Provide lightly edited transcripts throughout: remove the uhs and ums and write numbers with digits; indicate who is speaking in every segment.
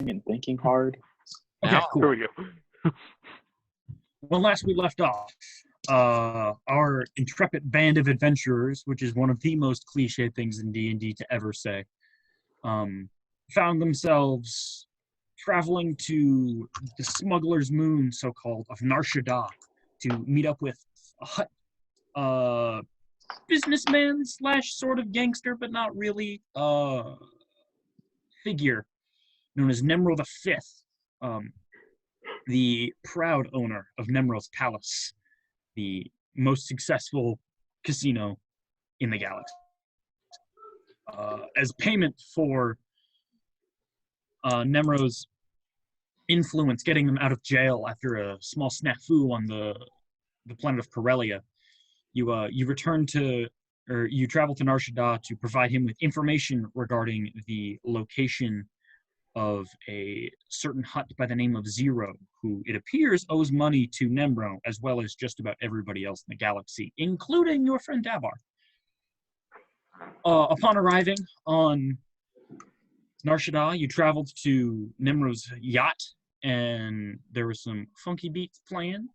Speaker 1: and thinking hard.
Speaker 2: Okay,
Speaker 3: Now,
Speaker 2: cool.
Speaker 4: Here we go.
Speaker 2: When last we left off, our intrepid band of adventurers, which is one of the most cliche things in D&D to ever say, found themselves traveling to the smuggler's moon, so-called, of Nar Shaddaa to meet up with a hut businessman slash sort of gangster, but not really, figure known as Nemro the Fifth, the proud owner of Nemro's Palace, the most successful casino in the galaxy. As payment for Nemro's influence, getting them out of jail after a small snafu on the planet of Corellia, you return to, or you travel to Nar Shaddaa to provide him with information regarding the location of a certain hut by the name of Zero, who it appears owes money to Nemro, as well as just about everybody else in the galaxy, including your friend Dabar. Upon arriving on Nar Shaddaa, you traveled to Nemro's yacht, and there were some funky beats playing.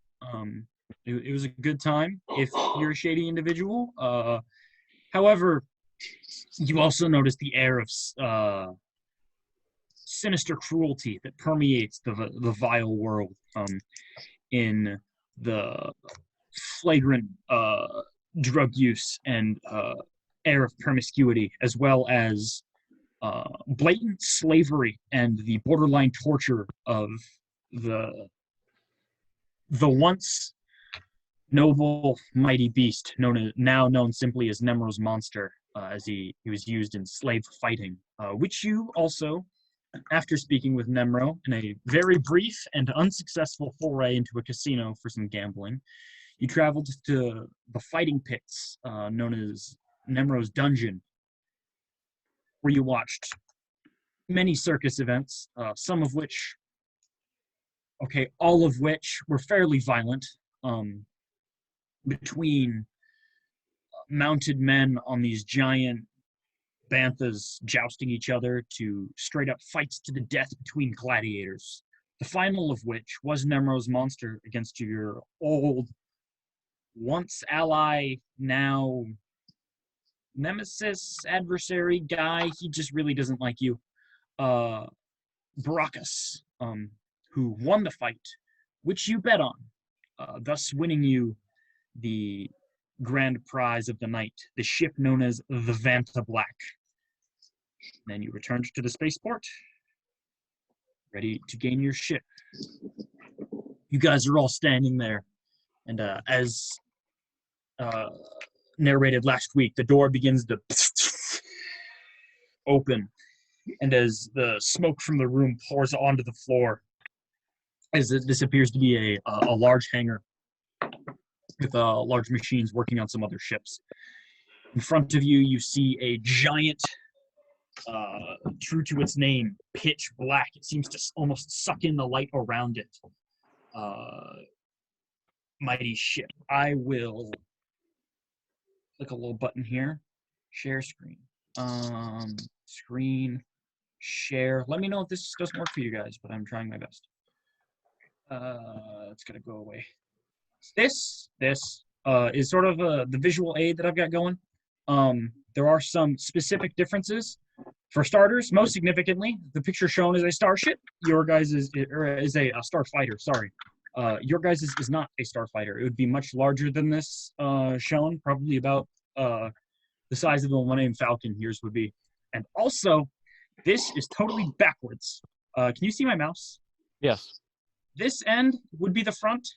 Speaker 2: It was a good time if you're a shady individual. However, you also noticed the air of sinister cruelty that permeates the vile world in the flagrant drug use and air of promiscuity, as well as blatant slavery and the borderline torture of the once noble mighty beast, now known simply as Nemro's monster, as he was used in slave fighting, which you also, after speaking with Nemro in a very brief and unsuccessful foray into a casino for some gambling, you traveled to the fighting pits, known as Nemro's dungeon, where you watched many circus events, all of which were fairly violent, between mounted men on these giant banthas jousting each other to straight up fights to the death between gladiators. The final of which was Nemro's monster against your old, once ally, now nemesis, adversary guy. He just really doesn't like you. Baracus, who won the fight, which you bet on, thus winning you the grand prize of the night, the ship known as the Vantablack. Then you returned to the spaceport, ready to gain your ship. You guys are all standing there, and as narrated last week, the door begins to open, and as the smoke from the room pours onto the floor, as this appears to be a large hangar with large machines working on some other ships. In front of you, you see a giant, true to its name, pitch black. It seems to almost suck in the light around it. Mighty ship. I will click a little button here. Share screen. Screen. Share. Let me know if this doesn't work for you guys, but I'm trying my best. It's gonna go away. This is sort of the visual aid that I've got going. There are some specific differences. For starters, most significantly, the picture shown is a starship. Your guys is a starfighter. Sorry, your guys is not a starfighter. It would be much larger than this shown, probably about the size of the Millennium Falcon. Yours would be, and also, this is totally backwards. Can you see my mouse?
Speaker 4: Yes.
Speaker 2: This end would be the front,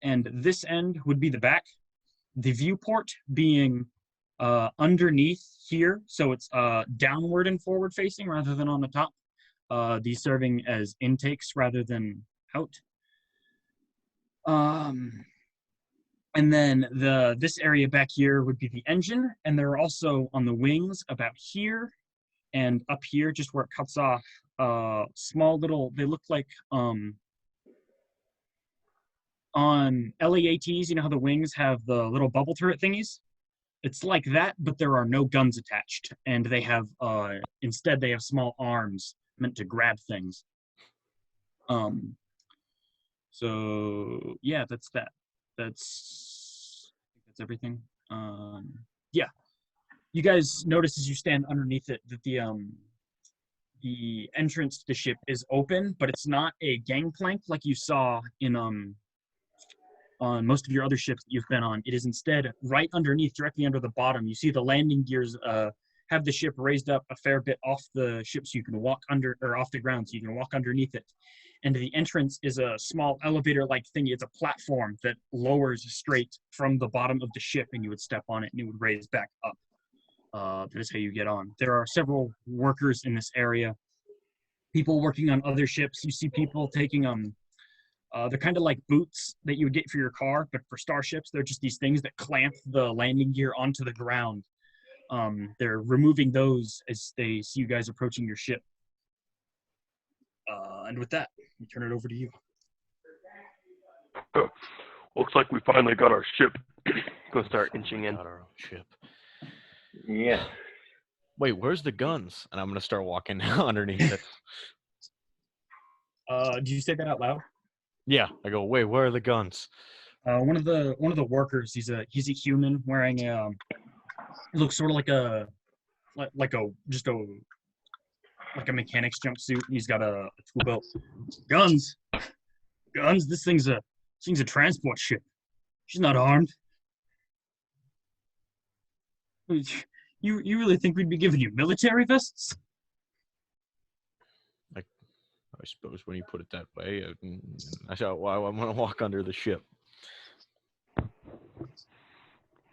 Speaker 2: and this end would be the back. The viewport being underneath here, so it's downward and forward facing rather than on the top. These serving as intakes rather than out. And then this area back here would be the engine, and they're also on the wings about here and up here, just where it cuts off. Small little, they look like on LEATs, you know how the wings have the little bubble turret thingies? It's like that, but there are no guns attached, and they have instead they have small arms meant to grab things. Um, so yeah, that's that. That's everything. Yeah, you guys notice as you stand underneath it that the entrance to the ship is open, but it's not a gangplank like you saw in on most of your other ships that you've been on. It is instead right underneath, directly under the bottom. You see the landing gears have the ship raised up a fair bit off the ship so you can walk under, or off the ground so you can walk underneath it. And the entrance is a small elevator-like thing. It's a platform that lowers straight from the bottom of the ship, and you would step on it and it would raise back up. That is how you get on. There are several workers in this area. People working on other ships. You see people taking they're kind of like boots that you would get for your car, but for starships, they're just these things that clamp the landing gear onto the ground. They're removing those as they see you guys approaching your ship. And with that, we turn it over to you.
Speaker 1: Looks like we finally got our ship. Go start inching in.
Speaker 3: Got our own ship.
Speaker 4: Yeah.
Speaker 3: Wait, where's the guns? And I'm gonna start walking underneath it.
Speaker 2: Did you say that out loud?
Speaker 3: Yeah, I go. Wait, where are the guns?
Speaker 2: One of the workers. He's a human wearing a. It looks sort of like a mechanic's jumpsuit. He's got a tool belt. Guns. This thing's a transport ship. She's not armed. You really think we'd be giving you military vests?
Speaker 3: I suppose when you put it that way, I thought, well, I'm gonna walk under the ship.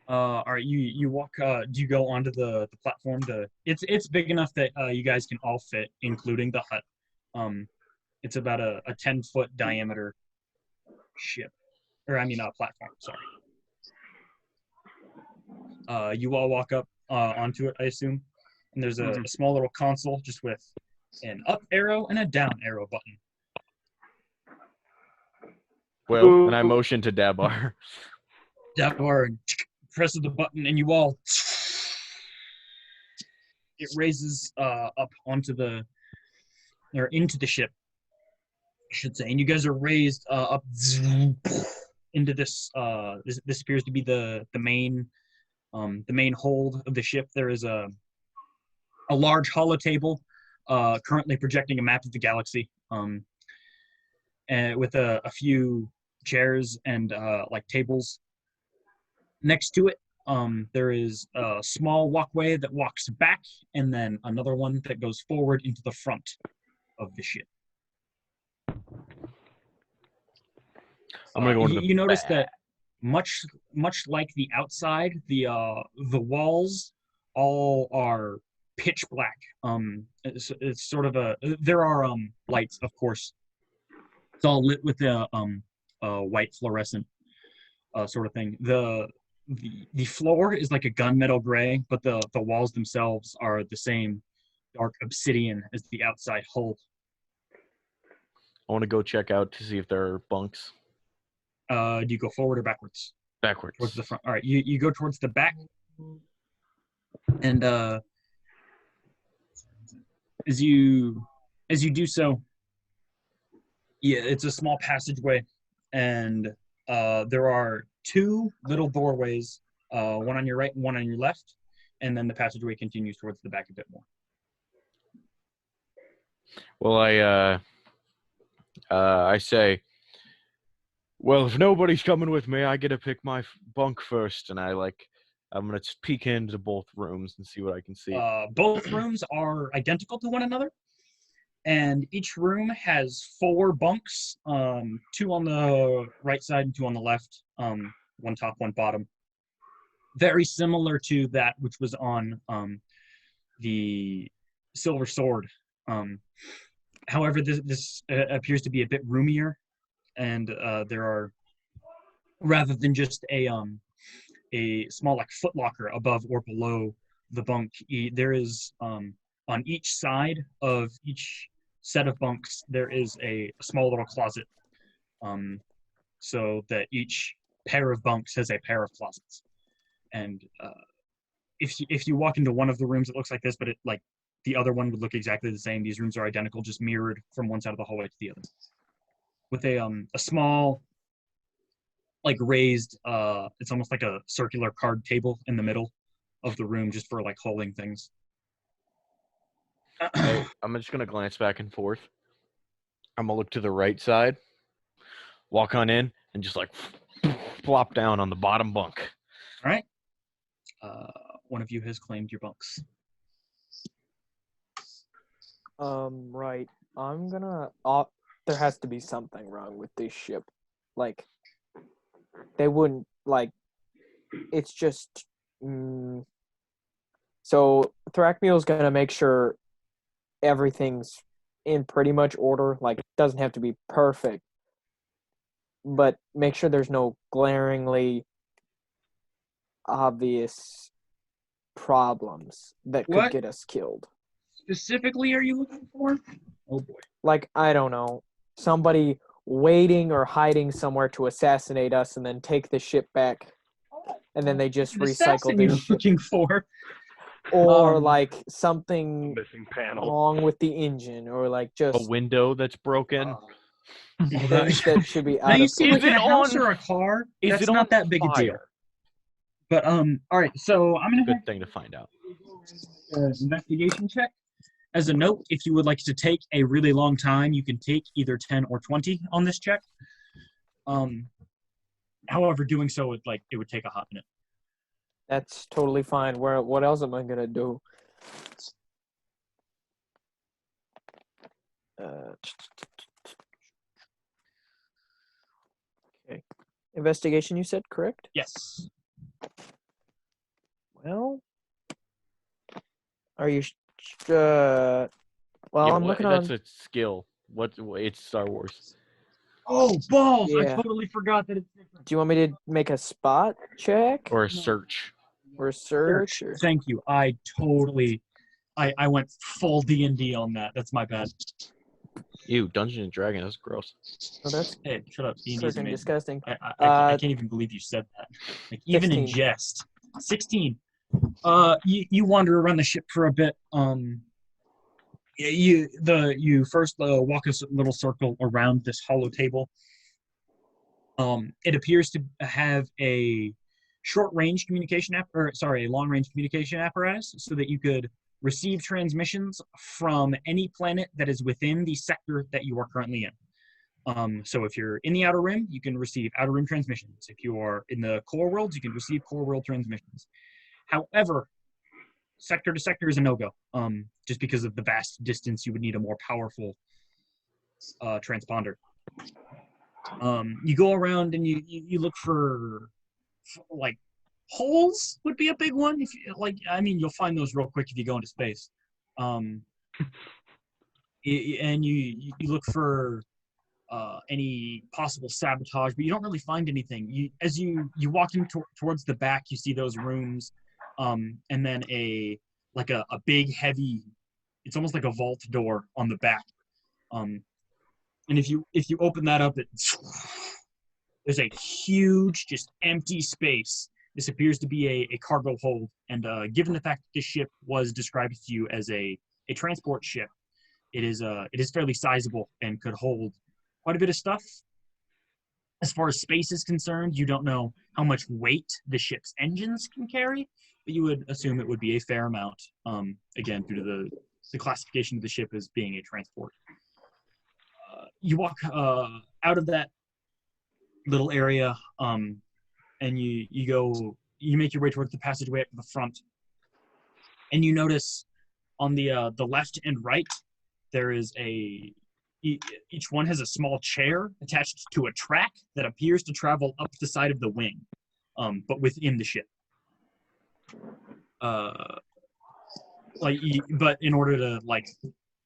Speaker 2: All right, you walk. Do you go onto the platform? It's big enough that you guys can all fit, including the hut. It's about a 10-foot diameter ship, or I mean platform. Sorry. You all walk up onto it, I assume, and there's a small little console just with an up arrow and a down arrow button.
Speaker 3: Well, and I motion to Dabar.
Speaker 2: Dabar presses the button, and you all. It raises up onto into the ship, I should say, and you guys are raised up into this. This appears to be the main hold of the ship. There is a large holotable currently projecting a map of the galaxy, and with a few chairs and like tables next to it. There is a small walkway that walks back, and then another one that goes forward into the front of the ship.
Speaker 3: I'm gonna go into
Speaker 2: you notice that much like the outside, the walls all are pitch black. It's sort of there are lights, of course. It's all lit with a white fluorescent sort of thing. The floor is like a gunmetal gray, but the walls themselves are the same dark obsidian as the outside hull.
Speaker 3: I want to go check out to see if there are bunks.
Speaker 2: Do you go forward or backwards?
Speaker 3: Backwards.
Speaker 2: Towards the front. All right, you go towards the back, and as you do so, yeah, it's a small passageway, and there are two little doorways, one on your right and one on your left, and then the passageway continues towards the back a bit more.
Speaker 3: Well, I say, well, if nobody's coming with me, I get to pick my bunk first, and I'm gonna peek into both rooms and see what I can see.
Speaker 2: Both rooms are identical to one another, and each room has 4 bunks, 2 on the right side and 2 on the left, one top, one bottom. Very similar to that which was on the Silver Sword. However, this appears to be a bit roomier, and there are, rather than just a small like footlocker above or below the bunk, there is on each side of each set of bunks there is a small little closet, so that each pair of bunks has a pair of closets. And if you walk into one of the rooms, it looks like this, but the other one would look exactly the same. These rooms are identical, just mirrored from one side of the hallway to the other. with a small, like raised, it's almost like a circular card table in the middle of the room, just for like holding things.
Speaker 3: I'm just gonna glance back and forth. I'm gonna look to the right side, walk on in, and just like flop down on the bottom bunk.
Speaker 2: All right. One of you has claimed your bunks.
Speaker 5: Right. I'm gonna. There has to be something wrong with this ship. Like, they wouldn't like. It's just. So Thrakmeel's gonna make sure everything's in pretty much order. Like, it doesn't have to be perfect, but make sure there's no glaringly obvious problems that could
Speaker 2: What?
Speaker 5: get us killed.
Speaker 2: Specifically, are you looking for? Oh boy.
Speaker 5: Like, I don't know, somebody waiting or hiding somewhere to assassinate us and then take the ship back, and then they just
Speaker 2: An
Speaker 5: recycle
Speaker 2: assassin
Speaker 5: this
Speaker 2: you're
Speaker 5: ship.
Speaker 2: looking for.
Speaker 5: Or like something
Speaker 1: Missing panel.
Speaker 5: wrong with the engine, or like
Speaker 3: A
Speaker 5: just
Speaker 3: window that's broken.
Speaker 5: things that should be
Speaker 2: Now
Speaker 5: out
Speaker 2: you
Speaker 5: of
Speaker 2: see,
Speaker 3: Is
Speaker 2: like in
Speaker 3: it
Speaker 2: a house
Speaker 3: on-
Speaker 2: or a car,
Speaker 3: Is
Speaker 2: that's
Speaker 3: it
Speaker 2: not
Speaker 3: on
Speaker 2: that big a deal.
Speaker 3: fire?
Speaker 2: But all right. So I'm gonna
Speaker 3: Good thing to find out.
Speaker 2: have an investigation check. As a note, if you would like to take a really long time, you can take either 10 or 20 on this check. However, doing so would it would take a hot minute.
Speaker 5: That's totally fine. What else am I gonna do? Okay. Investigation, you said, correct?
Speaker 2: Yes.
Speaker 5: Well, are you? Well,
Speaker 3: Yeah,
Speaker 5: I'm looking on.
Speaker 3: That's a skill. It's Star Wars.
Speaker 2: Oh, balls! I
Speaker 5: Yeah.
Speaker 2: totally forgot that it's different.
Speaker 5: Do you want me to make a spot check
Speaker 3: Or a search.
Speaker 5: or search? Or...
Speaker 2: Thank you. I went full D&D on that. That's my bad.
Speaker 3: Ew, Dungeons and Dragons. That's gross.
Speaker 5: Oh, that's
Speaker 2: Hey, shut up. D&D is
Speaker 5: freaking
Speaker 2: amazing.
Speaker 5: disgusting.
Speaker 2: I can't even believe you said that. Like, even in
Speaker 5: 16.
Speaker 2: jest. 16. You wander around the ship for a bit. You first walk a little circle around this hollow table. It appears to have a long-range communication apparatus, so that you could receive transmissions from any planet that is within the sector that you are currently in. So if you're in the Outer Rim, you can receive Outer Rim transmissions. If you are in the Core Worlds, you can receive Core World transmissions. However, sector to sector is a no-go, just because of the vast distance. You would need a more powerful transponder. You go around and you look for like holes would be a big one. If you, you'll find those real quick if you go into space. And you look for any possible sabotage, but you don't really find anything. As you walk in towards the back, you see those rooms, and then a big heavy, it's almost like a vault door on the back. And if you open that up, there's a huge, just empty space. This appears to be a cargo hold, and given the fact that this ship was described to you as a transport ship, it is fairly sizable and could hold quite a bit of stuff. As far as space is concerned, you don't know how much weight the ship's engines can carry, but you would assume it would be a fair amount, again, due to the classification of the ship as being a transport. You walk out of that little area, and you make your way towards the passageway at the front, and you notice on the left and right there is each one has a small chair attached to a track that appears to travel up the side of the wing, but within the ship. But in order to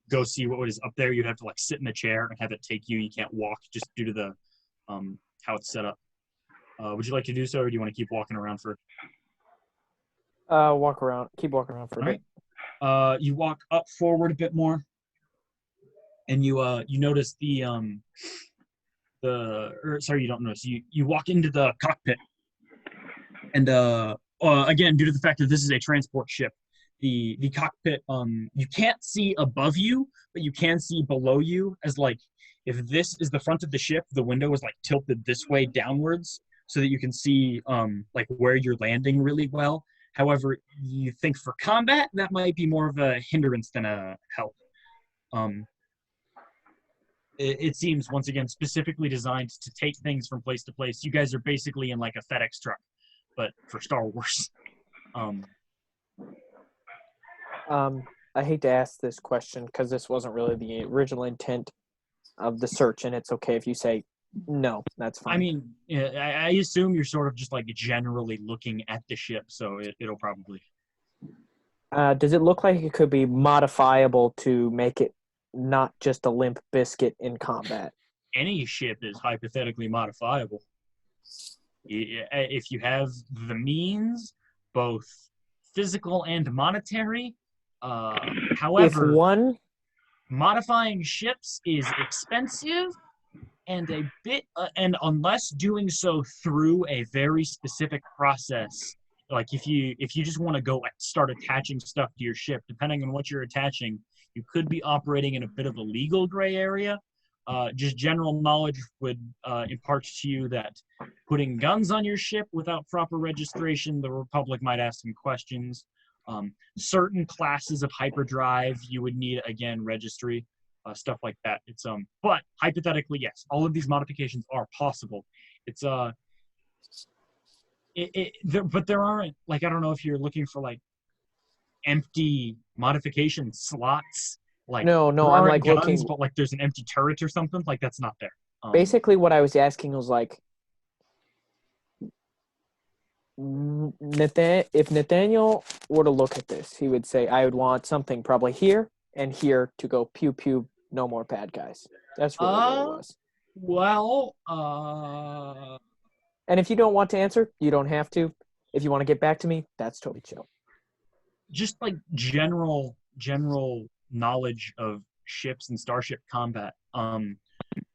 Speaker 2: go see what is up there, you'd have to sit in a chair and have it take you. You can't walk just due to the how it's set up. Would you like to do so, or do you want to keep walking around for?
Speaker 5: Keep walking around for a bit.
Speaker 2: Right. You walk up forward a bit more, and you notice you don't notice. You walk into the cockpit, and again, due to the fact that this is a transport ship, the cockpit, you can't see above you, but you can see below you, as If this is the front of the ship, the window is like tilted this way downwards so that you can see like where you're landing really well. However, you think for combat, that might be more of a hindrance than a help. It seems, once again, specifically designed to take things from place to place. You guys are basically in like a FedEx truck, but for Star Wars.
Speaker 5: I hate to ask this question because this wasn't really the original intent of the search, and it's okay if you say no. That's fine.
Speaker 2: I mean, I assume you're sort of just like generally looking at the ship, so it'll probably.
Speaker 5: Does it look like it could be modifiable to make it not just a limp biscuit in combat?
Speaker 2: Any ship is hypothetically modifiable. If you have the means, both physical and monetary. However,
Speaker 5: If one,
Speaker 2: modifying ships is expensive and a bit, and unless doing so through a very specific process, like if you just want to go start attaching stuff to your ship, depending on what you're attaching, you could be operating in a bit of a legal gray area. Just general knowledge would impart to you that putting guns on your ship without proper registration, the Republic might ask some questions. Certain classes of hyperdrive, you would need, again, registry, stuff like that. It's but hypothetically, yes, all of these modifications are possible. It's but there aren't, like, I don't know if you're looking for like empty modification slots. Like
Speaker 5: no,
Speaker 2: there
Speaker 5: I'm
Speaker 2: aren't
Speaker 5: like
Speaker 2: guns,
Speaker 5: looking.
Speaker 2: but like there's an empty turret or something. Like that's not there.
Speaker 5: Basically, what I was asking was like, if Nathaniel were to look at this, he would say, "I would want something probably here and here to go pew pew. No more bad guys." That's really what it was.
Speaker 2: Well,
Speaker 5: And if you don't want to answer, you don't have to. If you want to get back to me, that's totally chill.
Speaker 2: just like general knowledge of ships and starship combat.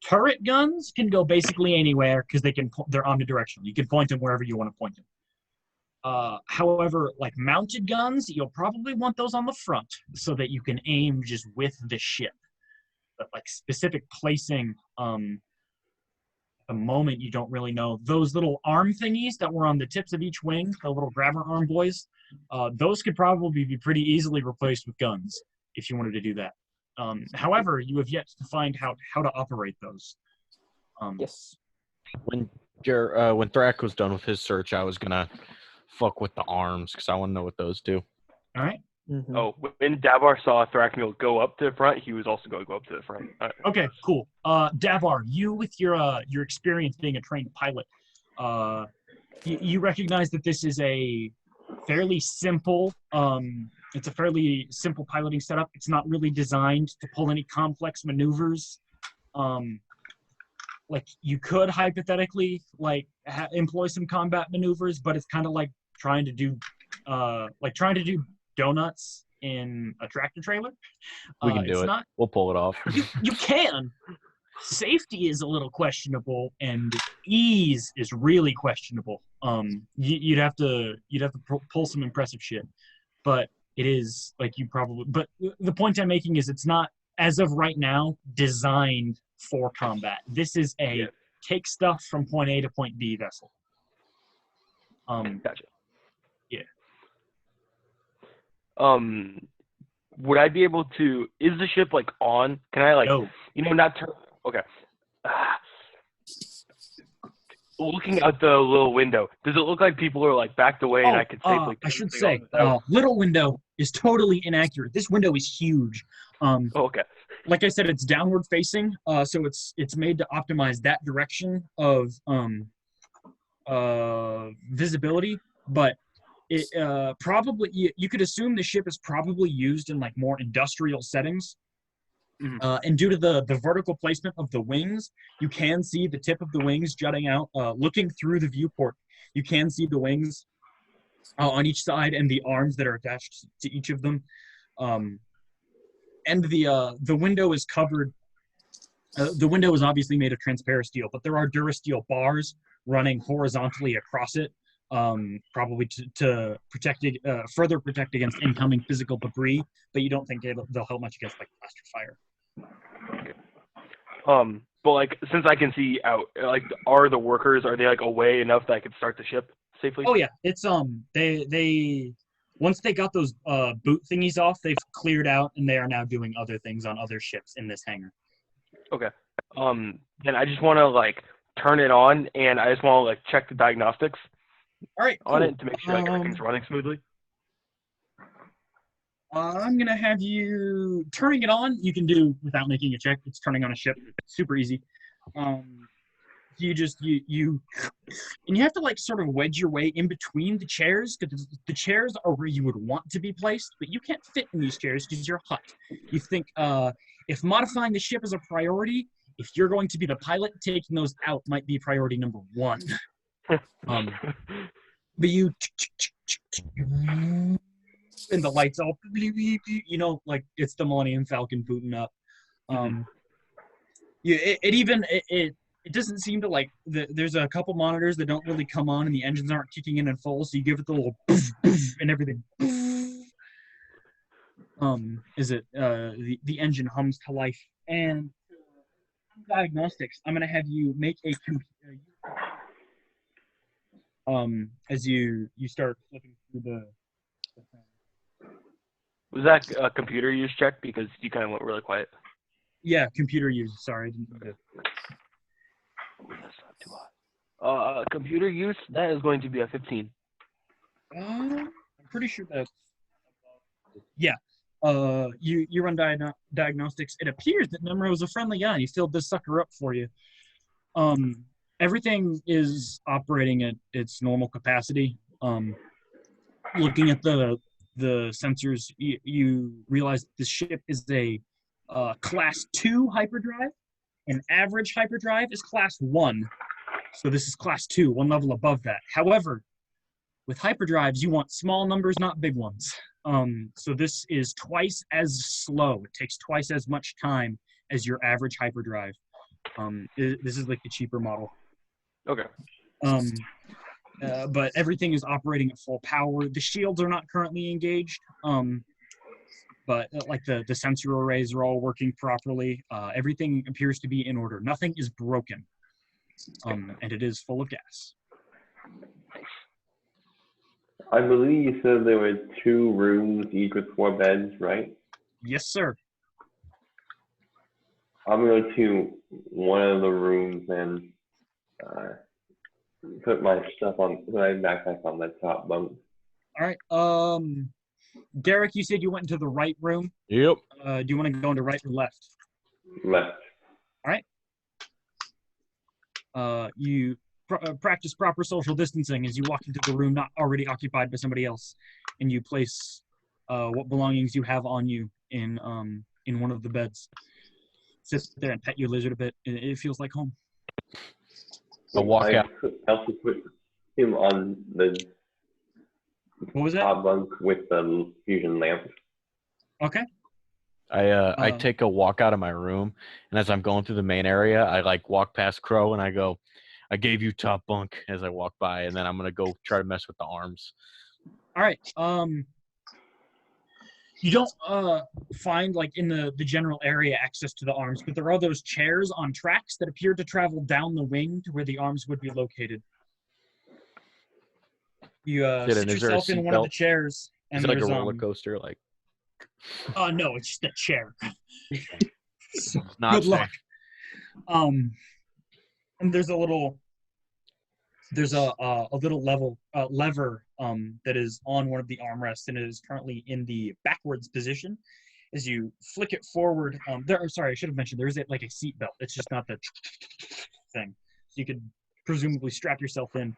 Speaker 2: Turret guns can go basically anywhere because they're omnidirectional. You can point them wherever you want to point them. However, like mounted guns, you'll probably want those on the front so that you can aim just with the ship. But like specific placing, the moment you don't really know. Those little arm thingies that were on the tips of each wing, the little grabber arm boys, those could probably be pretty easily replaced with guns if you wanted to do that. However, you have yet to find how to operate those.
Speaker 5: Yes.
Speaker 3: When Thrak was done with his search, I was gonna fuck with the arms because I want to know what those do.
Speaker 2: All right.
Speaker 5: Mm-hmm.
Speaker 1: Oh, when Dabar saw Thrakmiel go up to the front, he was also going to go up to the front.
Speaker 2: Okay, cool. Davar, you with your experience being a trained pilot, you recognize that this is a fairly simple. It's a fairly simple piloting setup. It's not really designed to pull any complex maneuvers. Like you could hypothetically employ some combat maneuvers, but it's kind of like trying to do donuts in a tractor trailer.
Speaker 3: We can do it. We'll pull it off.
Speaker 2: You can. Safety is a little questionable, and ease is really questionable. You'd have to pull some impressive shit, but it is like you probably. But the point I'm making is it's not, as of right now, designed for combat. This is a take stuff from point A to point B vessel.
Speaker 1: Gotcha.
Speaker 2: Yeah.
Speaker 1: Would I be able to? Is the ship like on? Can I
Speaker 2: No.
Speaker 1: not turn? Okay. Looking out the little window, does it look like people are like backed away and I could safely?
Speaker 2: I should say, little window is totally inaccurate. This window is huge.
Speaker 1: Okay.
Speaker 2: Like I said, it's downward facing, so it's made to optimize that direction of visibility. But it probably you could assume the ship is probably used in like more industrial settings.
Speaker 1: Mm-hmm.
Speaker 2: And due to the vertical placement of the wings, you can see the tip of the wings jutting out. Looking through the viewport, you can see the wings on each side and the arms that are attached to each of them. And the window is covered. The window is obviously made of transparent steel, but there are Durasteel bars running horizontally across it, probably to further protect against incoming physical debris. But you don't think they'll help much against like plaster fire.
Speaker 1: But like, since I can see out, like, are the workers, are they like away enough that I could start the ship safely?
Speaker 2: Oh yeah, it's they once they got those boot thingies off, they've cleared out and they are now doing other things on other ships in this hangar.
Speaker 1: Okay. Then I just want to like turn it on, and I just want to like check the diagnostics
Speaker 2: All right,
Speaker 1: on
Speaker 2: cool.
Speaker 1: it to make sure like everything's running smoothly.
Speaker 2: I'm gonna have you turning it on. You can do without making a check. It's turning on a ship. It's super easy. You just you and you have to like sort of wedge your way in between the chairs because the chairs are where you would want to be placed, but you can't fit in these chairs because you're hot. You think if modifying the ship is a priority, if you're going to be the pilot, taking those out might be priority number 1. But you and the lights all, you know, like it's the Millennium Falcon booting up. It doesn't seem to like there's a couple monitors that don't really come on and the engines aren't kicking in full, so you give it the little poof, poof, and everything. The engine hums to life. And diagnostics, I'm gonna have you make a as you start flipping through the
Speaker 1: Was that a computer use check? Because you kind of went really quiet.
Speaker 2: Yeah, computer use. Sorry, I didn't do that.
Speaker 1: That's not too hot. Computer use, that is going to be a 15.
Speaker 2: I'm pretty sure that's... Yeah. You run diagnostics. It appears that Nemro is a friendly guy. He filled this sucker up for you. Everything is operating at its normal capacity. Looking at the sensors, you realize this ship is a class 2 hyperdrive. An average hyperdrive is class 1. So this is class 2, one level above that. However, with hyperdrives, you want small numbers, not big ones. So this is twice as slow. It takes twice as much time as your average hyperdrive. This is like the cheaper model.
Speaker 1: Okay.
Speaker 2: But everything is operating at full power. The shields are not currently engaged. But like the sensor arrays are all working properly. Everything appears to be in order. Nothing is broken. And it is full of gas.
Speaker 4: I believe you said there were 2 rooms, each with 4 beds, right?
Speaker 2: Yes, sir.
Speaker 4: I'm going to go to one of the rooms and put my backpack on the top bunk.
Speaker 2: All right. Derek, you said you went into the right room.
Speaker 3: Yep.
Speaker 2: Do you want to go into right or left?
Speaker 4: Left.
Speaker 2: All right. You practice proper social distancing as you walk into the room not already occupied by somebody else, and you place what belongings you have on you in one of the beds. Sit there and pet your lizard a bit. It feels like home.
Speaker 3: I'll walk out.
Speaker 4: I also put him on the
Speaker 2: What was that?
Speaker 4: top bunk with the fusion lamp.
Speaker 2: Okay.
Speaker 3: I take a walk out of my room, and as I'm going through the main area, I like walk past Crow and I go, "I gave you top bunk," as I walk by, and then I'm gonna go try to mess with the arms.
Speaker 2: All right. You don't find like in the general area access to the arms, but there are those chairs on tracks that appear to travel down the wing to where the arms would be located. You sit yourself in one of the chairs, and
Speaker 3: is it like a
Speaker 2: there's
Speaker 3: roller coaster? Like,
Speaker 2: no, it's just a chair.
Speaker 3: not
Speaker 2: Good
Speaker 3: safe.
Speaker 2: luck. And there's a little lever that is on one of the armrests, and it is currently in the backwards position. As you flick it forward, sorry, I should have mentioned there is like a seat belt. It's just not the thing. So you could presumably strap yourself in,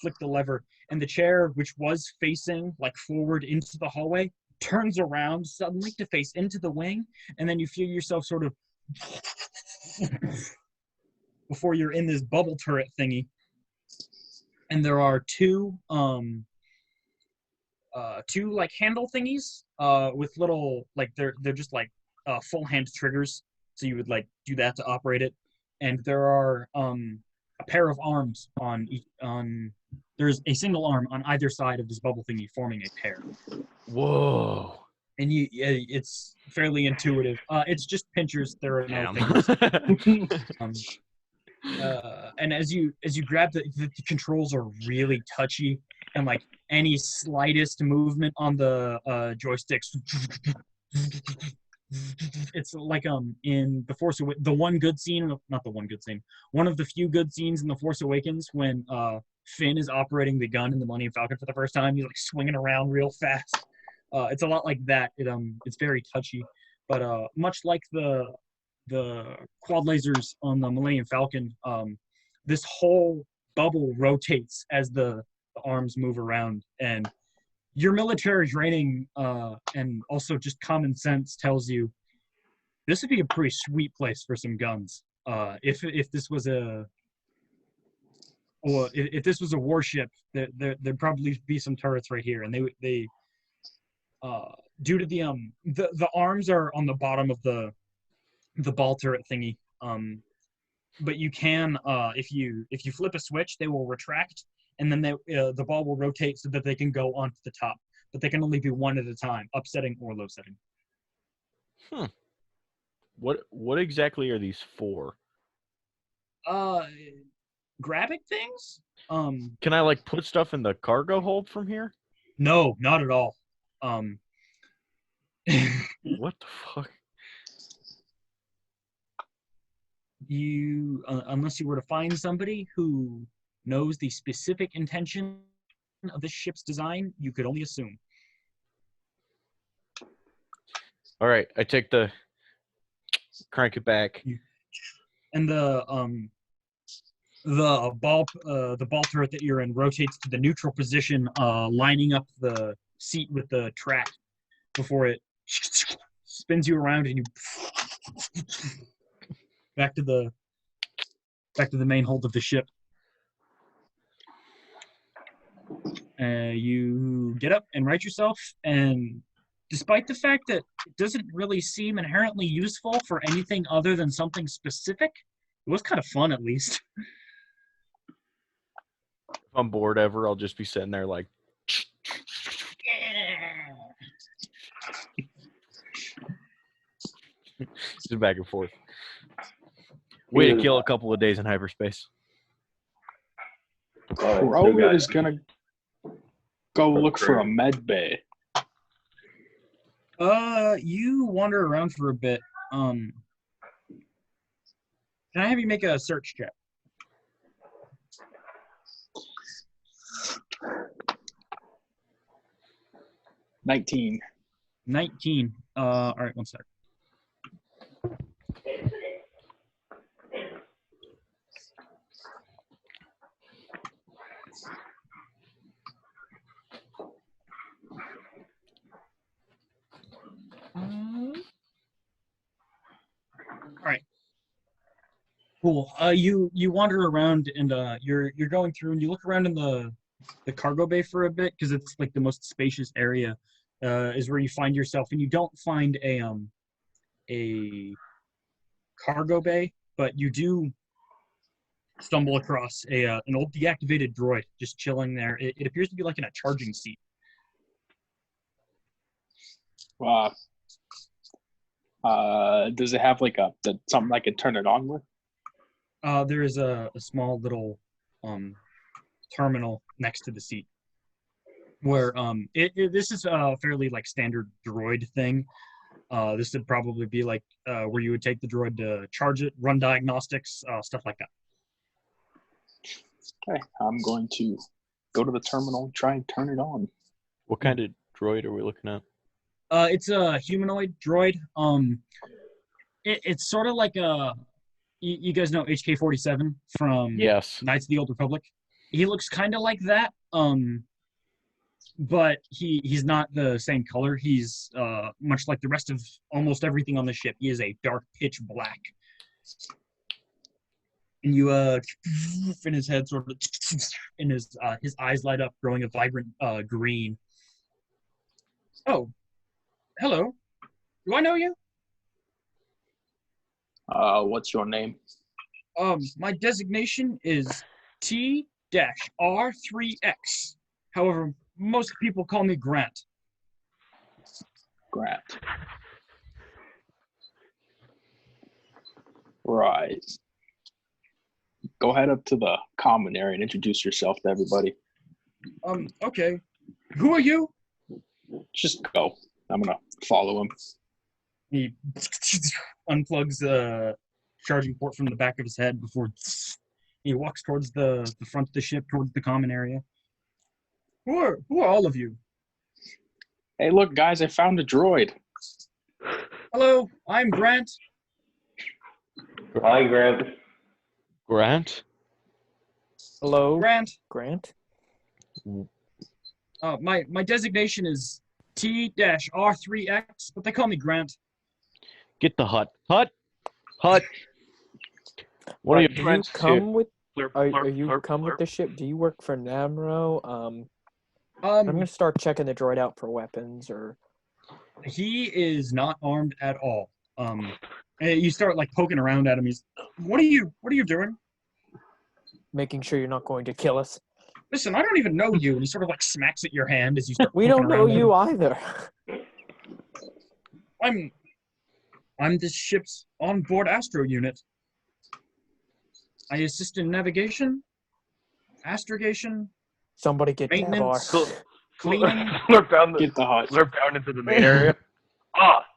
Speaker 2: flick the lever, and the chair, which was facing like forward into the hallway, turns around suddenly to face into the wing, and then you feel yourself sort of before you're in this bubble turret thingy. And there are two like handle thingies with little like they're just like full hand triggers, so you would like do that to operate it. And there are a pair of arms there's a single arm on either side of this bubble thingy forming a pair.
Speaker 3: Whoa.
Speaker 2: and it's fairly intuitive. It's just pinchers. There are no
Speaker 3: Damn.
Speaker 2: fingers. And as you grab the controls are really touchy, and like any slightest movement on the joysticks, it's like in the Force Awakens, the one good scene, not the one good scene, one of the few good scenes in the Force Awakens when Finn is operating the gun in the Millennium Falcon for the first time. He's like swinging around real fast. It's a lot like that. It's very touchy, but much like the quad lasers on the Millennium Falcon, this whole bubble rotates as the arms move around, and your military training and also just common sense tells you this would be a pretty sweet place for some guns. If this was a if this was a warship, there'd probably be some turrets right here, and they due to the arms are on the bottom of the ball turret thingy. But you can if you flip a switch, they will retract, and then the ball will rotate so that they can go onto the top, but they can only be one at a time, upsetting or low setting.
Speaker 3: What exactly are these for?
Speaker 2: Grabbing things.
Speaker 3: Can I like put stuff in the cargo hold from here?
Speaker 2: No, not at all.
Speaker 3: What the fuck?
Speaker 2: You unless you were to find somebody who knows the specific intention of this ship's design, you could only assume.
Speaker 3: All right, I take the crank it back.
Speaker 2: And the ball turret that you're in rotates to the neutral position, lining up the seat with the track before it spins you around, and you back to the main hold of the ship. You get up and right yourself, and despite the fact that it doesn't really seem inherently useful for anything other than something specific, it was kind of fun at least.
Speaker 3: If I'm bored ever, I'll just be sitting there like just back and forth. Way to kill a couple of days in hyperspace.
Speaker 6: Crow is gonna go look for a med bay.
Speaker 2: You wander around for a bit. Can I have you make a search check?
Speaker 6: $19.
Speaker 2: 19. All right, one sec. All right. Cool. You wander around, and you're going through, and you look around in the cargo bay for a bit, because it's like the most spacious area is where you find yourself, and you don't find a cargo bay, but you do stumble across an old deactivated droid just chilling there. It appears to be like in a charging seat.
Speaker 6: Does it have like something I can turn it on with?
Speaker 2: There is a small little terminal next to the seat where this is a fairly like standard droid thing. This would probably be like where you would take the droid to charge it, run diagnostics, stuff like that.
Speaker 6: Okay, I'm going to go to the terminal and try and turn it on.
Speaker 3: What kind of droid are we looking at?
Speaker 2: It's a humanoid droid. It's sort of like you guys know HK-47 from
Speaker 3: Yes.
Speaker 2: Knights of the Old Republic. He looks kind of like that. But he's not the same color. He's much like the rest of almost everything on the ship. He is a dark pitch black. And you in his head sort of, and his eyes light up, growing a vibrant green. Oh, hello. Do I know you?
Speaker 6: What's your name?
Speaker 2: My designation is T-R3X. However, most people call me Grant.
Speaker 6: Grant. Right. Go ahead up to the common area and introduce yourself to everybody.
Speaker 2: Okay. Who are you?
Speaker 6: Just go. I'm gonna follow him.
Speaker 2: He unplugs the charging port from the back of his head before he walks towards the front of the ship, towards the common area. Who are all of you?
Speaker 6: Hey, look, guys! I found a droid.
Speaker 2: Hello, I'm Grant.
Speaker 4: Hi, Grant.
Speaker 3: Grant?
Speaker 5: Hello,
Speaker 2: Grant.
Speaker 5: Grant.
Speaker 2: My designation is T-R3X, but they call me Grant.
Speaker 3: Get the hut. Hut! Hut! What are
Speaker 5: Right,
Speaker 3: your
Speaker 5: do you
Speaker 3: friends
Speaker 5: come
Speaker 3: here?
Speaker 5: with?
Speaker 1: Flurp,
Speaker 5: Are
Speaker 1: flurp,
Speaker 5: you
Speaker 1: flurp,
Speaker 5: come with
Speaker 1: flurp.
Speaker 5: the ship? Do you work for Namro? I'm gonna start checking the droid out for weapons or.
Speaker 2: He is not armed at all. And you start like poking around at him. He's, what are you doing?
Speaker 5: Making sure you're not going to kill us.
Speaker 2: Listen, I don't even know you. And he sort of like smacks at your hand as you start.
Speaker 5: We
Speaker 2: poking
Speaker 5: don't know
Speaker 2: around at
Speaker 5: you
Speaker 2: him.
Speaker 5: either.
Speaker 2: I'm this ship's onboard astro unit. I assist in navigation, astrogation,
Speaker 5: Somebody get
Speaker 2: maintenance,
Speaker 5: Davar.
Speaker 2: cleaning.
Speaker 1: Slurp down
Speaker 6: Get the hut.
Speaker 1: slurp down into the main area.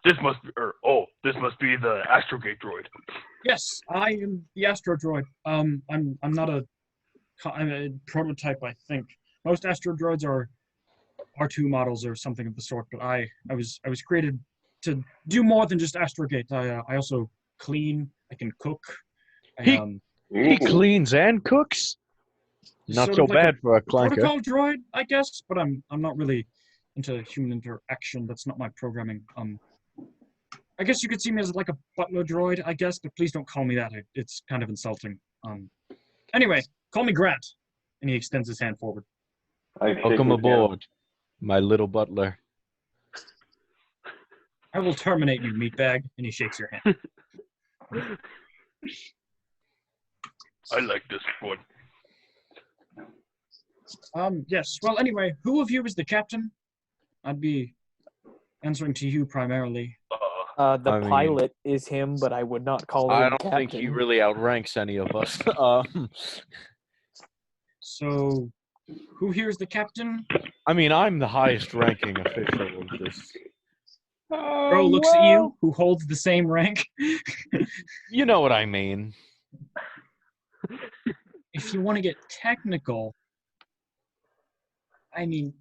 Speaker 1: This must be the Astrogate droid.
Speaker 2: Yes, I am the astro droid. I'm not I'm a prototype, I think. Most astro droids are R2 models or something of the sort, but I was created to do more than just astrogate. I also clean. I can cook.
Speaker 3: He cleans and cooks? Not
Speaker 2: sort
Speaker 3: so
Speaker 2: of like
Speaker 3: bad for a clanker.
Speaker 2: protocol droid, I guess, but I'm not really into human interaction. That's not my programming. I guess you could see me as like a butler droid, I guess, but please don't call me that. It's kind of insulting. Anyway, call me Grant. And he extends his hand forward.
Speaker 3: Welcome aboard, my little butler.
Speaker 2: I will terminate you, meatbag. And he shakes your hand.
Speaker 1: I like this one.
Speaker 2: Yes. Well, anyway, who of you is the captain? I'd be answering to you primarily.
Speaker 3: I
Speaker 5: The
Speaker 3: mean,
Speaker 5: pilot is him, but I would not call him
Speaker 3: I don't
Speaker 5: captain.
Speaker 3: think he really outranks any of us.
Speaker 2: So, who here is the captain?
Speaker 3: I mean, I'm the highest ranking official of this.
Speaker 2: Bro looks at you, who holds the same rank.
Speaker 3: You know what I mean.
Speaker 2: If you want to get technical, I mean,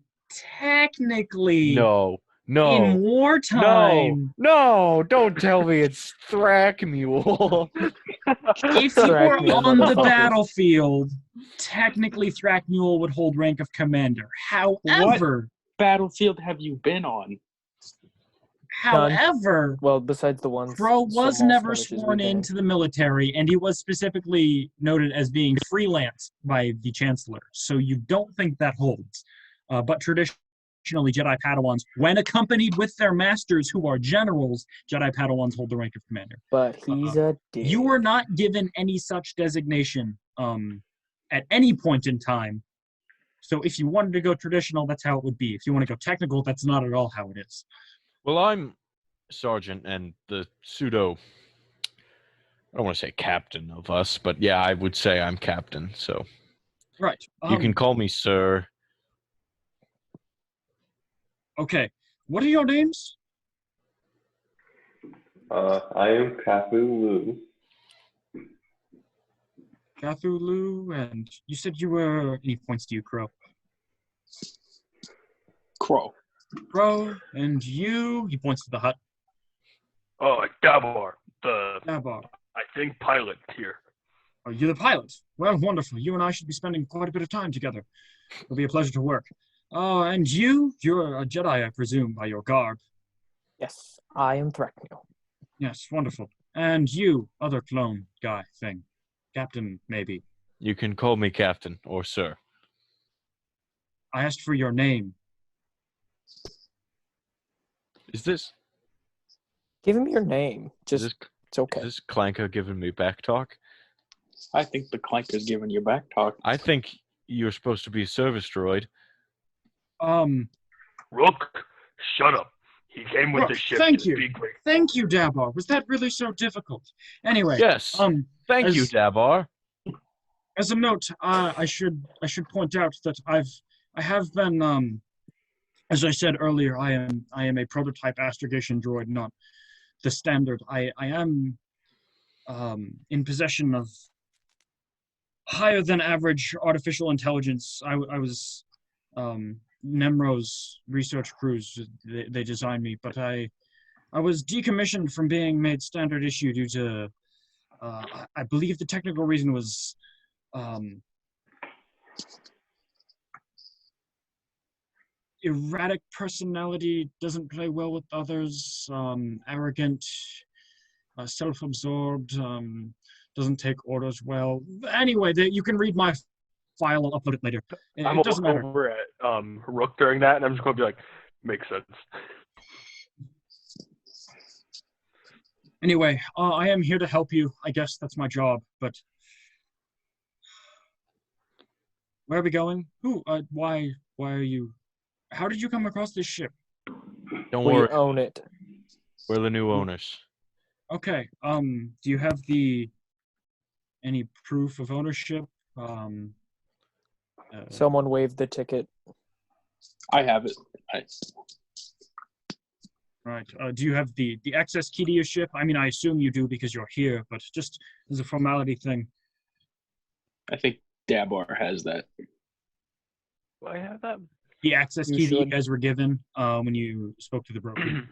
Speaker 2: technically,
Speaker 3: No,
Speaker 2: in wartime,
Speaker 3: no, don't tell me it's Thrackmule.
Speaker 2: if you were
Speaker 5: Thrackmule,
Speaker 2: on the
Speaker 5: motherfuckers.
Speaker 2: battlefield, technically Thrackmule would hold rank of commander. However,
Speaker 6: Battlefield have you been on?
Speaker 5: Well, besides the ones.
Speaker 2: Crow was
Speaker 5: small
Speaker 2: never
Speaker 5: skirmishes
Speaker 2: sworn
Speaker 5: we've been in.
Speaker 2: into the military, and he was specifically noted as being freelance by the Chancellor. So you don't think that holds. But traditionally, Jedi Padawans, when accompanied with their masters who are generals, Jedi Padawans hold the rank of commander.
Speaker 5: But he's a dick.
Speaker 2: You were not given any such designation at any point in time. So if you wanted to go traditional, that's how it would be. If you want to go technical, that's not at all how it is.
Speaker 3: Well, I'm sergeant and the pseudo, I don't want to say captain of us, but yeah, I would say I'm captain, so.
Speaker 2: Right.
Speaker 3: You can call me sir.
Speaker 2: Okay. What are your names?
Speaker 4: I am Cthulhu.
Speaker 2: Cthulhu, and you said you were. And he points to you, Crow.
Speaker 6: Crow.
Speaker 2: Crow, and you. He points to the hut.
Speaker 1: Dabar, the
Speaker 2: Dabar.
Speaker 1: I think pilot here.
Speaker 2: Oh, you're the pilot. Well, wonderful. You and I should be spending quite a bit of time together. It'll be a pleasure to work. Oh, and you're a Jedi, I presume, by your garb.
Speaker 5: Yes, I am Thrackmule.
Speaker 2: Yes, wonderful. And you, other clone guy thing. Captain, maybe.
Speaker 3: You can call me captain or sir.
Speaker 2: I asked for your name.
Speaker 3: Is this
Speaker 5: Give him your name.
Speaker 3: is
Speaker 5: Just
Speaker 3: this,
Speaker 5: it's okay.
Speaker 3: is this Clanker giving me back talk?
Speaker 6: I think the clanker's giving you back talk.
Speaker 3: I think you're supposed to be a service droid.
Speaker 1: Rook, shut up. He came with
Speaker 2: Well,
Speaker 1: the ship.
Speaker 2: thank
Speaker 1: Just
Speaker 2: you.
Speaker 1: be grateful.
Speaker 2: Thank you, Dabar. Was that really so difficult? Anyway,
Speaker 3: Yes. Thank you,
Speaker 2: as-
Speaker 3: Dabar.
Speaker 2: As a note, I should point out that I have been as I said earlier, I am a prototype astrogation droid, not the standard. I am in possession of higher than average artificial intelligence. I was Nemro's research crews. They designed me, but I was decommissioned from being made standard issue due to I believe the technical reason was erratic personality, doesn't play well with others, arrogant, self-absorbed, doesn't take orders well. Anyway, you can read my file. I'll upload it later.
Speaker 1: I'm
Speaker 2: It doesn't matter.
Speaker 1: over at Rook during that, and I'm just gonna be like, makes sense.
Speaker 2: Anyway, I am here to help you. I guess that's my job. But where are we going? Who? Why are you? How did you come across this ship?
Speaker 3: Don't
Speaker 5: We
Speaker 3: worry.
Speaker 5: own it.
Speaker 3: We're the new owners.
Speaker 2: Okay. Do you have any proof of ownership?
Speaker 5: Someone waived the ticket.
Speaker 6: I have it.
Speaker 2: Right. Do you have the access key to your ship? I mean, I assume you do because you're here, but just as a formality thing.
Speaker 6: I think Dabar has that.
Speaker 1: Do I have that?
Speaker 2: The access
Speaker 5: You
Speaker 2: key that you
Speaker 5: should.
Speaker 2: guys were given when you spoke to the broker.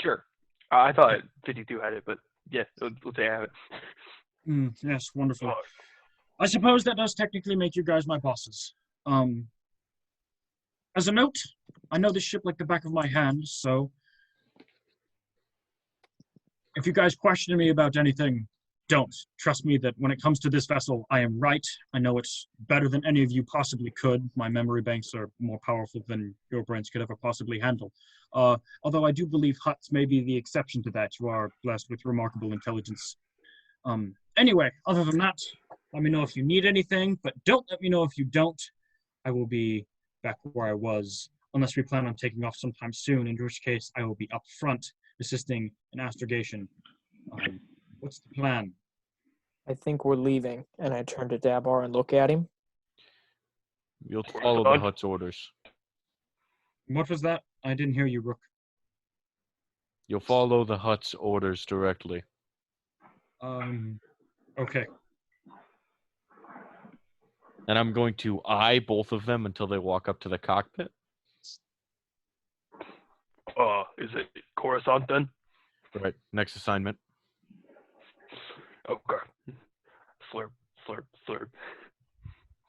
Speaker 1: Sure. I thought 52 had it, but yeah, we'll say I have it.
Speaker 2: Yes, wonderful. I suppose that does technically make you guys my bosses. As a note, I know this ship like the back of my hand, so if you guys question me about anything, don't. Trust me that when it comes to this vessel, I am right. I know it's better than any of you possibly could. My memory banks are more powerful than your brains could ever possibly handle. Although I do believe Huts may be the exception to that. You are blessed with remarkable intelligence. Anyway, other than that, let me know if you need anything, but don't let me know if you don't. I will be back where I was, unless we plan on taking off sometime soon, in which case I will be up front assisting in astrogation. What's the plan?
Speaker 5: I think we're leaving. And I turn to Dabar and look at him.
Speaker 3: You'll follow the Hut's orders.
Speaker 2: What was that? I didn't hear you, Rook.
Speaker 3: You'll follow the Hut's orders directly.
Speaker 2: Okay.
Speaker 3: And I'm going to eye both of them until they walk up to the cockpit.
Speaker 1: Is it Coruscant then?
Speaker 3: Right. Next assignment.
Speaker 1: Okay. Slurp, slurp, slurp.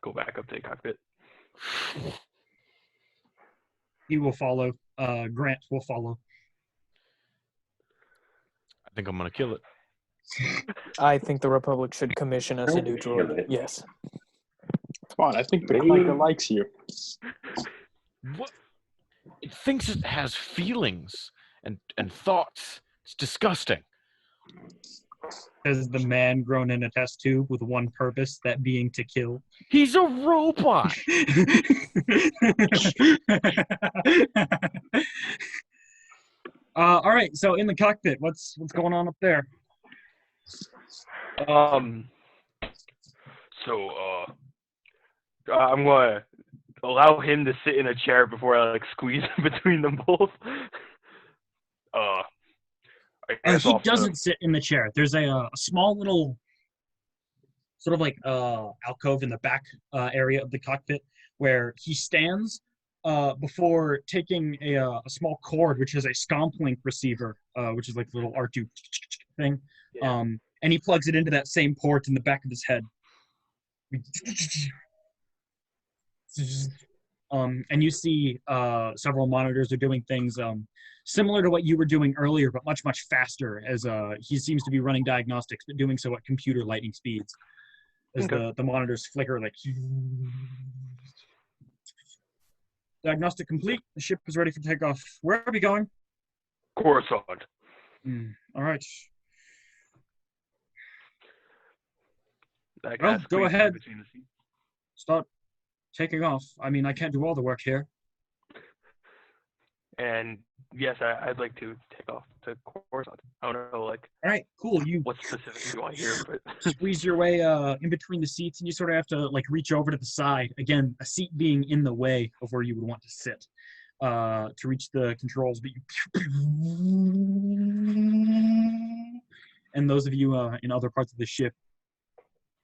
Speaker 1: Go back up to the cockpit.
Speaker 2: He will follow. Grant will follow.
Speaker 3: I think I'm going to kill it.
Speaker 5: I think the Republic should commission us a new droid. Yes.
Speaker 6: Come on, I think the
Speaker 4: Maybe-
Speaker 6: Clanker likes you.
Speaker 3: What? It thinks it has feelings and thoughts. It's disgusting.
Speaker 2: As the man grown in a test tube with one purpose, that being to kill.
Speaker 3: He's a robot.
Speaker 2: All right, so in the cockpit, what's going on up there?
Speaker 1: I'm gonna allow him to sit in a chair before I like squeeze between them both.
Speaker 2: He doesn't sit in the chair. There's a small little sort of like alcove in the back area of the cockpit where he stands before taking a small cord, which is a scomp link receiver, which is like a little R2 thing.
Speaker 1: Yeah.
Speaker 2: And he plugs it into that same port in the back of his head. And you see several monitors are doing things similar to what you were doing earlier, but much, much faster, as he seems to be running diagnostics, but doing so at computer lightning speeds. As
Speaker 1: Okay.
Speaker 2: the monitors flicker like... Diagnostic complete. The ship is ready for takeoff. Where are we going?
Speaker 1: Coruscant.
Speaker 2: All right.
Speaker 1: That
Speaker 2: Well,
Speaker 1: guy's
Speaker 2: go
Speaker 1: squeezing
Speaker 2: ahead.
Speaker 1: between the seats.
Speaker 2: Start taking off. I mean, I can't do all the work here.
Speaker 1: And yes, I'd like to take off to Coruscant. I don't know, like,
Speaker 2: All right, cool. You
Speaker 1: what specifics you want to hear, but
Speaker 2: squeeze your way in between the seats, and you sort of have to like reach over to the side. Again, a seat being in the way of where you would want to sit to reach the controls. But and those of you in other parts of the ship,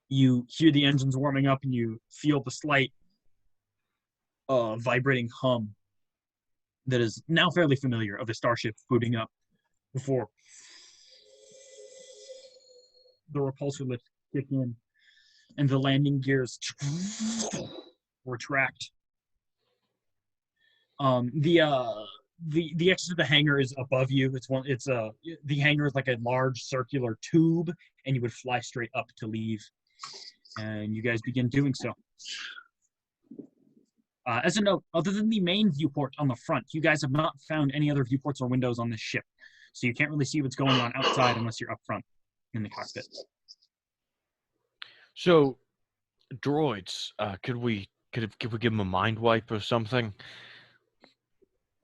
Speaker 2: you hear the engines warming up, and you feel the slight vibrating hum that is now fairly familiar of a starship booting up before the repulsor lift kick in and the landing gears retract. The exit to the hangar is above you. The hangar is like a large circular tube, and you would fly straight up to leave. And you guys begin doing so. As a note, other than the main viewport on the front, you guys have not found any other viewports or windows on this ship. So you can't really see what's going on outside unless you're up front in the cockpit.
Speaker 3: So, droids, could we give them a mind wipe or something?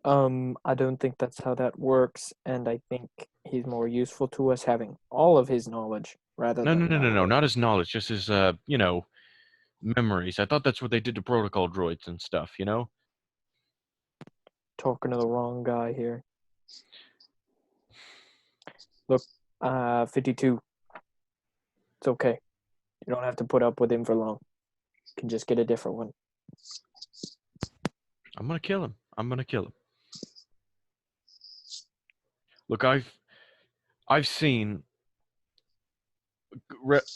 Speaker 5: I don't think that's how that works, and I think he's more useful to us having all of his knowledge rather
Speaker 3: No,
Speaker 5: than
Speaker 3: not his knowledge, just his memories. I thought that's what they did to protocol droids and stuff,
Speaker 5: talking to the wrong guy here. Look, 52. It's okay. You don't have to put up with him for long. You can just get a different one.
Speaker 3: I'm gonna kill him. Look, I've seen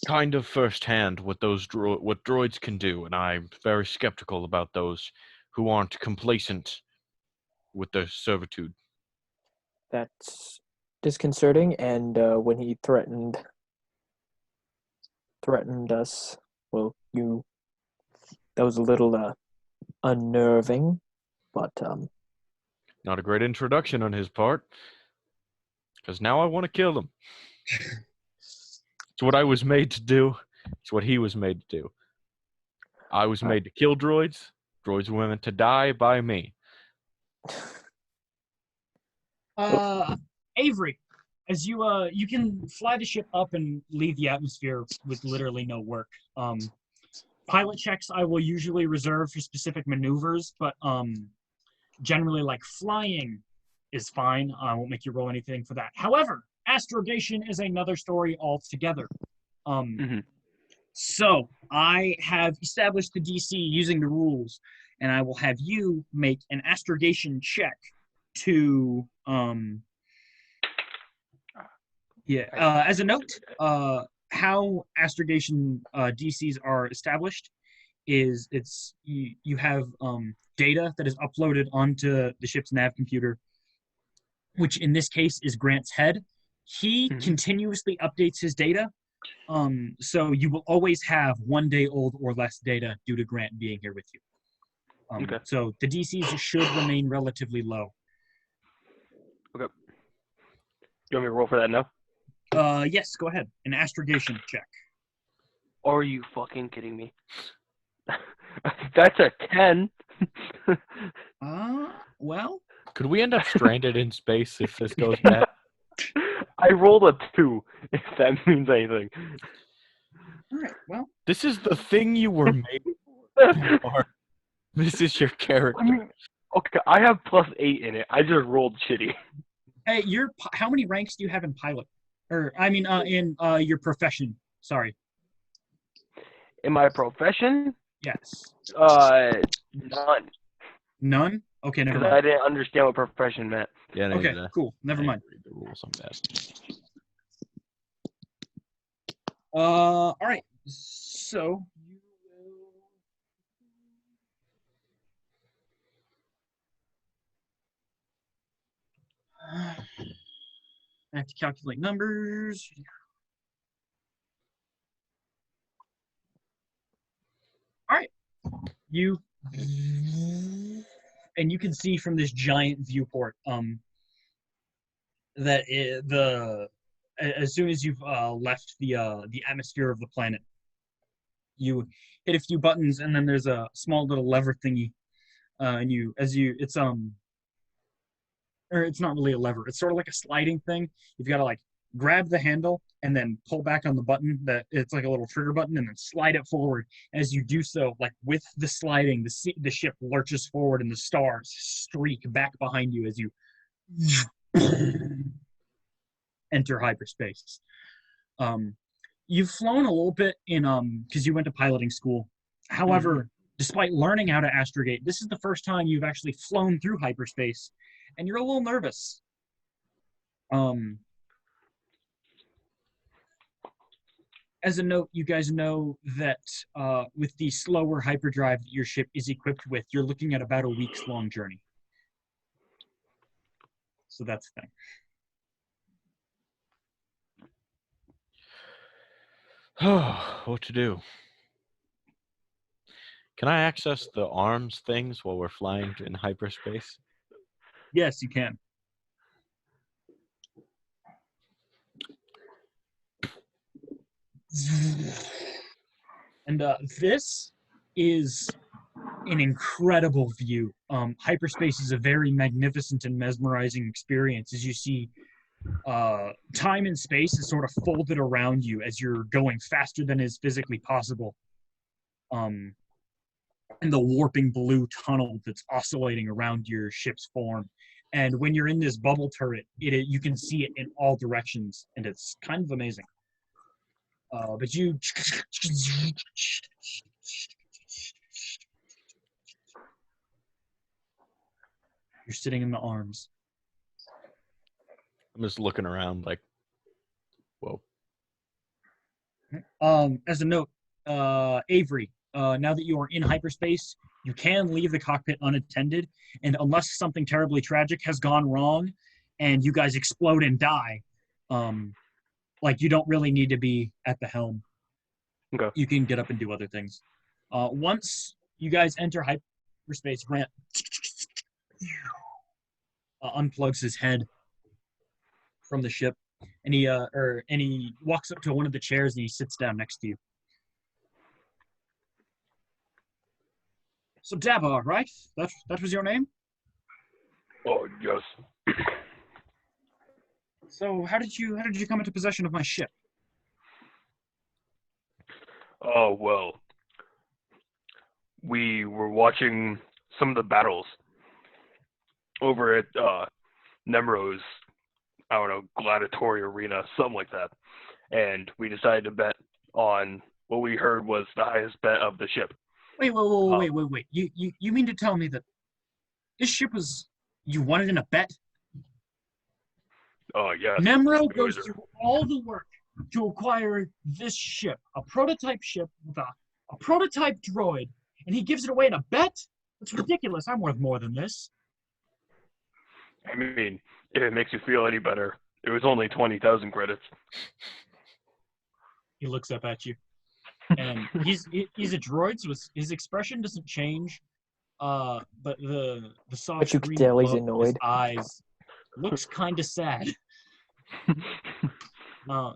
Speaker 3: kind of firsthand what what droids can do, and I'm very skeptical about those who aren't complacent with their servitude.
Speaker 5: That's disconcerting, and when he threatened us, well, that was a little unnerving, but
Speaker 3: Not a great introduction on his part, because now I want to kill him. It's what I was made to do. It's what he was made to do. I was made to kill droids. Droids were meant to die by me.
Speaker 2: Avery, as you can fly the ship up and leave the atmosphere with literally no work. Pilot checks I will usually reserve for specific maneuvers, but generally like flying is fine. I won't make you roll anything for that. However, astrogation is another story altogether. So I have established the DC using the rules, and I will have you make an astrogation check to as a note, how astrogation DCs are established is you have data that is uploaded onto the ship's nav computer, which in this case is Grant's head. He continuously updates his data, so you will always have 1 day old or less data due to Grant being here with you.
Speaker 1: Okay.
Speaker 2: So the DCs should remain relatively low.
Speaker 1: Okay. You want me to roll for that now?
Speaker 2: Yes, go ahead. An astrogation check.
Speaker 1: Are you fucking kidding me? That's a 10.
Speaker 2: Well.
Speaker 3: Could we end up stranded in space if this goes bad?
Speaker 1: I rolled a 2, if that means anything.
Speaker 2: All right, well.
Speaker 3: This is the thing you were made for. This is your character.
Speaker 1: I mean, okay, I have +8 in it. I just rolled shitty.
Speaker 2: Hey, how many ranks do you have in pilot? Or, I mean, in your profession. Sorry.
Speaker 1: In my profession?
Speaker 2: Yes.
Speaker 1: None.
Speaker 2: None? Okay, never
Speaker 1: Because
Speaker 2: mind.
Speaker 1: I didn't understand what profession meant.
Speaker 3: Yeah,
Speaker 2: Okay, cool. Never mind.
Speaker 3: Read the rules on that.
Speaker 2: All right. So I have to calculate numbers. All right. And you can see from this giant viewport that as soon as you've left the atmosphere of the planet, you hit a few buttons, and then there's a small little lever thingy, and it's or it's not really a lever. It's sort of like a sliding thing. You've got to like grab the handle and then pull back on the button. That it's like a little trigger button, and then slide it forward. As you do so, like with the sliding, the ship lurches forward, and the stars streak back behind you as you enter hyperspace. You've flown a little bit in because you went to piloting school. However, despite learning how to astrogate, this is the first time you've actually flown through hyperspace, and you're a little nervous. As a note, you guys know that with the slower hyperdrive that your ship is equipped with, you're looking at about a week's long journey. So that's the thing.
Speaker 3: What to do? Can I access the arms things while we're flying in hyperspace?
Speaker 2: Yes, you can. And this is an incredible view. Hyperspace is a very magnificent and mesmerizing experience as you see time and space is sort of folded around you as you're going faster than is physically possible. And the warping blue tunnel that's oscillating around your ship's form. And when you're in this bubble turret, you can see it in all directions, and it's kind of amazing. But you're sitting in the arms.
Speaker 3: I'm just looking around like, whoa.
Speaker 2: As a note, Avery, now that you are in hyperspace, you can leave the cockpit unattended, and unless something terribly tragic has gone wrong and you guys explode and die, like you don't really need to be at the helm.
Speaker 1: Okay.
Speaker 2: You can get up and do other things. Once you guys enter hyperspace, Grant unplugs his head from the ship, and he walks up to one of the chairs and he sits down next to you. So Dabar, right? That was your name?
Speaker 1: Oh, yes.
Speaker 2: So how did you come into possession of my ship?
Speaker 1: Oh, well. We were watching some of the battles over at Nemro's, I don't know, gladiatory arena, something like that. And we decided to bet on what we heard was the highest bet of the ship.
Speaker 2: Wait. You mean to tell me that this ship was, you won it in a bet?
Speaker 1: Oh, yes.
Speaker 2: Nemro goes through all the work to acquire this ship, a prototype ship with a prototype droid, and he gives it away in a bet? That's ridiculous. I'm worth more than this.
Speaker 1: I mean, if it makes you feel any better, it was only 20,000 credits.
Speaker 2: He looks up at you. And he's a droid, so his expression doesn't change. But the soft
Speaker 5: But you can
Speaker 2: green
Speaker 5: tell he's
Speaker 2: glow in his
Speaker 5: annoyed.
Speaker 2: eyes looks kind of sad.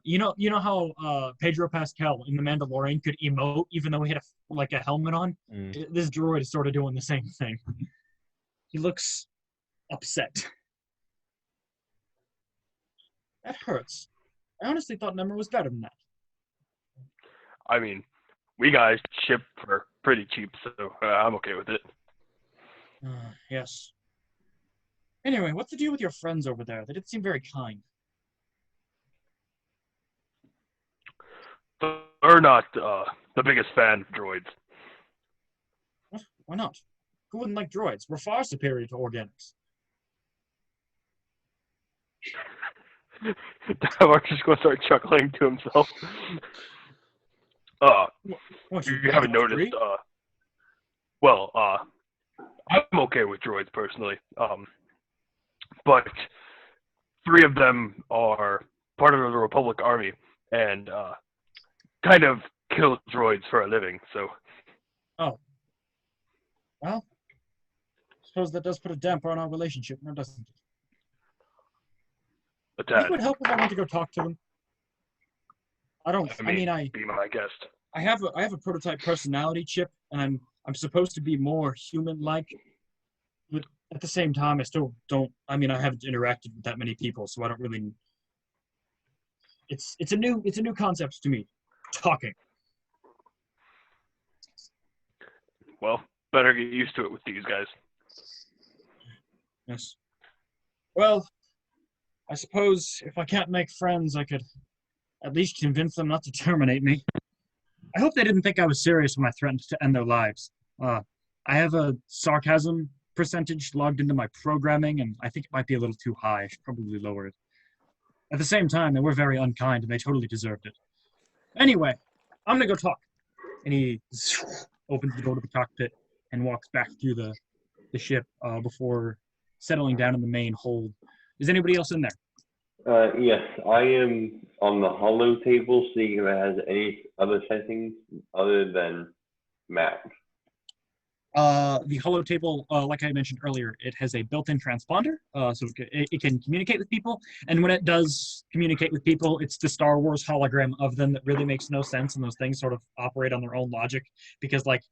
Speaker 2: You know how Pedro Pascal in The Mandalorian could emote even though he had a helmet on? This droid is sort of doing the same thing. He looks upset. That hurts. I honestly thought Nemro was better than that.
Speaker 1: I mean, we got a ship for pretty cheap, so I'm okay with it.
Speaker 2: Yes. Anyway, what's the deal with your friends over there? They didn't seem very kind.
Speaker 1: They're not the biggest fan of droids.
Speaker 2: What? Why not? Who wouldn't like droids? We're far superior to organics.
Speaker 1: Mark's just going to start chuckling to himself.
Speaker 2: What,
Speaker 1: You haven't noticed, I'm okay with droids personally. But 3 of them are part of the Republic Army and kind of kill droids for a living, so.
Speaker 2: Oh. Well, I suppose that does put a damper on our relationship, now doesn't it?
Speaker 1: A
Speaker 2: I think
Speaker 1: tad.
Speaker 2: it would help if I went to go talk to them. I
Speaker 1: Be my guest.
Speaker 2: I have a prototype personality chip, and I'm supposed to be more human-like. But at the same time, I still don't. I mean, I haven't interacted with that many people, so I don't really. It's a new concept to me. Talking.
Speaker 1: Well, better get used to it with these guys.
Speaker 2: Yes. Well, I suppose if I can't make friends, I could at least convince them not to terminate me. I hope they didn't think I was serious when I threatened to end their lives. I have a sarcasm percentage logged into my programming, and I think it might be a little too high. I should probably lower it. At the same time, they were very unkind, and they totally deserved it. Anyway, I'm gonna go talk. And he opens the door to the cockpit and walks back through the ship before settling down in the main hold. Is anybody else in there?
Speaker 4: Yes, I am on the holo table, seeing if it has any other settings other than map.
Speaker 2: The holo table, like I mentioned earlier, it has a built-in transponder, so it can communicate with people. And when it does communicate with people, it's the Star Wars hologram of them that really makes no sense, and those things sort of operate on their own logic. Because, like,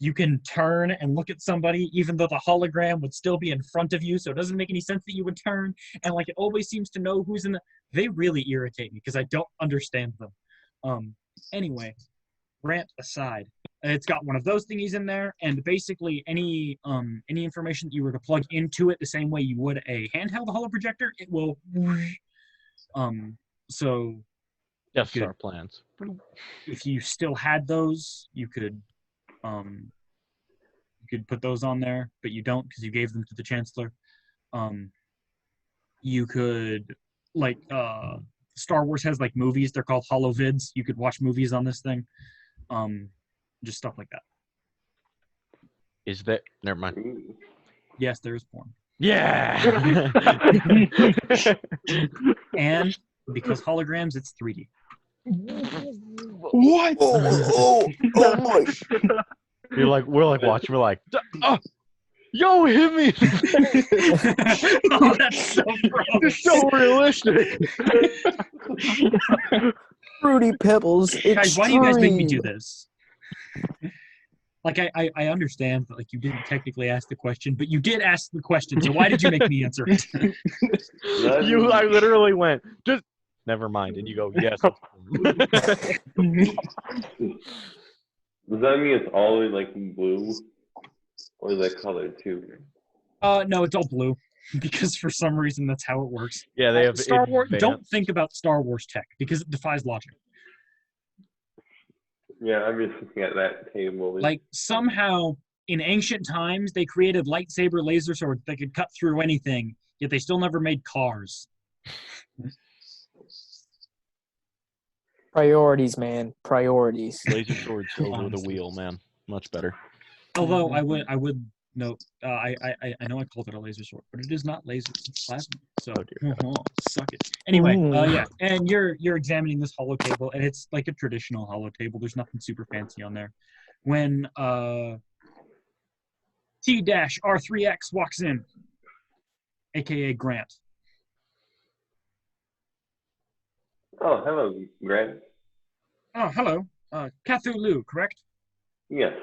Speaker 2: you can turn and look at somebody, even though the hologram would still be in front of you, so it doesn't make any sense that you would turn. And, like, it always seems to know who's in the... They really irritate me, because I don't understand them. Anyway, rant aside. It's got one of those thingies in there, and basically any information that you were to plug into it the same way you would a handheld holoprojector, it will. So.
Speaker 3: Death Star plans.
Speaker 2: If you still had those, you could put those on there, but you don't because you gave them to the Chancellor. You could Star Wars has like movies. They're called holovids. You could watch movies on this thing. Just stuff like that.
Speaker 3: Is that... Never mind.
Speaker 2: Yes, there is porn.
Speaker 3: Yeah!
Speaker 2: And because holograms, it's 3D.
Speaker 6: What?
Speaker 5: Oh my!
Speaker 3: We're like watching. We're like, yo, hit me!
Speaker 2: Oh, that's so gross.
Speaker 3: It's so realistic.
Speaker 5: Fruity Pebbles.
Speaker 2: Guys, why do you guys make me do
Speaker 5: Extreme.
Speaker 2: this? Like, I understand that, like, you didn't technically ask the question, but you did ask the question, so why did you make me answer it?
Speaker 3: I literally went, just never mind, and you go, yes.
Speaker 4: Does that mean it's all in like blue, or is that color too?
Speaker 2: No, it's all blue, because for some reason that's how it works.
Speaker 3: Yeah, they have
Speaker 2: Star Wars.
Speaker 3: advanced-
Speaker 2: Don't think about Star Wars tech because it defies logic.
Speaker 4: Yeah, I'm just looking at that table.
Speaker 2: Like, somehow in ancient times they created lightsaber laser swords that could cut through anything, yet they still never made cars.
Speaker 5: Priorities, man. Priorities.
Speaker 3: laser swords over the
Speaker 2: Honestly.
Speaker 3: wheel, man. Much better.
Speaker 2: Although I would note, I know I called it a laser sword, but it is not laser, it's plasma. So suck it. Anyway, yeah, and you're examining this holo table, and it's like a traditional holo table. There's nothing super fancy on there. When T-R3X walks in, aka Grant.
Speaker 4: Oh, hello, Grant.
Speaker 2: Oh, hello. Cthulhu, correct?
Speaker 4: Yes.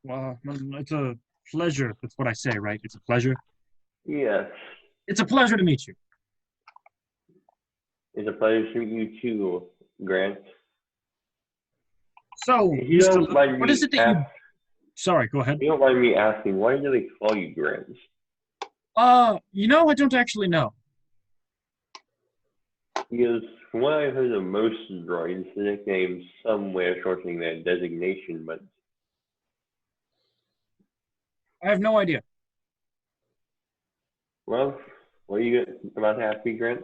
Speaker 2: Well, it's a pleasure. That's what I say, right? It's a pleasure.
Speaker 4: Yes.
Speaker 2: It's a pleasure to meet you.
Speaker 4: It's a pleasure to meet you too, Grant.
Speaker 2: So,
Speaker 4: If you don't mind
Speaker 2: what
Speaker 4: me
Speaker 2: is it that you... Sorry, go ahead.
Speaker 4: If you don't mind me asking, why do they call you Grant?
Speaker 2: I don't actually know.
Speaker 4: Because from what I've heard of most droids, the nickname's somewhere shortening their designation, but
Speaker 2: I have no idea.
Speaker 4: well, what are you about to ask me, Grant?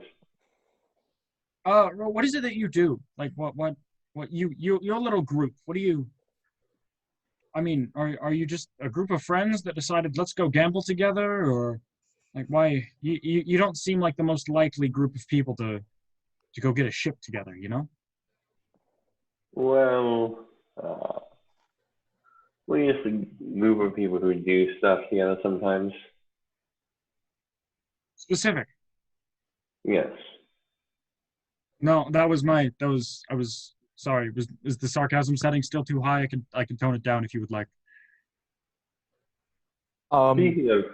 Speaker 2: What is it that you do? Like, what your little group? What do you? I mean, are you just a group of friends that decided let's go gamble together, or like why you don't seem like the most likely group of people to go get a ship together, you know?
Speaker 4: Well, we're just a group of people who do stuff together sometimes.
Speaker 2: Specific.
Speaker 4: Yes.
Speaker 2: No, I was sorry. Is the sarcasm setting still too high? I can tone it down if you would like.
Speaker 4: Speaking of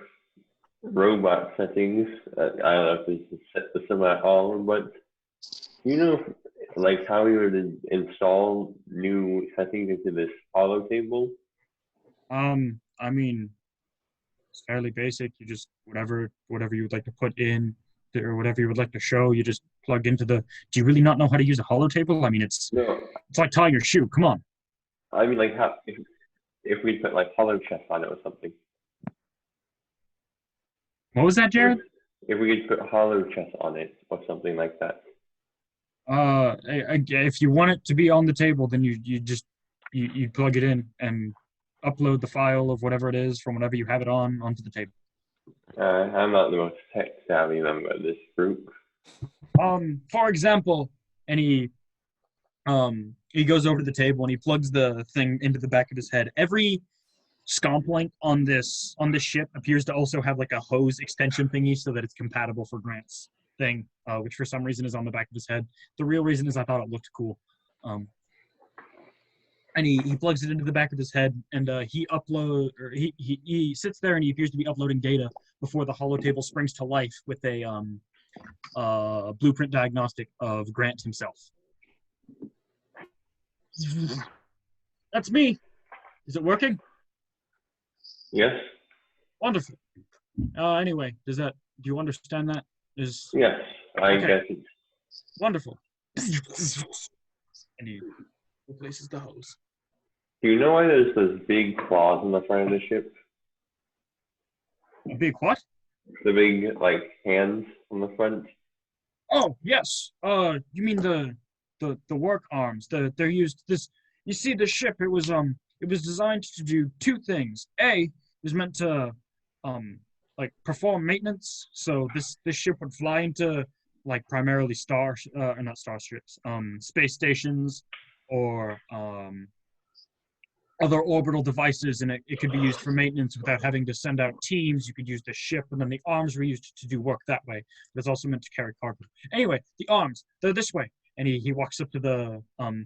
Speaker 4: robot settings. I don't know if this is set to some at all, but you know, like how you were to install new settings into this hollow table.
Speaker 2: I mean, it's fairly basic. You just whatever you would like to put in or whatever you would like to show, you just plug into the. Do you really not know how to use a hollow table? I mean, it's
Speaker 4: No,
Speaker 2: like tying your shoe. Come on.
Speaker 4: I mean like how if we put like hollow chest on it or something.
Speaker 2: What was that, Jared?
Speaker 4: If we could put hollow chest on it or something like that.
Speaker 2: If you want it to be on the table, then you just you plug it in and upload the file of whatever it is from whatever you have it on onto the table.
Speaker 4: I'm not the most tech savvy member of this group.
Speaker 2: For example, and he goes over to the table and he plugs the thing into the back of his head. Every scomp link on this ship appears to also have like a hose extension thingy so that it's compatible for Grant's thing, which for some reason is on the back of his head. The real reason is I thought it looked cool. And he plugs it into the back of his head, and he sits there and he appears to be uploading data before the hollow table springs to life with a blueprint diagnostic of Grant himself. That's me. Is it working?
Speaker 4: Yes.
Speaker 2: Wonderful. Anyway, do you understand that?
Speaker 4: Yes, I
Speaker 2: Okay.
Speaker 4: guess it's
Speaker 2: Wonderful. And he replaces the hose.
Speaker 4: Do you know why there's those big claws on the front of the ship?
Speaker 2: A big what?
Speaker 4: The big like hands on the front.
Speaker 2: Oh, yes. You mean the work arms? They're used this. You see, the ship. It was designed to do two things. A, it was meant to like perform maintenance. So this ship would fly into like primarily not starships, space stations or other orbital devices, and it could be used for maintenance without having to send out teams. You could use the ship, and then the arms were used to do work that way. But it's also meant to carry cargo. Anyway, the arms, they're this way. And he walks up to the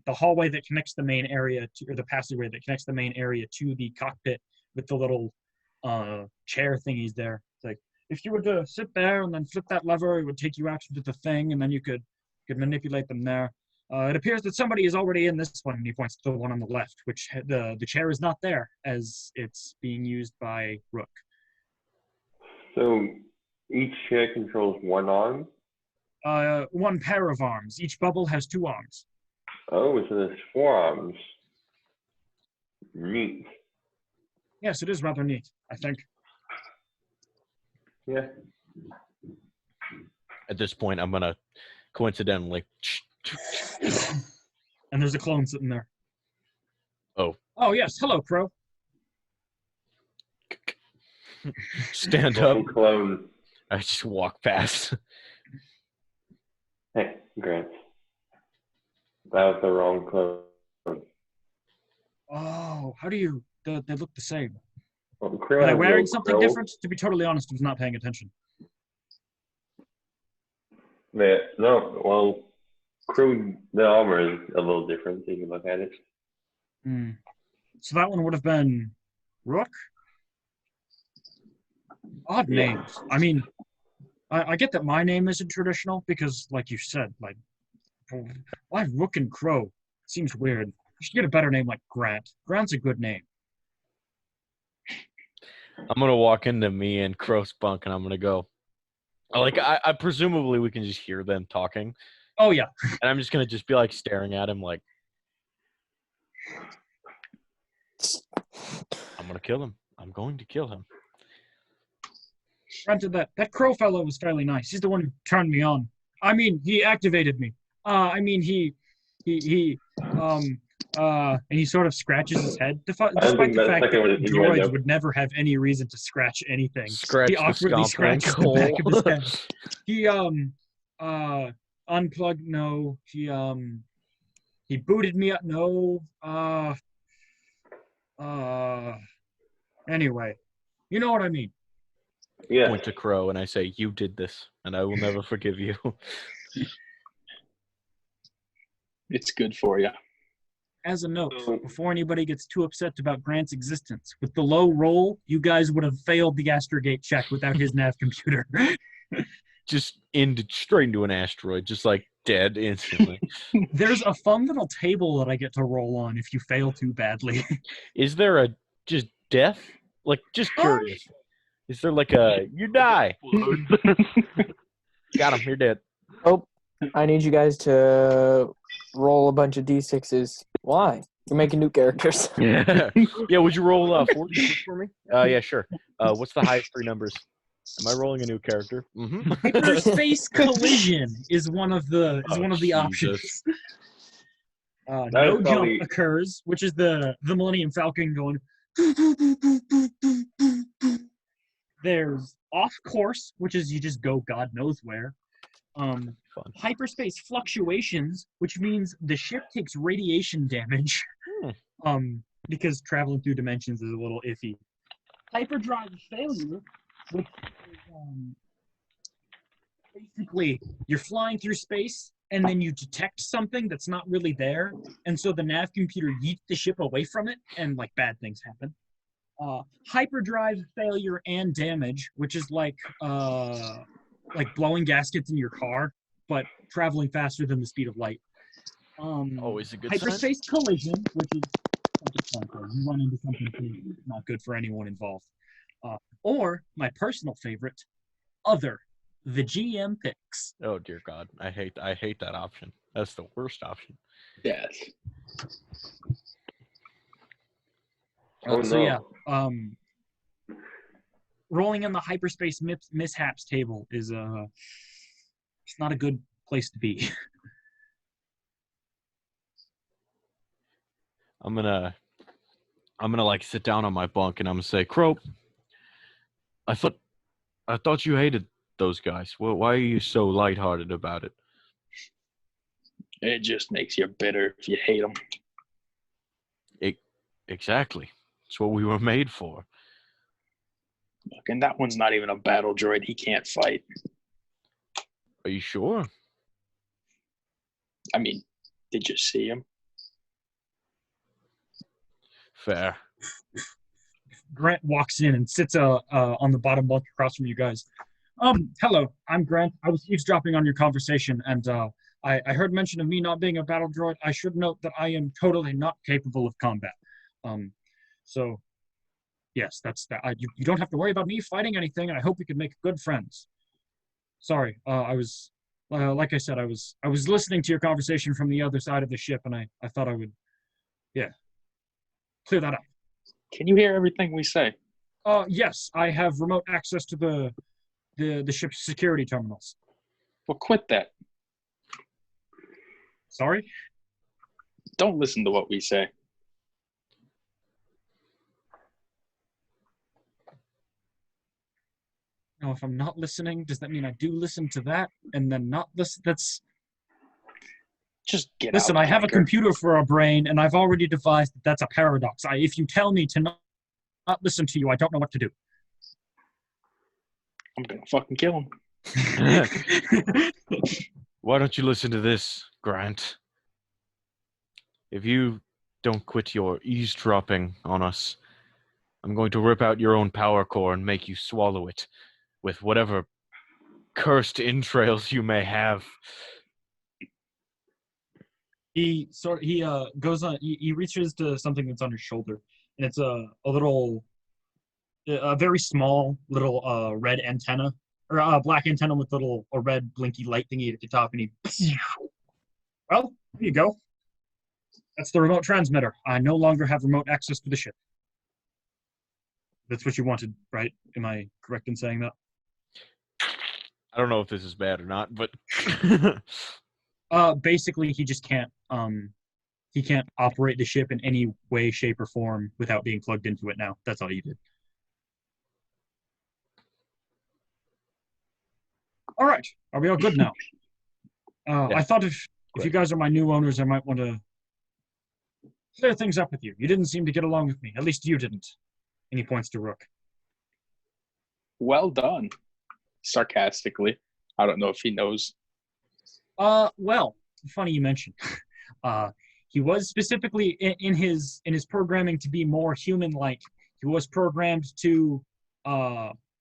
Speaker 2: hallway that connects the main area to, or the passageway that connects the main area to the cockpit with the little chair thingies there. It's like, if you were to sit there and then flip that lever, it would take you out into the thing, and then you could manipulate them there. It appears that somebody is already in this one, and he points to the one on the left, which the chair is not there as it's being used by Rook.
Speaker 4: So each chair controls one arm.
Speaker 2: One pair of arms. Each bubble has two arms.
Speaker 4: Oh, so there's four arms. Neat.
Speaker 2: Yes, it is rather neat, I think.
Speaker 4: Yeah.
Speaker 3: At this point, I'm gonna coincidentally.
Speaker 2: And there's a clone sitting there.
Speaker 3: Oh.
Speaker 2: Oh, yes. Hello, Crow.
Speaker 3: Stand up.
Speaker 4: Clone.
Speaker 3: I just walk past.
Speaker 4: Hey, Grant. That was the wrong clone.
Speaker 2: Oh, how do you... They look the same.
Speaker 4: Well,
Speaker 2: Are they wearing something different? To be totally honest, I was not paying attention.
Speaker 4: No, well, Crew, the armor is a little different, if you look at it.
Speaker 2: So that one would have been Rook? Odd names. I mean, I get that my name isn't traditional because, like you said, like, why Rook and Crow? Seems weird. You should get a better name like Grant. Grant's a good name.
Speaker 3: I'm gonna walk into me and Crow's bunk, and I'm gonna go. Like, I presumably we can just hear them talking.
Speaker 2: Oh yeah.
Speaker 3: And I'm just gonna be like staring at him, like, I'm gonna kill him. I'm going to kill him.
Speaker 2: Granted, that Crow fellow was fairly nice. He's the one who turned me on. I mean, he activated me. And he sort of scratches his head, despite the fact that droids would never have any reason to scratch anything.
Speaker 3: Scratch
Speaker 2: he
Speaker 3: the
Speaker 2: awkwardly
Speaker 3: scomp
Speaker 2: scratches
Speaker 3: ankle.
Speaker 2: the back of his head. He unplugged. No, he booted me up. No. Anyway, you know what I mean.
Speaker 4: Yeah.
Speaker 3: Point to Crow, and I say, "You did this, and I will never forgive you."
Speaker 6: It's good for you.
Speaker 2: as a note,
Speaker 4: So-
Speaker 2: before anybody gets too upset about Grant's existence, with the low roll, you guys would have failed the astrogate check without his nav computer.
Speaker 3: Just straight into an asteroid, just like dead instantly.
Speaker 2: There's a fun little table that I get to roll on if you fail too badly.
Speaker 3: Is there a just death? Like, just curious. Is there like a you die? Got him. You're dead.
Speaker 5: Oh, I need you guys to roll a bunch of d6s. Why? You're making new characters.
Speaker 3: Yeah. Yeah. Would you roll 46 for me? Yeah, sure. What's the highest three numbers? Am I rolling a new character? Mm-hmm.
Speaker 2: Hyperspace collision is one of the
Speaker 3: Jesus.
Speaker 2: options.
Speaker 4: That
Speaker 2: No
Speaker 4: is
Speaker 2: jump
Speaker 4: probably-
Speaker 2: occurs, which is the Millennium Falcon going. There's off course, which is you just go God knows where.
Speaker 3: Fun.
Speaker 2: Hyperspace fluctuations, which means the ship takes radiation damage. Because traveling through dimensions is a little iffy. Hyperdrive failure, which is basically you're flying through space and then you detect something that's not really there, and so the nav computer yeets the ship away from it, and like bad things happen. Hyperdrive failure and damage, which is like blowing gaskets in your car, but traveling faster than the speed of light.
Speaker 3: Always a good sign.
Speaker 2: Hyperspace collision, which is you run into something not good for anyone involved. Or my personal favorite, other, the GM picks.
Speaker 3: Oh dear God, I hate that option. That's the worst option.
Speaker 6: Yes.
Speaker 4: Oh,
Speaker 2: So
Speaker 4: no.
Speaker 2: yeah, rolling in the hyperspace mishaps table is it's not a good place to be.
Speaker 3: I'm gonna like sit down on my bunk and I'm gonna say, Crope, I thought you hated those guys. Well, why are you so lighthearted about it?
Speaker 6: It just makes you bitter if you hate them.
Speaker 3: Exactly. It's what we were made for.
Speaker 6: Look, and that one's not even a battle droid. He can't fight.
Speaker 3: Are you sure?
Speaker 6: I mean, did you see him?
Speaker 3: Fair.
Speaker 2: Grant walks in and sits on the bottom bunk across from you guys. Hello, I'm Grant. I was eavesdropping on your conversation, and I heard mention of me not being a battle droid. I should note that I am totally not capable of combat. So, yes, that's that. You don't have to worry about me fighting anything, and I hope we can make good friends. Sorry, I was, like I said, I was listening to your conversation from the other side of the ship, and I thought I would, clear that up.
Speaker 6: Can you hear everything we say?
Speaker 2: Yes, I have remote access to the ship's security terminals.
Speaker 6: Well, quit that.
Speaker 2: Sorry?
Speaker 6: Don't listen to what we say.
Speaker 2: Now, if I'm not listening, does that mean I do listen to that and then not listen? That's
Speaker 6: Just get
Speaker 2: listen.
Speaker 6: out.
Speaker 2: I have a
Speaker 6: Clanker.
Speaker 2: computer for a brain, and I've already devised that that's a paradox. If you tell me to not listen to you, I don't know what to do.
Speaker 6: I'm gonna fucking kill him.
Speaker 3: Why don't you listen to this, Grant? If you don't quit your eavesdropping on us, I'm going to rip out your own power core and make you swallow it with whatever cursed entrails you may have.
Speaker 2: He goes on. He reaches to something that's on his shoulder, and it's a very small little red antenna or a black antenna with a red blinky light thingy at the top, and he. Well, here you go. That's the remote transmitter. I no longer have remote access to the ship. That's what you wanted, right? Am I correct in saying that?
Speaker 3: I don't know if this is bad or not, but
Speaker 2: Basically, he just can't. He can't operate the ship in any way, shape, or form without being plugged into it now. That's all you did. All right. Are we all good now?
Speaker 3: Yeah.
Speaker 2: I thought if you guys are my new owners, I might want to clear things up with you. You didn't seem to get along with me. At least you didn't. And he points to Rook.
Speaker 6: Well done. Sarcastically. I don't know if he knows.
Speaker 2: Well, funny you mentioned. He was specifically in his programming to be more human-like. He was programmed to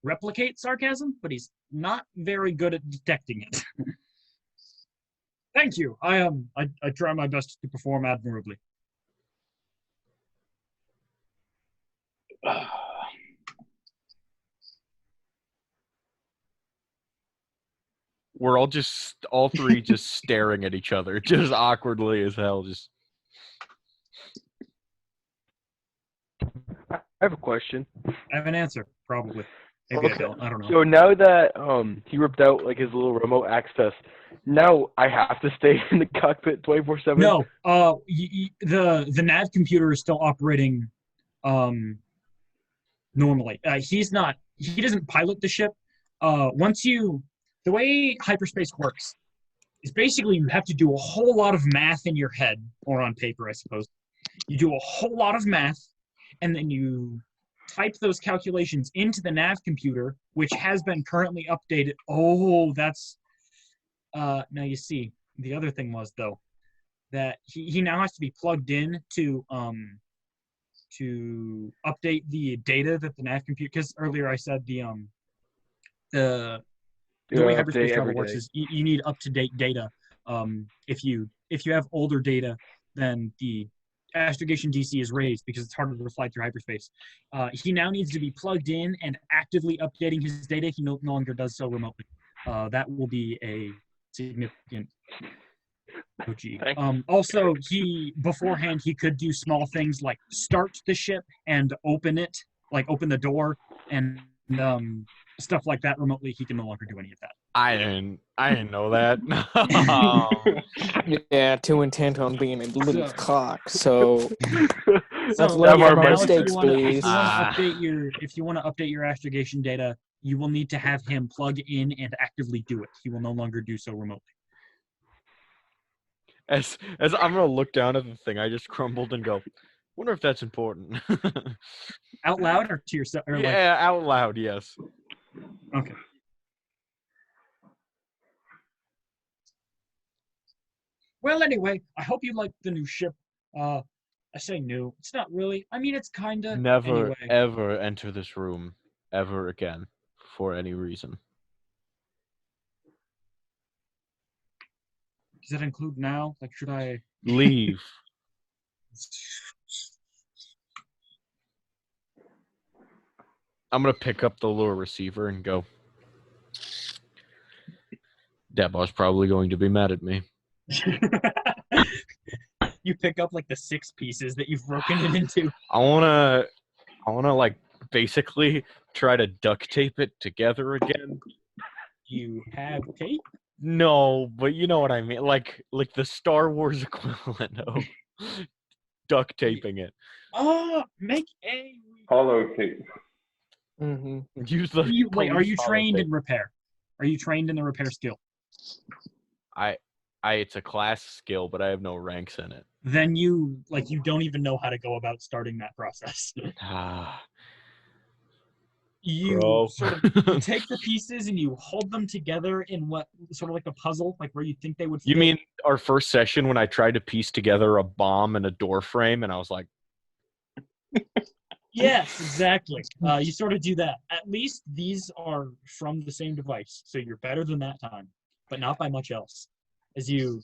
Speaker 2: replicate sarcasm, but he's not very good at detecting it. Thank you. I try my best to perform admirably.
Speaker 3: We're all three just staring at each other, just awkwardly as hell. Just
Speaker 1: I have a question.
Speaker 2: I have an answer, probably. Maybe I don't. I don't know.
Speaker 1: So now that he ripped out like his little remote access, now I have to stay in the cockpit 24/7.
Speaker 2: No, the nav computer is still operating normally. He doesn't pilot the ship. The way hyperspace works is basically you have to do a whole lot of math in your head, or on paper, I suppose. You do a whole lot of math, and then you type those calculations into the nav computer, which has been currently updated. Oh, that's now you see. The other thing was, though, that he now has to be plugged in to update the data that the nav computer, because earlier I said the way hyperspace travel works is you need up-to-date data. If you have older data, then the astrogation DC is raised because it's harder to fly through hyperspace. He now needs to be plugged in and actively updating his data. He no longer does so remotely. That will be a significant OG. Also, beforehand he could do small things like start the ship and open it, like open the door and stuff like that remotely. He can no longer do any of that.
Speaker 3: I didn't know that.
Speaker 5: Yeah, too intent on being a little cock. So
Speaker 2: So
Speaker 5: learn
Speaker 2: now
Speaker 5: from our
Speaker 2: if
Speaker 5: mistakes,
Speaker 2: you wanna-
Speaker 5: please.
Speaker 2: If you want to update your astrogation data, you will need to have him plug in and actively do it. He will no longer do so remotely.
Speaker 3: As I'm gonna look down at the thing I just crumbled and go, wonder if that's important.
Speaker 2: Out loud or to yourself? Or
Speaker 3: Yeah, out loud, yes.
Speaker 2: Okay. Well, anyway, I hope you like the new ship. I say new. It's not really. I mean, it's kind of.
Speaker 3: Never
Speaker 2: Anyway.
Speaker 3: ever enter this room ever again for any reason.
Speaker 2: Does that include now? Like, should I?
Speaker 3: Leave. I'm gonna pick up the little receiver and go. Dabaw's probably going to be mad at me.
Speaker 2: You pick up like the 6 pieces that you've broken it into.
Speaker 3: I wanna like basically try to duct tape it together again.
Speaker 2: You have tape?
Speaker 3: No, but you know what I mean. Like the Star Wars equivalent of duct taping it.
Speaker 2: Make a.
Speaker 4: Hollow tape.
Speaker 5: Mm-hmm.
Speaker 3: Use the.
Speaker 2: Wait, are you
Speaker 3: police
Speaker 2: trained
Speaker 3: holotape.
Speaker 2: in repair? Are you trained in the repair skill?
Speaker 3: It's a class skill, but I have no ranks in it.
Speaker 2: Then you don't even know how to go about starting that process. You
Speaker 3: Bro.
Speaker 2: you take the pieces and you hold them together in what sort of like a puzzle, like where you think they would fit.
Speaker 3: You mean our first session when I tried to piece together a bomb and a door frame, and I was like,
Speaker 2: Yes, exactly. You sort of do that. At least these are from the same device, so you're better than that time, but not by much else. As you.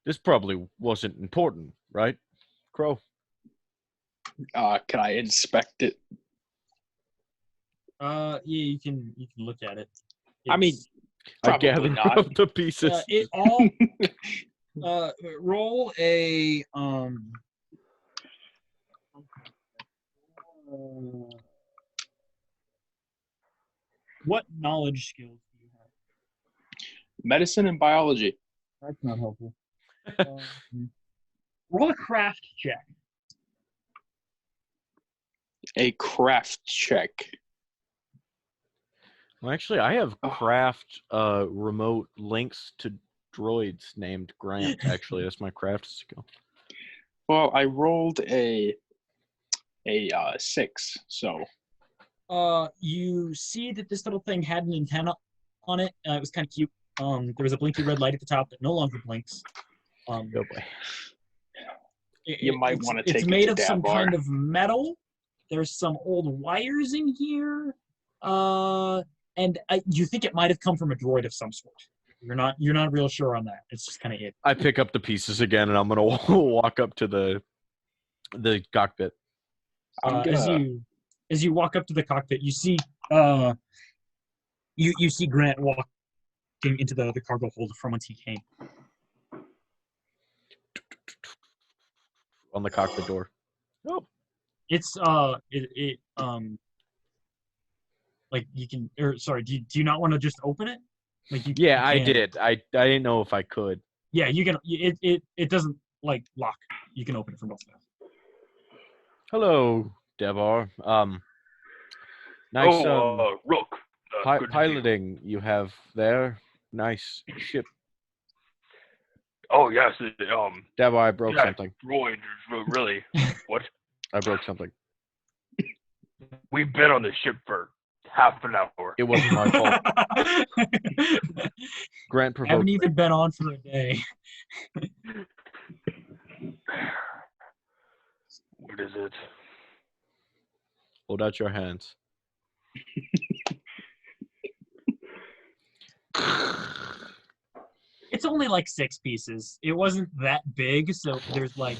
Speaker 3: this probably wasn't important, right, Crow?
Speaker 6: Can I inspect it?
Speaker 2: Yeah, you can look at it.
Speaker 6: I mean,
Speaker 3: I
Speaker 6: probably
Speaker 3: gather
Speaker 6: not.
Speaker 3: up the pieces.
Speaker 2: It all. Roll a what knowledge skills do you have?
Speaker 6: Medicine and biology.
Speaker 2: That's not helpful. Roll a craft check.
Speaker 6: A craft check.
Speaker 3: Well, actually, I have
Speaker 6: Oh.
Speaker 3: craft remote links to droids named Grant. Actually, that's my craft skill.
Speaker 6: Well, I rolled a 6, so
Speaker 2: You see that this little thing had an antenna on it. It was kind of cute. There was a blinky red light at the top that no longer blinks.
Speaker 3: Oh boy.
Speaker 6: You might wanna take
Speaker 2: It's
Speaker 6: it
Speaker 2: made
Speaker 6: to
Speaker 2: of some
Speaker 6: Dabar.
Speaker 2: kind of metal. There's some old wires in here. And you think it might have come from a droid of some sort. You're not real sure on that. It's just kind of it.
Speaker 3: I pick up the pieces again, and I'm gonna walk up to the cockpit.
Speaker 2: As you walk up to the cockpit, you see you see Grant walking into the cargo hold from whence he came.
Speaker 3: On the cockpit door. Oh.
Speaker 2: It's like you can, or sorry, do you not want to just open it? Like you
Speaker 3: Yeah,
Speaker 2: you
Speaker 3: I
Speaker 2: can.
Speaker 3: did. I didn't know if I could.
Speaker 2: Yeah, you can. It doesn't like lock. You can open it from both sides.
Speaker 3: Hello, Devar. Nice
Speaker 1: Rook. Good to see you.
Speaker 3: piloting you have there. Nice ship.
Speaker 1: Oh yes,
Speaker 3: Devar, I broke
Speaker 1: yeah,
Speaker 3: something.
Speaker 1: droid. Really? What?
Speaker 3: I broke something.
Speaker 1: We've been on the ship for half an hour.
Speaker 3: It wasn't my fault. Grant provoked
Speaker 2: Haven't
Speaker 3: me.
Speaker 2: even been on for a day.
Speaker 1: What is it?
Speaker 3: Hold out your hands.
Speaker 2: It's only like 6 pieces. It wasn't that big, so there's like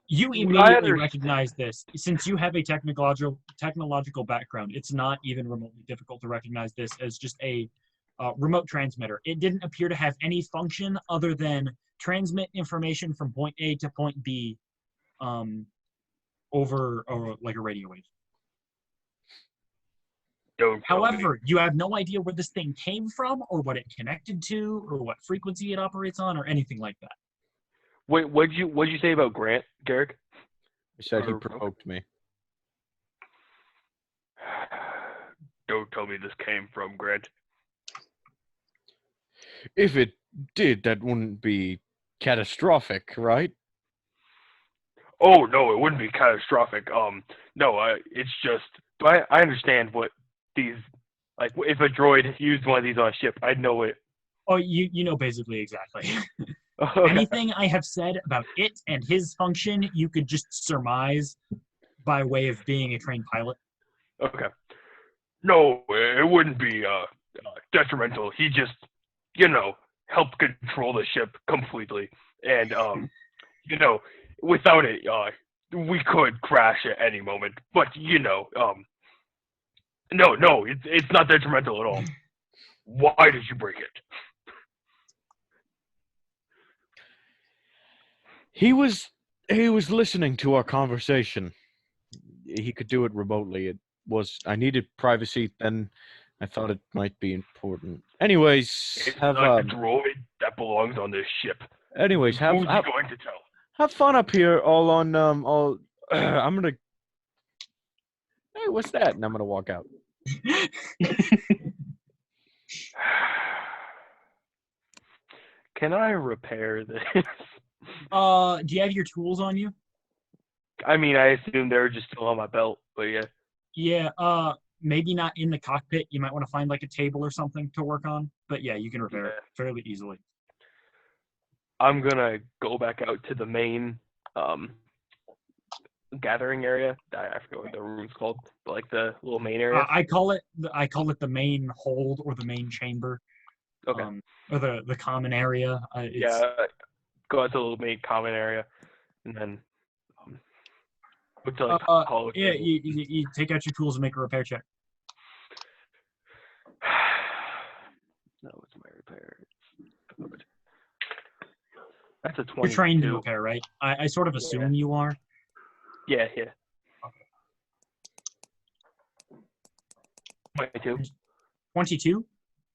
Speaker 2: you immediately recognize this since you have a technological background. It's not even remotely difficult to recognize this as just a remote transmitter. It didn't appear to have any function other than transmit information from point A to point B over like a radio wave. However, you have no idea where this thing came from or what it connected to or what frequency it operates on or anything like that.
Speaker 1: Wait, what'd you say about Grant, Garrick?
Speaker 3: I said he provoked me.
Speaker 1: Don't tell me this came from Grant.
Speaker 3: If it did, that wouldn't be catastrophic, right?
Speaker 1: Oh no, it wouldn't be catastrophic. No, it's just I understand what these, like, if a droid used one of these on a ship, I'd know it.
Speaker 2: Oh, you know basically exactly.
Speaker 1: Okay.
Speaker 2: Anything I have said about it and his function, you could just surmise by way of being a trained pilot.
Speaker 1: Okay. No, it wouldn't be detrimental. He just, helped control the ship completely, and without it, we could crash at any moment. But no, it's not detrimental at all. Why did you break it?
Speaker 3: He was listening to our conversation. He could do it remotely. I needed privacy, then I thought it might be important. Anyways,
Speaker 1: It's not a droid that belongs on this ship.
Speaker 3: Anyways,
Speaker 1: Who's he going to tell?
Speaker 3: Have fun up here all on I'm gonna hey, what's that? And I'm gonna walk out.
Speaker 1: Can I repair this?
Speaker 2: Do you have your tools on you?
Speaker 1: I mean, I assume they're just still on my belt, but yeah.
Speaker 2: Yeah, maybe not in the cockpit. You might want to find like a table or something to work on. But yeah, you can repair it fairly easily.
Speaker 1: I'm gonna go back out to the main gathering area. I forget what the room's called, but like the little main area.
Speaker 2: I call it the main hold or the main chamber.
Speaker 1: Okay.
Speaker 2: Or the common area.
Speaker 1: Go out to the little main common area, and then
Speaker 2: you take out your tools and make a repair check.
Speaker 1: No, it's my repair. Good. That's a 22.
Speaker 2: You're trained to repair, right? I sort of assume you are.
Speaker 1: Yeah. 22.
Speaker 2: 22?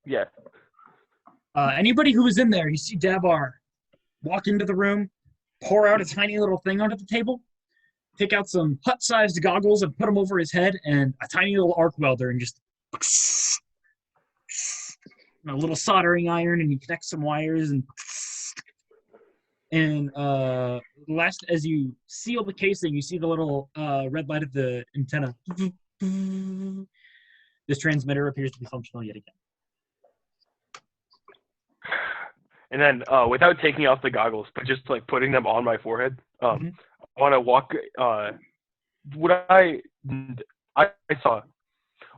Speaker 1: Yeah.
Speaker 2: Anybody who was in there, you see Dabar walk into the room, pour out a tiny little thing onto the table, take out some hut-sized goggles and put them over his head, and a tiny little arc welder, and just a little soldering iron, and he connects some wires, and last, as you seal the casing, you see the little red light of the antenna. This transmitter appears to be functional yet again.
Speaker 1: And then, without taking off the goggles, but just like putting them on my forehead,
Speaker 2: Mhm.
Speaker 1: I want to walk. Would I saw?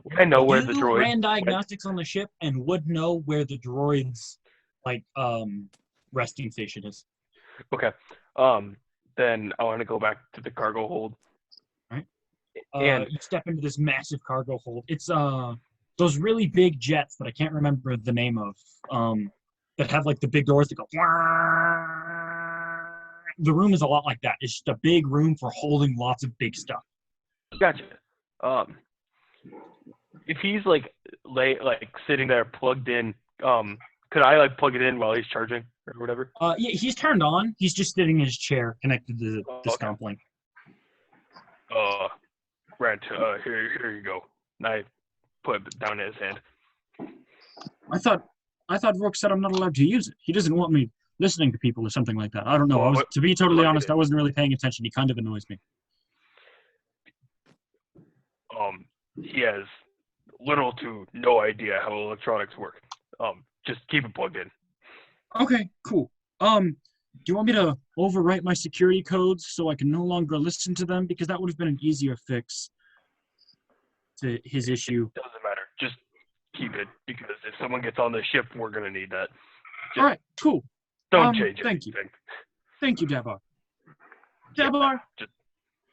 Speaker 1: Would I know where the
Speaker 2: You
Speaker 1: droid?
Speaker 2: ran diagnostics on the ship and would know where the droid's resting station is.
Speaker 1: Okay. Then I want to go back to the cargo hold.
Speaker 2: You step into this massive cargo hold. It's those really big jets that I can't remember the name of. That have like the big doors that go. The room is a lot like that. It's just a big room for holding lots of big stuff.
Speaker 1: Gotcha. If he's like sitting there plugged in, could I like plug it in while he's charging or whatever?
Speaker 2: Yeah, he's turned on. He's just sitting in his chair connected to the
Speaker 1: Okay.
Speaker 2: stomp link.
Speaker 1: Brent, here you go. And I put it down in his hand.
Speaker 2: I thought Rook said I'm not allowed to use it. He doesn't want me listening to people or something like that. I don't know.
Speaker 1: Well,
Speaker 2: To be totally
Speaker 1: plug it
Speaker 2: honest,
Speaker 1: in.
Speaker 2: I wasn't really paying attention. He kind of annoys me.
Speaker 1: He has little to no idea how electronics work. Just keep it plugged in.
Speaker 2: Okay, cool. Do you want me to overwrite my security codes so I can no longer listen to them? Because that would have been an easier fix to his issue.
Speaker 1: Doesn't matter. Just keep it, because if someone gets on the ship, we're gonna need that.
Speaker 2: All right, cool.
Speaker 1: Don't change
Speaker 2: thank you.
Speaker 1: anything.
Speaker 2: Thank you, Dabar. Dabar,
Speaker 1: Just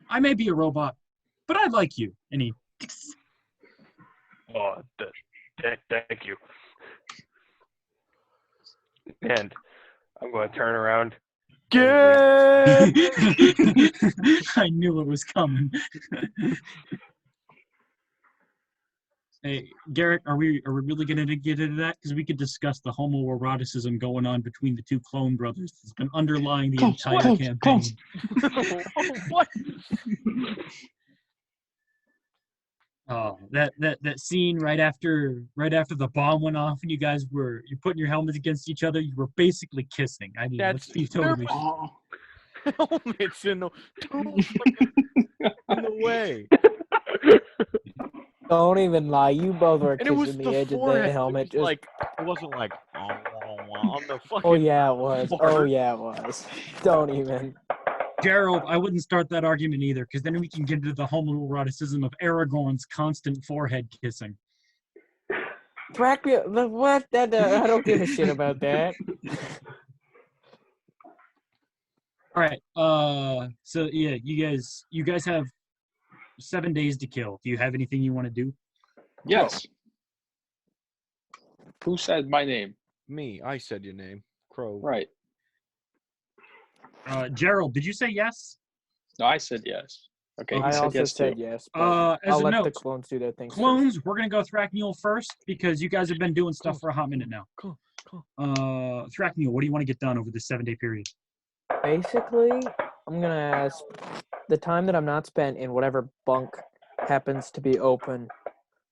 Speaker 2: I may be a robot, but I like you. And he...
Speaker 1: thank you. And I'm going to turn around.
Speaker 2: I knew it was coming. Hey, Garrett, are we really going to get into that? Because we could discuss the homoeroticism going on between the two clone brothers. It's been underlying the entire campaign.
Speaker 3: What?
Speaker 2: Oh, that scene right after the bomb went off and you're putting your helmets against each other. You were basically kissing. I mean, let's be totally.
Speaker 6: Oh,
Speaker 3: Helmets in the way.
Speaker 5: Don't even lie. You both were
Speaker 3: And it was
Speaker 5: kissing the
Speaker 3: the
Speaker 5: edge of
Speaker 3: forehead.
Speaker 5: the
Speaker 3: It
Speaker 5: helmet.
Speaker 3: was
Speaker 5: Just,
Speaker 3: like, it wasn't like on the fucking.
Speaker 5: oh yeah, it was. Oh
Speaker 3: forehead.
Speaker 5: yeah, it was. Don't even.
Speaker 2: Gerald, I wouldn't start that argument either, because then we can get into the homoeroticism of Aragorn's constant forehead kissing.
Speaker 5: Track me. What? That I don't give a shit about that.
Speaker 2: All right. So yeah, you guys have 7 days to kill. Do you have anything you want to do?
Speaker 6: yes. Who said my name?
Speaker 3: Me, I said your name, Crow.
Speaker 6: Right.
Speaker 2: Gerald, did you say yes?
Speaker 6: No, I said yes. Okay, he
Speaker 5: I
Speaker 6: said
Speaker 5: also
Speaker 6: yes
Speaker 5: said
Speaker 6: too.
Speaker 5: yes. But
Speaker 2: As
Speaker 5: I'll
Speaker 2: a
Speaker 5: let
Speaker 2: note,
Speaker 5: the clones do their thing.
Speaker 2: clones, we're gonna go Thrakniel first because you guys have been doing stuff for a hot minute now.
Speaker 3: Cool.
Speaker 2: Thrakniel, what do you want to get done over this 7-day period?
Speaker 5: Basically, I'm gonna ask the time that I'm not spent in whatever bunk happens to be open.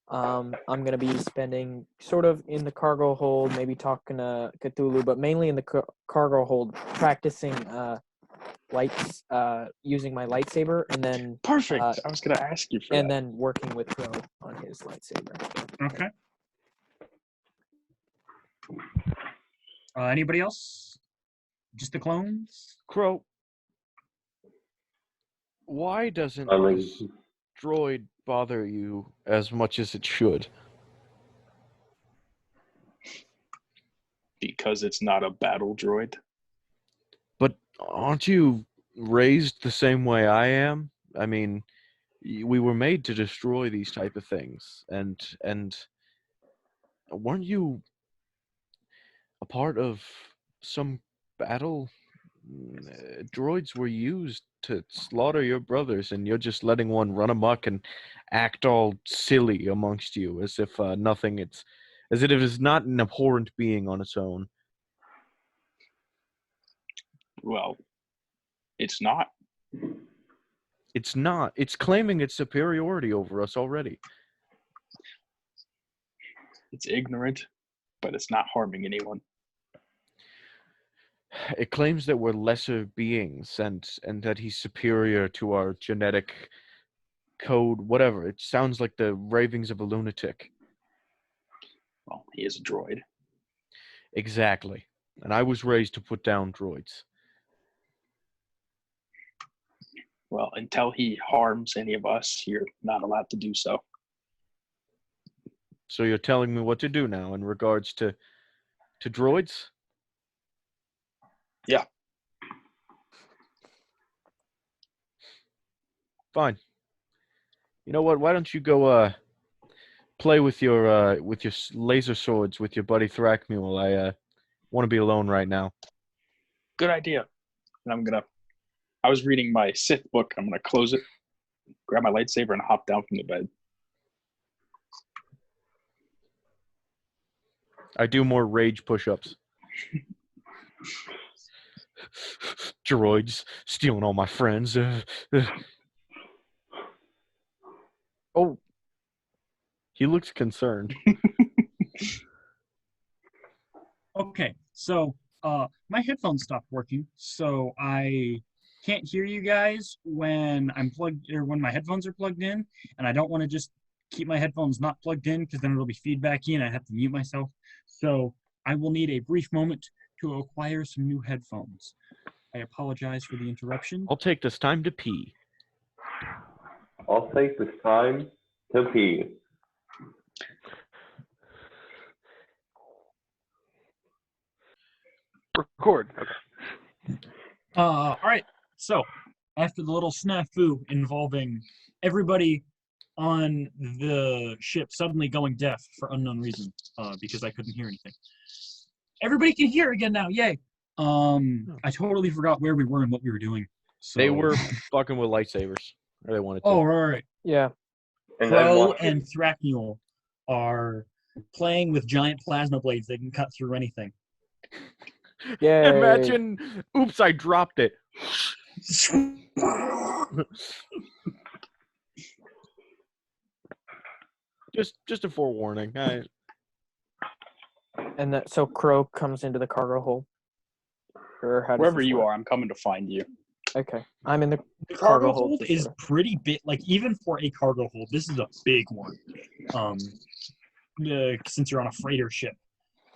Speaker 5: I'm gonna be spending sort of in the cargo hold, maybe talking to Cthulhu, but mainly in the cargo hold, practicing lights, using my lightsaber, and then
Speaker 6: Perfect. I was gonna ask you for
Speaker 5: and
Speaker 6: that.
Speaker 5: then working with Crow on his lightsaber.
Speaker 2: Okay. Anybody else? Just the clones?
Speaker 3: Crow, why doesn't
Speaker 4: I'm like,
Speaker 3: this droid bother you as much as it should?
Speaker 6: Because it's not a battle droid.
Speaker 3: But aren't you raised the same way I am? I mean, we were made to destroy these type of things, and weren't you a part of some battle? Droids were used to slaughter your brothers, and you're just letting one run amok and act all silly amongst you, as if nothing. As if it's not an abhorrent being on its own.
Speaker 6: Well, it's not.
Speaker 3: It's not. It's claiming its superiority over us already.
Speaker 6: It's ignorant, but it's not harming anyone.
Speaker 3: It claims that we're lesser beings and that he's superior to our genetic code, whatever. It sounds like the ravings of a lunatic.
Speaker 6: Well, he is a droid.
Speaker 3: Exactly. And I was raised to put down droids.
Speaker 6: Well, until he harms any of us, you're not allowed to do so.
Speaker 3: So you're telling me what to do now in regards to droids?
Speaker 6: Yeah.
Speaker 3: Fine. You know what? Why don't you go play with your laser swords with your buddy Thrackmule? I want to be alone right now.
Speaker 6: Good idea. And I was reading my Sith book. I'm going to close it, grab my lightsaber, and hop down from the bed.
Speaker 3: I do more rage push-ups. Droids stealing all my friends.
Speaker 5: Oh,
Speaker 3: He looks concerned.
Speaker 2: Okay, so my headphones stopped working, so I can't hear you guys when I'm plugged or when my headphones are plugged in, and I don't want to just keep my headphones not plugged in because then it'll be feedbacky and I have to mute myself. So I will need a brief moment to acquire some new headphones. I apologize for the interruption.
Speaker 3: I'll take this time to pee.
Speaker 4: I'll take this time to pee.
Speaker 1: Record. Okay.
Speaker 2: All right. So after the little snafu involving everybody on the ship suddenly going deaf for unknown reason, because I couldn't hear anything. Everybody can hear again now. Yay! I totally forgot where we were and what we were doing. So,
Speaker 3: They were fucking with lightsabers. Or they wanted to.
Speaker 2: Oh, right.
Speaker 5: yeah.
Speaker 4: And
Speaker 2: Crow and Thrackmule are playing with giant plasma blades that can cut through anything.
Speaker 5: Yay.
Speaker 3: Imagine, oops, I dropped it. Just a forewarning.
Speaker 5: And so Crow comes into the cargo hold. Or how does
Speaker 6: Wherever
Speaker 5: this
Speaker 6: you
Speaker 5: work?
Speaker 6: are, I'm coming to find you.
Speaker 5: Okay. I'm in the
Speaker 2: The cargo
Speaker 5: hold
Speaker 2: hold is pretty big. Like, even for a cargo hold, this is a big one. Since you're on a freighter ship.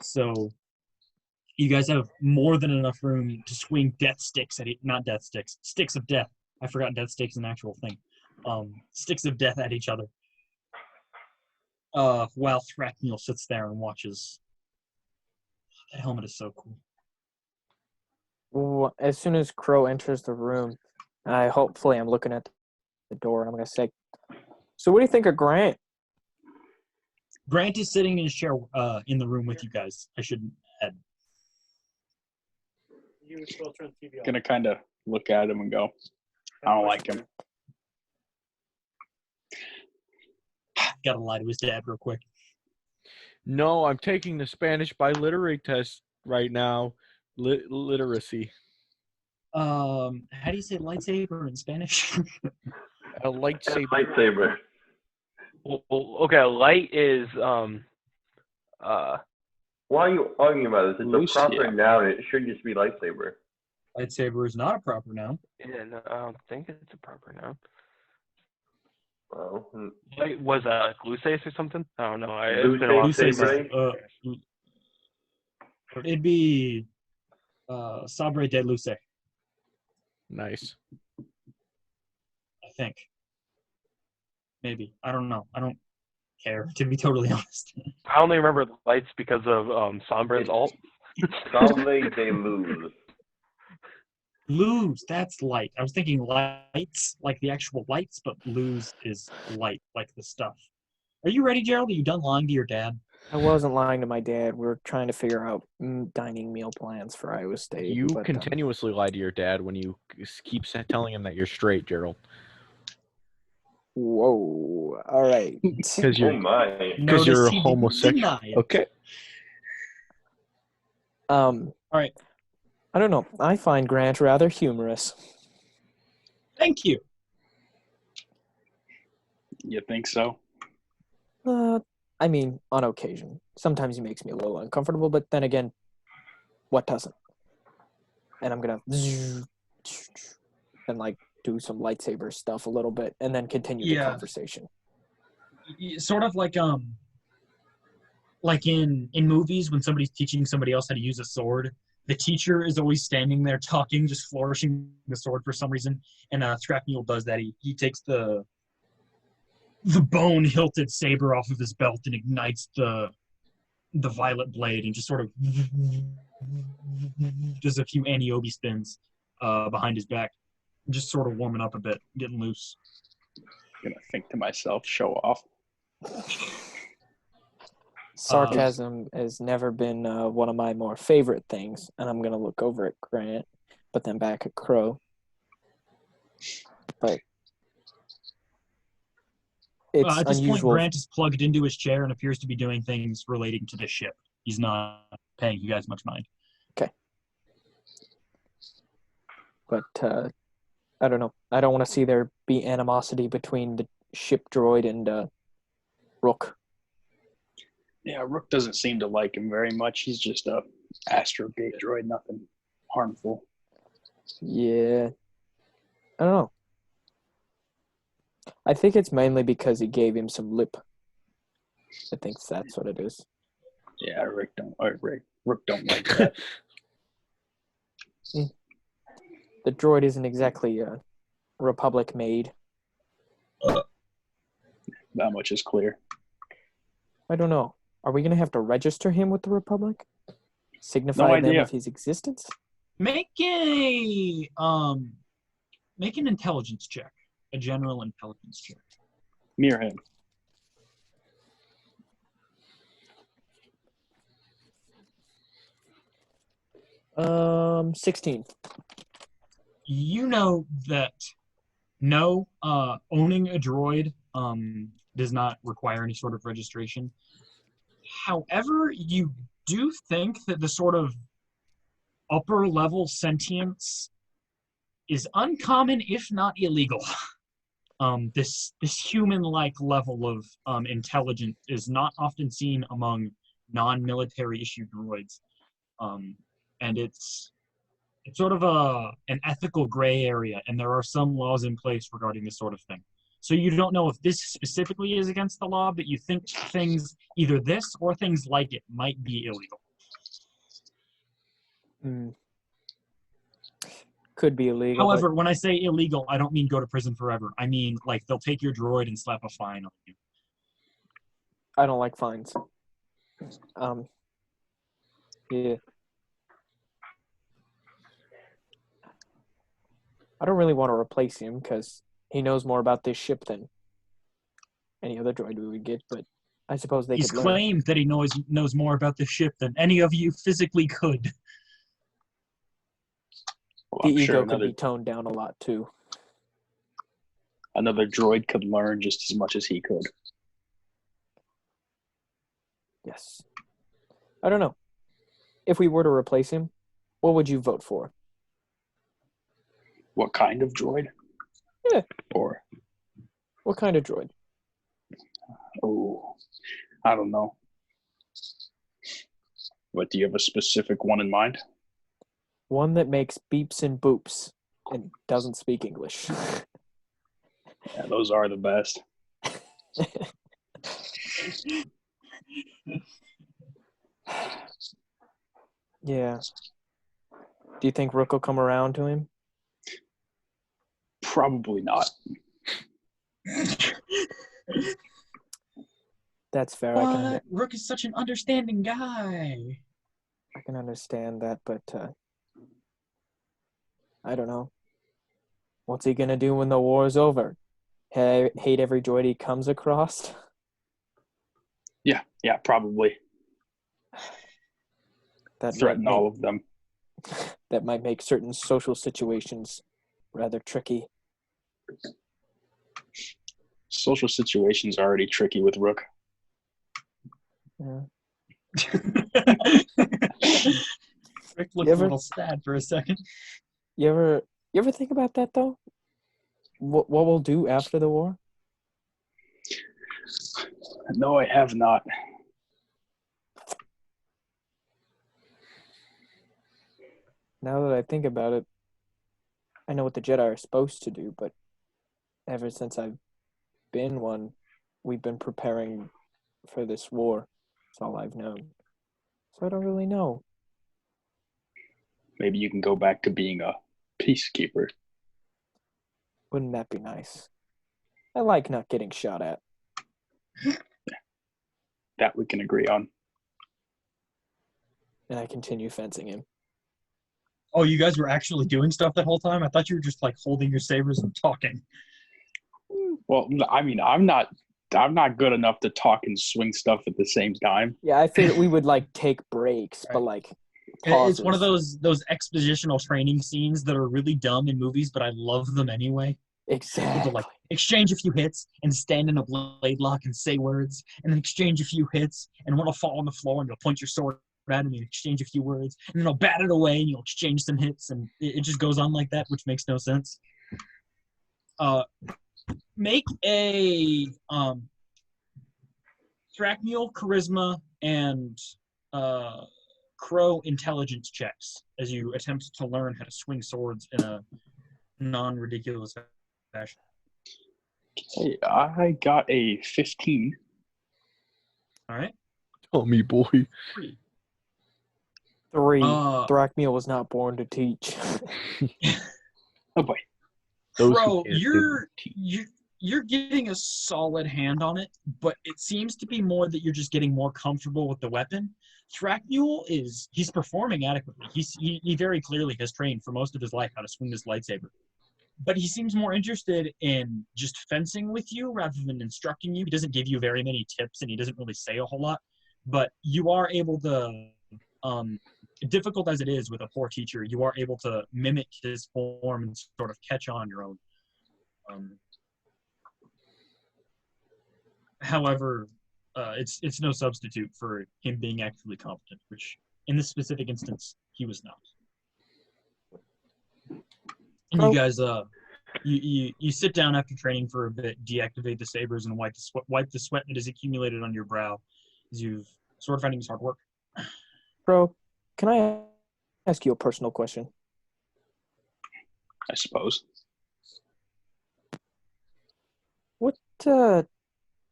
Speaker 2: So you guys have more than enough room to swing death sticks at not death sticks, sticks of death. I forgot death sticks is an actual thing. Sticks of death at each other. While Thrackmule sits there and watches. That helmet is so cool.
Speaker 5: Well, as soon as Crow enters the room, hopefully I'm looking at the door and I'm going to say, so what do you think of Grant?
Speaker 2: Grant is sitting in his chair in the room with you guys. I shouldn't add.
Speaker 6: Gonna kind of look at him and go, I don't like him.
Speaker 2: Gotta lie to his dad real quick.
Speaker 3: No, I'm taking the Spanish biliterate test right now. Literacy.
Speaker 2: How do you say lightsaber in Spanish?
Speaker 3: A lightsaber.
Speaker 4: Lightsaber.
Speaker 1: Well, okay, light is
Speaker 4: Why are you arguing about this? It's
Speaker 6: Lucia.
Speaker 4: a proper noun. It should just be lightsaber.
Speaker 2: Lightsaber is not a proper noun.
Speaker 1: yeah, no, I don't think it's a proper noun.
Speaker 4: Well,
Speaker 1: Light was Luces or something? I don't know. It's
Speaker 4: Luces,
Speaker 1: been a while
Speaker 2: Luces
Speaker 1: since
Speaker 4: sabre.
Speaker 2: it'd be Sabre de Luce, I
Speaker 3: Nice.
Speaker 2: think. Maybe. I don't know. I don't care, to be totally honest.
Speaker 1: I only remember the lights because of Sombra's alt.
Speaker 4: Sombre de luz.
Speaker 2: Lose, that's light. I was thinking lights, like the actual lights, but lose is light, like the stuff. Are you ready, Gerald? Are you done lying to your dad?
Speaker 5: I wasn't lying to my dad. We're trying to figure out dining meal plans for Iowa State.
Speaker 3: You
Speaker 5: but,
Speaker 3: continuously lie to your dad when you keep telling him that you're straight, Gerald.
Speaker 5: Whoa. All right.
Speaker 3: Because
Speaker 4: Oh
Speaker 3: you're
Speaker 4: my.
Speaker 3: because you're
Speaker 2: Notice he didn't
Speaker 3: homosexual.
Speaker 2: deny it.
Speaker 3: Okay.
Speaker 2: All right.
Speaker 5: I don't know. I find Grant rather humorous.
Speaker 2: Thank you.
Speaker 6: You think so?
Speaker 5: I mean, on occasion. Sometimes he makes me a little uncomfortable, but then again, what doesn't? And I'm gonna and like do some lightsaber stuff a little bit, and then continue the
Speaker 2: Yeah.
Speaker 5: conversation.
Speaker 2: Sort of like like in movies when somebody's teaching somebody else how to use a sword, the teacher is always standing there talking, just flourishing the sword for some reason. And Scrap Mule does that. He takes the bone hilted saber off of his belt and ignites the violet blade and just sort of does a few Aniobi spins behind his back, just sort of warming up a bit, getting loose.
Speaker 6: I'm gonna think to myself, show off.
Speaker 5: Sarcasm has never been one of my more favorite things, and I'm gonna look over at Grant, but then back at Crow. But it's
Speaker 2: at this
Speaker 5: unusual.
Speaker 2: point, Grant is plugged into his chair and appears to be doing things relating to the ship. He's not paying you guys much mind.
Speaker 5: But I don't know. I don't want to see there be animosity between the ship droid and Rook.
Speaker 6: Yeah, Rook doesn't seem to like him very much. He's just a astrogate droid, nothing harmful.
Speaker 5: Yeah. I don't know. I think it's mainly because he gave him some lip. I think that's what it is.
Speaker 6: Yeah, Rook don't like that.
Speaker 5: The droid isn't exactly Republic made.
Speaker 6: That much is clear.
Speaker 5: I don't know. Are we going to have to register him with the Republic? Signify them
Speaker 6: idea.
Speaker 5: of his existence?
Speaker 2: Make an intelligence check, a general intelligence check.
Speaker 6: Near him.
Speaker 5: Um, 16.
Speaker 2: You know that owning a droid does not require any sort of registration. However, you do think that the sort of upper level sentience is uncommon, if not illegal. This human-like level of intelligence is not often seen among non-military issued droids, and it's sort of an ethical gray area, and there are some laws in place regarding this sort of thing. So you don't know if this specifically is against the law, but you think things, either this or things like it, might be illegal.
Speaker 5: Could be illegal.
Speaker 2: However, when I say illegal, I don't mean go to prison forever. I mean, like, they'll take your droid and slap a fine on you.
Speaker 5: I don't like fines. Yeah. I don't really want to replace him because he knows more about this ship than any other droid we would get, but I suppose they
Speaker 2: He's
Speaker 5: could learn.
Speaker 2: claimed that he knows more about the ship than any of you physically could.
Speaker 6: Well,
Speaker 5: The
Speaker 6: I'm
Speaker 5: ego
Speaker 6: sure
Speaker 5: could be toned down a lot too.
Speaker 6: another droid could learn just as much as he could.
Speaker 5: Yes. I don't know. If we were to replace him, what would you vote for?
Speaker 6: What kind of droid?
Speaker 5: Yeah.
Speaker 6: Or,
Speaker 5: What kind of droid?
Speaker 6: oh, I don't know. What, do you have a specific one in mind?
Speaker 5: One that makes beeps and boops and doesn't speak English.
Speaker 6: Yeah, those are the best.
Speaker 5: Yeah. Do you think Rook will come around to him?
Speaker 6: Probably not.
Speaker 5: That's fair.
Speaker 2: What? Rook is such an understanding guy.
Speaker 5: I can understand that, but I don't know. What's he gonna do when the war is over? Hate every droid he comes across?
Speaker 6: Yeah, probably.
Speaker 5: That
Speaker 6: Threaten
Speaker 5: might
Speaker 6: all of them.
Speaker 5: that might make certain social situations rather tricky.
Speaker 6: Social situations are already tricky with Rook.
Speaker 5: Yeah.
Speaker 2: Rick looked a little sad for a second.
Speaker 5: You ever think about that though? What we'll do after the war?
Speaker 6: No, I have not.
Speaker 5: Now that I think about it, I know what the Jedi are supposed to do, but ever since I've been one, we've been preparing for this war. That's all I've known. So I don't really know.
Speaker 6: Maybe you can go back to being a peacekeeper.
Speaker 5: Wouldn't that be nice? I like not getting shot at.
Speaker 6: That we can agree on.
Speaker 5: And I continue fencing him.
Speaker 2: Oh, you guys were actually doing stuff that whole time? I thought you were just like holding your sabers and talking.
Speaker 6: Well, I mean, I'm not good enough to talk and swing stuff at the same time.
Speaker 5: Yeah, I figured we would like take breaks, but like pauses.
Speaker 2: It's one of those expositional training scenes that are really dumb in movies, but I love them anyway.
Speaker 5: Exactly.
Speaker 2: People like exchange a few hits and stand in a blade lock and say words, and then exchange a few hits, and one will fall on the floor and you'll point your sword at him and exchange a few words, and then they'll bat it away and you'll exchange some hits, and it just goes on like that, which makes no sense. Make a Thrakniel charisma and Crow intelligence checks as you attempt to learn how to swing swords in a non-ridiculous fashion.
Speaker 6: Hey, I got a 15.
Speaker 2: All right.
Speaker 3: Tell me, boy.
Speaker 5: 3.
Speaker 2: Uh,
Speaker 5: Thrakmiel was not born to teach.
Speaker 6: Oh boy.
Speaker 3: Those who
Speaker 2: Crow,
Speaker 3: can't
Speaker 2: you're getting a solid hand on it, but it seems to be more that you're just getting more comfortable with the weapon. Thrakniel he's performing adequately. He very clearly has trained for most of his life how to swing this lightsaber. But he seems more interested in just fencing with you rather than instructing you. He doesn't give you very many tips, and he doesn't really say a whole lot. But you are able to, difficult as it is with a poor teacher, you are able to mimic his form and sort of catch on your own. However, it's no substitute for him being actually competent, which in this specific instance, he was not. And you guys, you sit down after training for a bit, deactivate the sabers, and wipe the sweat that is accumulated on your brow as you've sword fighting is hard work.
Speaker 5: Bro, can I ask you a personal question?
Speaker 6: I suppose.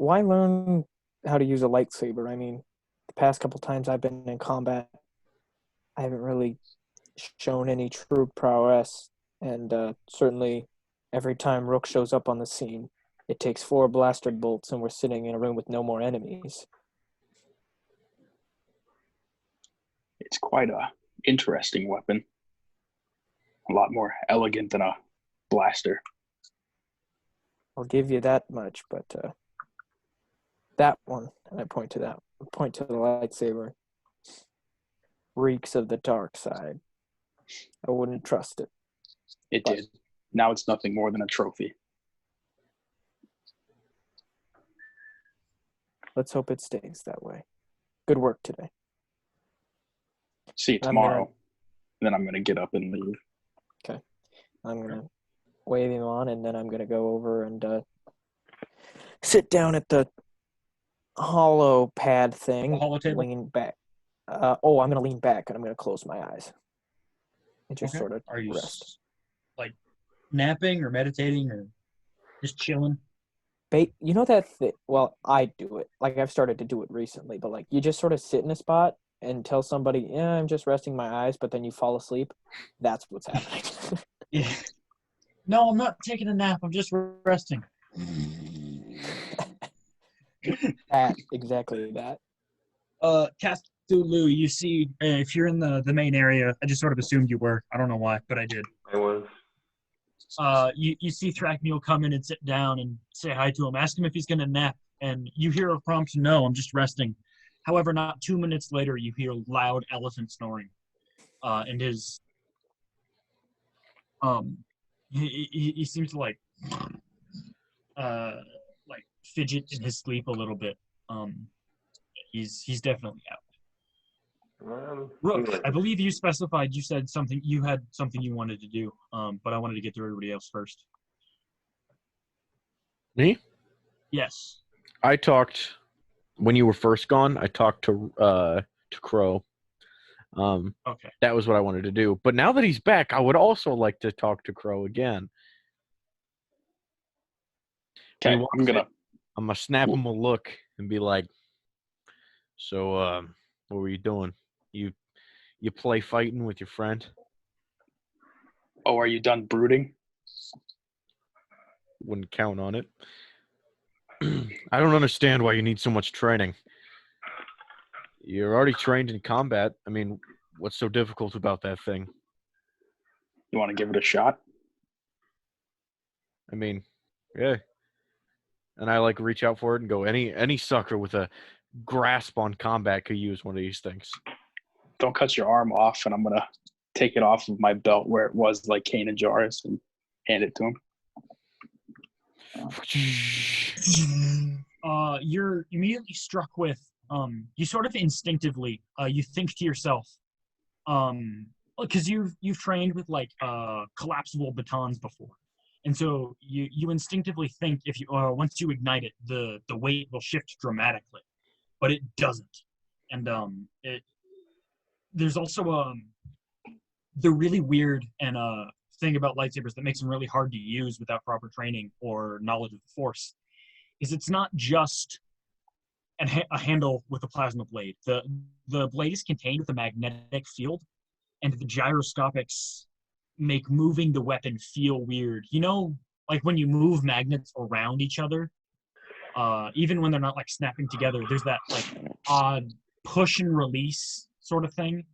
Speaker 5: Why learn how to use a lightsaber? I mean, the past couple times I've been in combat, I haven't really shown any true prowess. And certainly every time Rook shows up on the scene, it takes 4 blaster bolts and we're sitting in a room with no more enemies.
Speaker 6: It's quite a interesting weapon. A lot more elegant than a blaster.
Speaker 5: I'll give you that much, but that one, and I point to the lightsaber, reeks of the dark side. I wouldn't trust it.
Speaker 6: It did. Now it's nothing more than a trophy.
Speaker 5: Let's hope it stays that way. Good work today.
Speaker 6: See you tomorrow. Then I'm going to get up and leave.
Speaker 5: Okay. I'm going to wave him on, and then I'm going to go over and sit down at the hollow pad thing.
Speaker 2: The hollow table?
Speaker 5: Lean back. I'm going to lean back, and I'm going to close my eyes. And just sort of
Speaker 2: Are you
Speaker 5: rest.
Speaker 2: like napping or meditating or just chilling?
Speaker 5: You know that well, I do it. Like, I've started to do it recently, but like you just sort of sit in a spot and tell somebody, yeah, I'm just resting my eyes, but then you fall asleep. That's what's happening.
Speaker 2: Yeah. No, I'm not taking a nap. I'm just resting.
Speaker 5: Exactly that.
Speaker 2: Cthulhu, you see, if you're in the main area, I just sort of assumed you were. I don't know why, but I did.
Speaker 4: I was.
Speaker 2: You see Thrakniel come in and sit down and say hi to him. Ask him if he's going to nap, and you hear a prompt, no, I'm just resting. However, not 2 minutes later, you hear loud elephant snoring. And his... He seems to like fidget in his sleep a little bit. He's definitely out. Rook, I believe you specified you said something. You had something you wanted to do, but I wanted to get through everybody else first.
Speaker 3: Me?
Speaker 2: Yes.
Speaker 3: I talked when you were first gone. I talked to Crow.
Speaker 2: Okay.
Speaker 3: That was what I wanted to do. But now that he's back, I would also like to talk to Crow again.
Speaker 6: Okay, I'm gonna
Speaker 3: snap him a look and be like, So, what were you doing? You play fighting with your friend?
Speaker 6: Oh, are you done brooding?
Speaker 3: Wouldn't count on it. I don't understand why you need so much training. You're already trained in combat. I mean, what's so difficult about that thing?
Speaker 6: You want to give it a shot?
Speaker 3: I mean, yeah. And I like reach out for it and go, any sucker with a grasp on combat could use one of these things.
Speaker 6: Don't cut your arm off, and I'm gonna take it off of my belt where it was like Kane and Jarvis and hand it to him.
Speaker 2: You're immediately struck with you sort of instinctively you think to yourself because you've trained with like collapsible batons before, and so you instinctively think if you once you ignite it the weight will shift dramatically, but it doesn't. And there's also the really weird and thing about lightsabers that makes them really hard to use without proper training or knowledge of the Force is it's not just a handle with a plasma blade. The blade is contained with a magnetic field, and the gyroscopics make moving the weapon feel weird. You know, like when you move magnets around each other, even when they're not like snapping together, there's that like odd push and release sort of thing.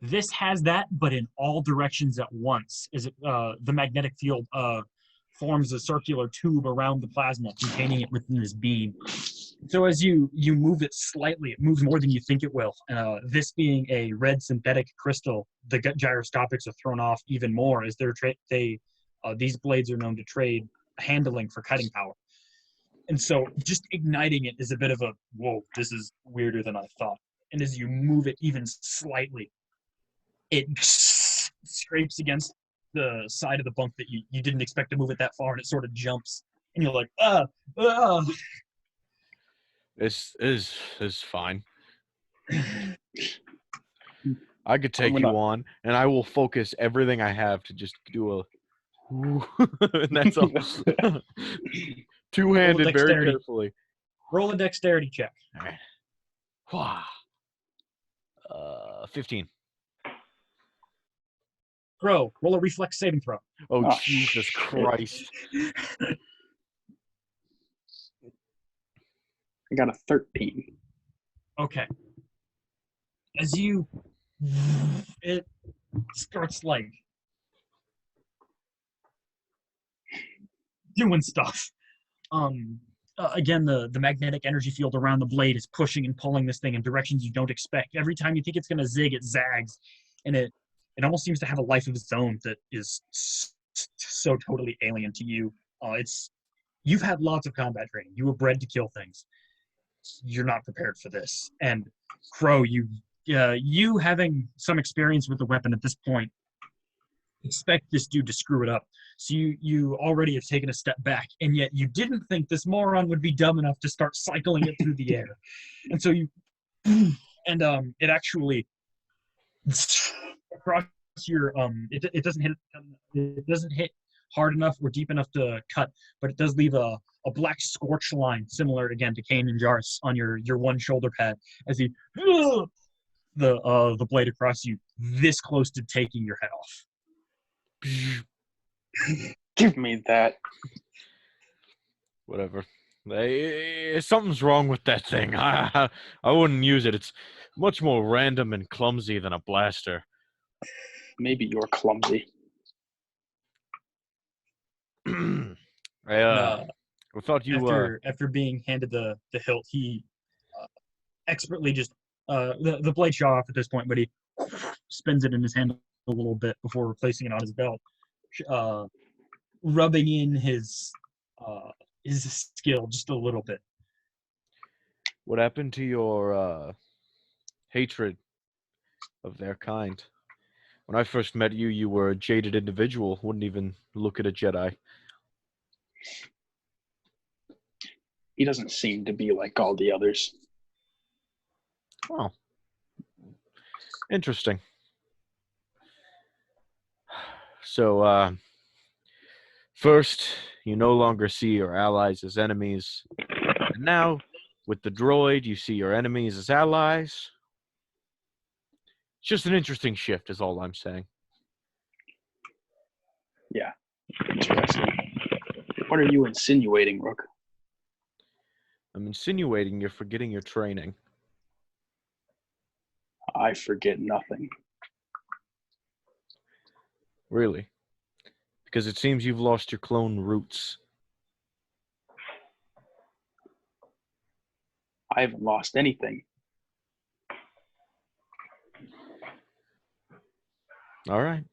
Speaker 2: This has that, but in all directions at once. Is it the magnetic field forms a circular tube around the plasma, containing it within this beam. So as you move it slightly, it moves more than you think it will. This being a red synthetic crystal, the gyroscopics are thrown off even more as these blades are known to trade handling for cutting power. And so just igniting it is a bit of a, whoa, this is weirder than I thought. And as you move it even slightly, it scrapes against the side of the bunk that you didn't expect to move it that far, and it sort of jumps. And you're like,
Speaker 3: This is fine. I could take you on, and I will focus everything I have to just do a and that's all. Two-handed, very carefully.
Speaker 2: Roll a dexterity check.
Speaker 3: All right. 15.
Speaker 2: Crow, roll a reflex saving throw.
Speaker 3: Oh, Jesus Christ.
Speaker 6: I got a 13.
Speaker 2: Okay. As it starts like doing stuff. Again, the magnetic energy field around the blade is pushing and pulling this thing in directions you don't expect. Every time you think it's going to zig, it zags, and it almost seems to have a life of its own that is so totally alien to you. You've had lots of combat training. You were bred to kill things. You're not prepared for this. And Crow, you having some experience with the weapon at this point, expect this dude to screw it up. So you already have taken a step back, and yet you didn't think this moron would be dumb enough to start cycling it through the air. And so it actually across your it doesn't hit hard enough or deep enough to cut, but it does leave a black scorch line similar again to Kane and Jarvis on your one shoulder pad as he the blade across you, this close to taking your head off.
Speaker 6: Give me that.
Speaker 3: Whatever. Something's wrong with that thing. I wouldn't use it. It's much more random and clumsy than a blaster.
Speaker 6: Maybe you're clumsy.
Speaker 3: I thought you
Speaker 2: after being handed the hilt, he expertly just the blade shot off at this point, but he spins it in his hand a little bit before replacing it on his belt, rubbing in his skill just a little bit.
Speaker 3: What happened to your hatred of their kind? When I first met you, you were a jaded individual, wouldn't even look at a Jedi.
Speaker 6: He doesn't seem to be like all the others.
Speaker 3: Oh. Interesting. So, first, you no longer see your allies as enemies, and now With the droid, you see your enemies as allies. It's just an interesting shift, is all I'm saying.
Speaker 6: Yeah. Interesting. What are you insinuating, Rook?
Speaker 3: I'm insinuating you're forgetting your training.
Speaker 6: I forget nothing.
Speaker 3: Really? Because it seems you've lost your clone roots.
Speaker 6: I haven't lost anything.
Speaker 3: All right.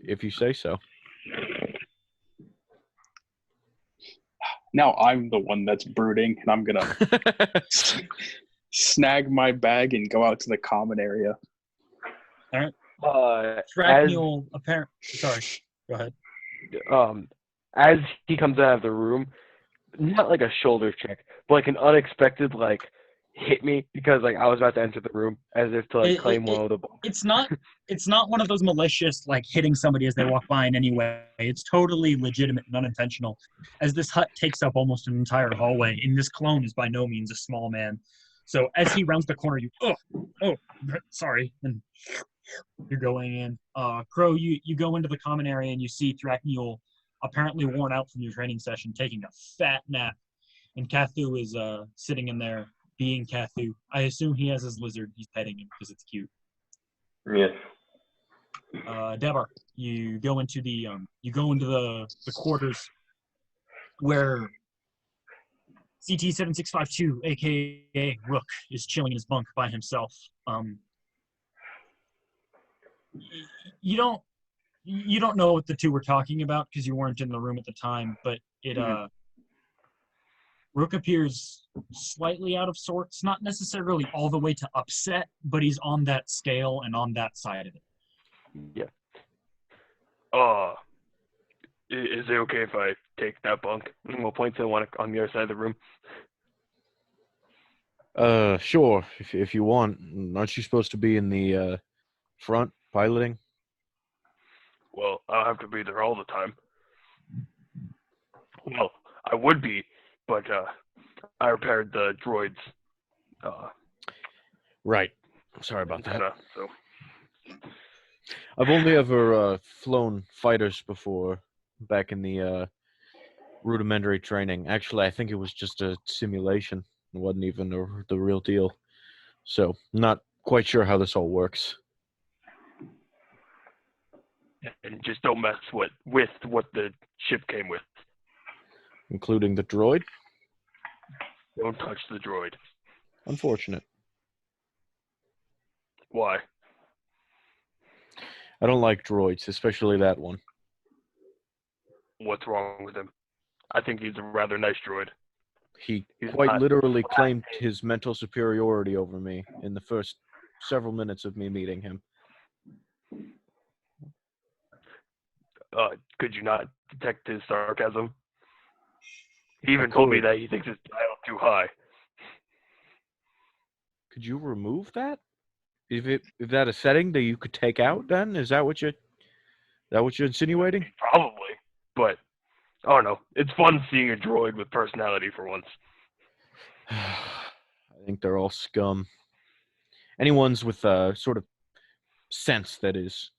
Speaker 3: If you say so.
Speaker 6: Now I'm the one that's brooding, and I'm gonna snag my bag and go out to the common area.
Speaker 2: Thrackmule, apparent. Sorry, go ahead.
Speaker 1: As he comes out of the room, not like a shoulder check, but like an unexpected like hit me because like I was about to enter the room as if to like claim one of the.
Speaker 2: It's not one of those malicious like hitting somebody as they walk by in any way. It's totally legitimate and unintentional. As this hut takes up almost an entire hallway, and this clone is by no means a small man. So as he rounds the corner, you sorry, and you're going in. Crow, you go into the common area and you see Thrackmule, apparently worn out from your training session, taking a fat nap, and Cathu is sitting in there being Cathu. I assume he has his lizard. He's petting him because it's cute.
Speaker 4: Yes.
Speaker 2: Debar, you go into the quarters where CT-7652, aka Rook, is chilling in his bunk by himself. You don't know what the two were talking about because you weren't in the room at the time, but Rook appears slightly out of sorts, not necessarily all the way to upset, but he's on that scale and on that side of it.
Speaker 1: Yeah. Is it okay if I take that bunk? And we'll point to the one on the other side of the room.
Speaker 3: Sure, if you want. Aren't you supposed to be in the front piloting?
Speaker 1: Well, I'll have to be there all the time. Well, I would be, but I repaired the droid's
Speaker 3: Right. Sorry about that.
Speaker 1: antenna, so.
Speaker 3: I've only ever flown fighters before, back in the rudimentary training. Actually, I think it was just a simulation. It wasn't even the real deal. So, not quite sure how this all works.
Speaker 1: And just don't mess with what the ship came with.
Speaker 3: Including the droid?
Speaker 1: Don't touch the droid.
Speaker 3: Unfortunate.
Speaker 1: Why?
Speaker 3: I don't like droids, especially that one.
Speaker 1: What's wrong with him? I think he's a rather nice droid.
Speaker 3: He
Speaker 1: He's
Speaker 3: quite
Speaker 1: not-
Speaker 3: literally claimed his mental superiority over me in the first several minutes of me meeting him.
Speaker 1: Could you not detect his sarcasm? He even told me that he thinks his dial too high.
Speaker 3: Could you remove that? Is that a setting that you could take out then? Is that what you're insinuating?
Speaker 1: Probably, but I don't know. It's fun seeing a droid with personality for once.
Speaker 3: I think they're all scum. Anyone's with sort of sense, that is.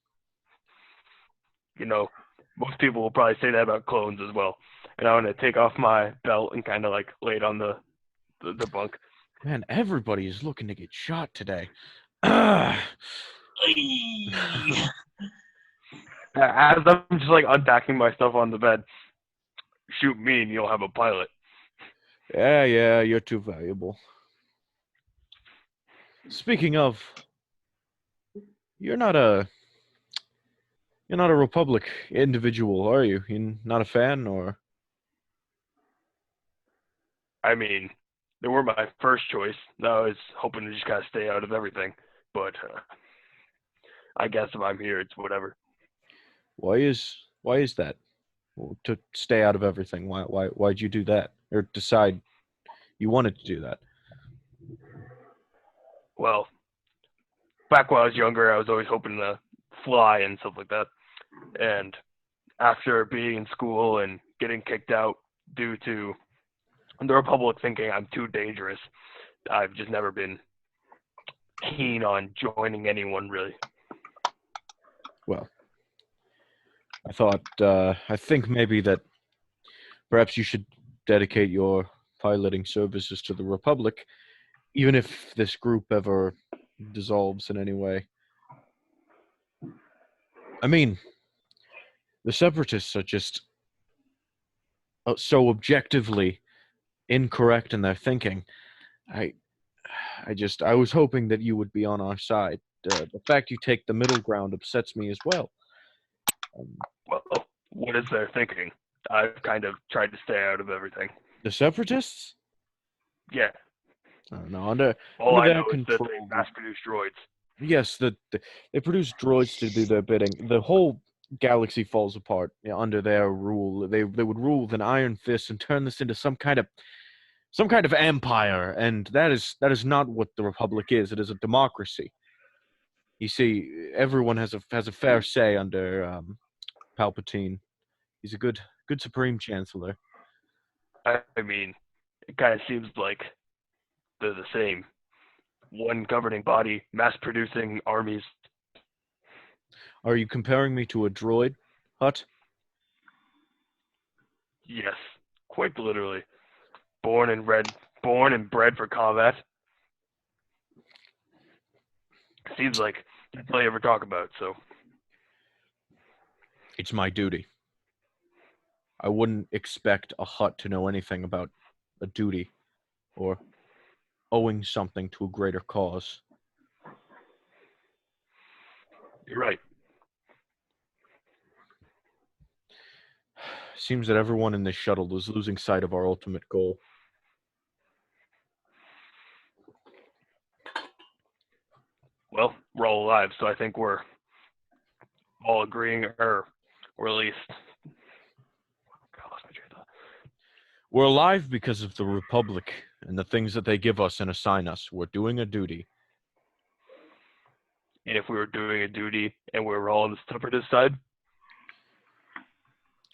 Speaker 1: You know, most people will probably say that about clones as well. And I'm gonna take off my belt and kind of like lay it on the bunk.
Speaker 3: Man, everybody is looking to get shot today.
Speaker 1: As I'm just like unpacking my stuff on the bed, shoot me and you'll have a pilot.
Speaker 3: Yeah, you're too valuable. Speaking of, you're not a Republic individual, are you? You're not a fan, or?
Speaker 1: I mean, they were my first choice. I was hoping to just kind of stay out of everything, but I guess if I'm here, it's whatever.
Speaker 3: Why is that? To stay out of everything. Why'd you do that, or decide you wanted to do that?
Speaker 1: Well, back when I was younger, I was always hoping to fly and stuff like that. And after being in school and getting kicked out due to the Republic thinking I'm too dangerous. I've just never been keen on joining anyone, really.
Speaker 3: Well, I think maybe that perhaps you should dedicate your piloting services to the Republic, even if this group ever dissolves in any way. I mean, the Separatists are just so objectively incorrect in their thinking. I was hoping that you would be on our side. The fact you take the middle ground upsets me as well.
Speaker 1: Well, what is their thinking? I've kind of tried to stay out of everything.
Speaker 3: The Separatists?
Speaker 1: Yeah.
Speaker 3: No, under
Speaker 1: All I
Speaker 3: their
Speaker 1: know is that
Speaker 3: control.
Speaker 1: they mass-produce droids.
Speaker 3: Yes, they produce droids to do their bidding. The whole galaxy falls apart under their rule. They would rule with an iron fist and turn this into some kind of empire, and that is not what the Republic is. It is a democracy. You see, everyone has a fair say under Palpatine. He's a good Supreme Chancellor.
Speaker 1: I mean, it kind of seems like they're the same. One governing body, mass-producing armies.
Speaker 3: Are you comparing me to a droid, Hut?
Speaker 1: Yes, quite literally. Born and bred for combat. Seems like that's all you ever talk about, so.
Speaker 3: It's my duty. I wouldn't expect a Hut to know anything about a duty or owing something to a greater cause.
Speaker 1: You're right.
Speaker 3: Seems that everyone in this shuttle is losing sight of our ultimate goal.
Speaker 1: Well, we're all alive, so I think we're all agreeing, or at least. God, I lost my train of thought.
Speaker 3: We're alive because of the Republic and the things that they give us and assign us. We're doing a duty.
Speaker 1: And if we were doing a duty and we were all on the separatist side,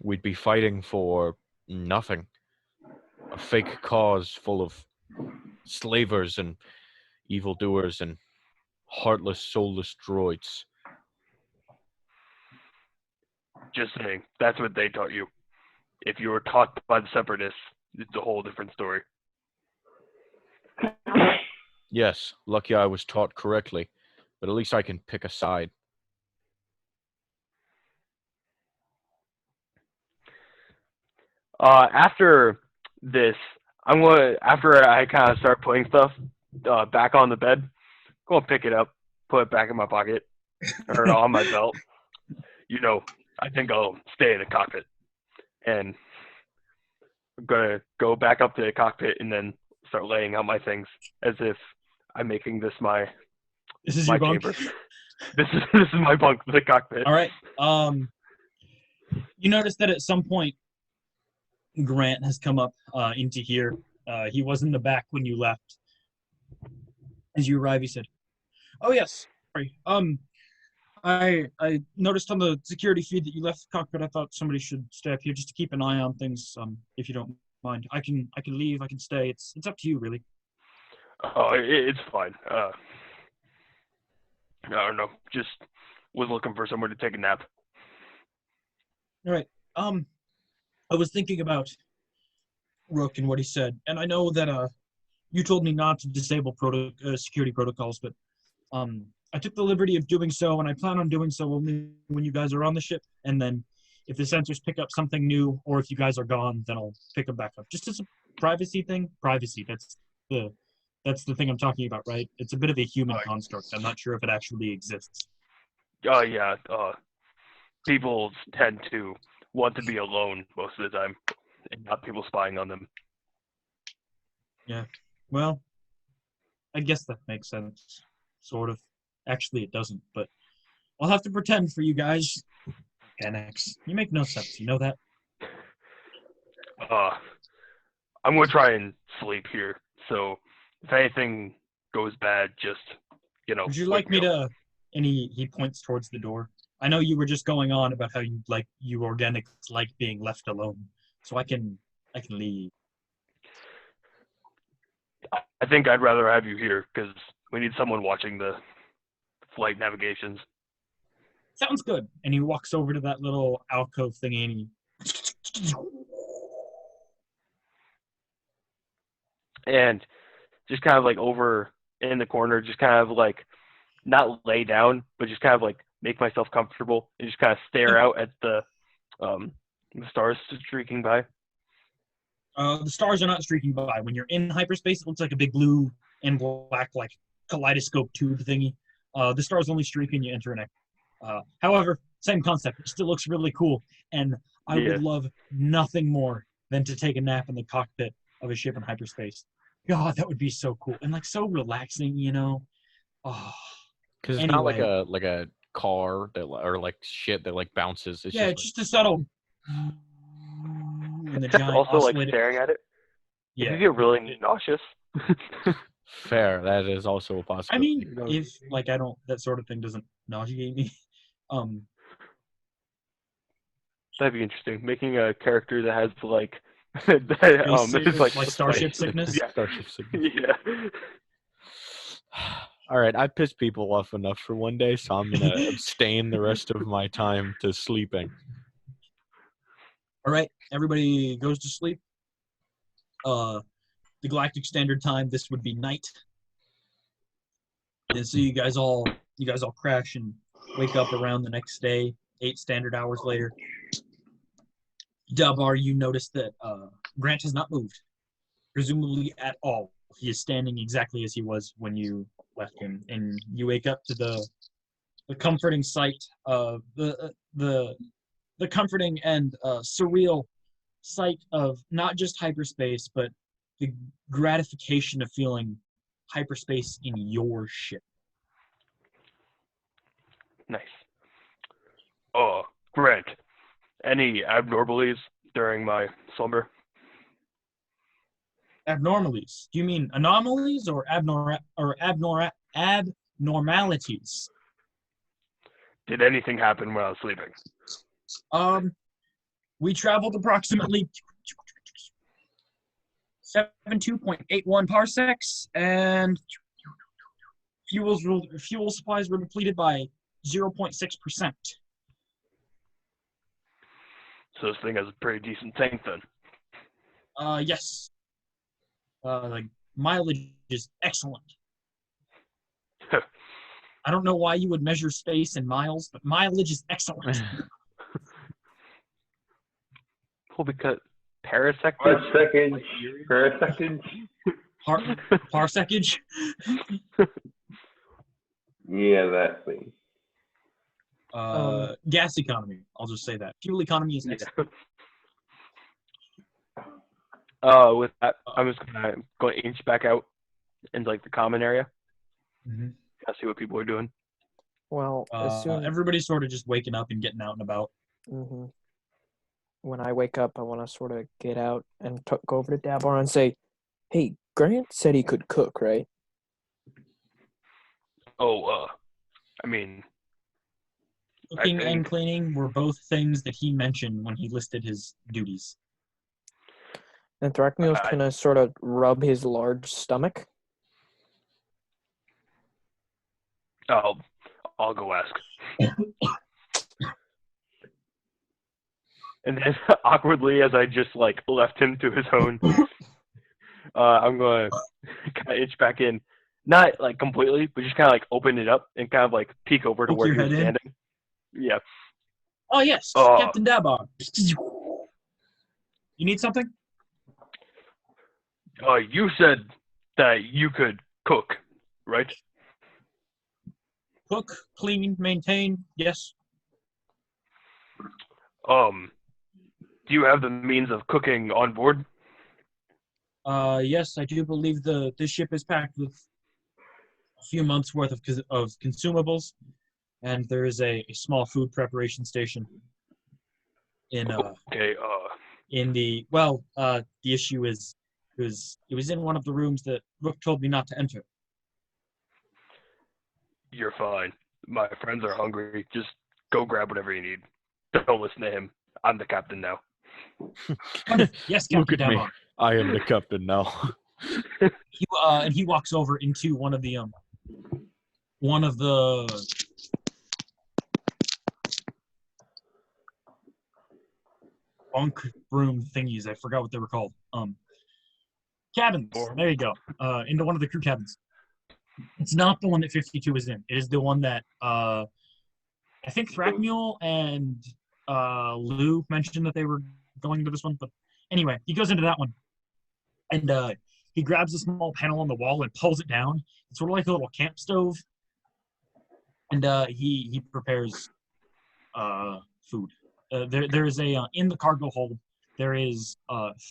Speaker 3: We'd be fighting for nothing. A fake cause full of slavers and evildoers and heartless, soulless droids.
Speaker 1: just saying, that's what they taught you. If you were taught by the separatists, it's a whole different story.
Speaker 3: Yes, lucky I was taught correctly, but at least I can pick a side.
Speaker 1: After this, after I kind of start putting stuff back on the bed, go and pick it up, put it back in my pocket, or on my belt. I think I'll stay in the cockpit. And I'm going to go back up to the cockpit and then start laying out my things as if I'm making this my
Speaker 2: This is
Speaker 1: my
Speaker 2: your bunk.
Speaker 1: chamber. This is my bunk, the cockpit.
Speaker 2: All right. You notice that at some point, Grant has come up into here. He was in the back when you left. As you arrive, he said, "Oh yes, sorry. I noticed on the security feed that you left the cockpit. I thought somebody should stay up here just to keep an eye on things. If you don't mind, I can leave. I can stay. It's up to you, really."
Speaker 1: Oh, it's fine. I don't know. Just was looking for somewhere to take a nap.
Speaker 2: All right. I was thinking about Rook and what he said, and I know that you told me not to disable security protocols, but I took the liberty of doing so, and I plan on doing so only when you guys are on the ship. And then, if the sensors pick up something new, or if you guys are gone, then I'll pick them back up. Just as a privacy thing. Privacy. That's the thing I'm talking about, right? It's a bit of a human construct. I'm not sure if it actually exists.
Speaker 1: Oh yeah. People tend to want to be alone most of the time, and not people spying on them.
Speaker 2: Yeah. Well, I guess that makes sense. Sort of. Actually, it doesn't, but I'll have to pretend for you guys. Annex. You make no sense. You know that?
Speaker 1: I'm gonna try and sleep here. So if anything goes bad, just
Speaker 2: Would you like me to? And he points towards the door. I know you were just going on about how you organics like being left alone, so I can I can leave.
Speaker 1: I think I'd rather have you here because we need someone watching the flight navigations.
Speaker 2: Sounds good. And he walks over to that little alcove thingy and he
Speaker 1: And just kind of like over in the corner, just kind of like not lay down, but just kind of like make myself comfortable and just kind of stare out at the stars streaking by.
Speaker 2: the stars are not streaking by. When you're in hyperspace, it looks like a big blue and black like kaleidoscope tube thingy. The stars only streak when you enter an however, same concept. It still looks really cool. And I
Speaker 1: Yeah.
Speaker 2: would love nothing more than to take a nap in the cockpit of a ship in hyperspace. God, that would be so cool. And like so relaxing, you know? Oh,
Speaker 3: Because it's not like
Speaker 2: Anyway.
Speaker 3: a car that or like shit that like bounces. It's
Speaker 2: yeah,
Speaker 3: just
Speaker 2: just a subtle and the
Speaker 1: Except
Speaker 2: giant
Speaker 1: also like
Speaker 2: oscillator.
Speaker 1: staring at it. If
Speaker 2: Yeah.
Speaker 1: you get really nauseous.
Speaker 3: fair. That is also a
Speaker 2: I
Speaker 3: possibility.
Speaker 2: mean, if like I don't that sort of thing doesn't nauseate me.
Speaker 1: That'd be interesting. Making a character that has like
Speaker 2: Space-
Speaker 1: it's
Speaker 2: like starship sickness.
Speaker 1: Yeah.
Speaker 3: Starship sickness.
Speaker 1: Yeah.
Speaker 3: All right, I pissed people off enough for one day, so I'm gonna abstain the rest of my time to sleeping.
Speaker 2: All right, everybody goes to sleep. The Galactic Standard Time. This would be night. And so you guys all crash and wake up around the next day, 8 standard hours later. Dabar, you notice that Grant has not moved, presumably at all. He is standing exactly as he was when you left him, and you wake up to the comforting sight of the comforting and surreal sight of not just hyperspace, but the gratification of feeling hyperspace in your ship.
Speaker 1: Nice. Oh, Grant. Any abnormalities during my slumber?
Speaker 2: Abnormalities? Do you mean anomalies or abnormalities?
Speaker 1: Did anything happen when I was sleeping?
Speaker 2: We traveled approximately 72.81 parsecs, and fuel supplies were depleted by 0.6%.
Speaker 1: So this thing has a pretty decent tank then.
Speaker 2: Yes. The mileage is excellent. I don't know why you would measure space in miles, but mileage is excellent.
Speaker 1: Well, because parasect.
Speaker 4: Paraseconds.
Speaker 2: Parsecage?
Speaker 4: Yeah, that thing.
Speaker 2: Gas economy. I'll just say that. Fuel economy is excellent.
Speaker 1: With that, I'm just gonna go inch back out into like the common area.
Speaker 2: Mhm.
Speaker 1: I see what people are doing.
Speaker 5: Well, as soon
Speaker 2: Everybody's sort of just waking up and getting out and about.
Speaker 5: hmm when I wake up, I want to sort of get out and go over to Dabar and say, "Hey, Grant said he could cook, right?"
Speaker 1: Oh, I mean,
Speaker 2: Cooking and
Speaker 1: think-
Speaker 2: cleaning were both things that he mentioned when he listed his duties.
Speaker 5: And Thrakmeel's
Speaker 1: I-
Speaker 5: gonna sort of rub his large stomach.
Speaker 1: I'll go ask. And then awkwardly, as I just like left him to his own, I'm gonna kind of inch back in, not like completely, but just kind of like open it up and kind of like peek over to
Speaker 2: Poke
Speaker 1: where
Speaker 2: your
Speaker 1: he was
Speaker 2: head in?
Speaker 1: standing. Yeah.
Speaker 2: Oh, yes,
Speaker 1: Oh.
Speaker 2: Captain Dabar. You need something?
Speaker 1: You said that you could cook, right?
Speaker 2: Cook, clean, maintain, yes.
Speaker 1: Do you have the means of cooking on board?
Speaker 2: Yes, I do believe this ship is packed with a few months' worth of consumables, and there is a small food preparation station in
Speaker 1: Okay.
Speaker 2: the issue is it was in one of the rooms that Rook told me not to enter.
Speaker 1: You're fine. My friends are hungry. Just go grab whatever you need. Don't listen to him. I'm the captain now.
Speaker 2: Yes,
Speaker 3: Look
Speaker 2: Captain
Speaker 3: at me.
Speaker 2: Damar.
Speaker 3: I am the captain now.
Speaker 2: And he walks over into one of the bunk room thingies. I forgot what they were called. Cabins. There you go. Into one of the crew cabins. It's not the one that 52 is in. It is the one that I think Thrackmule and Lou mentioned that they were going into this one. But anyway, he goes into that one. And he grabs a small panel on the wall and pulls it down. It's sort of like a little camp stove. And he prepares food. There is a in the cargo hold. There is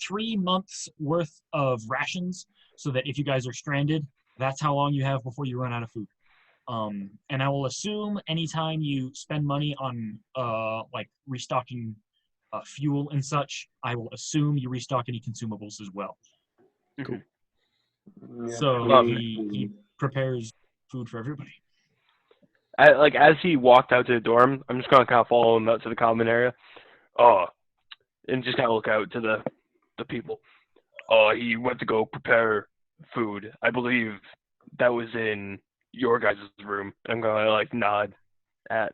Speaker 2: 3 months worth of rations, so that if you guys are stranded, that's how long you have before you run out of food. And I will assume anytime you spend money on like restocking fuel and such, I will assume you restock any consumables as well.
Speaker 3: Cool.
Speaker 4: Yeah.
Speaker 2: So he prepares food for everybody.
Speaker 1: As he walked out to the dorm, I'm just gonna kind of follow him out to the common area, and just kind of look out to the people. He went to go prepare food. I believe that was in your guys' room. I'm gonna like nod at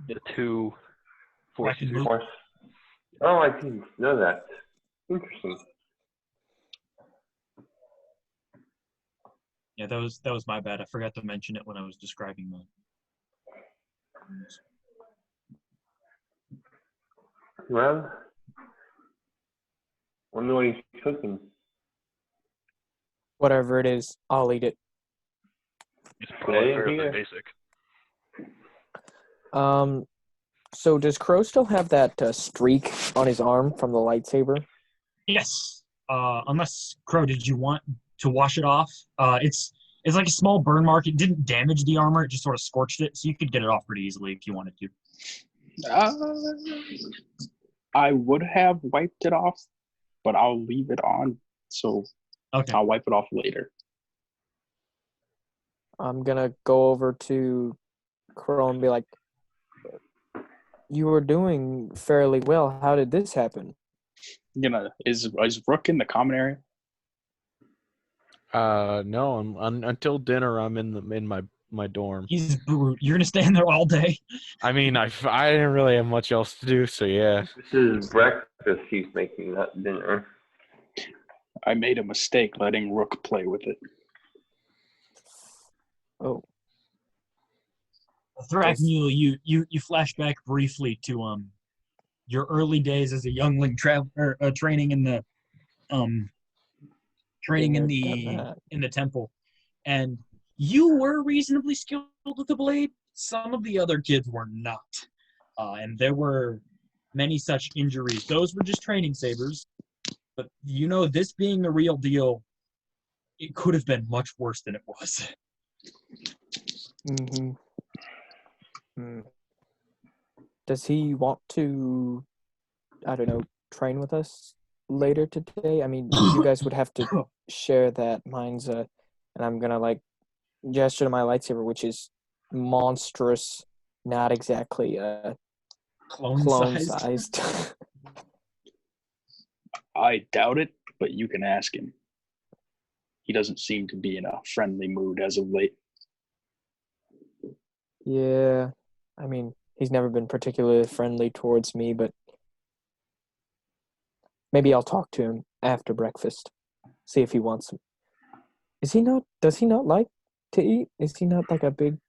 Speaker 1: the 2 forces.
Speaker 2: Luke.
Speaker 4: Of course. Oh, I didn't know that. Interesting.
Speaker 2: Yeah, that was my bad. I forgot to mention it when I was describing the.
Speaker 4: Well, wonder what he's cooking.
Speaker 5: Whatever it is, I'll eat it.
Speaker 1: It's probably fairly
Speaker 4: Yeah.
Speaker 1: basic.
Speaker 5: So does Crow still have that streak on his arm from the lightsaber?
Speaker 2: Yes. Unless Crow, did you want to wash it off? It's like a small burn mark. It didn't damage the armor. It just sort of scorched it, so you could get it off pretty easily if you wanted to.
Speaker 6: I would have wiped it off, but I'll leave it on, so
Speaker 2: Okay.
Speaker 6: I'll wipe it off later.
Speaker 5: I'm gonna go over to Crow and be like, "You were doing fairly well. How did this happen?"
Speaker 6: Is Rook in the common area?
Speaker 3: No, until dinner. I'm in my dorm.
Speaker 2: He's brute. You're gonna stay in there all day.
Speaker 3: I mean, I didn't really have much else to do, so yeah.
Speaker 4: This is breakfast he's making, not dinner.
Speaker 6: I made a mistake letting Rook play with it.
Speaker 5: Oh,
Speaker 2: Thrackmule, you flash back briefly to your early days as a youngling training in the in the temple, and you were reasonably skilled with the blade. Some of the other kids were not, and there were many such injuries. Those were just training sabers, but this being the real deal, it could have been much worse than it was.
Speaker 5: mm-hmm. Does he want to, I don't know, train with us later today? I mean, you guys would have to share that. Mine's and I'm gonna like gesture to my lightsaber, which is monstrous, not exactly clone sized.
Speaker 6: I doubt it, but you can ask him. He doesn't seem to be in a friendly mood as of late.
Speaker 5: Yeah, I mean, he's never been particularly friendly towards me, but maybe I'll talk to him after breakfast, see if he wants some. Does he not like to eat? Is he not like a big...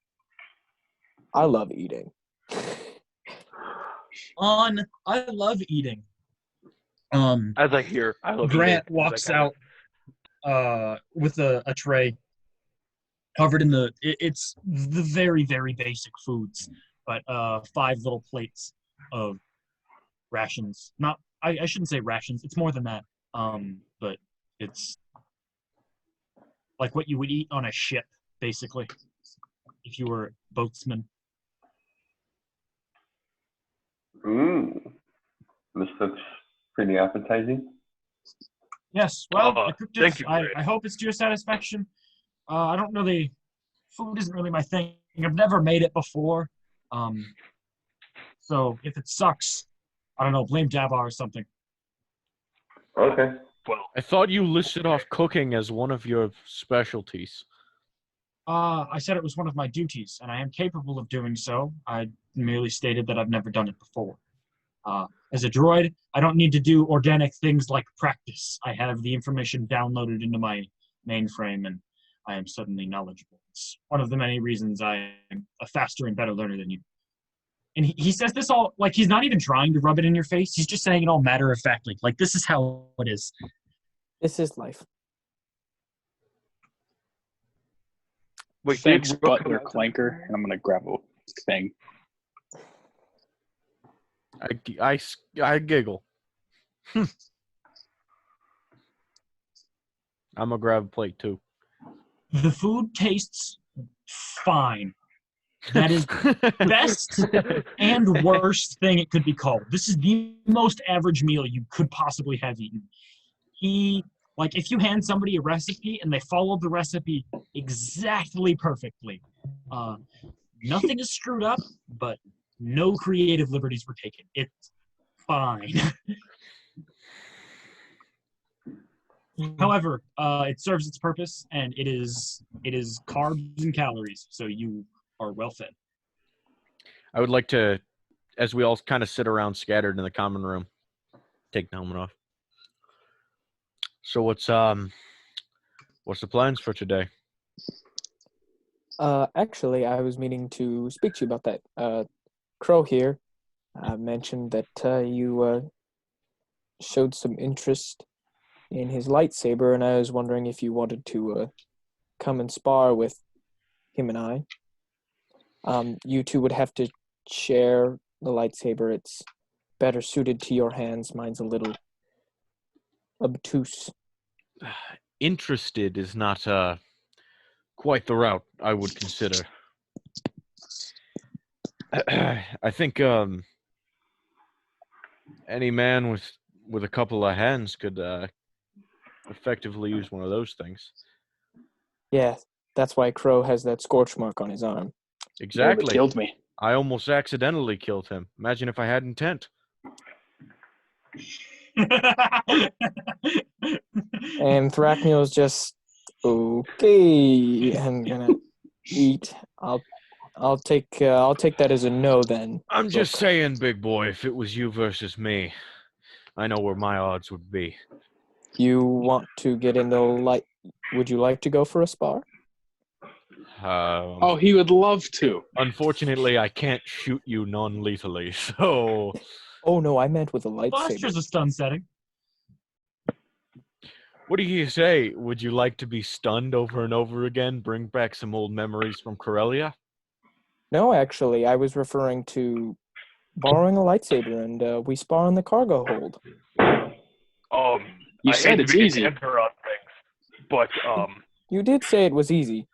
Speaker 5: I love eating.
Speaker 2: I love eating.
Speaker 1: As I hear, I love
Speaker 2: Grant
Speaker 1: eating.
Speaker 2: walks out with a tray covered in it's the very, very basic foods, but 5 little plates of rations. Not, I shouldn't say rations. It's more than that. But it's like what you would eat on a ship, basically, if you were a boatsman.
Speaker 4: This looks pretty appetizing.
Speaker 2: Yes, well, I cooked it.
Speaker 1: Thank you, Grant.
Speaker 2: I hope it's to your satisfaction. I don't know, the food isn't really my thing. I've never made it before. So if it sucks, I don't know, blame Jabba or something.
Speaker 4: Okay.
Speaker 1: Well,
Speaker 3: I thought you listed off cooking as one of your specialties.
Speaker 2: I said it was one of my duties, and I am capable of doing so. I merely stated that I've never done it before. As a droid, I don't need to do organic things like practice. I have the information downloaded into my mainframe, and I am suddenly knowledgeable. It's one of the many reasons I am a faster and better learner than you. And he says this all like he's not even trying to rub it in your face. He's just saying it all matter-of-factly. Like, this is how it is.
Speaker 5: This is life.
Speaker 1: wait,
Speaker 6: Thanks,
Speaker 1: did Rook
Speaker 6: Butler
Speaker 1: come out?
Speaker 6: Clanker. And I'm gonna grab a thing.
Speaker 3: I giggle. I'm gonna grab a plate too.
Speaker 2: The food tastes fine. That is best and worst thing it could be called. This is the most average meal you could possibly have eaten. If you hand somebody a recipe and they follow the recipe exactly perfectly, nothing is screwed up, but no creative liberties were taken. It's fine. However, it serves its purpose, and it is carbs and calories, so you are well fed.
Speaker 3: I would like to, as we all kind of sit around scattered in the common room, take the helmet off. So what's the plans for today?
Speaker 5: Actually, I was meaning to speak to you about that. Crow here mentioned that you showed some interest in his lightsaber, and I was wondering if you wanted to come and spar with him and I. You two would have to share the lightsaber. It's better suited to your hands. Mine's a little obtuse.
Speaker 3: Interested is not quite the route I would consider. I think any man with a couple of hands could effectively use one of those things.
Speaker 5: Yeah, that's why Crow has that scorch mark on his arm.
Speaker 3: Exactly.
Speaker 6: Nearly killed me.
Speaker 3: I almost accidentally killed him. Imagine if I had intent.
Speaker 5: And Thrakneel's just okay. I'm gonna eat. I'll take that as a no then.
Speaker 3: I'm just
Speaker 5: Look.
Speaker 3: saying, big boy, if it was you versus me, I know where my odds would be.
Speaker 5: You want to get in the light? Would you like to go for a spar?
Speaker 6: Oh, he would love to.
Speaker 3: Unfortunately, I can't shoot you non-lethally, so...
Speaker 5: Oh no, I meant with a
Speaker 2: Blaster's
Speaker 5: lightsaber.
Speaker 2: a stun setting.
Speaker 3: What do you say? Would you like to be stunned over and over again? Bring back some old memories from Corellia?
Speaker 5: No, actually, I was referring to borrowing a lightsaber, and we spar in the cargo hold.
Speaker 6: You
Speaker 1: I
Speaker 6: said
Speaker 1: hate
Speaker 6: it's
Speaker 1: to be
Speaker 6: easy.
Speaker 1: an emperor on things, but
Speaker 5: You did say it was easy,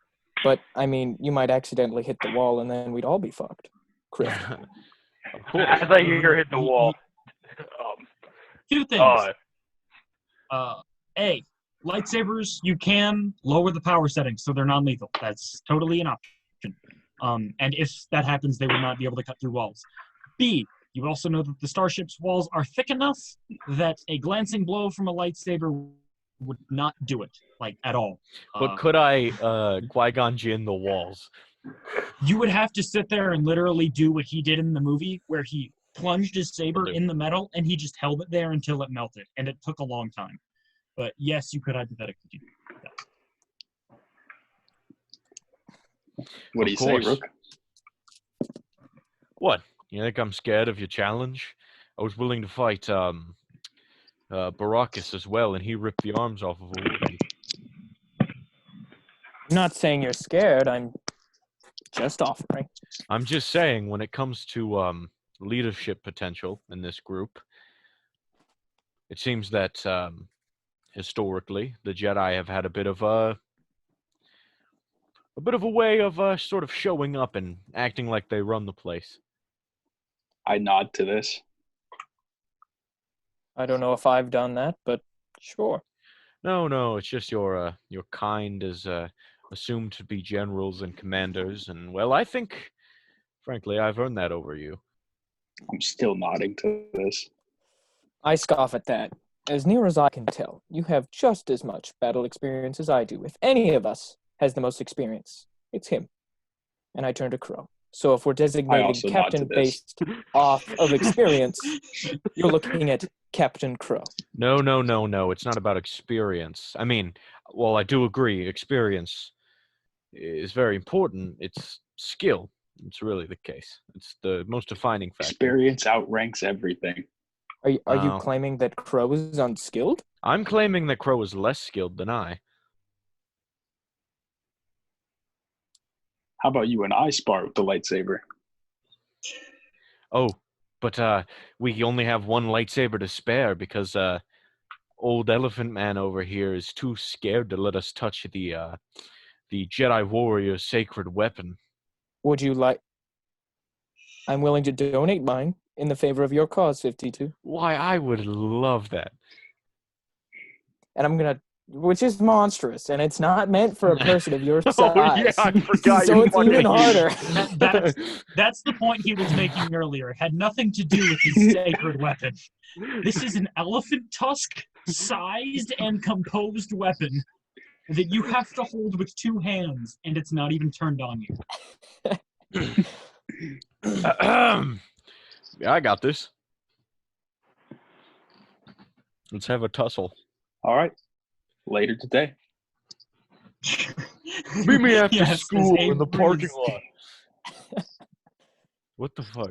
Speaker 5: but I mean, you might accidentally hit the wall, and then we'd all be fucked. Chris.
Speaker 3: Of course.
Speaker 1: as I hear hit the wall,
Speaker 2: Two things. A, lightsabers, you can lower the power settings so they're non-lethal. That's totally an option. And if that happens, they would not be able to cut through walls. B, you also know that the starship's walls are thick enough that a glancing blow from a lightsaber would not do it, like, at all.
Speaker 3: But could I Qui-Gon Jinn the walls?
Speaker 2: You would have to sit there and literally do what he did in the movie, where he plunged his saber in the metal and he just held it there until it melted, and it took a long time. But yes, you could hypothetically do that.
Speaker 6: What do you say, Rook?
Speaker 3: What? You think I'm scared of your challenge? I was willing to fight Baracus as well, and he ripped the arms off of a woman.
Speaker 5: I'm not saying you're scared. I'm just offering.
Speaker 3: I'm just saying, when it comes to leadership potential in this group, it seems that historically the Jedi have had a bit of a way of sort of showing up and acting like they run the place.
Speaker 6: I nod to this.
Speaker 5: I don't know if I've done that, but sure.
Speaker 3: No, it's just your kind is assumed to be generals and commanders, and well, I think, frankly, I've earned that over you.
Speaker 6: I'm still nodding to this.
Speaker 5: I scoff at that. As near as I can tell, you have just as much battle experience as I do. If any of us has the most experience, it's him. And I turn to Crow. So if we're designating
Speaker 6: also nod to
Speaker 5: captain
Speaker 6: this.
Speaker 5: based off of experience, you're looking at Captain Crow.
Speaker 3: No. It's not about experience. I mean, well, I do agree. Experience is very important. It's skill. It's really the case. It's the most defining factor.
Speaker 6: Experience outranks everything.
Speaker 5: Are you
Speaker 3: Wow.
Speaker 5: claiming that Crow is unskilled?
Speaker 3: I'm claiming that Crow is less skilled than I.
Speaker 6: How about you and I spar with the lightsaber?
Speaker 3: Oh, but we only have one lightsaber to spare because old Elephant Man over here is too scared to let us touch the Jedi Warrior's sacred weapon.
Speaker 5: Would you like... I'm willing to donate mine in the favor of your cause, 52.
Speaker 3: Why, I would love that.
Speaker 5: And I'm going to... Which is monstrous, and it's not meant for a person of your size.
Speaker 3: Oh, yeah, I forgot
Speaker 5: so
Speaker 3: you
Speaker 5: it's
Speaker 3: wanted
Speaker 5: even
Speaker 3: to
Speaker 5: harder.
Speaker 2: That's the point he was making earlier. It had nothing to do with his sacred weapon. This is an elephant tusk-sized and composed weapon that you have to hold with 2 hands, and it's not even turned on you.
Speaker 3: Yeah, I got this. Let's have a tussle.
Speaker 6: All right. Later today.
Speaker 3: Meet me after
Speaker 2: Yes,
Speaker 3: school
Speaker 2: as Abe
Speaker 3: in the parking
Speaker 2: breathes.
Speaker 3: lot. What the fuck?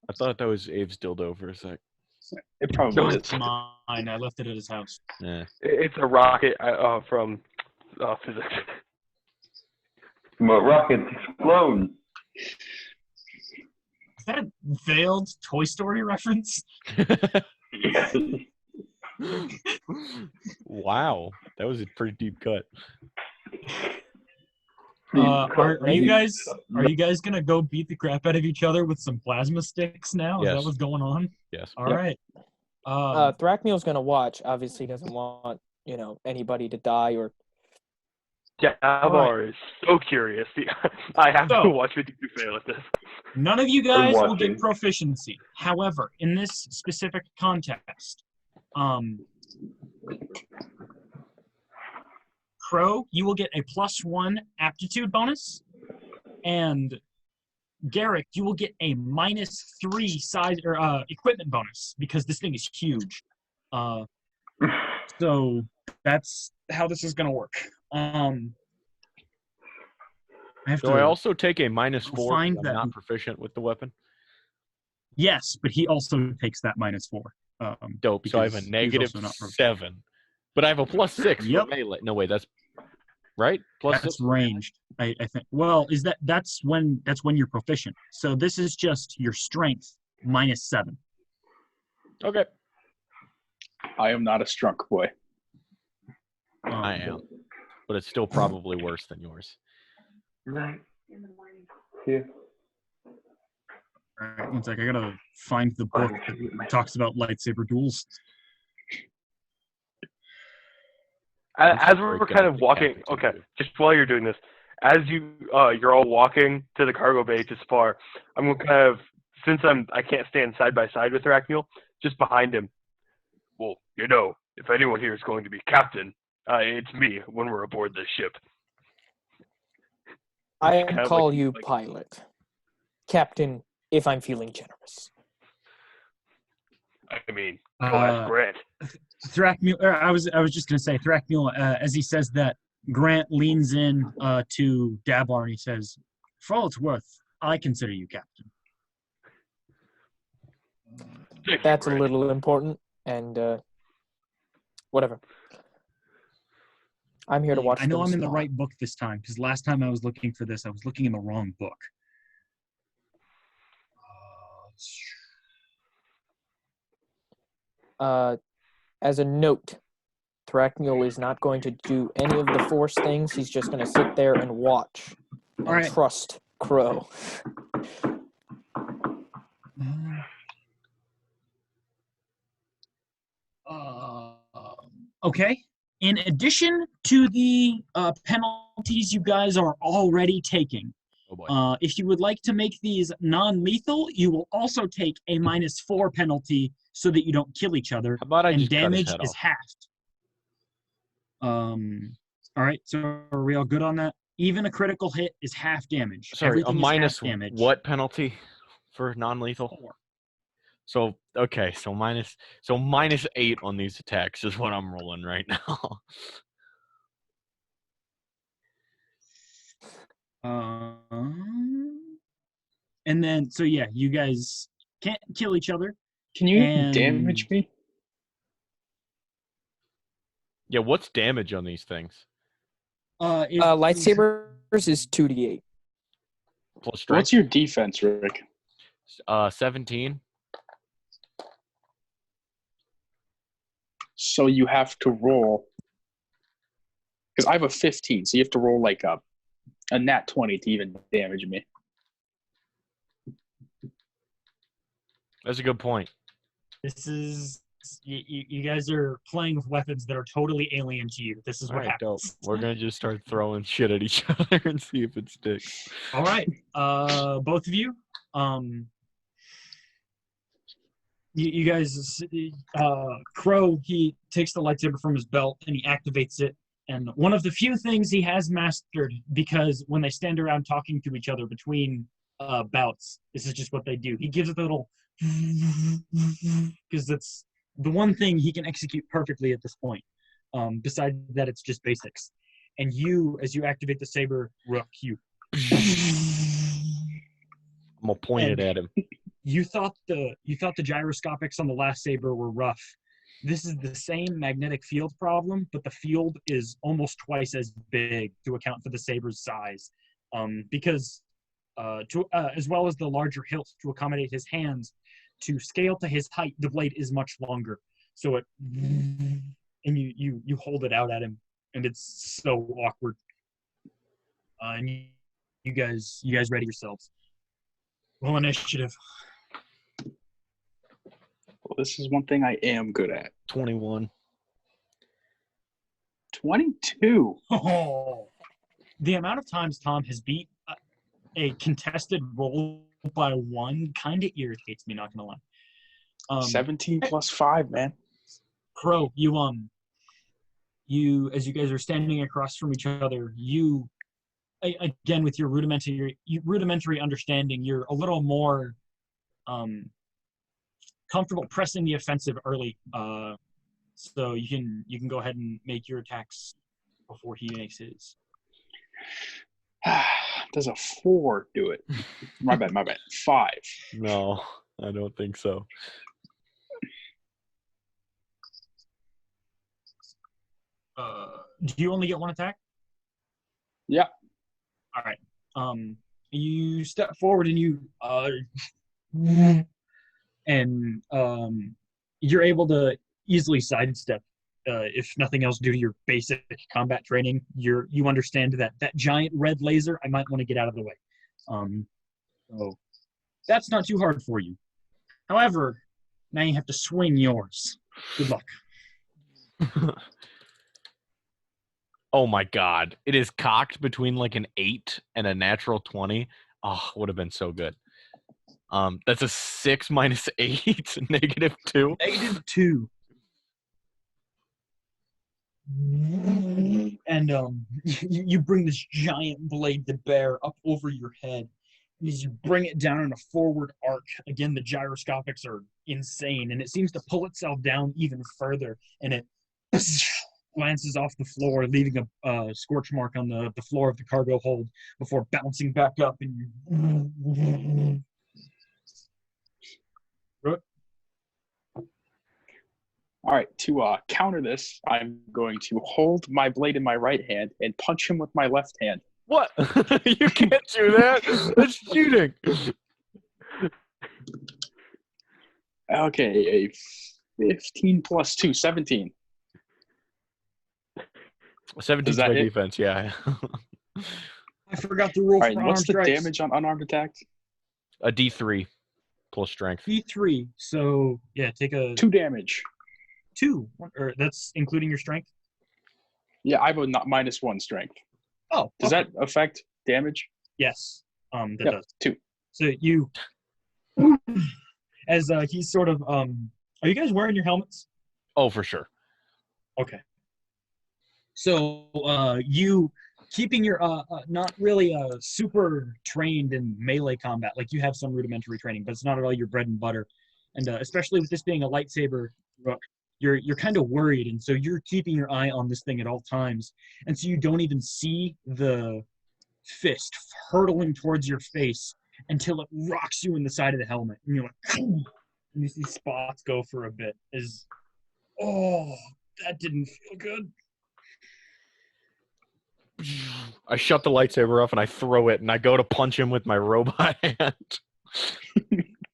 Speaker 3: I thought that was Abe's dildo for a sec.
Speaker 6: It probably
Speaker 1: No,
Speaker 6: is.
Speaker 2: It's mine. I left it at his house.
Speaker 3: Yeah.
Speaker 1: It's a rocket from physics.
Speaker 4: But rockets explode.
Speaker 2: Is that a veiled Toy Story reference?
Speaker 4: Yes.
Speaker 3: Wow, that was a pretty deep cut.
Speaker 2: Are you guys gonna go beat the crap out of each other with some plasma sticks now? Is
Speaker 3: Yes.
Speaker 2: that what's going on?
Speaker 3: Yes.
Speaker 2: All
Speaker 6: Yep.
Speaker 2: right.
Speaker 5: Thrackmeal's going to watch. Obviously doesn't want, anybody to die or...
Speaker 1: Jabbar is so curious. I have
Speaker 2: So-
Speaker 1: to watch what you fail at this.
Speaker 2: None of you guys will get
Speaker 4: watching.
Speaker 2: proficiency. However, in this specific context, Crow, you will get a +1 aptitude bonus, and Garrick, you will get a -3 size or equipment bonus because this thing is huge. So that's how this is going to work. I have
Speaker 3: Do
Speaker 2: to.
Speaker 3: I also take a -4
Speaker 2: find
Speaker 3: because I'm
Speaker 2: that-
Speaker 3: not proficient with the weapon?
Speaker 2: Yes, but he also takes that -4.
Speaker 3: Dope. So I have a
Speaker 2: because he's
Speaker 3: negative
Speaker 2: also not proficient.
Speaker 3: 7. But I have a +6
Speaker 2: Yep.
Speaker 3: for melee. No, wait, that's... Right? +6?
Speaker 2: That's ranged, I think. Well, that's when you're proficient. So this is just your strength -7.
Speaker 3: Okay.
Speaker 6: I am not a strunk boy.
Speaker 3: I am. But it's still probably worse than yours.
Speaker 4: Night. Yeah.
Speaker 2: All right, one sec. I gotta find the book that talks about lightsaber duels.
Speaker 1: As we're kind of walking, okay, just while you're doing this, as you're all walking to the cargo bay to spar, I'm gonna kind of, since I can't stand side by side with Rackmule, just behind him. Well, if anyone here is going to be captain, it's me when we're aboard this ship.
Speaker 5: I
Speaker 1: kind of
Speaker 5: call
Speaker 1: like-
Speaker 5: you
Speaker 1: like-
Speaker 5: pilot. Captain, if I'm feeling generous.
Speaker 1: I mean, go ask Grant.
Speaker 2: Thrackmule, I was just gonna say Thrackmule, as he says that, Grant leans in to Dabar and he says, "For all it's worth, I consider you captain."
Speaker 1: Thank you,
Speaker 5: That's a
Speaker 1: Grant.
Speaker 5: little important, and whatever. I'm here to watch
Speaker 2: I know
Speaker 5: them
Speaker 2: I'm in the
Speaker 5: spar.
Speaker 2: right book this time because last time I was looking for this, I was looking in the wrong book.
Speaker 5: As a note, Thrackmule is not going to do any of the Force things. He's just going to sit there and watch and
Speaker 2: Alright.
Speaker 5: trust Crow.
Speaker 2: Okay. In addition to the penalties you guys are already taking,
Speaker 3: Oh boy.
Speaker 2: If you would like to make these non-lethal, you will also take a -4 penalty so that you don't kill each other,
Speaker 3: How about I
Speaker 2: and
Speaker 3: just cut his
Speaker 2: damage
Speaker 3: head
Speaker 2: is
Speaker 3: off?
Speaker 2: halved. All right, so are we all good on that? Even a critical hit is half damage.
Speaker 3: Sorry, a
Speaker 2: Everything is
Speaker 3: minus
Speaker 2: half damage.
Speaker 3: what penalty for non-lethal?
Speaker 2: 4.
Speaker 3: So okay, so -8 on these attacks is what I'm rolling right now.
Speaker 2: And then, so yeah, you guys can't kill each other.
Speaker 6: Can you
Speaker 2: And-
Speaker 6: damage me?
Speaker 3: Yeah, what's damage on these things?
Speaker 5: Lightsabers is 2d8.
Speaker 3: Plus strength.
Speaker 6: What's your defense, Rick?
Speaker 3: 17.
Speaker 6: So you have to roll, because I have a 15, so you have to roll like a nat 20 to even damage me.
Speaker 3: That's a good point.
Speaker 2: This is you guys are playing with weapons that are totally alien to you. This is
Speaker 3: All
Speaker 2: what
Speaker 3: right, dope.
Speaker 2: happens.
Speaker 3: We're gonna just start throwing shit at each other and see if it sticks.
Speaker 2: All right, both of you. You guys, Crow, he takes the lightsaber from his belt and he activates it. And one of the few things he has mastered, because when they stand around talking to each other between bouts, this is just what they do. He gives it a little, because that's the one thing he can execute perfectly at this point. Besides that, it's just basics. And you, as you activate the saber, Rook, you.
Speaker 3: I'm gonna point it at him.
Speaker 2: You thought the gyroscopics on the last saber were rough. This is the same magnetic field problem, but the field is almost twice as big to account for the saber's size. Because as well as the larger hilt to accommodate his hands, to scale to his height, the blade is much longer. So it, and you hold it out at him, and it's so awkward. And you guys ready yourselves? Roll initiative.
Speaker 6: Well, this is one thing I am good at.
Speaker 3: 21.
Speaker 6: 22.
Speaker 2: Oh, the amount of times Tom has beat a contested roll by 1 kind of irritates me, not gonna lie.
Speaker 6: 17 plus 5, man.
Speaker 2: Crow, you as you guys are standing across from each other, you again with your rudimentary understanding, you're a little more comfortable pressing the offensive early, so you can go ahead and make your attacks before he makes his.
Speaker 6: Does a 4 do it? My bad. 5.
Speaker 3: No, I don't think so.
Speaker 2: Do you only get 1 attack?
Speaker 6: Yeah.
Speaker 2: All right. You step forward and you and you're able to easily sidestep. If nothing else, due to your basic combat training, you understand that giant red laser. I might want to get out of the way. So that's not too hard for you. However, now you have to swing yours. Good luck.
Speaker 3: Oh my god. It is cocked between like an 8 and a natural 20. Oh, would have been so good. That's a 6 minus 8, -2.
Speaker 2: -2. And you bring this giant blade to bear up over your head. As you bring it down in a forward arc, again, the gyroscopics are insane, and it seems to pull itself down even further, and it glances off the floor, leaving a scorch mark on the floor of the cargo hold before bouncing back up, and you...
Speaker 6: All right, to counter this, I'm going to hold my blade in my right hand and punch him with my left hand.
Speaker 3: What? You can't do that. That's cheating.
Speaker 6: Okay, a 15 plus 2, 17.
Speaker 3: 17
Speaker 6: that
Speaker 3: my
Speaker 6: hit?
Speaker 3: defense, yeah.
Speaker 2: I forgot the rule
Speaker 6: All right,
Speaker 2: for
Speaker 6: and what's
Speaker 2: armed
Speaker 6: the
Speaker 2: strikes.
Speaker 6: damage on unarmed attacks?
Speaker 3: A D3 plus strength.
Speaker 2: D3. So yeah, take a
Speaker 6: 2 damage.
Speaker 2: 2, or that's including your strength.
Speaker 6: Yeah, I have a -1 strength.
Speaker 2: Oh,
Speaker 6: Does that affect damage?
Speaker 2: Yes. That
Speaker 6: Yep,
Speaker 2: does
Speaker 6: 2.
Speaker 2: so. You, as he's sort of Are you guys wearing your helmets?
Speaker 3: Oh, for sure.
Speaker 2: Okay. So you keeping your not really super trained in melee combat. Like you have some rudimentary training, but it's not at all your bread and butter. And especially with this being a lightsaber, Rook, you're kind of worried, and so you're keeping your eye on this thing at all times, and so you don't even see the fist hurtling towards your face until it rocks you in the side of the helmet, and you're like, and you see spots go for a bit. Oh, that didn't feel good.
Speaker 3: I shut the lightsaber off and I throw it and I go to punch him with my robot hand.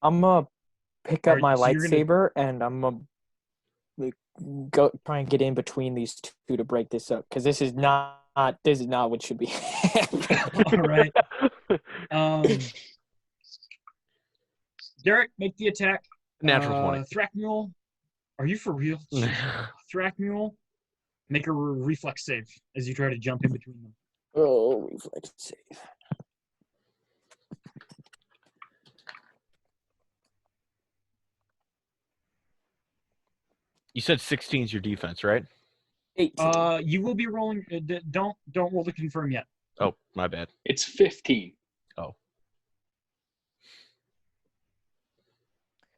Speaker 5: I'm gonna pick up
Speaker 2: Alright,
Speaker 5: my
Speaker 2: so you're gonna-
Speaker 5: lightsaber and I'm gonna go try and get in between these two to break this up because this is not what should be happening.
Speaker 2: All right. Derek, make the attack.
Speaker 3: Natural 20.
Speaker 2: Thrackmule, are you for real? Thrackmule, make a reflex save as you try to jump in between them.
Speaker 5: Oh, reflex save.
Speaker 3: You said 16 is your defense, right?
Speaker 5: 18.
Speaker 2: You will be rolling. Don't roll to confirm yet.
Speaker 3: Oh, my bad.
Speaker 6: It's 15.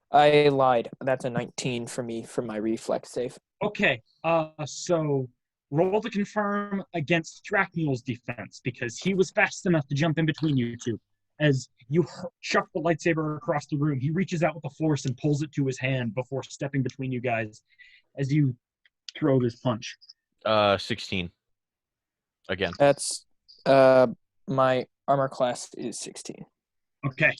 Speaker 5: I lied. That's a 19 for me for my reflex save.
Speaker 2: Okay. So roll to confirm against Thrackmule's defense because he was fast enough to jump in between you two. As you chuck the lightsaber across the room, he reaches out with the force and pulls it to his hand before stepping between you guys as you throw this punch.
Speaker 3: 16. Again.
Speaker 5: That's my armor class is 16.
Speaker 2: Okay.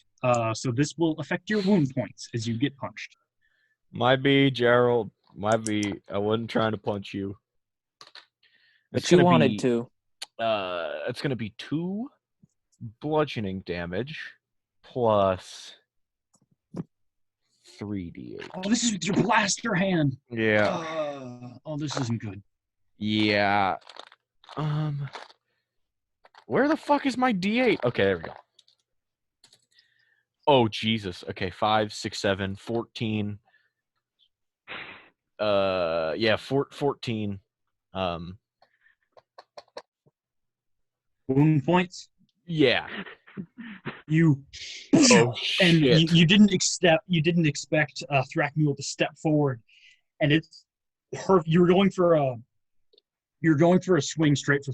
Speaker 2: So this will affect your wound points as you get punched.
Speaker 3: My B, Gerald. My B. I wasn't trying to punch you.
Speaker 5: But you wanted to.
Speaker 3: It's going to be 2 bludgeoning damage plus 3d8.
Speaker 2: Oh, this is with your blaster hand.
Speaker 3: Yeah.
Speaker 2: Oh, this isn't good.
Speaker 3: Yeah. Where the fuck is my d8? Okay, there we go. Oh, Jesus. Okay, 5, 6, 7, 14. Yeah, 14.
Speaker 2: Wound points.
Speaker 3: Yeah.
Speaker 2: You
Speaker 3: Oh,
Speaker 2: and
Speaker 3: shit.
Speaker 2: you didn't expect Thrackmule to step forward, and it's her. You're going for a swing straight for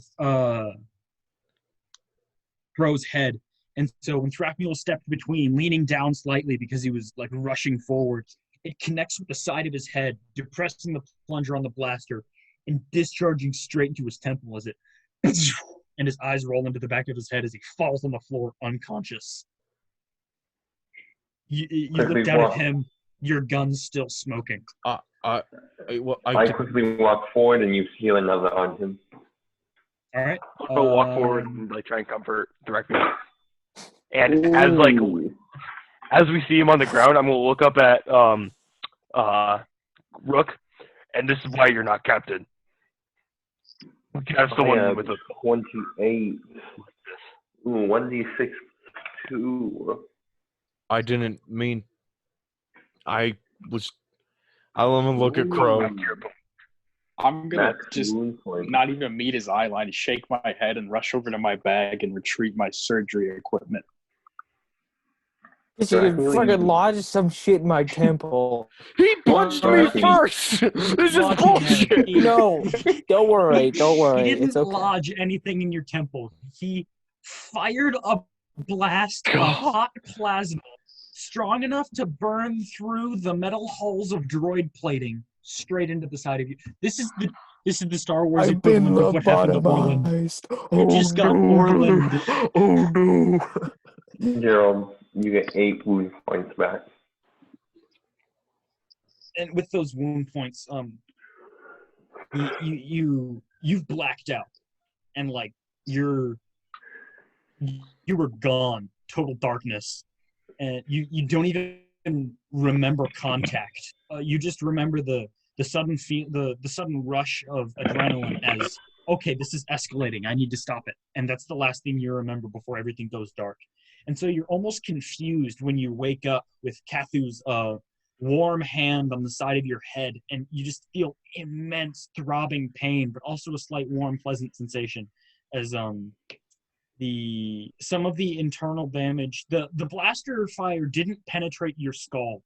Speaker 2: Crow's head, and so when Thrackmule stepped between, leaning down slightly because he was like rushing forward, it connects with the side of his head, depressing the plunger on the blaster and discharging straight into his temple as it. And his eyes roll into the back of his head as he falls on the floor unconscious. You look down at him, your gun's still smoking.
Speaker 3: I
Speaker 4: quickly walk forward and you heal another on him.
Speaker 2: All right.
Speaker 1: I'll walk forward and like try and comfort directly. And
Speaker 4: Ooh.
Speaker 1: as we see him on the ground, I'm gonna look up at Rook, and this is why you're not captain. We can have someone with a
Speaker 4: 28. Ooh, 1d6 2.
Speaker 3: I didn't mean. I'm gonna look at Crow.
Speaker 6: I'm gonna
Speaker 4: Max
Speaker 6: just
Speaker 4: wound point.
Speaker 6: not even meet his eye line, shake my head, and rush over to my bag and retrieve my surgery equipment.
Speaker 5: You fucking lodge some shit in my temple.
Speaker 3: He punched me first. This is
Speaker 2: Lodging
Speaker 3: bullshit.
Speaker 2: him.
Speaker 5: No, don't worry. Don't worry.
Speaker 2: He didn't
Speaker 5: It's okay.
Speaker 2: lodge anything in your temple. He fired a blast of
Speaker 3: God.
Speaker 2: hot plasma strong enough to burn through the metal hulls of droid plating straight into the side of you. This is the Star Wars
Speaker 5: I've been
Speaker 2: equivalent of what happened to Orland.
Speaker 5: lobotomized.
Speaker 2: You just got Orland.
Speaker 3: Oh no.
Speaker 4: Gerald, you get 8 wound points back.
Speaker 2: And with those wound points, you've blacked out, and like you were gone, total darkness, and you don't even remember contact. You just remember the sudden the sudden rush of adrenaline as okay, this is escalating. I need to stop it, and that's the last thing you remember before everything goes dark. And so you're almost confused when you wake up with Kathu's warm hand on the side of your head, and you just feel immense throbbing pain, but also a slight warm, pleasant sensation as some of the internal damage. The blaster fire didn't penetrate your skull,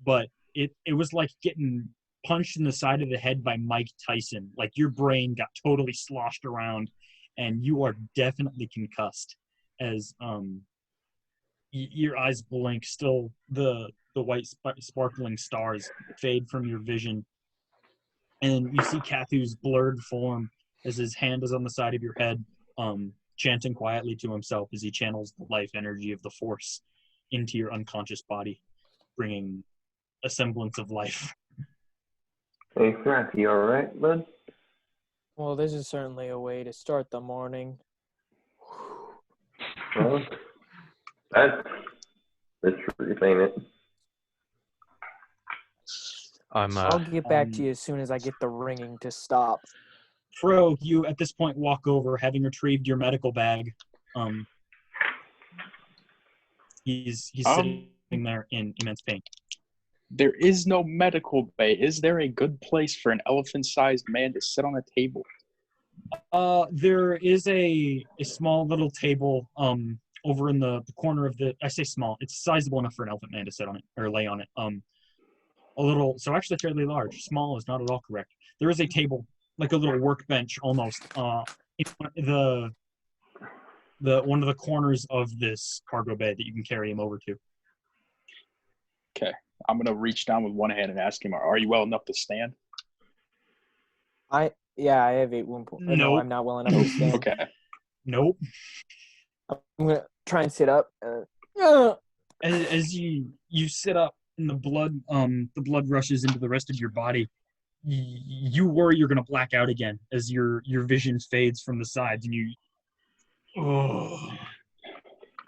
Speaker 2: but it was like getting punched in the side of the head by Mike Tyson. Like your brain got totally sloshed around, and you are definitely concussed as your eyes blink. Still, the white sparkling stars fade from your vision, and you see Kathu's blurred form as his hand is on the side of your head, chanting quietly to himself as he channels the life energy of the Force into your unconscious body, bringing a semblance of life.
Speaker 4: Hey, Frank, you all right, bud?
Speaker 5: Well, this is certainly a way to start the morning.
Speaker 4: Well, that's really saying it.
Speaker 5: I'll get back to you as soon as I get the ringing to stop.
Speaker 2: Fro, you at this point walk over, having retrieved your medical bag. He's sitting there in immense pain.
Speaker 6: There is no medical bay. Is there a good place for an elephant-sized man to sit on a table?
Speaker 2: There is a small little table over in the corner of the. I say small. It's sizable enough for an elephant man to sit on it or lay on it. A little. So actually fairly large. Small is not at all correct. There is a table, like a little workbench almost, in the one of the corners of this cargo bay that you can carry him over to.
Speaker 6: Okay. I'm going to reach down with one hand and ask him, are you well enough to stand?
Speaker 5: I have 8 wound points. No,
Speaker 2: Nope.
Speaker 5: I'm not well enough to stand.
Speaker 6: Okay.
Speaker 2: Nope.
Speaker 5: I'm going to try and sit up.
Speaker 2: As you sit up and the blood rushes into the rest of your body, you worry you're going to black out again as your vision fades from the sides, and you. Oh.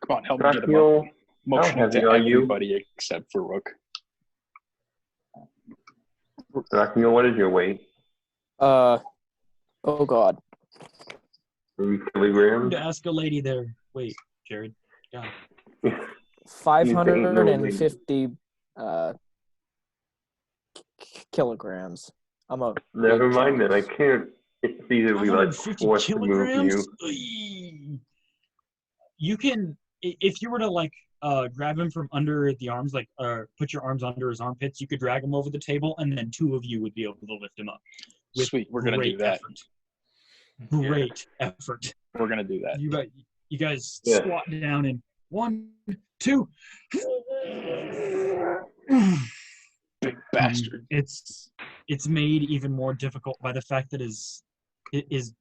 Speaker 6: Come on, help me get him up. Motioning to everybody except for Rook.
Speaker 4: Dracula, what is your weight?
Speaker 5: Oh God.
Speaker 4: 3 kilograms?
Speaker 2: To ask a lady there. Wait, Jared. God.
Speaker 5: 550 kilograms.
Speaker 4: Never mind then. I can't feasibly like
Speaker 2: 550
Speaker 4: force to move you.
Speaker 2: You can, if you were to like grab him from under the arms, like put your arms under his armpits, you could drag him over the table, and then 2 of you would be able to lift him up.
Speaker 6: Sweet, we're gonna do that.
Speaker 2: Great effort.
Speaker 6: We're gonna do that.
Speaker 2: You guys squat down and 1, 2.
Speaker 6: Big bastard.
Speaker 2: It's made even more difficult by the fact that his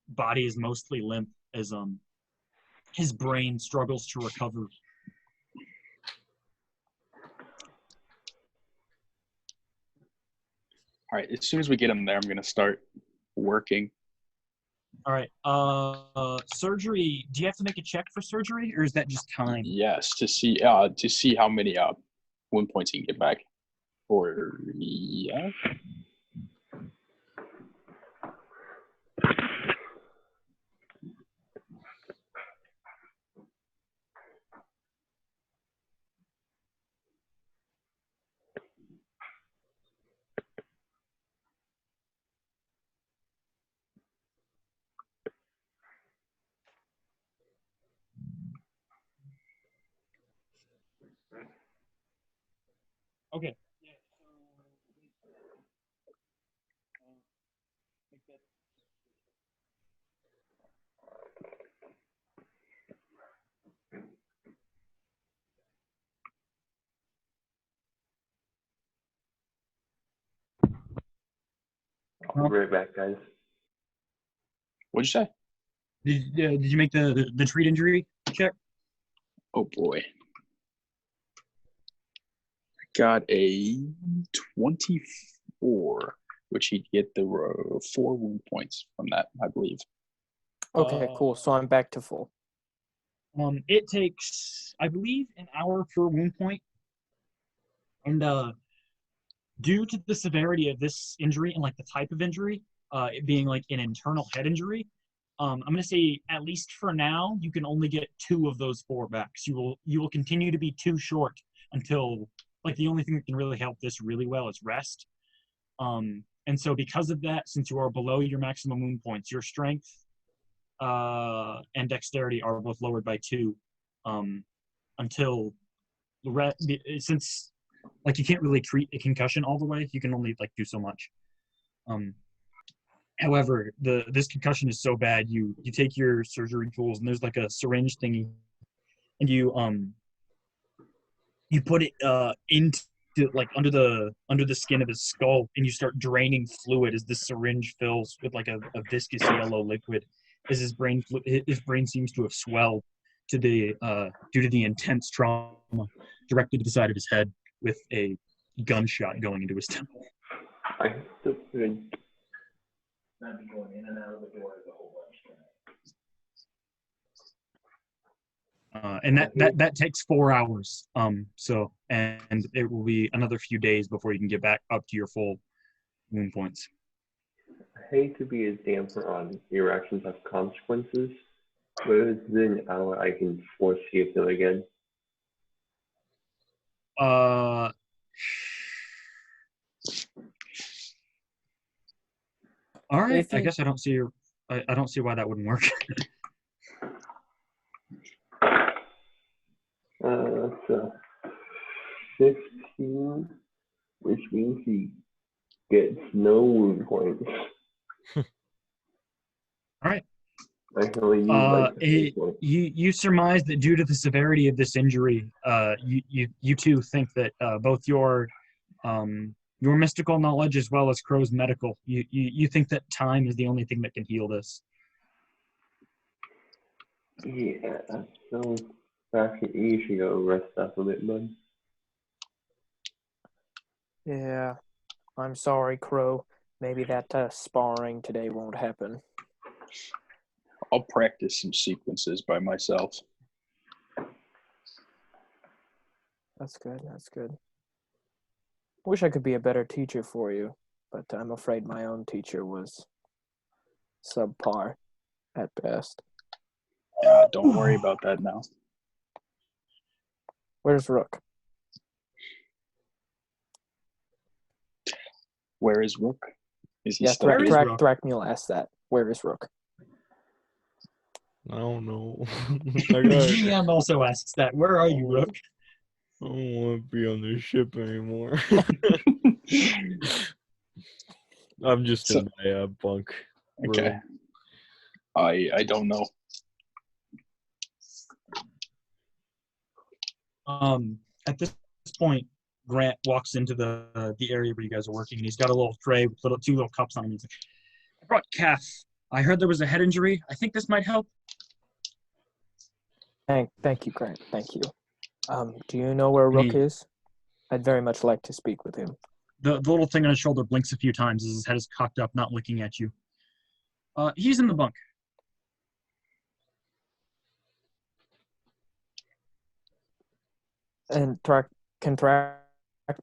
Speaker 2: body is mostly limp as his brain struggles to recover.
Speaker 6: All right, as soon as we get him there, I'm going to start working.
Speaker 2: All right. Surgery. Do you have to make a check for surgery, or is that just time?
Speaker 6: Yes, to see how many wound points he can get back. Or yeah.
Speaker 2: Okay.
Speaker 4: I'll be right back, guys.
Speaker 6: What'd you say?
Speaker 2: Did you make the treat injury check?
Speaker 6: Oh boy. Got a 24, which he'd get the 4 wound points from that, I believe.
Speaker 5: Okay, cool. So I'm back to full.
Speaker 2: It takes, I believe, an hour per wound point. And due to the severity of this injury and like the type of injury, it being like an internal head injury, I'm gonna say at least for now, you can only get 2 of those 4 back. So you will continue to be 2 short until like the only thing that can really help this really well is rest. And so because of that, since you are below your maximum wound points, your strength and dexterity are both lowered by 2 until since like you can't really treat a concussion all the way, you can only like do so much. However, this concussion is so bad, you take your surgery tools and there's like a syringe thingy, and you put it into like under the skin of his skull, and you start draining fluid as this syringe fills with like a viscous yellow liquid, as his brain seems to have swelled to the due to the intense trauma directly to the side of his head with a gunshot going into his temple.
Speaker 4: I still could.
Speaker 7: Not be going in and out of the doors a whole bunch.
Speaker 2: And that takes 4 hours. So and it will be another few days before you can get back up to your full wound points.
Speaker 4: I hate to be a damper on your actions have consequences, but it's been an hour I can force skip them again.
Speaker 2: All right.
Speaker 5: If
Speaker 2: I
Speaker 5: you-
Speaker 2: guess I don't see why that wouldn't work.
Speaker 4: So 15, which means he gets no wound points.
Speaker 2: All right.
Speaker 4: I can only use like the
Speaker 2: You
Speaker 4: 3 points.
Speaker 2: you surmise that due to the severity of this injury, you two think that both your mystical knowledge as well as Crow's medical, you think that time is the only thing that can heal this.
Speaker 4: Yeah, so back you should go rest up a bit, bud.
Speaker 5: Yeah, I'm sorry, Crow. Maybe that sparring today won't happen.
Speaker 6: I'll practice some sequences by myself.
Speaker 5: That's good. That's good. Wish I could be a better teacher for you, but I'm afraid my own teacher was subpar at best.
Speaker 6: Don't worry about that now.
Speaker 5: Where's Rook?
Speaker 6: Where is Rook? Is he
Speaker 5: Yeah,
Speaker 6: still here?
Speaker 2: Rook?
Speaker 5: Thrackmeal asked that. Where is Rook?
Speaker 3: I don't know.
Speaker 2: The GM also asks that. Where are you, Rook?
Speaker 3: I don't want to be on this ship anymore. I'm just in my bunk
Speaker 6: Okay.
Speaker 3: room.
Speaker 6: I don't know.
Speaker 2: At this point, Grant walks into the area where you guys are working, and he's got a little tray with 2 little cups on him. He's like, "I brought calf. I heard there was a head injury. I think this might help."
Speaker 5: Thank you, Grant. Thank you. Do you know where Rook
Speaker 2: Me.
Speaker 5: is? I'd very much like to speak with him.
Speaker 2: The little thing on his shoulder blinks a few times as his head is cocked up, not looking at you. He's in the bunk.
Speaker 5: And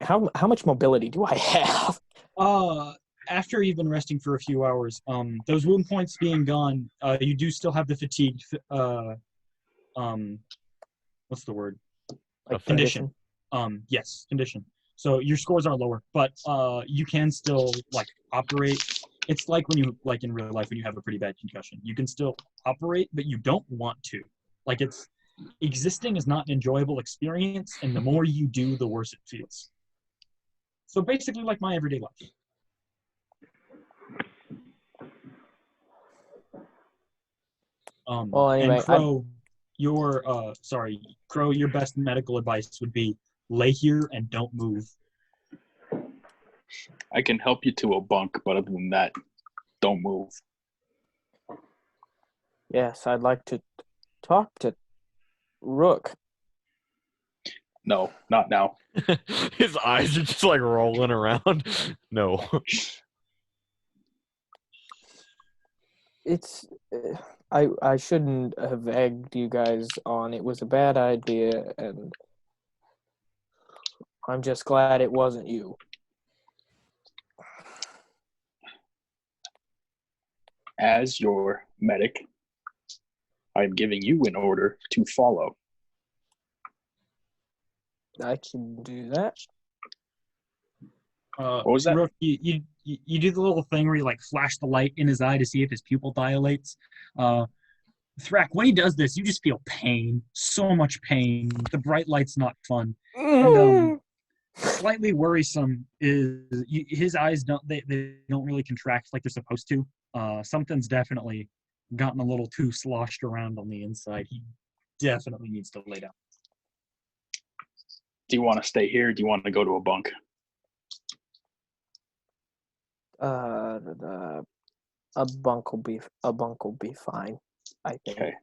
Speaker 5: how much mobility do I have?
Speaker 2: After you've been resting for a few hours, those wound points being gone, you do still have the fatigue. What's the word?
Speaker 5: Like
Speaker 2: Condition. Yes, condition. So your scores are lower, but you can still like operate. It's like when you like in real life when you have a pretty bad concussion. You can still operate, but you don't want to. Like it's existing is not an enjoyable experience, and the more you do, the worse it feels. So basically, like my everyday life.
Speaker 5: Well, anyway,
Speaker 2: and Crow, Crow, your best medical advice would be lay here and don't move.
Speaker 6: I can help you to a bunk, but other than that, don't move.
Speaker 5: Yes, I'd like to talk to Rook.
Speaker 6: No, not now.
Speaker 3: His eyes are just like rolling around. No.
Speaker 5: It's I shouldn't have egged you guys on. It was a bad idea, and I'm just glad it wasn't you.
Speaker 6: As your medic, I am giving you an order to follow.
Speaker 5: I can do that.
Speaker 6: What was that?
Speaker 2: Rook, you do the little thing where you like flash the light in his eye to see if his pupil dilates. Thrak, when he does this, you just feel pain, so much pain. The bright light's not fun, and slightly worrisome is his eyes don't really contract like they're supposed to. Something's definitely gotten a little too sloshed around on the inside. He definitely needs to lay down.
Speaker 6: Do you want to stay here? Or do you want to go to a bunk?
Speaker 5: A bunk will be fine, I think.
Speaker 6: Okay.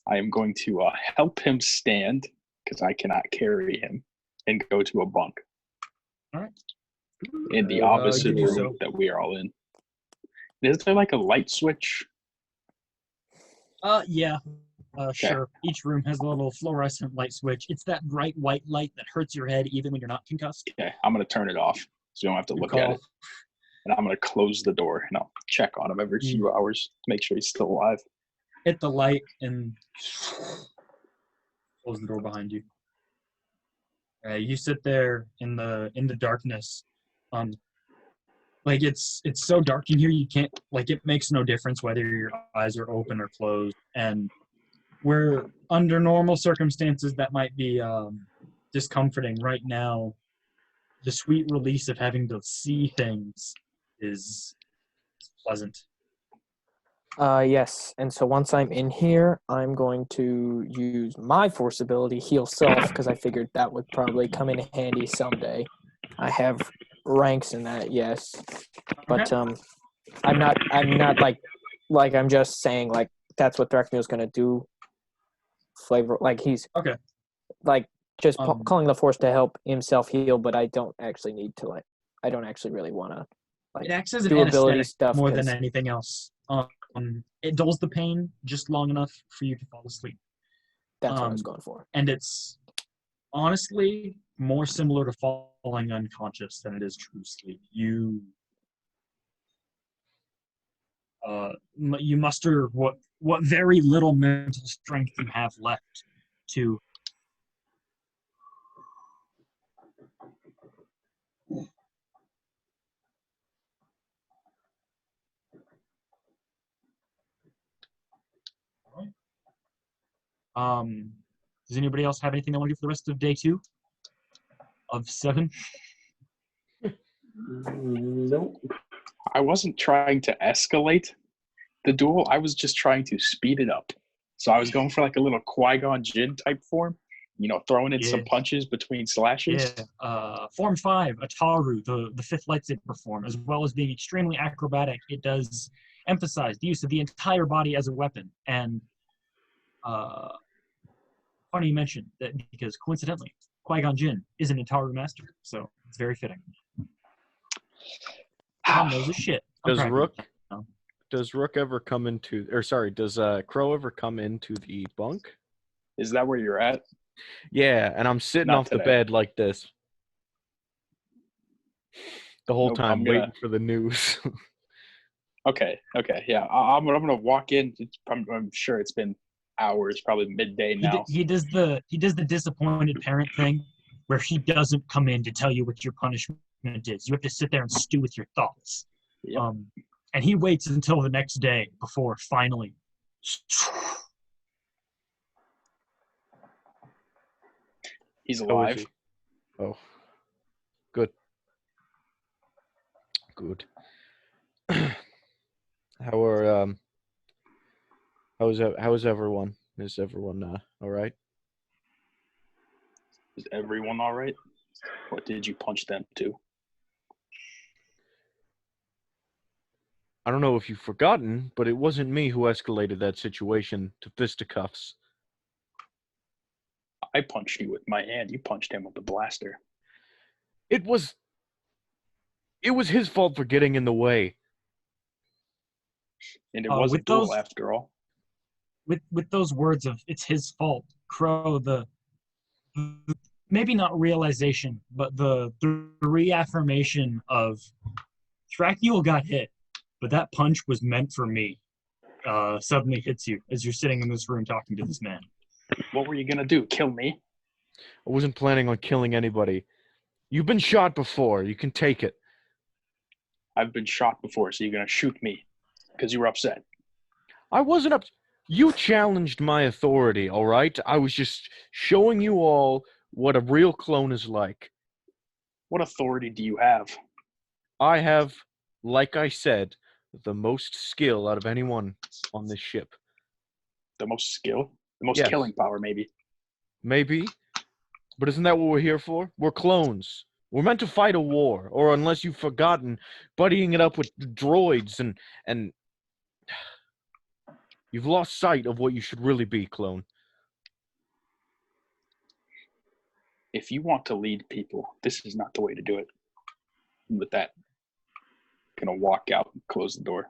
Speaker 6: I am going to help him stand because I cannot carry him and go to a bunk.
Speaker 2: All right.
Speaker 6: In the
Speaker 5: you
Speaker 6: opposite
Speaker 5: do
Speaker 6: room
Speaker 2: so.
Speaker 6: that we are all in. Is there like a light switch?
Speaker 2: Yeah. Sure. Each room has a little fluorescent light switch. It's that bright white light that hurts your head even when you're not concussed.
Speaker 6: Okay, I'm going to turn it off so you don't have to
Speaker 2: Good
Speaker 6: look
Speaker 2: call.
Speaker 6: at it. And I'm going to close the door and I'll check on him every few hours, make sure he's still alive.
Speaker 2: Hit the light and close the door behind you. You sit there in the darkness. Like it's so dark in here you can't, like, it makes no difference whether your eyes are open or closed. And where under normal circumstances that might be discomforting, right now the sweet release of having to see things is pleasant.
Speaker 5: Yes, and so once I'm in here, I'm going to use my force ability, Heal Self, because I figured that would probably come in handy someday. I have ranks in that, yes, but I'm not like I'm just saying like that's what Thrakmeel's gonna do. Flavor like he's
Speaker 2: Okay.
Speaker 5: Like just calling the force to help himself heal, but I don't actually need to I don't actually really want to
Speaker 2: It acts as an
Speaker 5: do ability
Speaker 2: anesthetic
Speaker 5: stuff
Speaker 2: more than anything else. It dulls the pain just long enough for you to fall asleep.
Speaker 5: That's what I was going for.
Speaker 2: And it's honestly more similar to falling unconscious than it is true sleep. You muster what very little mental strength you have left to does anybody else have anything they want to do for the rest of day 2 of 7?
Speaker 4: Nope.
Speaker 6: I wasn't trying to escalate the duel. I was just trying to speed it up. So I was going for like a little Qui-Gon Jinn type form, throwing in some punches between slashes.
Speaker 2: Yeah. Form 5, Ataru, the 5th lightsaber form, as well as being extremely acrobatic, it does emphasize the use of the entire body as a weapon. And funny you mentioned that because coincidentally, Qui-Gon Jinn is an Ataru master, so it's very fitting. Tom knows his shit.
Speaker 3: Does Rook ever come into, or sorry, does Crow ever come into the bunk?
Speaker 6: Is that where you're at?
Speaker 3: Yeah, and I'm sitting
Speaker 6: Not
Speaker 3: off
Speaker 6: today.
Speaker 3: the bed like this the whole
Speaker 6: Nope,
Speaker 3: time, waiting for the news.
Speaker 6: Okay, yeah. I'm gonna walk in. I'm sure it's been hours, probably midday now.
Speaker 2: He does the disappointed parent thing, where he doesn't come in to tell you what your punishment is. You have to sit there and stew with your thoughts.
Speaker 6: Yep.
Speaker 2: And he waits until the next day before finally.
Speaker 6: He's
Speaker 3: How is
Speaker 6: alive.
Speaker 3: he? Oh, good. Good. How's everyone? Is everyone all right?
Speaker 6: Is everyone all right? What did you punch them to?
Speaker 3: I don't know if you've forgotten, but it wasn't me who escalated that situation to fisticuffs.
Speaker 6: I punched you with my hand. You punched him with the blaster.
Speaker 3: It was his fault for getting in the way.
Speaker 6: And it was a duel
Speaker 2: those,
Speaker 6: after all.
Speaker 2: With those words of it's his fault, Crow, the maybe not realization, but the reaffirmation of Thrakmeel got hit. but that punch was meant for me. Suddenly hits you as you're sitting in this room talking to this man.
Speaker 6: What were you gonna do? Kill me?
Speaker 3: I wasn't planning on killing anybody. You've been shot before. You can take it.
Speaker 6: I've been shot before, so you're gonna shoot me because you were upset.
Speaker 3: I wasn't up. You challenged my authority, all right? I was just showing you all what a real clone is like.
Speaker 6: What authority do you have?
Speaker 3: I have, like I said, the most skill out of anyone on this ship.
Speaker 6: The most skill? The most
Speaker 3: Yes.
Speaker 6: killing power, maybe.
Speaker 3: Maybe. But isn't that what we're here for? We're clones. We're meant to fight a war, or unless you've forgotten, buddying it up with droids and you've lost sight of what you should really be, clone.
Speaker 6: If you want to lead people, this is not the way to do it. And with that, I'm gonna walk out and close the door.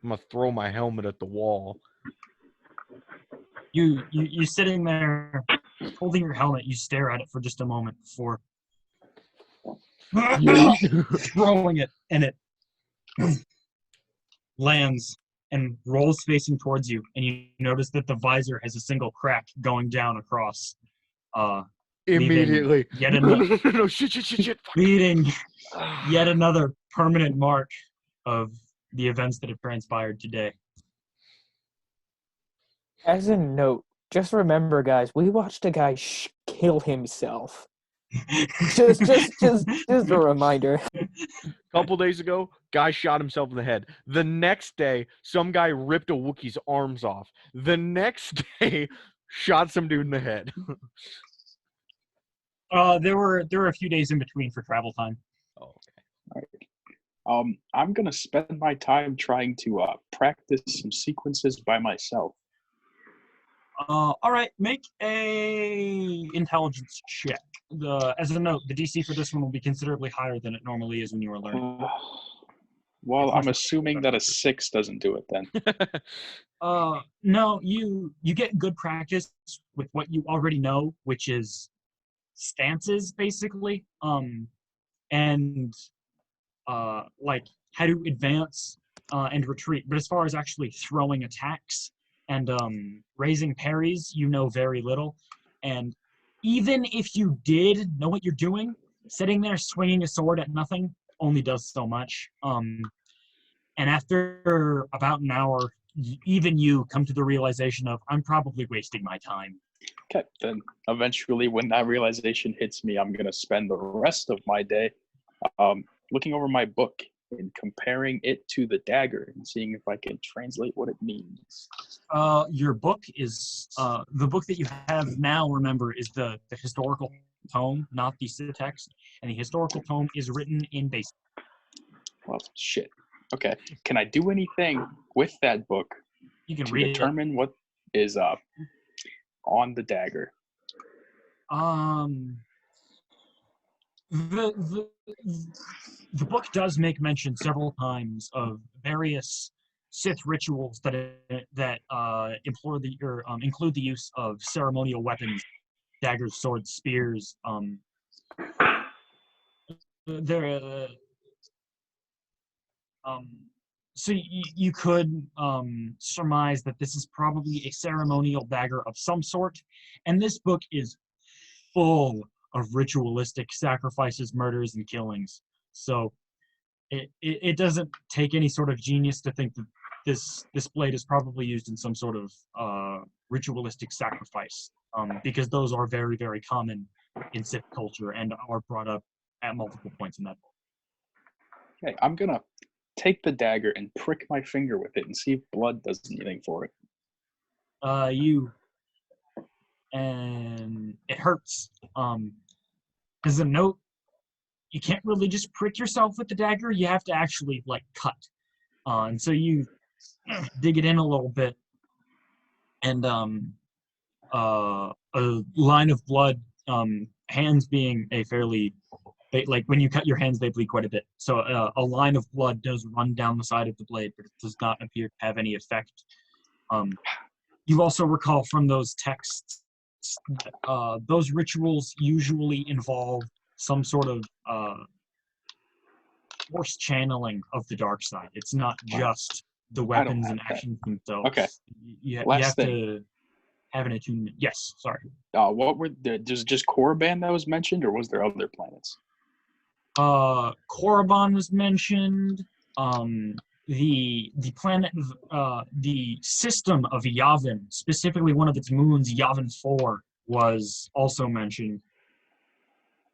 Speaker 3: I'm gonna throw my helmet at the wall.
Speaker 2: You sitting there holding your helmet, you stare at it for just a moment before throwing it, and it lands and rolls facing towards you, and you notice that the visor has a single crack going down across.
Speaker 3: Immediately.
Speaker 2: Yet
Speaker 3: No, shit. Fuck.
Speaker 2: leading yet another permanent mark of the events that have transpired today.
Speaker 5: As a note, just remember, guys, we watched a guy kill himself. just a reminder.
Speaker 3: Couple days ago, guy shot himself in the head. The next day, some guy ripped a Wookiee's arms off. The next day, shot some dude in the head.
Speaker 2: There were a few days in between for travel time.
Speaker 3: Oh, okay.
Speaker 6: All right. I'm gonna spend my time trying to practice some sequences by myself.
Speaker 2: All right, make a intelligence check. As a note, the DC for this one will be considerably higher than it normally is when you are learning.
Speaker 6: Well, I'm assuming that a 6 doesn't do it then.
Speaker 2: No, you get good practice with what you already know, which is stances, basically, and like how to advance and retreat. But as far as actually throwing attacks and raising parries, you know very little. And even if you did know what you're doing, sitting there swinging a sword at nothing only does so much. And after about an hour, even you come to the realization of, I'm probably wasting my time.
Speaker 6: Okay, then eventually when that realization hits me, I'm going to spend the rest of my day looking over my book and comparing it to the dagger and seeing if I can translate what it means.
Speaker 2: Your book is, the book that you have now, remember, is the historical tome, not the text. And the historical tome is written in basic.
Speaker 6: Well, shit. Okay, can I do anything with that book
Speaker 2: You can
Speaker 6: to
Speaker 2: read
Speaker 6: determine what is on the dagger?
Speaker 2: The book does make mention several times of various Sith rituals that include the use of ceremonial weapons, daggers, swords, spears. So you could surmise that this is probably a ceremonial dagger of some sort, and this book is full of ritualistic sacrifices, murders, and killings. So it doesn't take any sort of genius to think that this blade is probably used in some sort of ritualistic sacrifice, because those are very, very common in Sith culture and are brought up at multiple points in that book.
Speaker 6: Okay, I'm going to take the dagger and prick my finger with it and see if blood does anything for it.
Speaker 2: And it hurts. As a note, you can't really just prick yourself with the dagger. You have to actually cut. And so you dig it in a little bit, and a line of blood. Hands being a fairly, when you cut your hands, they bleed quite a bit. So a line of blood does run down the side of the blade, but it does not appear to have any effect. You also recall from those texts those rituals usually involve some sort of force channeling of the dark side. It's not
Speaker 6: Wow.
Speaker 2: just the
Speaker 6: I don't
Speaker 2: weapons and
Speaker 6: have that.
Speaker 2: actions themselves.
Speaker 6: Okay.
Speaker 2: You
Speaker 6: Last
Speaker 2: have
Speaker 6: thing.
Speaker 2: to have an attunement. Yes, sorry.
Speaker 6: What were there's just Korriban that was mentioned, or was there other planets?
Speaker 2: Korriban was mentioned. The planet, the system of Yavin, specifically one of its moons, Yavin 4, was also mentioned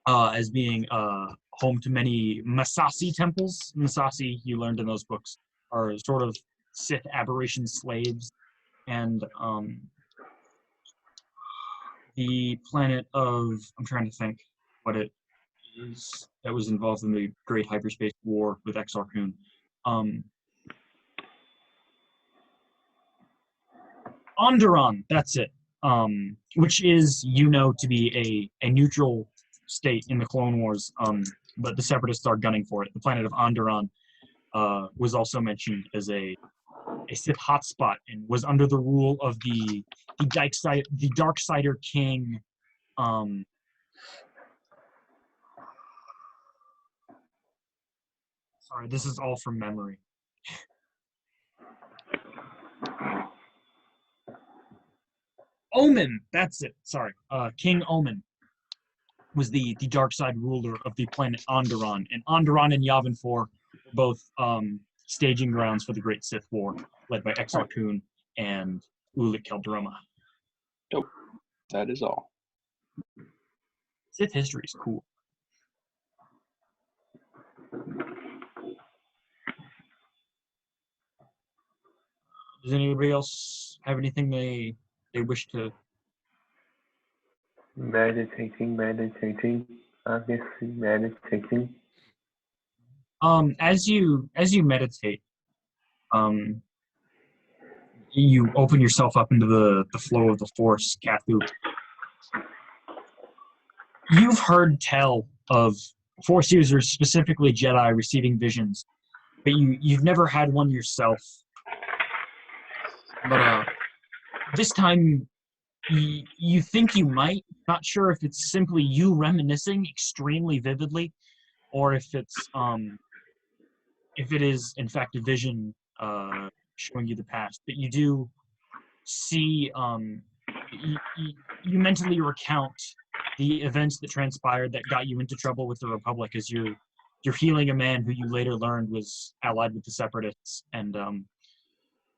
Speaker 2: as being home to many Masasi temples. Masasi, you learned in those books, are sort of Sith aberration slaves, and the planet of, I'm trying to think what it is that was involved in the Great Hyperspace War with Exar Kun. Onderon, that's it. Which is, to be a neutral state in the Clone Wars, but the Separatists are gunning for it. The planet of Onderon was also mentioned as a Sith hotspot and was under the rule of the Darksider King. Sorry, this is all from memory. Omen, that's it. Sorry, King Omen was the dark side ruler of the planet Onderon, and Onderon and Yavin 4 were both staging grounds for the Great Sith War, led by Exar Kun and Ulic Qel-Droma.
Speaker 6: Nope, that is all.
Speaker 2: Sith history is cool. Does anybody else have anything they wish to?
Speaker 4: Meditating, obviously meditating.
Speaker 2: As you meditate, you open yourself up into the flow of the Force, Kathu. You've heard tell of Force users, specifically Jedi, receiving visions, but you've never had one yourself. But this time, you think you might. Not sure if it's simply you reminiscing extremely vividly, or if it is in fact a vision showing you the past. But you do see. You mentally recount the events that transpired that got you into trouble with the Republic, as you're healing a man who you later learned was allied with the Separatists, and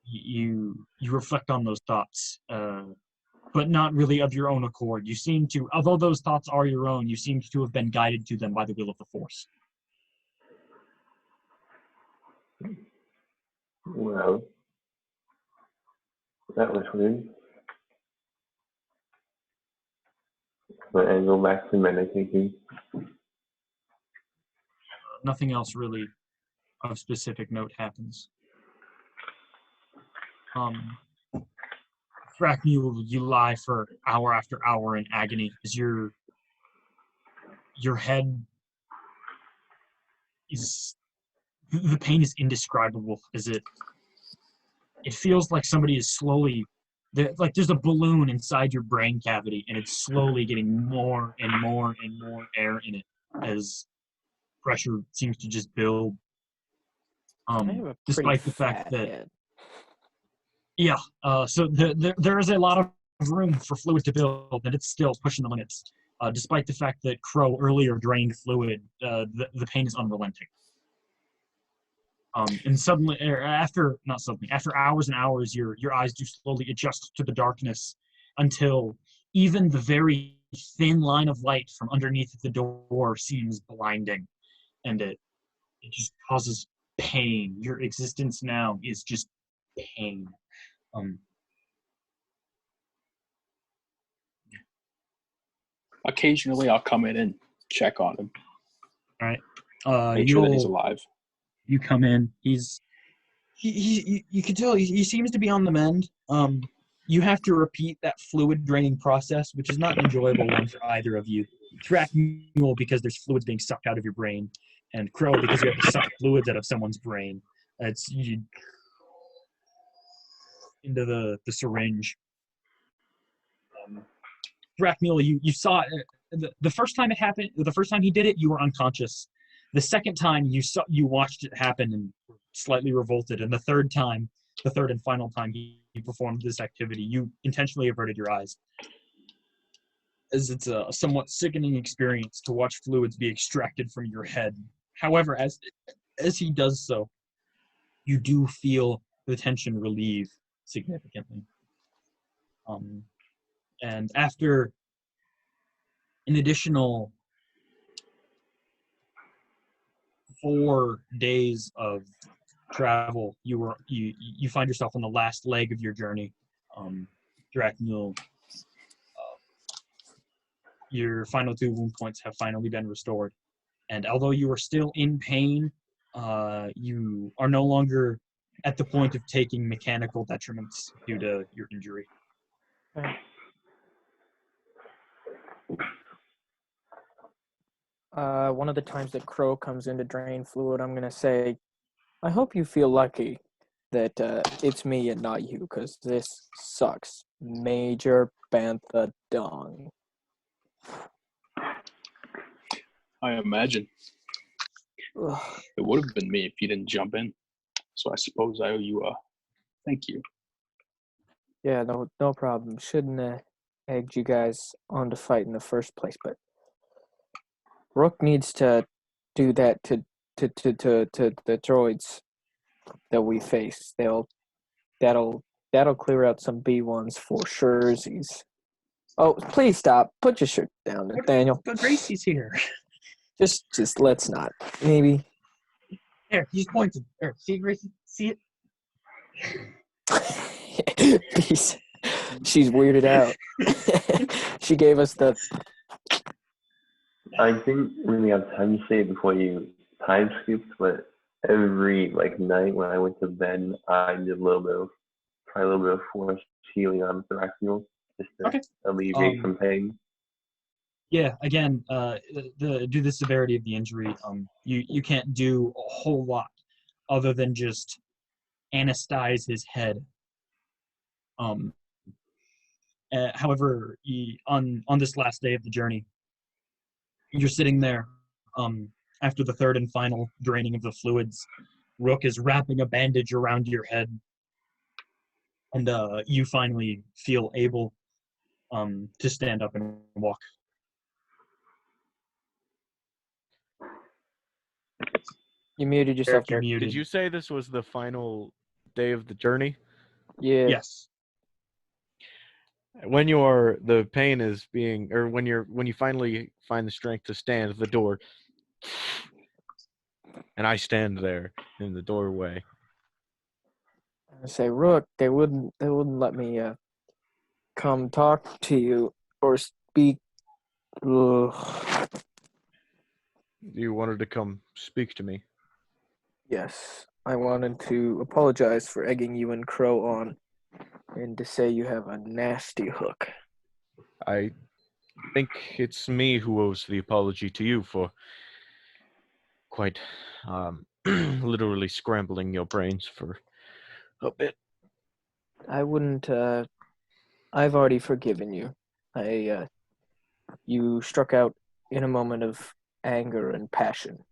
Speaker 2: you reflect on those thoughts, but not really of your own accord. You seem to, although those thoughts are your own, you seem to have been guided to them by the will of the Force.
Speaker 4: Well, that was weird. But I go back to meditating.
Speaker 2: Nothing else really of specific note happens. Thrakmul, you lie for hour after hour in agony as your head is, the pain is indescribable, as it feels like somebody is slowly, like there's a balloon inside your brain cavity, and it's slowly getting more and more and more air in it as pressure seems to just build. Despite the fact that
Speaker 5: head.
Speaker 2: Yeah, so there is a lot of room for fluid to build, and it's still pushing the limits. Despite the fact that Crow earlier drained fluid, the pain is unrelenting. And suddenly, after hours and hours, your eyes do slowly adjust to the darkness until even the very thin line of light from underneath the door seems blinding, and it just causes pain. Your existence now is just pain.
Speaker 6: Occasionally, I'll come in and check on him.
Speaker 2: All right.
Speaker 6: Make sure that he's alive.
Speaker 2: You come in. You can tell he seems to be on the mend. You have to repeat that fluid draining process, which is not an enjoyable one for either of you. Thrakmul, because there's fluids being sucked out of your brain, and Crow, because you have to suck fluids out of someone's brain. It's into the syringe. Thrakmul, you saw it. The first time it happened, the first time he did it, you were unconscious. The second time you watched it happen and were slightly revolted, and the third and final time he performed this activity, you intentionally averted your eyes, as it's a somewhat sickening experience to watch fluids be extracted from your head. However, as he does so, you do feel the tension relieve significantly. And after an additional 4 days of travel, you find yourself on the last leg of your journey. Dracmule, your final 2 wound points have finally been restored, and although you are still in pain, you are no longer at the point of taking mechanical detriments due to your injury.
Speaker 5: One of the times that Crow comes in to drain fluid, I'm going to say, I hope you feel lucky that it's me and not you, because this sucks. Major bantha dong.
Speaker 6: I imagine.
Speaker 5: Ugh.
Speaker 6: It would have been me if you didn't jump in. So I suppose I owe you a thank you.
Speaker 5: Yeah, no problem. Shouldn't have egged you guys on to fight in the first place, but Rook needs to do that to the droids that we face. That'll clear out some B1s for surezies. Oh, please stop. Put your shirt down, Nathaniel.
Speaker 2: But Gracie's here.
Speaker 5: Just let's not. Maybe.
Speaker 2: There, he's pointed. There, see Gracie? See it?
Speaker 5: She's weirded out. She gave us the.
Speaker 4: I didn't really have time to say it before you time skipped, but every night when I went to bed, I did a little bit of force healing on Thraxmule just to alleviate some pain.
Speaker 2: Yeah, again, due to the severity of the injury, you can't do a whole lot other than just anesthetize his head. However, on this last day of the journey, you're sitting there after the third and final draining of the fluids. Rook is wrapping a bandage around your head, and you finally feel able to stand up and walk.
Speaker 5: You muted yourself.
Speaker 2: You're muted.
Speaker 3: Did you say this was the final day of the journey?
Speaker 5: Yeah.
Speaker 2: Yes.
Speaker 3: When the pain is being, or when you finally find the strength to stand at the door, and I stand there in the doorway.
Speaker 5: I say, Rook, they wouldn't let me come talk to you or speak. Ugh.
Speaker 3: You wanted to come speak to me.
Speaker 5: Yes, I wanted to apologize for egging you and Crow on, and to say you have a nasty hook.
Speaker 3: I think it's me who owes the apology to you for quite literally scrambling your brains for a bit.
Speaker 5: I wouldn't. I've already forgiven you. You struck out in a moment of anger and passion.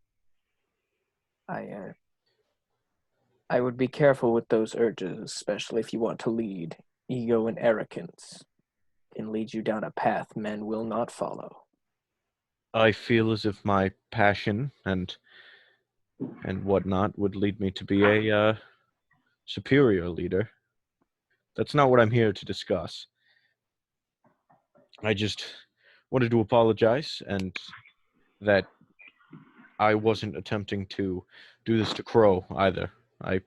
Speaker 5: I would be careful with those urges, especially if you want to lead. Ego and arrogance can lead you down a path men will not follow.
Speaker 3: I feel as if my passion and whatnot would lead me to be a superior leader. That's not what I'm here to discuss. I just wanted to apologize, and that I wasn't attempting to do this to Crow either. I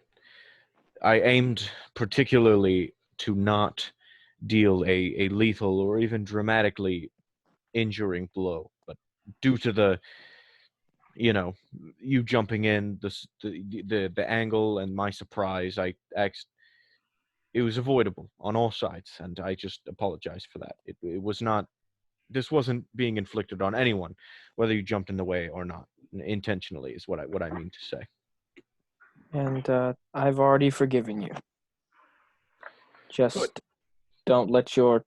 Speaker 3: aimed particularly to not deal a lethal or even dramatically injuring blow, but due to the, you jumping in, the angle and my surprise, it was avoidable on all sides, and I just apologize for that. It was not, this wasn't being inflicted on anyone, whether you jumped in the way or not, intentionally is what I mean to say.
Speaker 5: And I've already forgiven you. Just
Speaker 3: Good.
Speaker 5: don't let your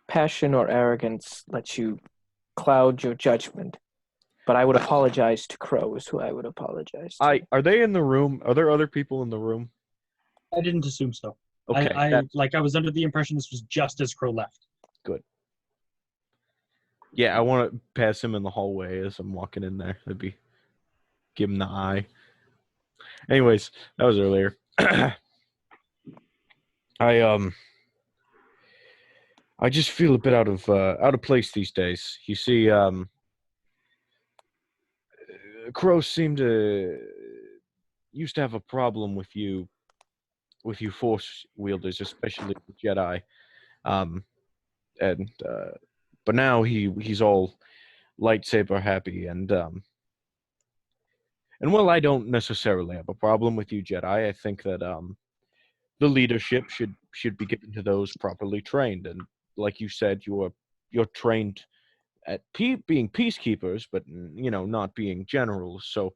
Speaker 5: passion or arrogance let you cloud your judgment. But I would apologize to Crow is who I would apologize to.
Speaker 3: Are they in the room? Are there other people in the room?
Speaker 2: I didn't assume so.
Speaker 3: Okay,
Speaker 2: I was under the impression this was just as Crow left.
Speaker 3: good. Yeah, I want to pass him in the hallway as I'm walking in there. Give him the eye. Anyways, that was earlier. I just feel a bit out of place these days. You see, Crows used to have a problem with you Force wielders, especially the Jedi. But now he's all lightsaber happy, and while I don't necessarily have a problem with you Jedi, I think that the leadership should be given to those properly trained. And like you said, you're trained at being peacekeepers, but not being generals. So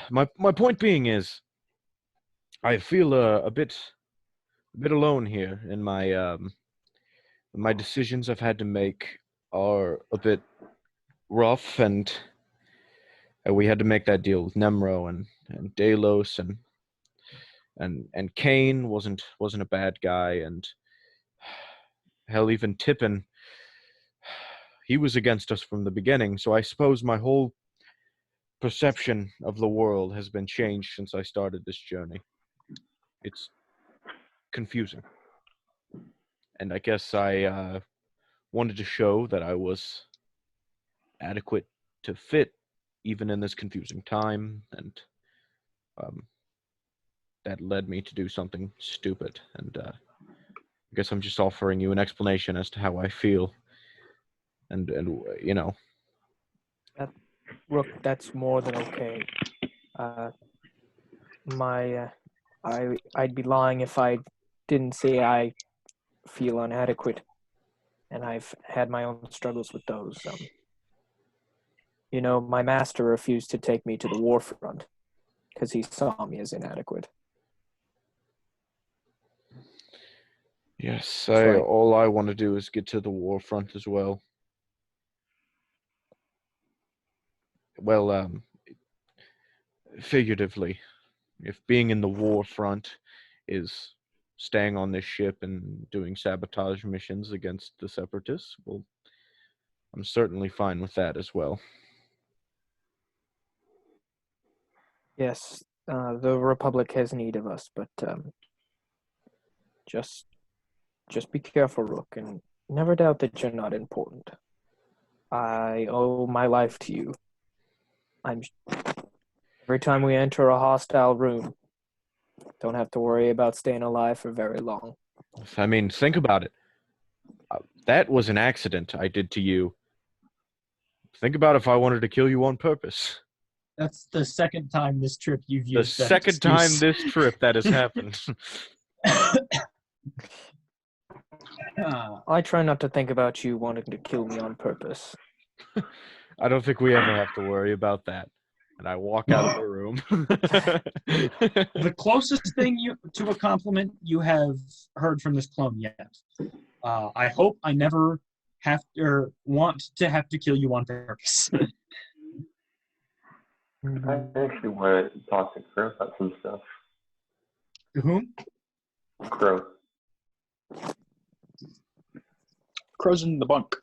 Speaker 3: my point being is, I feel a bit alone here, and my decisions I've had to make are a bit rough, and we had to make that deal with Nemro and Delos, and Kane wasn't a bad guy, and hell, even Tippin, he was against us from the beginning. So I suppose my whole perception of the world has been changed since I started this journey. It's confusing. And I guess I wanted to show that I was adequate to fit even in this confusing time, and that led me to do something stupid. And I guess I'm just offering you an explanation as to how I feel. And
Speaker 5: Rook, that's more than okay. I'd be lying if I didn't say I feel inadequate, and I've had my own struggles with those. My master refused to take me to the war front because he saw me as inadequate.
Speaker 3: Yes, all I want to do is get to the war front as well. Well, figuratively, if being in the war front is staying on this ship and doing sabotage missions against the Separatists, well, I'm certainly fine with that as well.
Speaker 5: Yes, the Republic has need of us, but just be careful, Rook, and never doubt that you're not important. I owe my life to you. Every time we enter a hostile room, don't have to worry about staying alive for very long.
Speaker 3: I mean, think about it. That was an accident I did to you. Think about if I wanted to kill you on purpose.
Speaker 2: That's the second time this trip you've used
Speaker 3: The
Speaker 2: that
Speaker 3: second
Speaker 2: excuse.
Speaker 3: time this trip that has happened.
Speaker 5: I try not to think about you wanting to kill me on purpose.
Speaker 3: I don't think we ever have to worry about that. And I walk out of the room.
Speaker 2: The closest thing to a compliment you have heard from this clone yet. I hope I never have or want to have to kill you on purpose.
Speaker 4: I actually want to talk to Crow about some stuff.
Speaker 2: To whom?
Speaker 4: Crow.
Speaker 6: Crow's in the bunk.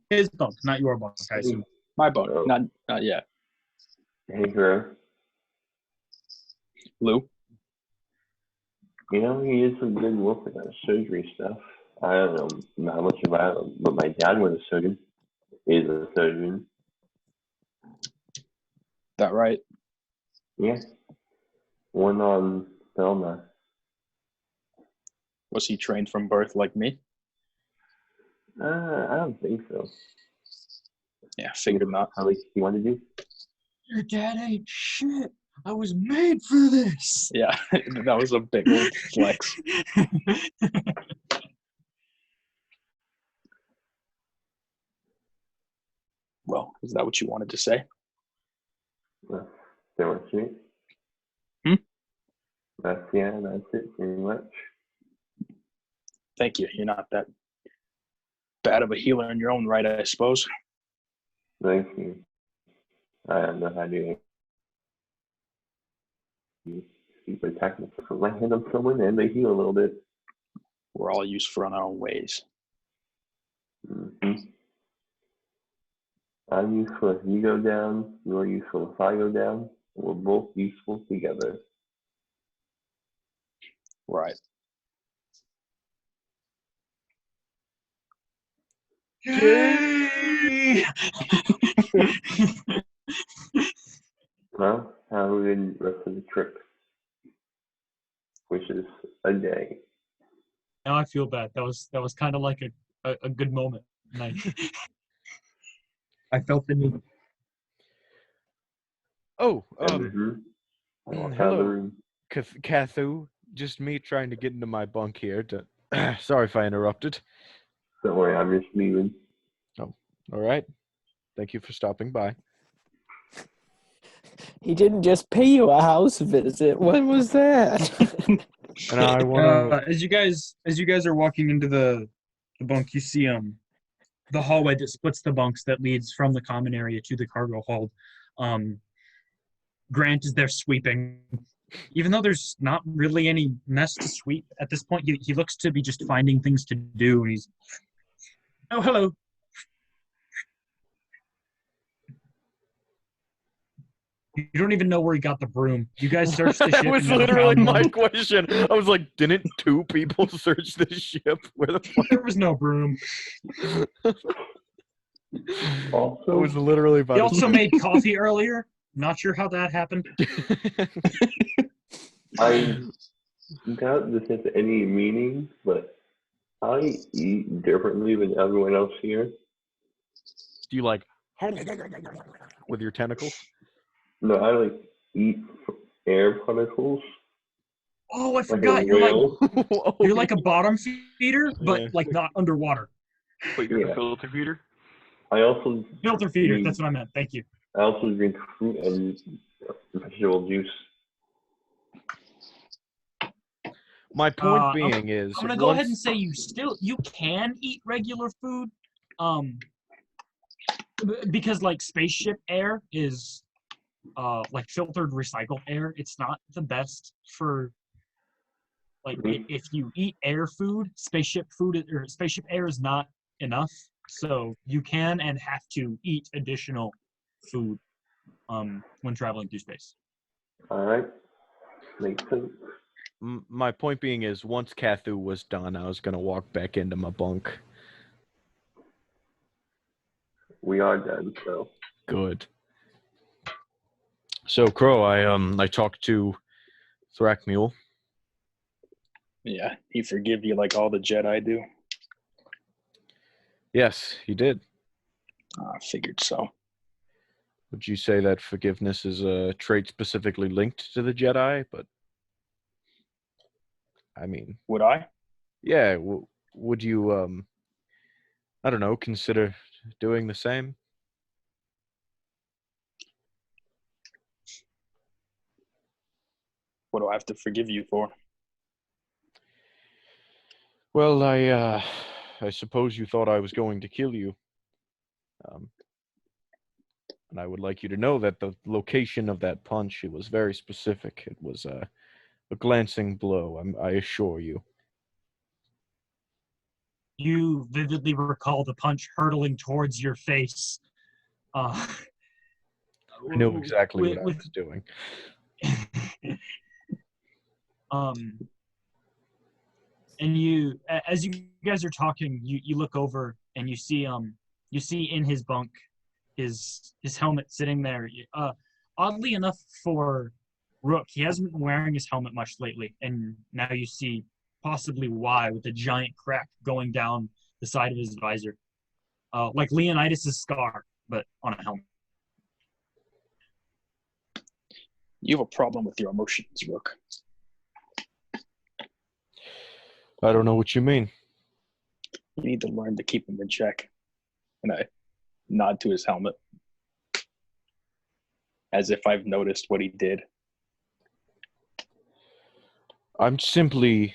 Speaker 2: His bunk, not your bunk, I assume.
Speaker 6: My bunk,
Speaker 4: Oh.
Speaker 6: not yet.
Speaker 4: Hey, Crow.
Speaker 6: Lou?
Speaker 4: He is a good wolf with that surgery stuff. I don't know not much about him, but my dad was a surgeon. He's a surgeon.
Speaker 6: That right?
Speaker 4: Yeah. One on Thelma.
Speaker 6: Was he trained from birth like me?
Speaker 4: I don't think so.
Speaker 6: Yeah, figured not.
Speaker 4: At least he wanted to.
Speaker 2: Your dad ain't shit. I was made for this.
Speaker 6: Yeah, that was a big old flex. Well, is that what you wanted to say?
Speaker 4: That was it. That's it pretty much.
Speaker 6: Thank you. You're not that bad of a healer in your own right, I suppose.
Speaker 4: Thank you. I have no idea. Super technical. Put my hand on someone and they heal a little bit.
Speaker 6: We're all useful in our own ways.
Speaker 4: Mm-hmm. I'm useful if you go down. You're useful if I go down. We're both useful together.
Speaker 6: Right.
Speaker 2: Yay!
Speaker 4: Well, how are we in the rest of the trip? Which is a day.
Speaker 2: Now I feel bad. That was kind of like a good moment. And I felt the need.
Speaker 3: Oh,
Speaker 4: Mm-hmm.
Speaker 3: hello, Kathu. Just me trying to get into my bunk here. Sorry if I interrupted.
Speaker 4: Don't worry, I'm just leaving.
Speaker 3: Oh, all right. Thank you for stopping by.
Speaker 5: He didn't just pay you a house visit. What was that?
Speaker 3: And I want to.
Speaker 2: As you guys are walking into the bunk, you see the hallway that splits the bunks that leads from the common area to the cargo hold. Grant is there sweeping. Even though there's not really any mess to sweep at this point, he looks to be just finding things to do, and he's, oh, hello. You don't even know where he got the broom. You guys searched the ship.
Speaker 3: That was
Speaker 2: and never
Speaker 3: literally
Speaker 2: found
Speaker 3: my
Speaker 2: one.
Speaker 3: question. I was like, didn't two people search the ship? Where the fuck?
Speaker 2: There was no broom.
Speaker 3: That was literally about
Speaker 2: He also made coffee earlier. Not sure how that happened.
Speaker 4: I doubt this has any meaning, but I eat differently than everyone else here.
Speaker 3: Do you like with your tentacles?
Speaker 4: No, I like eat air particles.
Speaker 2: Oh, I
Speaker 4: Like
Speaker 2: forgot.
Speaker 4: a
Speaker 2: You're
Speaker 4: whale.
Speaker 2: you're like a bottom feeder, but
Speaker 3: Yeah.
Speaker 2: like not underwater.
Speaker 1: But you're
Speaker 4: Yeah.
Speaker 1: a filter feeder?
Speaker 4: I also
Speaker 2: Filter feeder.
Speaker 4: drink,
Speaker 2: That's what I meant. Thank you.
Speaker 4: I also drink fruit and vegetable juice.
Speaker 3: My point
Speaker 2: I'm
Speaker 3: being is,
Speaker 2: I'm gonna go ahead and say you can eat regular food, because like spaceship air is like filtered recycled air. It's not the best for like if you eat air food, spaceship air is not enough. So you can and have to eat additional food when traveling through space.
Speaker 4: All right, makes sense.
Speaker 3: my point being is, once Kathu was done, I was gonna walk back into my bunk.
Speaker 4: We are done, so.
Speaker 3: Good. So Crow, I talked to Thrackmule.
Speaker 6: Yeah, he forgive you like all the Jedi do.
Speaker 3: Yes, he did.
Speaker 6: I figured so.
Speaker 3: Would you say that forgiveness is a trait specifically linked to the Jedi? But I mean,
Speaker 6: Would I?
Speaker 3: yeah. Would you, I don't know, consider doing the same?
Speaker 6: What do I have to forgive you for?
Speaker 3: Well, I suppose you thought I was going to kill you. And I would like you to know that the location of that punch, it was very specific. It was a glancing blow, I assure you.
Speaker 2: You vividly recall the punch hurtling towards your face.
Speaker 3: I know exactly what I was doing.
Speaker 2: And you, as you guys are talking, you look over and you see in his bunk his helmet sitting there. Oddly enough for Rook, he hasn't been wearing his helmet much lately, and now you see possibly why, with a giant crack going down the side of his visor, like Leonidas' scar, but on a helmet.
Speaker 6: You have a problem with your emotions, Rook.
Speaker 3: I don't know what you mean.
Speaker 6: You need to learn to keep them in check. And I nod to his helmet, as if I've noticed what he did.
Speaker 3: I'm simply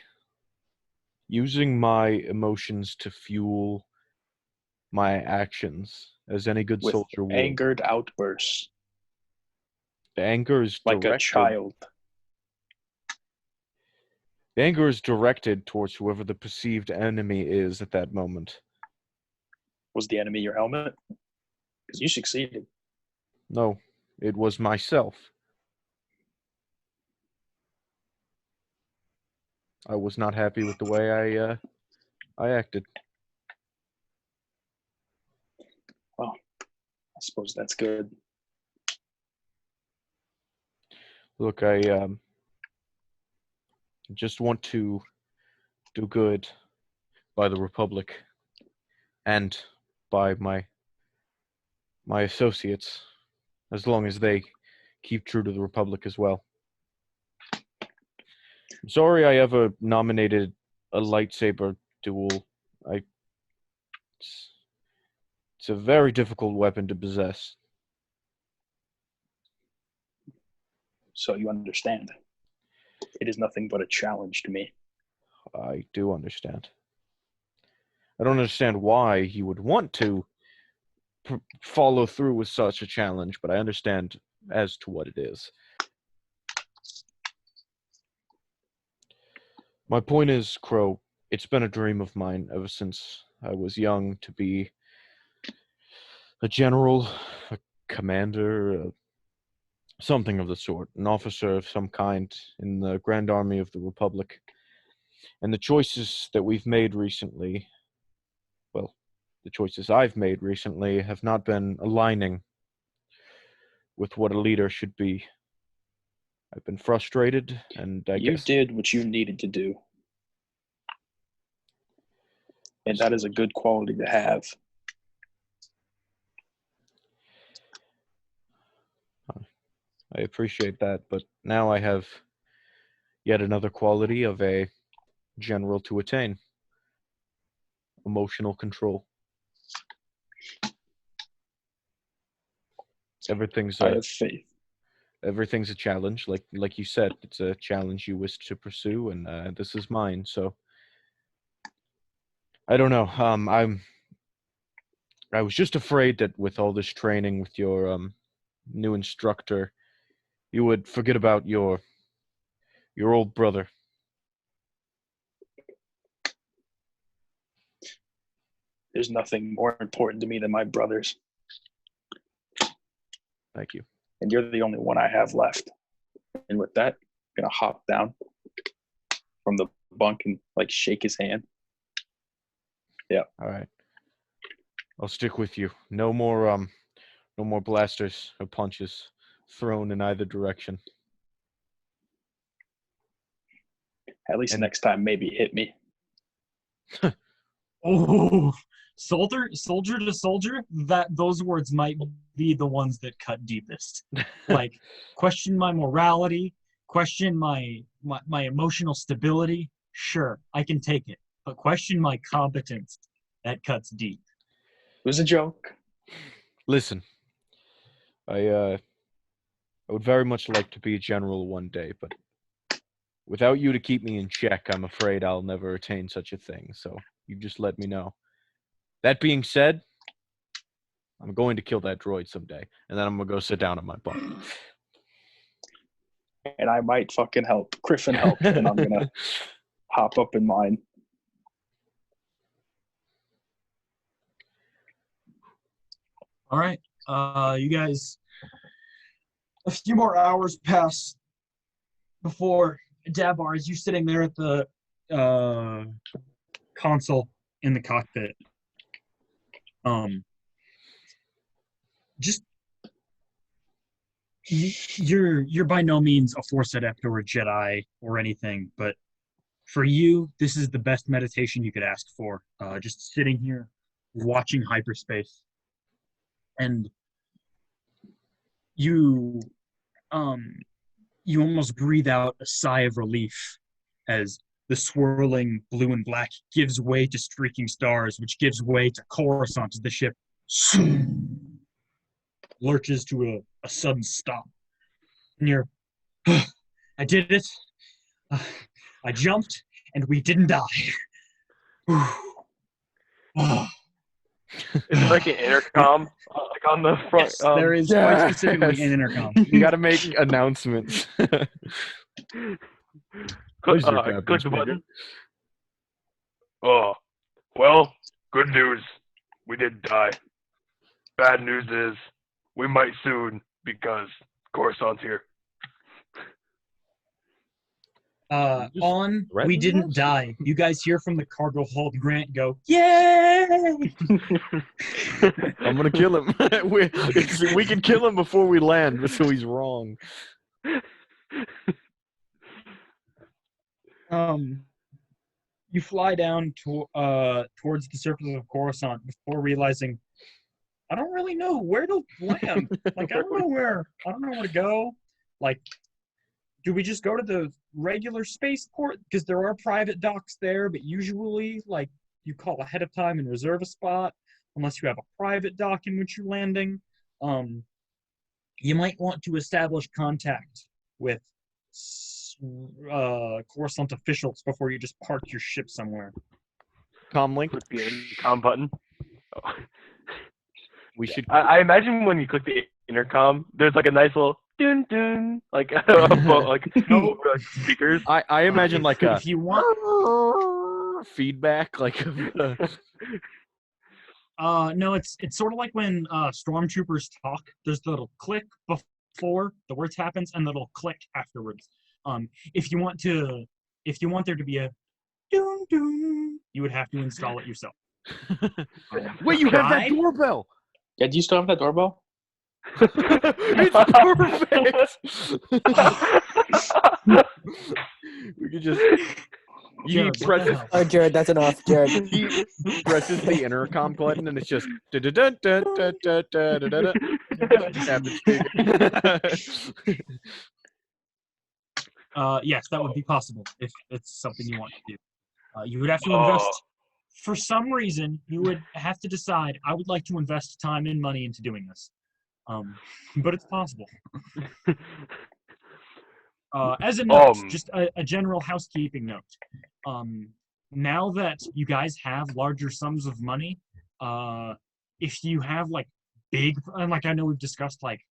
Speaker 3: using my emotions to fuel my actions, as any good
Speaker 6: With
Speaker 3: soldier would.
Speaker 6: angered outbursts,
Speaker 3: The anger is
Speaker 6: like a child.
Speaker 3: The anger is directed towards whoever the perceived enemy is at that moment.
Speaker 6: Was the enemy your helmet? Because you succeeded.
Speaker 3: No, it was myself. I was not happy with the way I acted.
Speaker 6: Well, I suppose that's good.
Speaker 3: Look, I just want to do good by the Republic and by my associates, as long as they keep true to the Republic as well. I'm sorry I ever nominated a lightsaber duel. It's a very difficult weapon to possess.
Speaker 6: So you understand. It is nothing but a challenge to me.
Speaker 3: I do understand. I don't understand why he would want to follow through with such a challenge, but I understand as to what it is. My point is, Crow, it's been a dream of mine ever since I was young to be a general, a commander, something of the sort, an officer of some kind in the Grand Army of the Republic. And the choices that we've made recently, well, the choices I've made recently have not been aligning with what a leader should be. I've been frustrated, and I
Speaker 6: You
Speaker 3: guess...
Speaker 6: did what you needed to do. And that is a good quality to have.
Speaker 3: I appreciate that, but now I have yet another quality of a general to attain. Emotional control.
Speaker 6: I have faith.
Speaker 3: Everything's a challenge, like you said. It's a challenge you wish to pursue, and this is mine. So I don't know. I was just afraid that with all this training with your new instructor, you would forget about your old brother.
Speaker 6: There's nothing more important to me than my brothers.
Speaker 3: Thank you.
Speaker 6: And you're the only one I have left. And with that, I'm gonna hop down from the bunk and like shake his hand. Yeah.
Speaker 3: All right. I'll stick with you. No more blasters or punches thrown in either direction.
Speaker 6: At least next time, maybe hit me.
Speaker 2: Oh, soldier to soldier. Those words might be the ones that cut deepest. Like, question my morality, question my emotional stability. Sure, I can take it, but question my competence. That cuts deep.
Speaker 6: It was a joke.
Speaker 3: Listen, I would very much like to be a general one day, but without you to keep me in check, I'm afraid I'll never attain such a thing. So you just let me know. That being said, I'm going to kill that droid someday, and then I'm gonna go sit down on my bunk.
Speaker 6: And I might fucking help. Griffin help, and I'm gonna hop up in mine.
Speaker 2: All right, you guys. A few more hours pass before Dabar, as you sitting there at the console in the cockpit. Just you're by no means a Force adept or a Jedi or anything, but for you, this is the best meditation you could ask for. Just sitting here, watching hyperspace, and you almost breathe out a sigh of relief as the swirling blue and black gives way to streaking stars, which gives way to Coruscant as the ship lurches to a sudden stop. And you're, I did it. I jumped, and we didn't die.
Speaker 1: Is there like an intercom like on the front?
Speaker 2: Yes, there is quite specifically
Speaker 3: yes.
Speaker 2: an intercom.
Speaker 3: You got to make announcements.
Speaker 1: Click,
Speaker 3: Pleasure, Captain
Speaker 1: click the
Speaker 3: Speaker.
Speaker 1: button. Oh, well, good news. We did die. Bad news is we might soon because Coruscant's here.
Speaker 3: Just
Speaker 2: We
Speaker 3: threaten
Speaker 2: didn't
Speaker 3: us?
Speaker 2: die. You guys hear from the cargo hold Grant go, yay!
Speaker 3: I'm gonna kill him. we can kill him before we land, so he's wrong.
Speaker 2: You fly down towards the surface of Coruscant before realizing, I don't really know where to land. Like, I don't know where to go. Like, do we just go to the regular spaceport? Because there are private docks there, but usually, like, you call ahead of time and reserve a spot, unless you have a private dock in which you're landing. You might want to establish contact with Coruscant officials before you just park your ship somewhere.
Speaker 3: Comlink.
Speaker 1: Click the intercom button. Oh.
Speaker 3: We should.
Speaker 1: I imagine when you click the intercom, there's like a nice little dun dun, like speakers.
Speaker 3: I imagine like a
Speaker 2: If you want,
Speaker 3: feedback, like.
Speaker 2: no, it's sort of like when stormtroopers talk. There's the little click before the words happens, and the little click afterwards. If you want there to be a dun dun, you would have to install it yourself.
Speaker 3: Wait, you have that
Speaker 2: Tried?
Speaker 3: doorbell.
Speaker 6: Yeah, do you still have that doorbell?
Speaker 3: It's perfect. We could just. He
Speaker 2: Jared, what the
Speaker 3: presses.
Speaker 2: hell?
Speaker 5: Oh, Jared, that's enough, Jared.
Speaker 3: He presses the intercom button, and it's just. Captain Speaker.
Speaker 2: Yes, that would be possible if it's something you want to do. You would have to invest. For some reason, you would have to decide, I would like to invest time and money into doing this. But it's possible. As a note, just a general housekeeping note. Now that you guys have larger sums of money, if you have like big, and like I know we've discussed like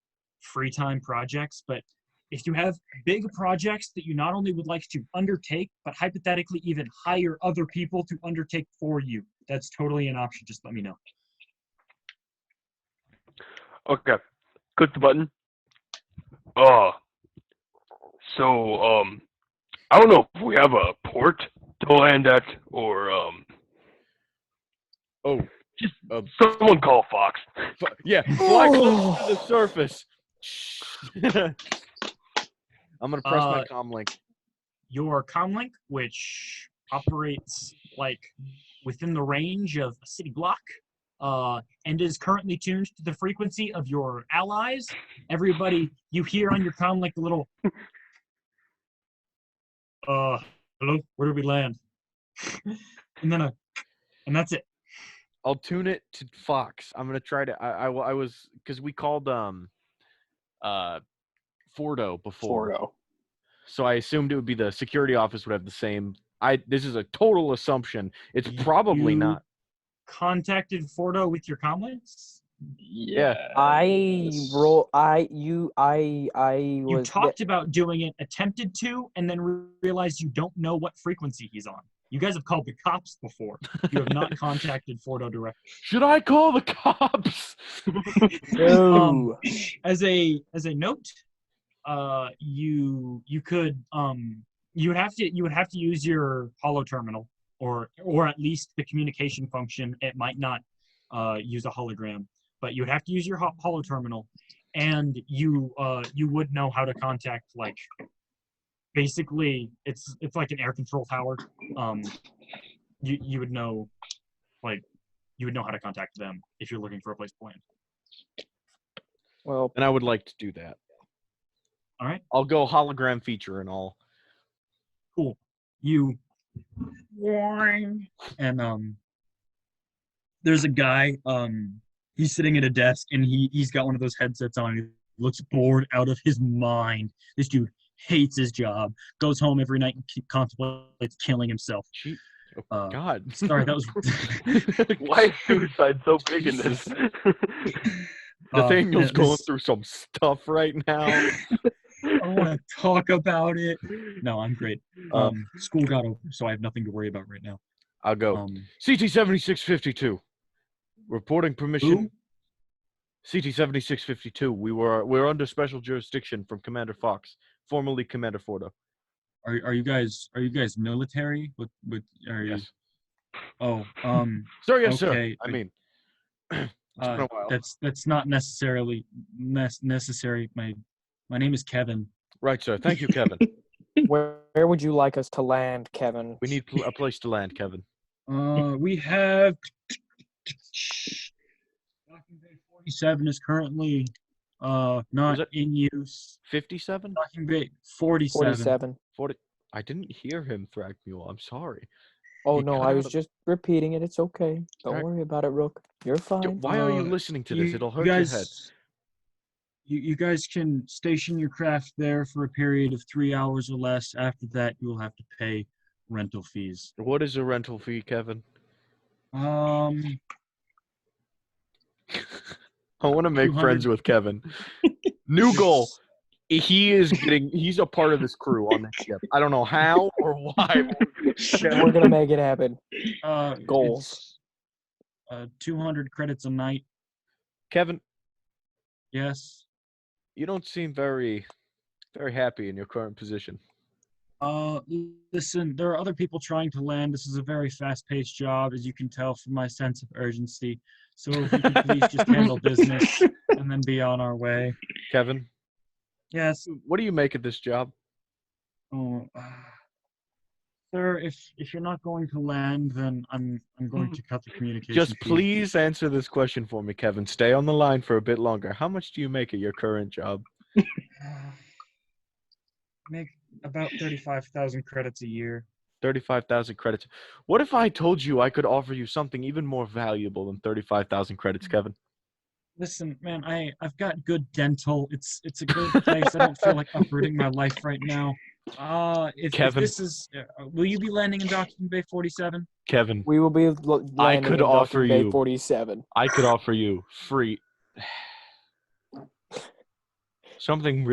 Speaker 2: free time projects, but if you have big projects that you not only would like to undertake, but hypothetically even hire other people to undertake for you, that's totally an option. Just let me know.
Speaker 1: Okay, click the button. So I don't know if we have a port to land at, or
Speaker 3: Oh,
Speaker 1: just someone call Fox.
Speaker 3: yeah, fly close to the surface. I'm gonna press my comlink.
Speaker 2: Your comlink, which operates like within the range of a city block, and is currently tuned to the frequency of your allies. Everybody, you hear on your comlink a little, hello, where do we land? and then that's it.
Speaker 3: I'll tune it to Fox. I'm gonna try to. I was because we called Fordo before.
Speaker 6: Fordo.
Speaker 3: So I assumed it would be the security office would have the same. This is a total assumption. It's probably
Speaker 2: You
Speaker 3: not.
Speaker 2: Contacted Fordo with your comlinks?
Speaker 3: Yeah.
Speaker 2: You
Speaker 5: was
Speaker 2: talked about doing it, attempted to, and then realized you don't know what frequency he's on. You guys have called the cops before. You have not contacted Fordo directly.
Speaker 3: Should I call the cops?
Speaker 5: No.
Speaker 2: As a note, you would have to use your holo terminal, or at least the communication function. It might not use a hologram, but you would have to use your holo terminal, and you would know how to contact, like, basically it's like an air control tower. You would know, like, you would know how to contact them if you're looking for a place to land.
Speaker 5: Well,
Speaker 3: And I would like to do that.
Speaker 2: All right.
Speaker 3: I'll go hologram feature and all.
Speaker 2: Cool. You and there's a guy, he's sitting at a desk, and he's got one of those headsets on. He looks bored out of his mind. This dude hates his job, goes home every night and contemplates killing himself.
Speaker 3: God.
Speaker 2: Sorry, that was.
Speaker 1: Why is suicide so big in this?
Speaker 3: Nathaniel's going
Speaker 2: this-
Speaker 3: through some stuff right now.
Speaker 2: I don't want to talk about it. No, I'm great.
Speaker 3: Uh,
Speaker 2: School got over, so I have nothing to worry about right now.
Speaker 3: I'll go. CT 7652. Reporting permission.
Speaker 2: Who?
Speaker 3: CT 7652. We're under special jurisdiction from Commander Fox, formerly Commander Fordo.
Speaker 2: Are you guys military? What are you?
Speaker 3: Yes.
Speaker 2: Oh,
Speaker 3: Sir, yes,
Speaker 2: okay.
Speaker 3: sir. I mean, it's been a while.
Speaker 2: That's not necessarily necessary. My name is Kevin.
Speaker 3: Right, sir. Thank you, Kevin.
Speaker 5: Where would you like us to land, Kevin?
Speaker 3: We need a place to land, Kevin.
Speaker 2: We have Docking Bay 47 is currently not in use.
Speaker 3: 57?
Speaker 2: Docking Bay 47.
Speaker 5: 47.
Speaker 3: 40. I didn't hear him, Thragmule. I'm sorry.
Speaker 5: Oh,
Speaker 3: He
Speaker 5: no,
Speaker 3: cut
Speaker 5: I
Speaker 3: out
Speaker 5: was
Speaker 3: of-
Speaker 5: just repeating it. It's okay. Don't
Speaker 3: Right.
Speaker 5: worry about it, Rook. You're fine.
Speaker 3: Why are you listening to this? It'll hurt your head.
Speaker 2: You guys can station your craft there for a period of 3 hours or less. After that, you will have to pay rental fees.
Speaker 3: What is a rental fee, Kevin? I want to make
Speaker 2: 200.
Speaker 3: friends with Kevin. New goal. He's a part of this crew on this ship. I don't know how or why.
Speaker 5: We're going to make it happen. Goals.
Speaker 2: It's, 200 credits a night.
Speaker 3: Kevin,
Speaker 2: Yes.
Speaker 3: you don't seem very, very happy in your current position.
Speaker 2: Listen, there are other people trying to land. This is a very fast-paced job, as you can tell from my sense of urgency. So if we could please just handle business and then be on our way.
Speaker 3: Kevin,
Speaker 2: Yes.
Speaker 3: what do you make of this job?
Speaker 2: Oh, sir, if you're not going to land, then I'm going to cut the communication.
Speaker 3: Just
Speaker 2: feed.
Speaker 3: please answer this question for me, Kevin. Stay on the line for a bit longer. How much do you make at your current job?
Speaker 2: Make about 35,000 credits a year.
Speaker 3: 35,000 credits. What if I told you I could offer you something even more valuable than 35,000 credits, Kevin?
Speaker 2: Listen, man, I've got good dental. It's a good place. I don't feel like uprooting my life right now. If
Speaker 3: Kevin.
Speaker 2: this is, will you be landing in Docking Bay 47?
Speaker 3: Kevin,
Speaker 5: We will be landing
Speaker 3: could
Speaker 5: in
Speaker 3: offer
Speaker 5: Docking Bay
Speaker 3: you-
Speaker 5: 47.
Speaker 3: I could offer you free. Something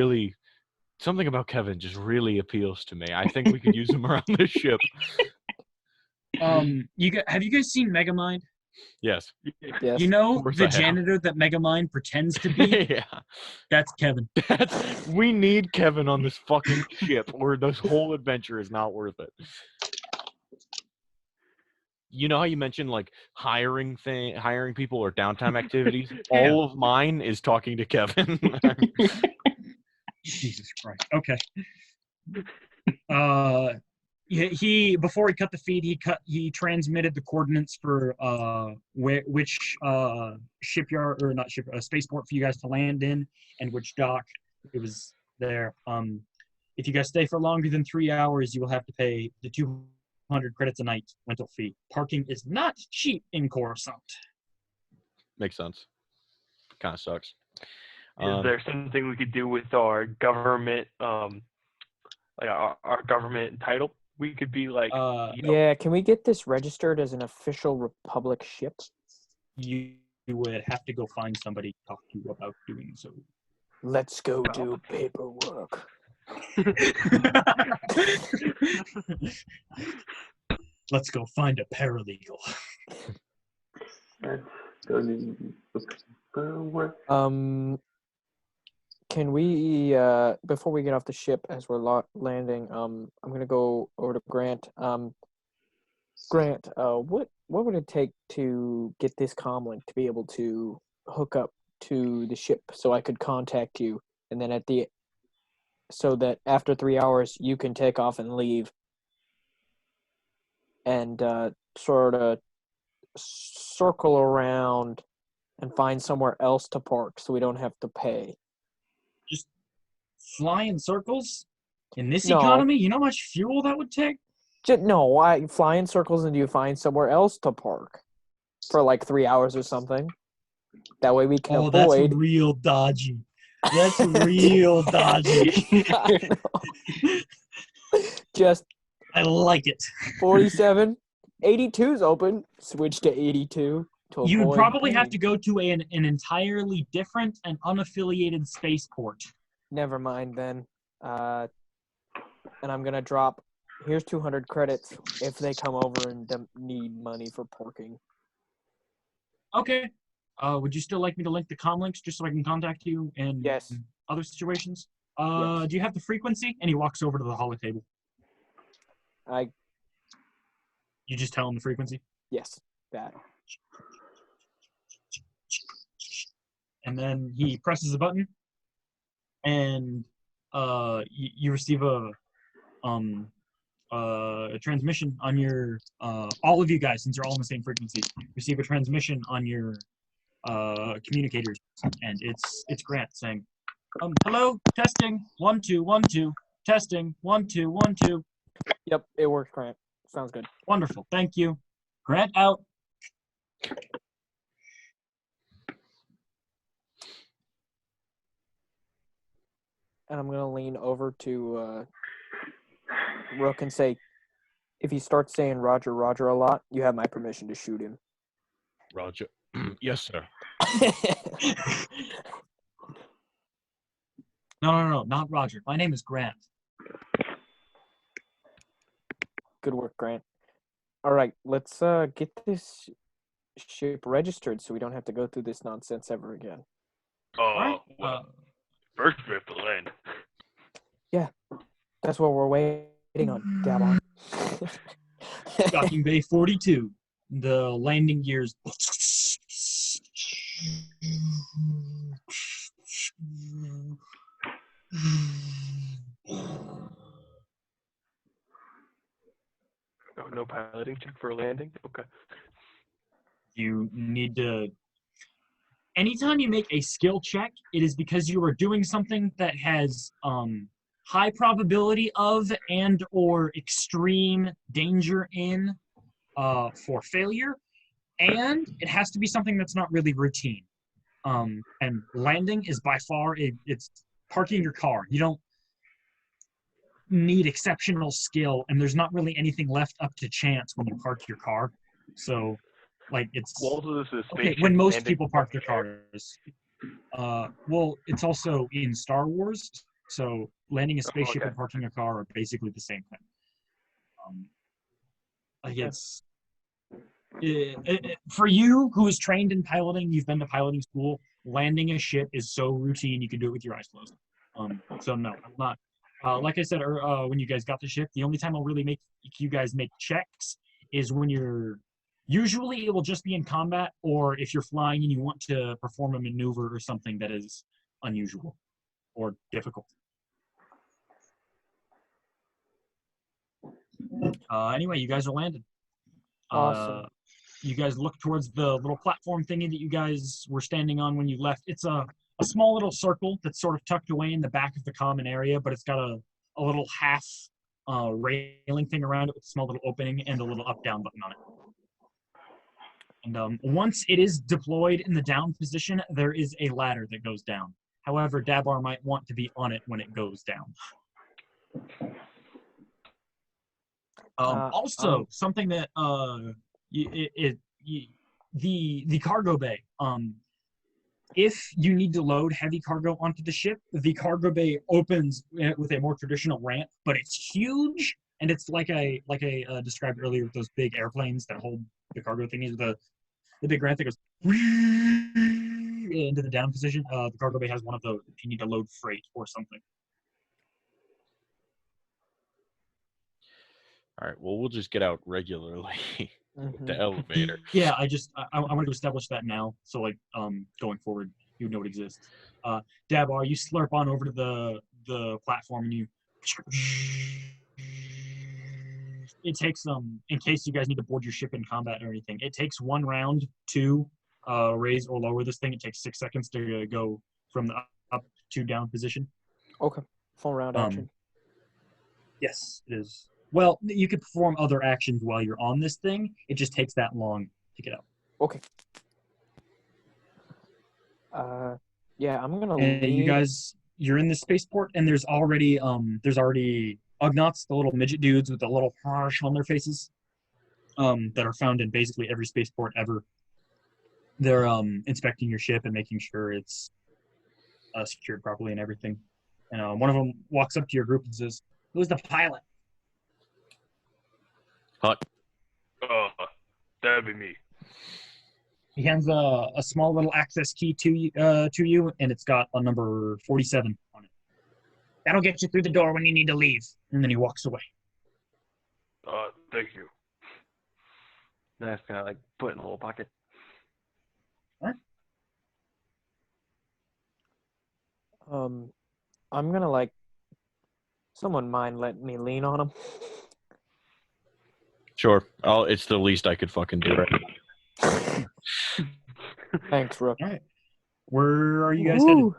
Speaker 3: about Kevin just really appeals to me. I think we could use him around this ship.
Speaker 2: Have you guys seen Megamind?
Speaker 3: Yes.
Speaker 5: Yes.
Speaker 2: You know
Speaker 3: Of course
Speaker 2: the
Speaker 3: I have.
Speaker 2: janitor that Megamind pretends to be?
Speaker 3: Yeah.
Speaker 2: That's Kevin.
Speaker 3: We need Kevin on this fucking ship, or this whole adventure is not worth it. You know how you mentioned like hiring people or downtime activities?
Speaker 2: Yeah.
Speaker 3: All of mine is talking to Kevin.
Speaker 2: Jesus Christ. Okay. He before he cut the feed, he transmitted the coordinates for which shipyard or not ship spaceport for you guys to land in and which dock. It was there. If you guys stay for longer than 3 hours, you will have to pay the 200 credits a night rental fee. Parking is not cheap in Coruscant.
Speaker 3: Makes sense. Kind of sucks.
Speaker 1: Is there something we could do with our government, like our government title? We could be like, you know,
Speaker 5: Yeah, can we get this registered as an official Republic ship?
Speaker 2: You would have to go find somebody to talk to about doing so.
Speaker 5: Let's go do paperwork.
Speaker 2: Let's go find a paralegal.
Speaker 4: Let's go do paperwork.
Speaker 5: Can we before we get off the ship as we're landing, I'm gonna go over to Grant. Grant, what would it take to get this comlink to be able to hook up to the ship so I could contact you, and then so that after 3 hours you can take off and leave, and sort of circle around and find somewhere else to park so we don't have to pay.
Speaker 2: Just fly in circles in this
Speaker 5: No.
Speaker 2: economy? You know how much fuel that would take?
Speaker 5: No, I fly in circles and you find somewhere else to park for like 3 hours or something. That way we can avoid.
Speaker 2: That's real dodgy. That's real dodgy.
Speaker 5: I know. Just
Speaker 2: I like it.
Speaker 5: 47. 82's open. Switch to 82 to
Speaker 2: You'd
Speaker 5: avoid
Speaker 2: probably have
Speaker 5: pain.
Speaker 2: to go to an entirely different and unaffiliated spaceport.
Speaker 5: Never mind then. And I'm gonna drop. Here's 200 credits if they come over and need money for parking.
Speaker 2: Okay. Would you still like me to link the comm links just so I can contact you in
Speaker 5: Yes.
Speaker 2: other situations?
Speaker 5: Yes.
Speaker 2: Do you have the frequency? And he walks over to the holo table. You just tell him the frequency?
Speaker 5: Yes, that.
Speaker 2: And then he presses a button, and you receive a transmission on your all of you guys, since you're all on the same frequency, receive a transmission on your communicators, and it's Grant saying, hello, testing, 1 2 1 2, testing, 1 2 1 2.
Speaker 5: Yep, it works, Grant. Sounds good.
Speaker 2: Wonderful, thank you. Grant out.
Speaker 5: And I'm gonna lean over to Rook and say, if he starts saying Roger, Roger a lot, you have my permission to shoot him.
Speaker 3: Roger. Yes, sir.
Speaker 2: No, not Roger. My name is Grant.
Speaker 5: Good work, Grant. All right, let's get this ship registered so we don't have to go through this nonsense ever again.
Speaker 1: Well, first we have to land.
Speaker 5: That's what we're waiting on, Dabon.
Speaker 2: Docking Bay 42. The landing gears.
Speaker 1: Oh, no piloting check for landing? Okay.
Speaker 2: You need to. Anytime you make a skill check, it is because you are doing something that has high probability of and or extreme danger in for failure, and it has to be something that's not really routine. And landing is by far it's parking your car. You don't need exceptional skill, and there's not really anything left up to chance when you park your car. So, like, it's
Speaker 1: Waldo, this is
Speaker 2: okay
Speaker 1: spaceship
Speaker 2: when most
Speaker 1: landing
Speaker 2: people park their
Speaker 1: chair.
Speaker 2: cars. Well, it's also in Star Wars, so landing a spaceship
Speaker 1: Okay.
Speaker 2: and parking a car are basically the same thing. Like it's for you who is trained in piloting, you've been to piloting school. Landing a ship is so routine you can do it with your eyes closed. So no, I'm not. Like I said, when you guys got the ship, the only time I'll really make you guys make checks is when you're. Usually, it will just be in combat, or if you're flying and you want to perform a maneuver or something that is unusual or difficult. Anyway, you guys are landed.
Speaker 5: Awesome.
Speaker 2: You guys look towards the little platform thingy that you guys were standing on when you left. It's a small little circle that's sort of tucked away in the back of the common area, but it's got a little half railing thing around it with a small little opening and a little up-down button on it. And once it is deployed in the down position, there is a ladder that goes down. However, Dabar might want to be on it when it goes down. Also, something that the cargo bay. If you need to load heavy cargo onto the ship, the cargo bay opens with a more traditional ramp, but it's huge, and it's like I described earlier with those big airplanes that hold the cargo thingies. The big ramp that goes into the down position. The cargo bay has one of those if you need to load freight or something.
Speaker 3: All right. Well, we'll just get out regularly with the elevator.
Speaker 2: Yeah, I wanted to establish that now, so like going forward, you know it exists. Dabar, you slurp on over to the platform and you. It takes in case you guys need to board your ship in combat or anything. It takes one round to raise or lower this thing. It takes 6 seconds to go from the up to down position.
Speaker 5: Okay. Full round action.
Speaker 2: Yes, it is. Well, you could perform other actions while you're on this thing. It just takes that long to get up.
Speaker 5: Okay. Yeah, I'm gonna.
Speaker 2: And you guys, you're in the spaceport, and there's already Ugnaughts, the little midget dudes with the little harsh on their faces. that are found in basically every spaceport ever. They're inspecting your ship and making sure it's secured properly and everything. And one of them walks up to your group and says, "Who's the pilot?"
Speaker 3: Hut.
Speaker 1: That'd be me.
Speaker 2: He hands a small little access key to you, and it's got a number 47 on it. That'll get you through the door when you need to leave. And then he walks away.
Speaker 1: Thank you.
Speaker 8: That's kind of like put in a little pocket.
Speaker 5: I'm gonna someone mind letting me lean on him?
Speaker 3: Sure. It's the least I could fucking do right.
Speaker 5: Thanks, Rook.
Speaker 2: All right. Where are you guys headed?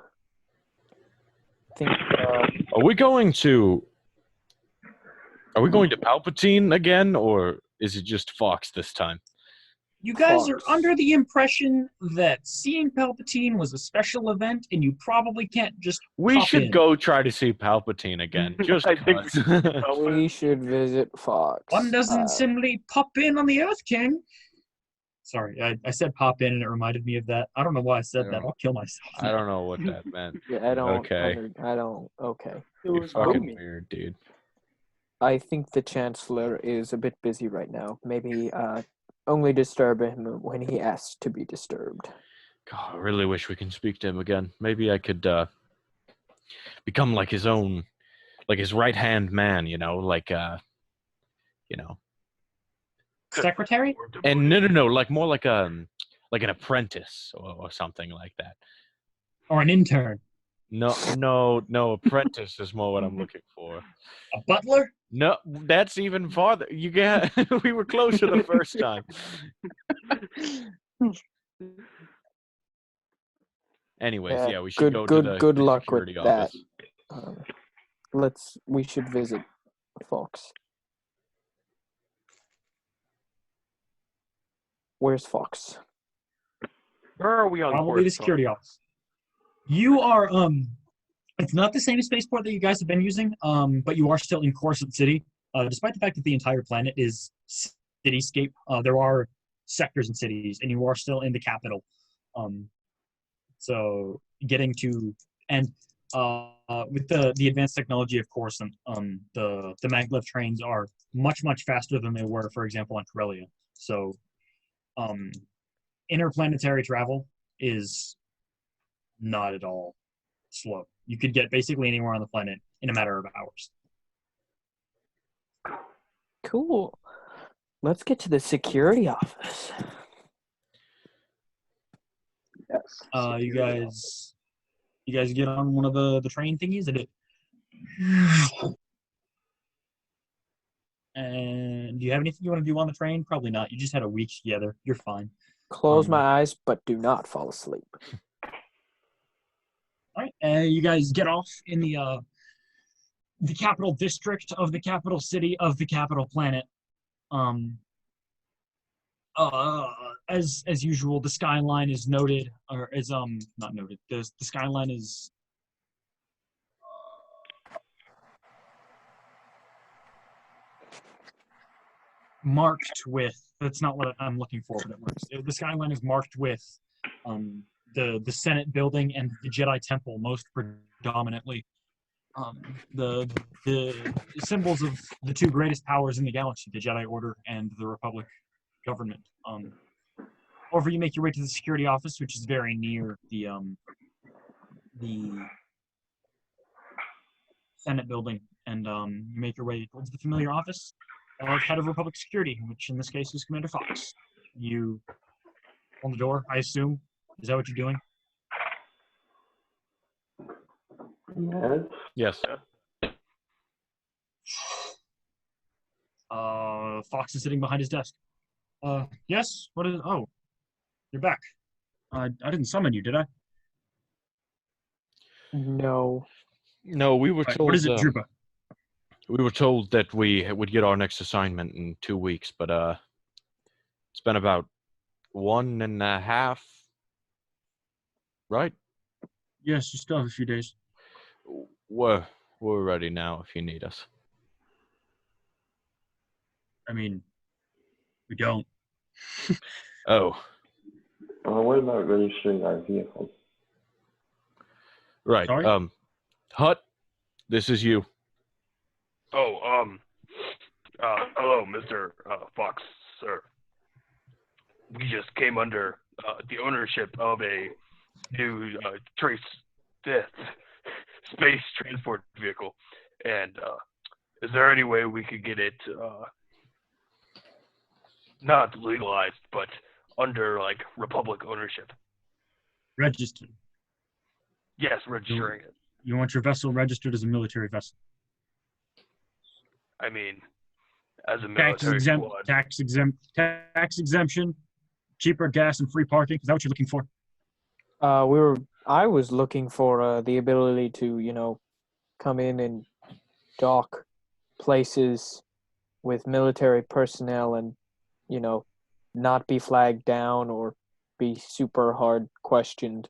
Speaker 5: I think
Speaker 3: Are we going to Palpatine again, or is it just Fox this time?
Speaker 2: You guys are
Speaker 5: Fox.
Speaker 2: under the impression that seeing Palpatine was a special event, and you probably can't just
Speaker 3: We
Speaker 2: pop
Speaker 3: should
Speaker 2: in.
Speaker 3: go try to see Palpatine again. Just
Speaker 8: I think
Speaker 3: cause.
Speaker 5: we should visit Fox.
Speaker 2: One doesn't simply pop in on the Earth King. Sorry, I said pop in, and it reminded me of that. I don't know why I said that. I'll kill myself.
Speaker 3: I don't know what that meant.
Speaker 5: Yeah, I don't.
Speaker 3: Okay.
Speaker 5: Okay.
Speaker 3: You're fucking weird, dude.
Speaker 5: I think the Chancellor is a bit busy right now. Maybe only disturb him when he asks to be disturbed.
Speaker 3: God, I really wish we can speak to him again. Maybe I could become like his own, like his right-hand man,
Speaker 2: Secretary?
Speaker 3: And no, like more like an apprentice or something like that.
Speaker 2: Or an intern?
Speaker 3: No, apprentice is more what I'm looking for.
Speaker 2: A butler?
Speaker 3: No, that's even farther. We were closer the first time. Anyways, yeah, we should go to the
Speaker 5: good luck with
Speaker 3: security
Speaker 5: that.
Speaker 3: office.
Speaker 5: We should visit Fox. Where's Fox?
Speaker 8: Where are we on
Speaker 2: Probably the
Speaker 8: course?
Speaker 2: security office. You are it's not the same spaceport that you guys have been using, but you are still in Coruscant City. Despite the fact that the entire planet is cityscape, there are sectors and cities, and you are still in the capital. So getting to with the advanced technology of Coruscant, the maglev trains are much faster than they were, for example, on Corellia. So interplanetary travel is not at all slow. You could get basically anywhere on the planet in a matter of hours.
Speaker 5: Cool. Let's get to the security office.
Speaker 8: Yes.
Speaker 2: You guys get on one of the train thingies and And do you have anything you want to do on the train? Probably not. You just had a week together. You're fine.
Speaker 5: Close my eyes, but do not fall asleep.
Speaker 2: All right, and you guys get off in the capital district of the capital city of the capital planet. As usual, the skyline is noted, or is not noted. The skyline is marked with. That's not what I'm looking for, but it works. The skyline is marked with the Senate building and the Jedi Temple most predominantly. The symbols of the two greatest powers in the galaxy, the Jedi Order and the Republic government. However, you make your way to the security office, which is very near the Senate building, and you make your way towards the familiar office of head of Republic Security, which in this case is Commander Fox. You on the door, I assume. Is that what you're doing?
Speaker 4: Yes.
Speaker 3: Yes.
Speaker 2: Fox is sitting behind his desk. Yes? What is... Oh, you're back. I didn't summon you, did I?
Speaker 5: No.
Speaker 3: No, we were
Speaker 2: Right,
Speaker 3: told.
Speaker 2: what is it, Drupa?
Speaker 3: We were told that we would get our next assignment in 2 weeks, but it's been about 1.5. Right?
Speaker 2: Yes, you still have a few days.
Speaker 3: We're ready now if you need us.
Speaker 2: I mean, We don't.
Speaker 3: Oh,
Speaker 4: What about registering our vehicle?
Speaker 3: right.
Speaker 2: Sorry?
Speaker 3: Hut, this is you.
Speaker 1: Oh, hello, Mr. Fox, sir. We just came under the ownership of a new space transport vehicle, and is there any way we could get it not legalized, but under like Republic ownership?
Speaker 2: Registered.
Speaker 1: Yes, registering it.
Speaker 2: You want your vessel registered as a military vessel.
Speaker 1: I mean, as a military squad.
Speaker 2: Tax exemption, cheaper gas and free parking. Is that what you're looking for?
Speaker 5: I was looking for the ability to, come in and dock places with military personnel and, not be flagged down or be super hard questioned.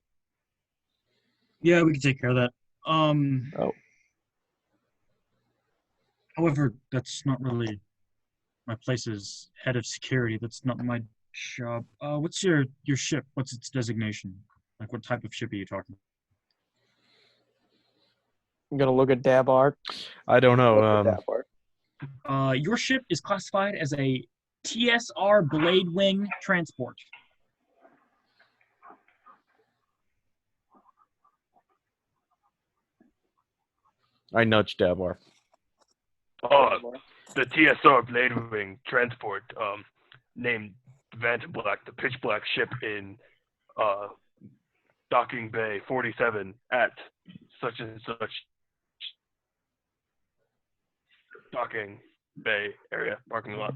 Speaker 2: Yeah, we can take care of that. However, that's not really my place as head of security. That's not my job. What's your ship? What's its designation? Like, what type of ship are you talking?
Speaker 5: I'm gonna look at Dabart.
Speaker 3: I don't know.
Speaker 2: Your ship is classified as a TSR Blade Wing transport.
Speaker 3: I nudged Dabar.
Speaker 1: The TSR Blade Wing transport, named Vantablack, the pitch black ship in Docking Bay 47 at such and such Docking Bay area parking lot.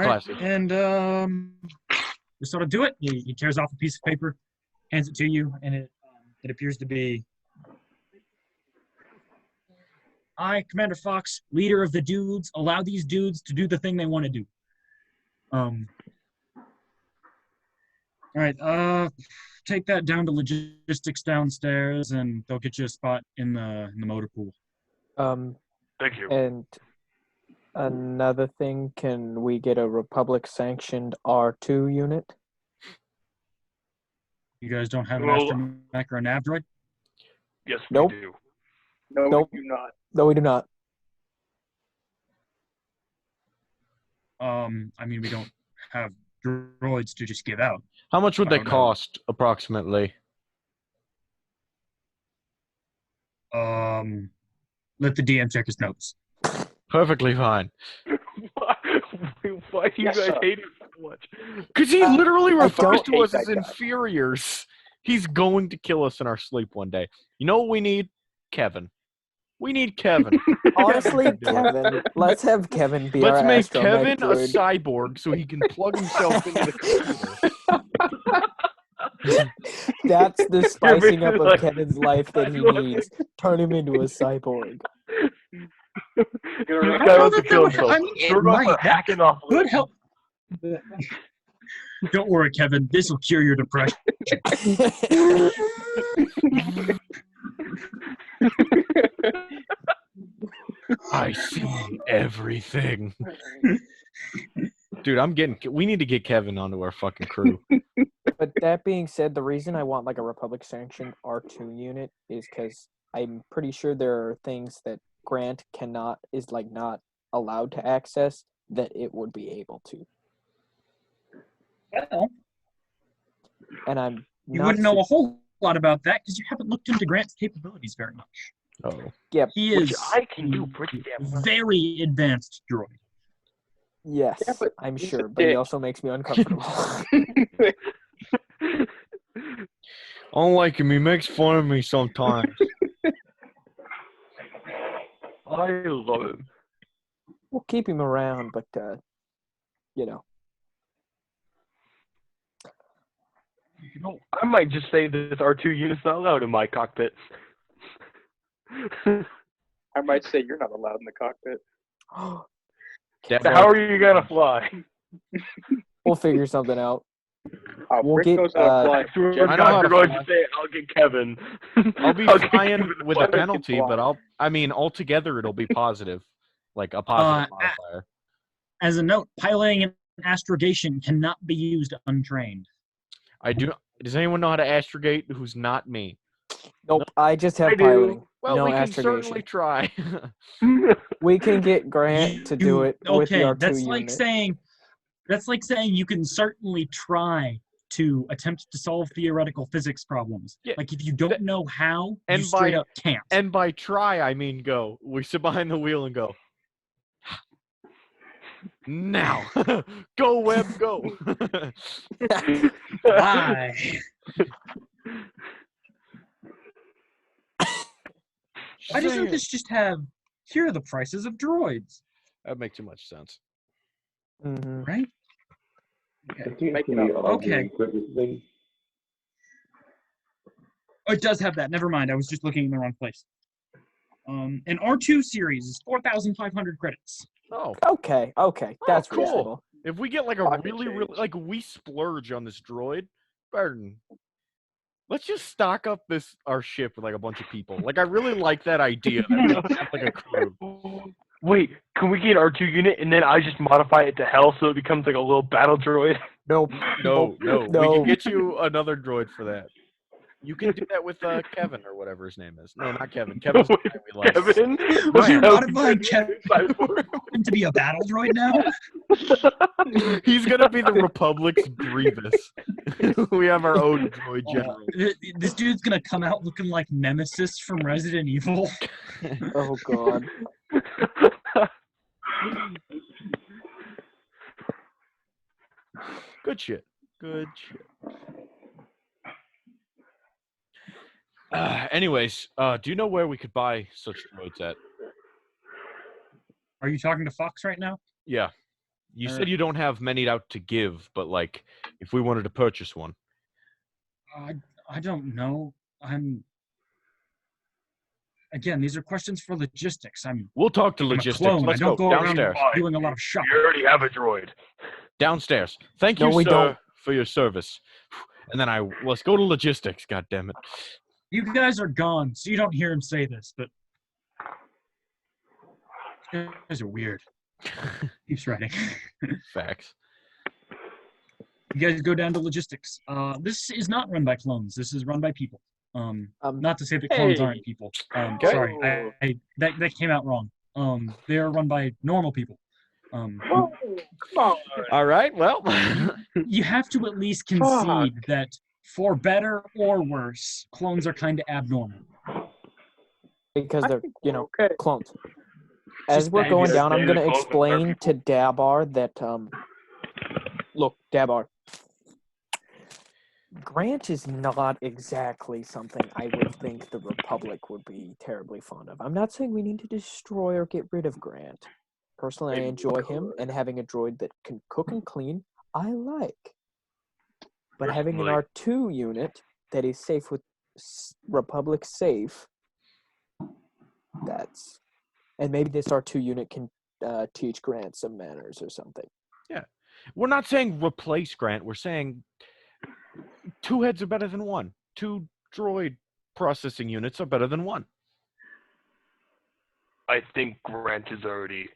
Speaker 3: Classic.
Speaker 2: And we sort of do it. He tears off a piece of paper, hands it to you, and it appears to be, I, Commander Fox, leader of the dudes, allow these dudes to do the thing they want to do. All right, take that down to logistics downstairs, and they'll get you a spot in the motor pool.
Speaker 1: Thank you.
Speaker 5: And another thing, can we get a Republic-sanctioned R2 unit?
Speaker 2: You guys don't have an
Speaker 1: Well-
Speaker 2: astromech or a nav droid?
Speaker 1: Yes,
Speaker 5: Nope.
Speaker 1: we do.
Speaker 6: No,
Speaker 5: Nope.
Speaker 6: we do not.
Speaker 5: No, we do not.
Speaker 2: I mean, we don't have droids to just give out.
Speaker 3: How much would
Speaker 2: I
Speaker 3: they
Speaker 2: don't know.
Speaker 3: cost, approximately?
Speaker 2: Let the DM check his notes.
Speaker 3: Perfectly fine.
Speaker 1: Why do you
Speaker 6: Yes,
Speaker 1: guys
Speaker 6: sir.
Speaker 1: hate it so much?
Speaker 3: Because he literally
Speaker 5: I
Speaker 3: refers
Speaker 5: don't
Speaker 3: to
Speaker 6: hate
Speaker 3: us as
Speaker 6: that guy.
Speaker 3: inferiors. He's going to kill us in our sleep one day. You know what we need? Kevin. We need Kevin.
Speaker 5: Honestly,
Speaker 3: Kevin can do it.
Speaker 5: Kevin, let's have Kevin be
Speaker 3: Let's
Speaker 5: our
Speaker 3: make
Speaker 5: astromech
Speaker 3: Kevin a
Speaker 5: droid.
Speaker 3: cyborg so he can plug himself into the computer.
Speaker 5: That's the spicing up of
Speaker 1: like-
Speaker 5: Kevin's life that he needs. Turn him into a cyborg.
Speaker 1: This guy wants to kill himself.
Speaker 2: I mean, it
Speaker 1: We're going to
Speaker 2: might.
Speaker 1: hack it off.
Speaker 2: Could help. Don't worry, Kevin. This will cure your depression.
Speaker 3: I see everything. Dude, we need to get Kevin onto our fucking crew.
Speaker 5: But that being said, the reason I want like a Republic-sanctioned R2 unit is because I'm pretty sure there are things that Grant is not allowed to access that it would be able to.
Speaker 2: Well,
Speaker 5: And I'm
Speaker 2: you
Speaker 5: not
Speaker 2: wouldn't know a whole lot about that because you haven't looked into Grant's capabilities very much.
Speaker 3: Oh.
Speaker 5: Yep.
Speaker 2: He
Speaker 1: Which
Speaker 2: is
Speaker 1: I can do pretty damn well.
Speaker 2: very advanced droid.
Speaker 5: Yes,
Speaker 6: Yeah, but
Speaker 5: I'm
Speaker 6: he's
Speaker 5: sure,
Speaker 6: a
Speaker 5: but he
Speaker 6: dick.
Speaker 5: also makes me uncomfortable.
Speaker 3: I don't like him. He makes fun of me sometimes.
Speaker 1: I love him.
Speaker 5: We'll keep him around, but you know.
Speaker 1: You know, I might just say this R2 unit's not allowed in my cockpit.
Speaker 6: I might say you're not allowed in the cockpit.
Speaker 1: How are you gonna fly?
Speaker 5: We'll figure something out.
Speaker 6: We'll
Speaker 5: get,
Speaker 6: knows how to
Speaker 1: I
Speaker 6: fly.
Speaker 1: swear to
Speaker 3: I know how
Speaker 1: God,
Speaker 3: to
Speaker 1: you're going
Speaker 3: fly.
Speaker 1: to say I'll get Kevin.
Speaker 3: I'll be
Speaker 1: I'll get
Speaker 3: flying
Speaker 1: Kevin to
Speaker 3: with
Speaker 1: fly
Speaker 3: a
Speaker 1: that
Speaker 3: penalty,
Speaker 1: can
Speaker 3: but
Speaker 1: fly.
Speaker 3: altogether it'll be positive. like a positive
Speaker 2: Uh,
Speaker 3: modifier.
Speaker 2: As a note, piloting and astrogation cannot be used untrained.
Speaker 3: I do. Does anyone know how to astrogate who's not me?
Speaker 5: Nope, I just have
Speaker 1: I do.
Speaker 5: piloting.
Speaker 3: Well,
Speaker 5: no
Speaker 3: we can
Speaker 5: astrogation.
Speaker 3: certainly try.
Speaker 5: We can get Grant to do it with the
Speaker 2: Okay,
Speaker 5: R2
Speaker 2: that's
Speaker 5: unit.
Speaker 2: like saying you can certainly try to attempt to solve theoretical physics problems.
Speaker 3: Yeah,
Speaker 2: Like if you don't know how, you
Speaker 3: and
Speaker 2: straight
Speaker 3: by-
Speaker 2: up can't.
Speaker 3: And by try, I mean go. We sit behind the wheel and go. Now, go Webb, go.
Speaker 2: Why? Why doesn't this just have, here are the prices of droids,
Speaker 3: That makes too much sense.
Speaker 5: hmm
Speaker 2: right?
Speaker 4: I think
Speaker 6: Make
Speaker 4: it's
Speaker 6: it
Speaker 4: gonna be
Speaker 6: up.
Speaker 4: all
Speaker 2: Okay.
Speaker 4: the equipment thing.
Speaker 2: Oh, it does have that. Never mind. I was just looking in the wrong place. An R2 series is 4,500 credits.
Speaker 3: Oh,
Speaker 5: Okay, that's
Speaker 3: cool.
Speaker 5: reasonable.
Speaker 3: If we get like a
Speaker 6: Pocket
Speaker 3: really,
Speaker 6: change.
Speaker 3: like we splurge on this droid, Burden. Let's just stock up our ship with like a bunch of people. Like I really like that idea. That we have like a crew.
Speaker 1: Wait, can we get an R2 unit and then I just modify it to hell so it becomes like a little battle droid?
Speaker 5: Nope.
Speaker 3: No,
Speaker 5: Nope.
Speaker 3: we
Speaker 5: No.
Speaker 3: can get you another droid for that. You can do that with Kevin or whatever his name is. No, not Kevin. Kevin's the guy we like.
Speaker 1: Kevin?
Speaker 2: Oh, you're
Speaker 1: That would
Speaker 2: modifying
Speaker 1: be
Speaker 2: Kevin to be a battle droid now?
Speaker 3: He's gonna be the Republic's Grievous. We have our own droid general.
Speaker 2: This dude's gonna come out looking like Nemesis from Resident Evil.
Speaker 5: Oh god.
Speaker 3: Good shit. Good shit. Anyways, do you know where we could buy such droids at?
Speaker 2: Are you talking to Fox right now?
Speaker 3: Yeah. You said you don't have many out to give, but like, if we wanted to purchase one.
Speaker 2: I don't know. Again, these are questions for logistics.
Speaker 3: We'll talk to
Speaker 2: I'm a
Speaker 3: logistics.
Speaker 2: clone.
Speaker 3: Let's
Speaker 2: I don't go around
Speaker 3: downstairs.
Speaker 2: doing a lot of shopping.
Speaker 1: You already have a droid.
Speaker 3: Downstairs. Thank
Speaker 5: No,
Speaker 3: you,
Speaker 5: we
Speaker 3: sir,
Speaker 5: don't.
Speaker 3: for your service. And then let's go to logistics. God damn it.
Speaker 2: You guys are gone, so you don't hear him say this, but you guys are weird. Keeps writing.
Speaker 3: Facts.
Speaker 2: You guys go down to logistics. This is not run by clones. This is run by people. Not to say that clones aren't people.
Speaker 3: Okay.
Speaker 2: Sorry, that came out wrong. They are run by normal people.
Speaker 3: All right. Well,
Speaker 2: You have to at least concede that, for better or worse, clones are kind of abnormal.
Speaker 5: Because they're,
Speaker 6: Okay.
Speaker 5: clones. As
Speaker 2: Just
Speaker 5: we're
Speaker 2: bad.
Speaker 5: going
Speaker 1: They're
Speaker 5: down, I'm
Speaker 1: daily
Speaker 5: going to
Speaker 1: clones of better
Speaker 5: explain to Dabar that, look, Dabar, Grant is not exactly something I would think the Republic would be terribly fond of. I'm not saying we need to destroy or get rid of Grant. Personally, I enjoy him, and having a droid that can cook and clean, I like. But having an R2 unit that is safe with Republic safe, that's... And maybe this R2 unit can teach Grant some manners or something.
Speaker 3: yeah. We're not saying replace Grant. We're saying 2 heads are better than 1. 2 droid processing units are better than 1.
Speaker 1: I think Grant is already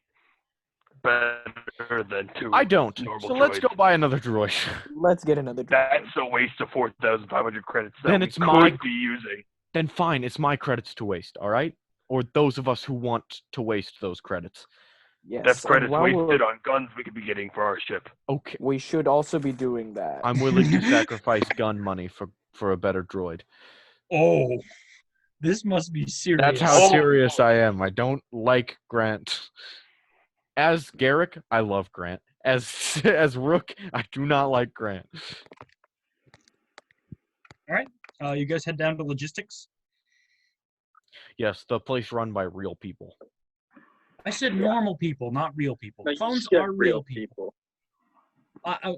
Speaker 1: better than 2
Speaker 3: I don't.
Speaker 1: normal
Speaker 3: So let's
Speaker 1: droids.
Speaker 3: go buy another droid.
Speaker 5: Let's get another droid.
Speaker 1: That's a waste of 4,500 credits that
Speaker 3: Then
Speaker 1: we
Speaker 3: it's
Speaker 1: could
Speaker 3: my-
Speaker 1: be using.
Speaker 3: Then fine, it's my credits to waste, all right? Or those of us who want to waste those credits.
Speaker 5: Yes.
Speaker 1: That's
Speaker 5: and
Speaker 1: credits
Speaker 5: while
Speaker 1: wasted on guns we could be getting for our ship.
Speaker 3: Okay.
Speaker 5: we should also be doing that.
Speaker 3: I'm willing to sacrifice gun money for a better droid.
Speaker 2: Oh, this must be serious.
Speaker 3: That's how serious I am. I don't like Grant. As Garrick, I love Grant. As Rook, I do not like Grant.
Speaker 2: All right. You guys head down to logistics.
Speaker 3: Yes, the place run by real people.
Speaker 2: I said normal people, not real people.
Speaker 6: No, you
Speaker 2: Clones
Speaker 6: said
Speaker 2: are real people.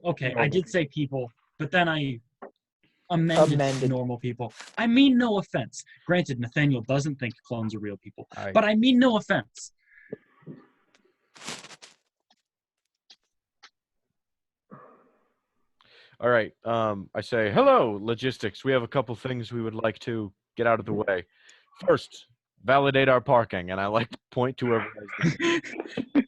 Speaker 2: Okay, I did say people, but then I amended normal people. I mean no offense. Granted, Nathaniel doesn't think clones are real people, but I mean no offense.
Speaker 3: All right. I say, hello, logistics. We have a couple things we would like to get out of the way. First, validate our parking, and I like to point to whoever has the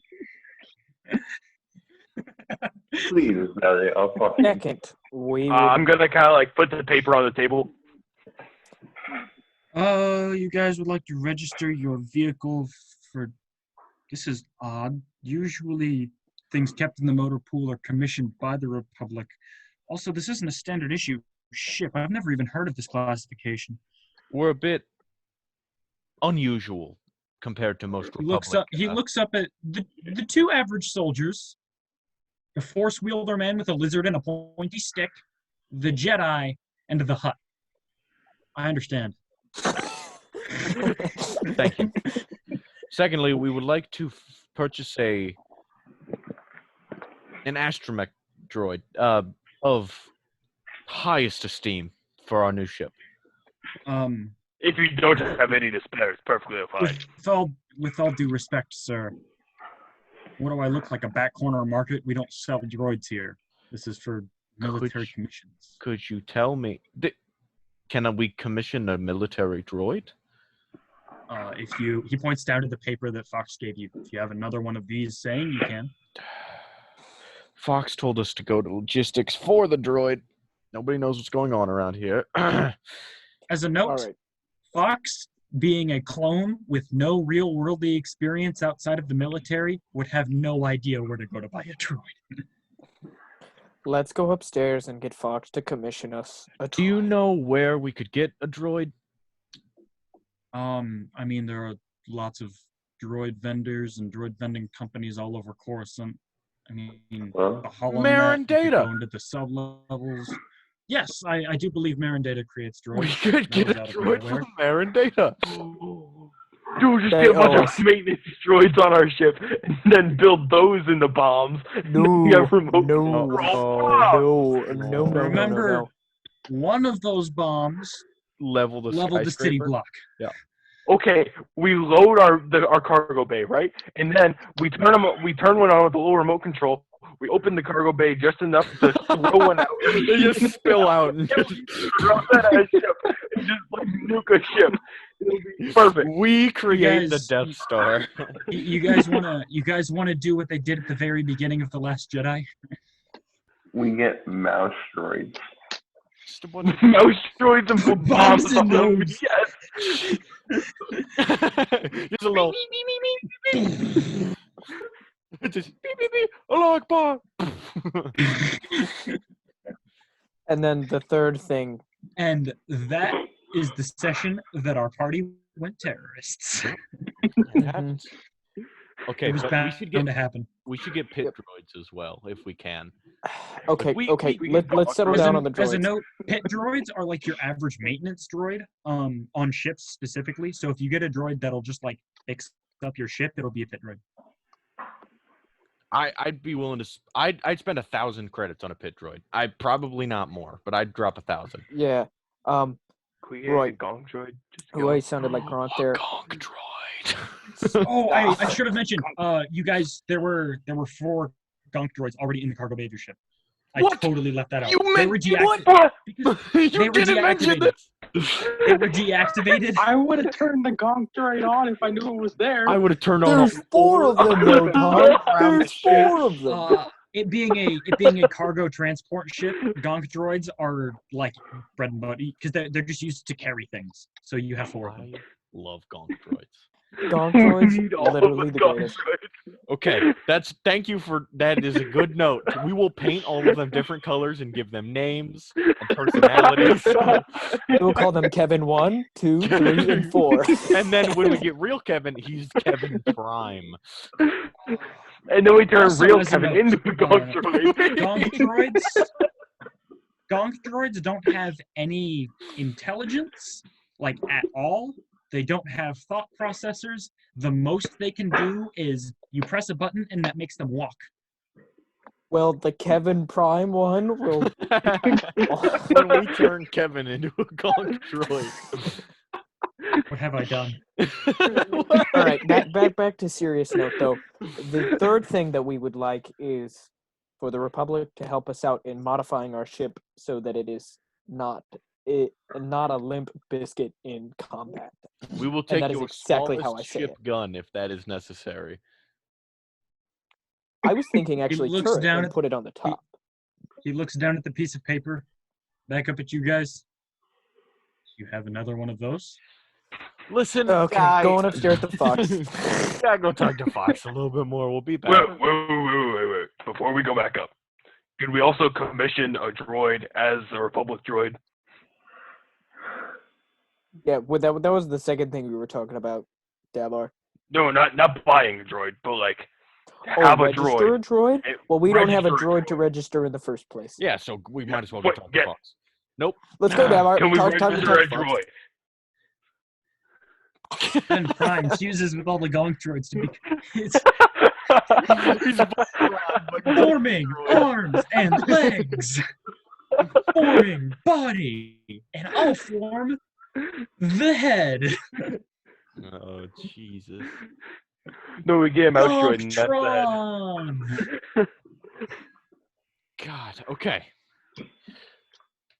Speaker 4: Please, validate our parking.
Speaker 5: Second, we would
Speaker 1: I'm gonna kind of like put the paper on the table.
Speaker 2: You guys would like to register your vehicle for. This is odd. Usually, things kept in the motor pool are commissioned by the Republic. Also, this isn't a standard issue ship. I've never even heard of this classification.
Speaker 3: We're a bit unusual compared to most Republic.
Speaker 2: He looks up at the two average soldiers, the force wielder man with a lizard and a pointy stick, the Jedi, and the Hutt. I understand.
Speaker 3: Thank you. Secondly, we would like to purchase an astromech droid of highest esteem for our new ship.
Speaker 1: If you don't have any to spare, it's perfectly fine.
Speaker 2: With all due respect, sir, what do I look like, a back corner market? We don't sell droids here. This is for military commissions.
Speaker 3: Could you tell me, can we commission a military droid?
Speaker 2: He points down to the paper that Fox gave you. If you have another one of these saying, you can.
Speaker 3: Fox told us to go to logistics for the droid. Nobody knows what's going on around here.
Speaker 2: As a note,
Speaker 5: All right.
Speaker 2: Fox, being a clone with no real-worldly experience outside of the military, would have no idea where to go to buy a droid.
Speaker 5: Let's go upstairs and get Fox to commission us a
Speaker 3: Do you know where we could get a droid?
Speaker 2: I mean, there are lots of droid vendors and droid vending companies all over Coruscant. I mean,
Speaker 4: Well,
Speaker 2: the HoloNet,
Speaker 3: Marin
Speaker 2: you could
Speaker 3: Data.
Speaker 2: go into the sub-levels. Yes, I do believe Marin Data creates droids.
Speaker 3: We could get a
Speaker 2: That was out of
Speaker 3: droid
Speaker 2: nowhere.
Speaker 3: from Marin Data.
Speaker 1: Dude, just
Speaker 5: They
Speaker 1: get a bunch
Speaker 5: owe
Speaker 1: of
Speaker 5: us.
Speaker 1: maintenance droids on our ship and then build those into bombs.
Speaker 5: No,
Speaker 1: Yeah, remote
Speaker 5: no,
Speaker 1: control.
Speaker 5: no.
Speaker 2: Remember, one of those bombs
Speaker 3: Leveled
Speaker 2: leveled the city
Speaker 3: skyscraper.
Speaker 2: block.
Speaker 1: Okay, we load our cargo bay, right? And then we turn one on with a little remote control. We open the cargo bay just enough to throw one out.
Speaker 3: They just spill out and
Speaker 1: Drop that at a ship and just like nuke a ship. It'll be perfect.
Speaker 3: we create
Speaker 2: You
Speaker 3: the
Speaker 2: guys-
Speaker 3: Death Star.
Speaker 2: You guys wanna do what they did at the very beginning of The Last Jedi?
Speaker 4: we get mouse droids.
Speaker 3: Just a bunch of-
Speaker 1: Mouse droids and put bombs
Speaker 2: Bombs
Speaker 1: on
Speaker 2: in
Speaker 1: them.
Speaker 2: those.
Speaker 1: Yes.
Speaker 3: Just a little. Just beep beep beep. Allah Akbar.
Speaker 5: And then the third thing,
Speaker 2: And that is the session that our party went terrorists.
Speaker 3: It happens. Okay,
Speaker 2: It was
Speaker 3: but
Speaker 2: bound to happen.
Speaker 3: we should get pit droids as well if we can.
Speaker 5: okay,
Speaker 3: We-
Speaker 5: okay,
Speaker 1: we-
Speaker 5: let's settle
Speaker 2: As
Speaker 5: down
Speaker 2: a,
Speaker 5: on the
Speaker 2: as a
Speaker 5: droids.
Speaker 2: note, pit droids are like your average maintenance droid on ships specifically. So if you get a droid that'll just like fix up your ship, it'll be a pit droid.
Speaker 3: I'd be willing to. I'd spend 1,000 credits on a pit droid. I probably not more, but I'd drop 1,000.
Speaker 5: Yeah.
Speaker 1: Can we get a
Speaker 5: Right.
Speaker 1: gong droid? Just
Speaker 5: Who
Speaker 1: go.
Speaker 5: always sounded like Gronk there.
Speaker 3: Gonk droid.
Speaker 2: Oh, I should have mentioned. You guys, there were 4 gonk droids already in the cargo bay of your ship. I
Speaker 3: What?
Speaker 2: totally left that out.
Speaker 3: You
Speaker 2: They
Speaker 3: meant
Speaker 2: were
Speaker 3: what?
Speaker 2: deactivated. Because
Speaker 3: You
Speaker 2: they were
Speaker 3: didn't mention
Speaker 2: deactivated.
Speaker 3: this.
Speaker 2: They were deactivated.
Speaker 6: I would have turned the gonk droid on if I knew it was there.
Speaker 3: I would have turned on.
Speaker 5: There's 4 of them though, Tom. There's 4 of them.
Speaker 2: It being a cargo transport ship, gonk droids are like bread and butter because they're just used to carry things. So you have 4 of them.
Speaker 3: I love gonk droids.
Speaker 5: Gonk
Speaker 1: We
Speaker 5: droids,
Speaker 1: need all of
Speaker 5: literally
Speaker 1: the
Speaker 5: the
Speaker 1: gong
Speaker 5: greatest.
Speaker 1: droids.
Speaker 3: Okay, thank you for that. Is a good note. We will paint all of them different colors and give them names and personalities.
Speaker 5: We'll call them Kevin 1, 2, 3, and 4.
Speaker 3: And then when we get real Kevin, he's Kevin Prime.
Speaker 1: And then we turn
Speaker 2: Also,
Speaker 1: real
Speaker 2: as a
Speaker 1: Kevin
Speaker 2: note,
Speaker 1: into a gong droid.
Speaker 2: Gonk droids don't have any intelligence, like at all. They don't have thought processors. The most they can do is you press a button and that makes them walk.
Speaker 5: Well, the Kevin Prime one will.
Speaker 3: When we turn Kevin into a gonk droid.
Speaker 2: What have I done?
Speaker 5: All right, back to serious note though. The third thing that we would like is for the Republic to help us out in modifying our ship so that it is not not a limp biscuit in combat.
Speaker 3: We will
Speaker 5: And
Speaker 3: take
Speaker 5: that is
Speaker 3: your
Speaker 5: exactly how
Speaker 3: smallest
Speaker 5: I say
Speaker 3: ship
Speaker 5: it.
Speaker 3: gun if that is necessary.
Speaker 5: I was thinking actually
Speaker 2: looks
Speaker 5: turret
Speaker 2: down
Speaker 5: and
Speaker 2: at-
Speaker 5: put it on the top.
Speaker 2: He looks down at the piece of paper, back up at you guys. You have another one of those?
Speaker 3: Listen,
Speaker 5: Okay,
Speaker 3: guy.
Speaker 5: going upstairs to Fox.
Speaker 3: Gotta go talk to Fox a little bit more. We'll be back.
Speaker 1: Wait. Before we go back up, could we also commission a droid as a Republic droid?
Speaker 5: Yeah, well, that was the second thing we were talking about, Dabar.
Speaker 1: No, not buying a droid, but like
Speaker 5: Oh,
Speaker 1: have a
Speaker 5: register
Speaker 1: droid.
Speaker 5: a droid? Well, we don't have a
Speaker 1: Register
Speaker 5: droid to register in the first place.
Speaker 3: Yeah, so we might as well go
Speaker 1: Wait,
Speaker 3: talk to
Speaker 1: yeah.
Speaker 3: Fox. Nope.
Speaker 5: Let's go, Dabar.
Speaker 1: Can we
Speaker 5: Time to
Speaker 1: register
Speaker 5: talk
Speaker 1: a
Speaker 5: to Fox.
Speaker 1: droid?
Speaker 2: Then Prime fuses with all the gonk droids to be it's
Speaker 3: He's
Speaker 2: forming arms and legs, forming body, and I'll form the head.
Speaker 3: Oh, Jesus.
Speaker 1: No, we get a mouse droid and that's the head.
Speaker 2: Gontron!
Speaker 3: God, okay.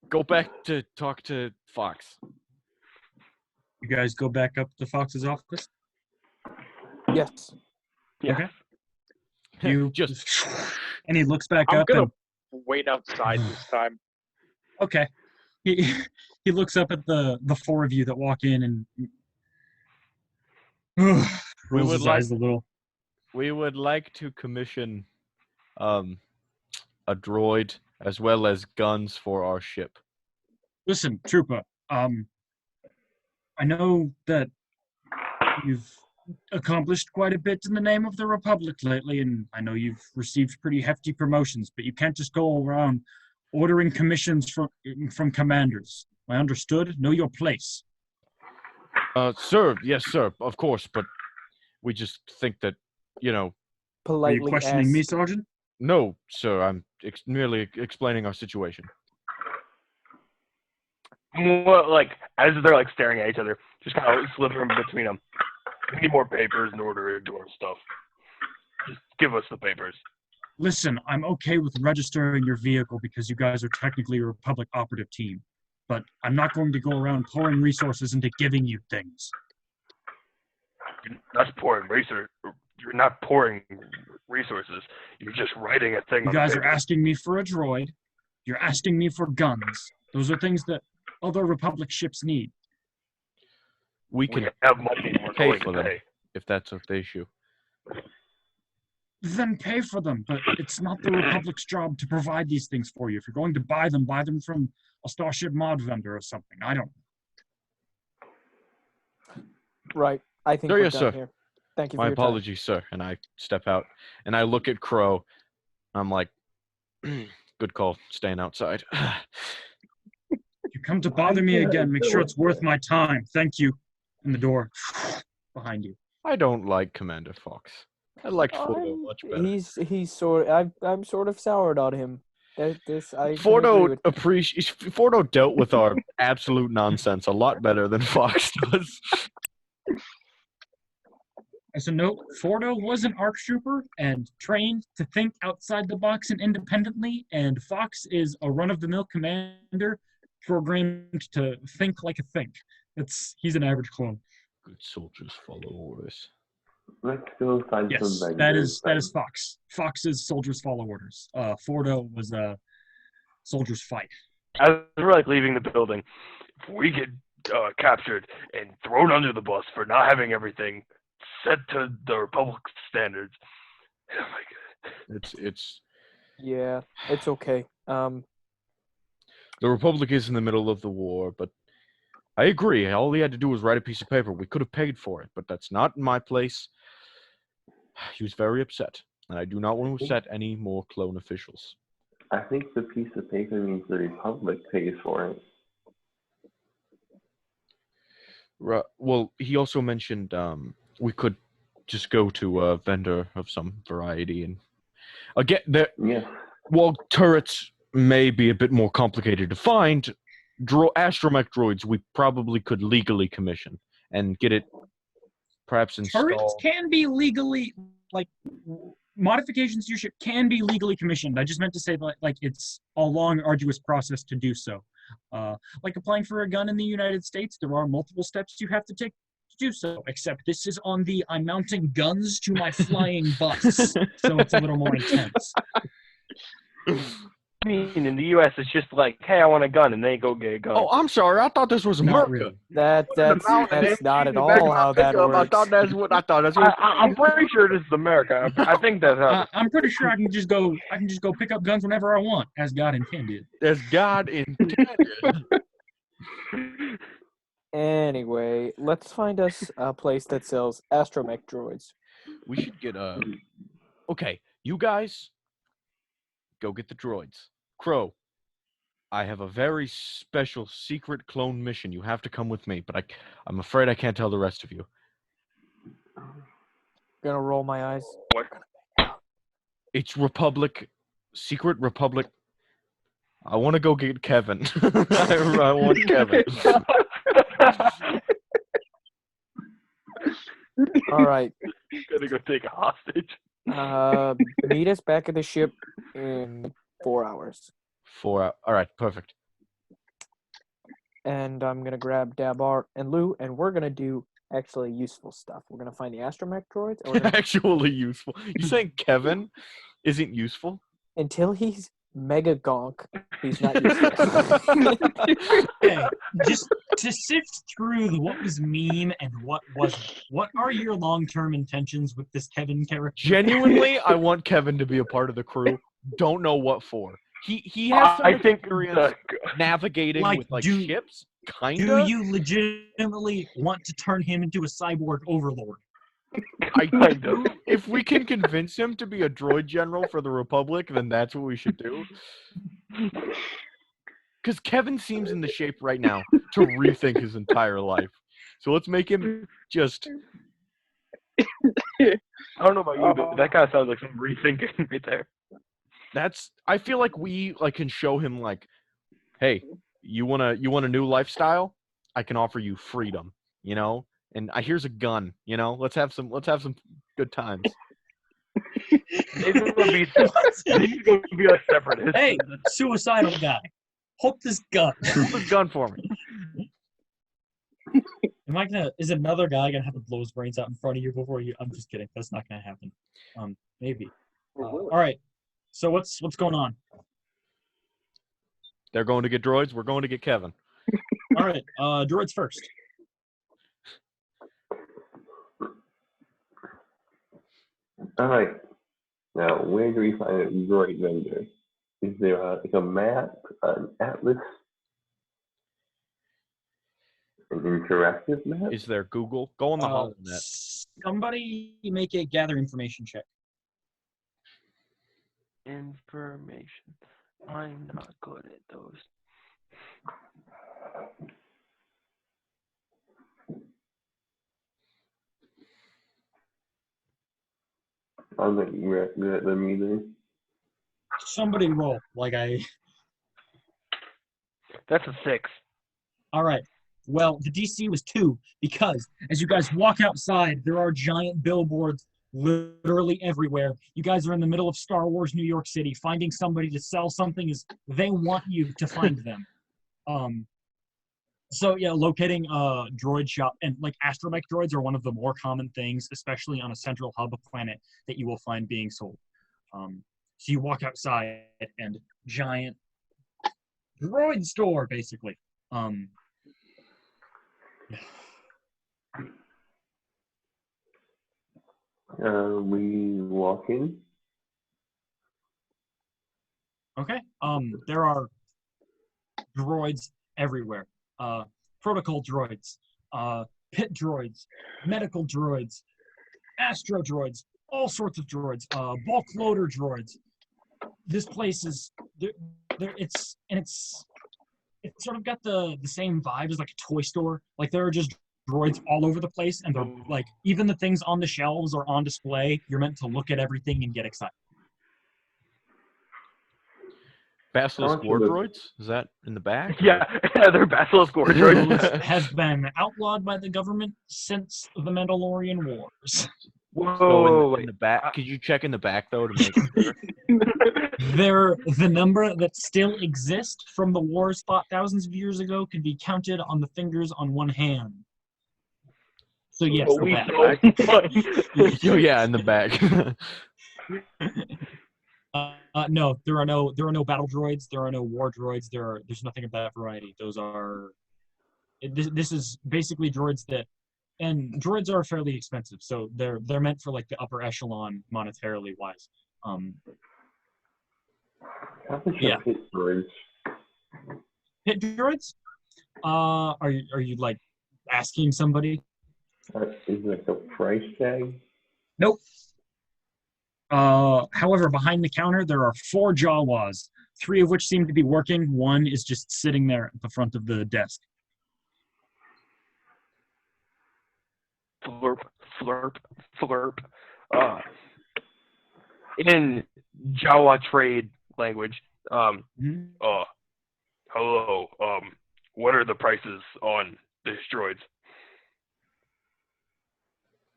Speaker 3: Go back to talk to Fox.
Speaker 2: You guys go back up to Fox's office?
Speaker 5: Yes.
Speaker 1: Yeah.
Speaker 2: Okay. You
Speaker 3: Just
Speaker 2: and he looks back
Speaker 6: I'm
Speaker 2: up
Speaker 6: gonna
Speaker 2: and
Speaker 6: wait outside this time.
Speaker 2: okay. He looks up at the four of you that walk in and rolls
Speaker 3: would
Speaker 2: his eyes a little.
Speaker 3: we would like to commission a droid as well as guns for our ship.
Speaker 2: Listen, Trooper, I know that you've accomplished quite a bit in the name of the Republic lately, and I know you've received pretty hefty promotions, but you can't just go around ordering commissions from commanders. I understood? Know your place.
Speaker 3: Sir, yes, sir, of course, but we just think that,
Speaker 2: Are
Speaker 5: Politely
Speaker 2: you questioning me,
Speaker 5: asked.
Speaker 2: Sergeant?
Speaker 3: no, sir, I'm merely explaining our situation.
Speaker 1: Well, like as they're like staring at each other, just kind of slither in between them. We need more papers in order to do our stuff. Just give us the papers.
Speaker 2: Listen, I'm okay with registering your vehicle because you guys are technically a Republic operative team, but I'm not going to go around pouring resources into giving you things.
Speaker 1: You're not pouring research. You're not pouring resources. You're just writing a thing.
Speaker 2: You
Speaker 1: on
Speaker 2: guys
Speaker 1: the
Speaker 2: are
Speaker 1: paper.
Speaker 2: asking me for a droid. You're asking me for guns. Those are things that other Republic ships need.
Speaker 3: We
Speaker 1: We
Speaker 3: can
Speaker 1: have money. We're
Speaker 3: pay
Speaker 1: going
Speaker 3: for
Speaker 1: to
Speaker 3: them.
Speaker 1: pay.
Speaker 3: if that's the issue.
Speaker 2: Then pay for them, but it's not the Republic's job to provide these things for you. If you're going to buy them from a Starship mod vendor or something. I don't.
Speaker 5: Right. I think
Speaker 3: Oh,
Speaker 5: we're
Speaker 3: yes,
Speaker 5: done
Speaker 3: sir.
Speaker 5: here. Thank you for
Speaker 3: My
Speaker 5: your time.
Speaker 3: apologies, sir. And I step out and I look at Crow. I'm like, good call, staying outside.
Speaker 2: If you come to bother me again, make sure it's worth my time. Thank you. And the door behind you.
Speaker 3: I don't like Commander Fox. I liked Fordo much better.
Speaker 5: He's sort. I'm sort of soured on him. I can agree
Speaker 3: Fordo
Speaker 5: with-
Speaker 3: Fordo dealt with our absolute nonsense a lot better than Fox does.
Speaker 2: As a note, Fordo was an ARC trooper and trained to think outside the box and independently, and Fox is a run-of-the-mill commander programmed to think like a think. He's an average clone.
Speaker 3: Good soldiers follow orders.
Speaker 4: Let's go find
Speaker 2: Yes,
Speaker 4: some
Speaker 2: that
Speaker 4: vendors.
Speaker 2: is Fox. Fox is soldiers follow orders. Fordo was soldiers fight.
Speaker 1: As we're like leaving the building, if we get captured and thrown under the bus for not having everything set to the Republic's standards. Oh my god.
Speaker 3: It's
Speaker 5: Yeah, it's okay.
Speaker 3: the Republic is in the middle of the war, but I agree. All he had to do was write a piece of paper. We could have paid for it, but that's not in my place. He was very upset, and I do not want to upset any more clone officials.
Speaker 4: I think the piece of paper means the Republic pays for it.
Speaker 3: Well, he also mentioned we could just go to a vendor of some variety, and again,
Speaker 4: Yeah.
Speaker 3: while turrets may be a bit more complicated to find, astromech droids we probably could legally commission and get it perhaps installed.
Speaker 2: Turrets can be legally, like, modifications to your ship can be legally commissioned. I just meant to say that, like, it's a long, arduous process to do so. Like applying for a gun in the United States, there are multiple steps you have to take to do so, except this is on the I'm mounting guns to my flying bus, so it's a little more intense.
Speaker 8: I mean, in the U.S., it's just like, hey, I want a gun, and they go get a gun.
Speaker 3: Oh, I'm sorry. I thought this was
Speaker 2: Not
Speaker 3: America.
Speaker 2: really.
Speaker 5: That's not at all how that works.
Speaker 3: I thought that's what.
Speaker 8: I'm pretty sure this is America. I think that's how.
Speaker 2: I'm pretty sure I can just go pick up guns whenever I want, as God intended.
Speaker 3: As God intended.
Speaker 5: Anyway, let's find us a place that sells astromech droids.
Speaker 3: We should get a. Okay, you guys, go get the droids. Crow, I have a very special secret clone mission. You have to come with me, but I'm afraid I can't tell the rest of you.
Speaker 5: Gonna roll my eyes.
Speaker 3: It's Secret Republic. I want to go get Kevin. I want Kevin.
Speaker 5: All right.
Speaker 8: Gonna go take a hostage.
Speaker 5: Meet us back at the ship in 4 hours.
Speaker 3: 4 hours. All right, perfect.
Speaker 5: And I'm gonna grab Dabar and Lou, and we're gonna do actually useful stuff. We're gonna find the astromech droids. And we're gonna...
Speaker 3: Actually useful. You saying Kevin isn't useful?
Speaker 5: Until he's mega gonk, he's not useful.
Speaker 2: Okay, just to sift through what was meme and what wasn't. What are your long-term intentions with this Kevin character?
Speaker 3: Genuinely, I want Kevin to be a part of the crew. Don't know what for. He has some experience navigating with ships. Kinda.
Speaker 2: Do you legitimately want to turn him into a cyborg overlord?
Speaker 3: I do. If we can convince him to be a droid general for the Republic, then that's what we should do. Because Kevin seems in the shape right now to rethink his entire life. So let's make him just...
Speaker 8: I don't know about you, but that kind of sounds like some rethinking right there.
Speaker 3: I feel like we can show him hey, you want a new lifestyle? I can offer you freedom, And here's a gun, Let's have some good times.
Speaker 8: He's gonna be a separatist.
Speaker 2: Hey, suicidal guy. Hold this gun.
Speaker 3: Hold this gun for me.
Speaker 2: Is another guy gonna have to blow his brains out in front of you before you? I'm just kidding. That's not gonna happen. Maybe. All right. So what's going on?
Speaker 3: They're going to get droids. We're going to get Kevin.
Speaker 2: All right. Droids first.
Speaker 4: All right. Now, where do we find a droid vendor? Is there a map, an atlas, an interactive map?
Speaker 3: Is there Google? Go on the HoloNet.
Speaker 2: Somebody make a gather information check.
Speaker 8: Information. I'm not good at those.
Speaker 4: I'm not good at them either.
Speaker 2: Somebody roll
Speaker 8: That's a 6.
Speaker 2: All right. Well, the DC was 2 because as you guys walk outside, there are giant billboards literally everywhere. You guys are in the middle of Star Wars, New York City. Finding somebody to sell something is they want you to find them. So yeah, locating a droid shop and astromech droids are one of the more common things, especially on a central hub planet that you will find being sold. So you walk outside and giant droid store basically.
Speaker 4: We walk in.
Speaker 2: Okay. There are droids everywhere. Protocol droids, pit droids, medical droids, astro droids, all sorts of droids, bulk loader droids. This place is it's sort of got the same vibe as a toy store. There are just droids all over the place, and they're even the things on the shelves are on display. You're meant to look at everything and get excited.
Speaker 3: Basilisk war droids? Is that in the back?
Speaker 8: Yeah, they're Basilisk war droids.
Speaker 2: Has been outlawed by the government since the Mandalorian Wars.
Speaker 1: Whoa,
Speaker 3: So in
Speaker 1: wait.
Speaker 3: the back, could you check in the back though to make sure?
Speaker 2: The number that still exists from the wars fought thousands of years ago can be counted on the fingers on one hand. So yes,
Speaker 1: But
Speaker 2: the
Speaker 1: we
Speaker 2: back.
Speaker 1: don't.
Speaker 3: Oh yeah, in the back.
Speaker 2: No, there are no battle droids. There are no war droids. There's nothing of that variety. Those are. This is basically droids that, and droids are fairly expensive, so they're meant for like the upper echelon monetarily wise.
Speaker 4: How much
Speaker 2: Yeah.
Speaker 4: are pit droids?
Speaker 2: Pit droids? Are you like asking somebody?
Speaker 4: Is there like a price tag?
Speaker 2: Nope. However, behind the counter there are 4 Jawas, 3 of which seem to be working. 1 is just sitting there at the front of the desk.
Speaker 1: Flurp, flurp, flurp. In Jawa trade language,
Speaker 2: Mhm.
Speaker 1: hello, what are the prices on these droids?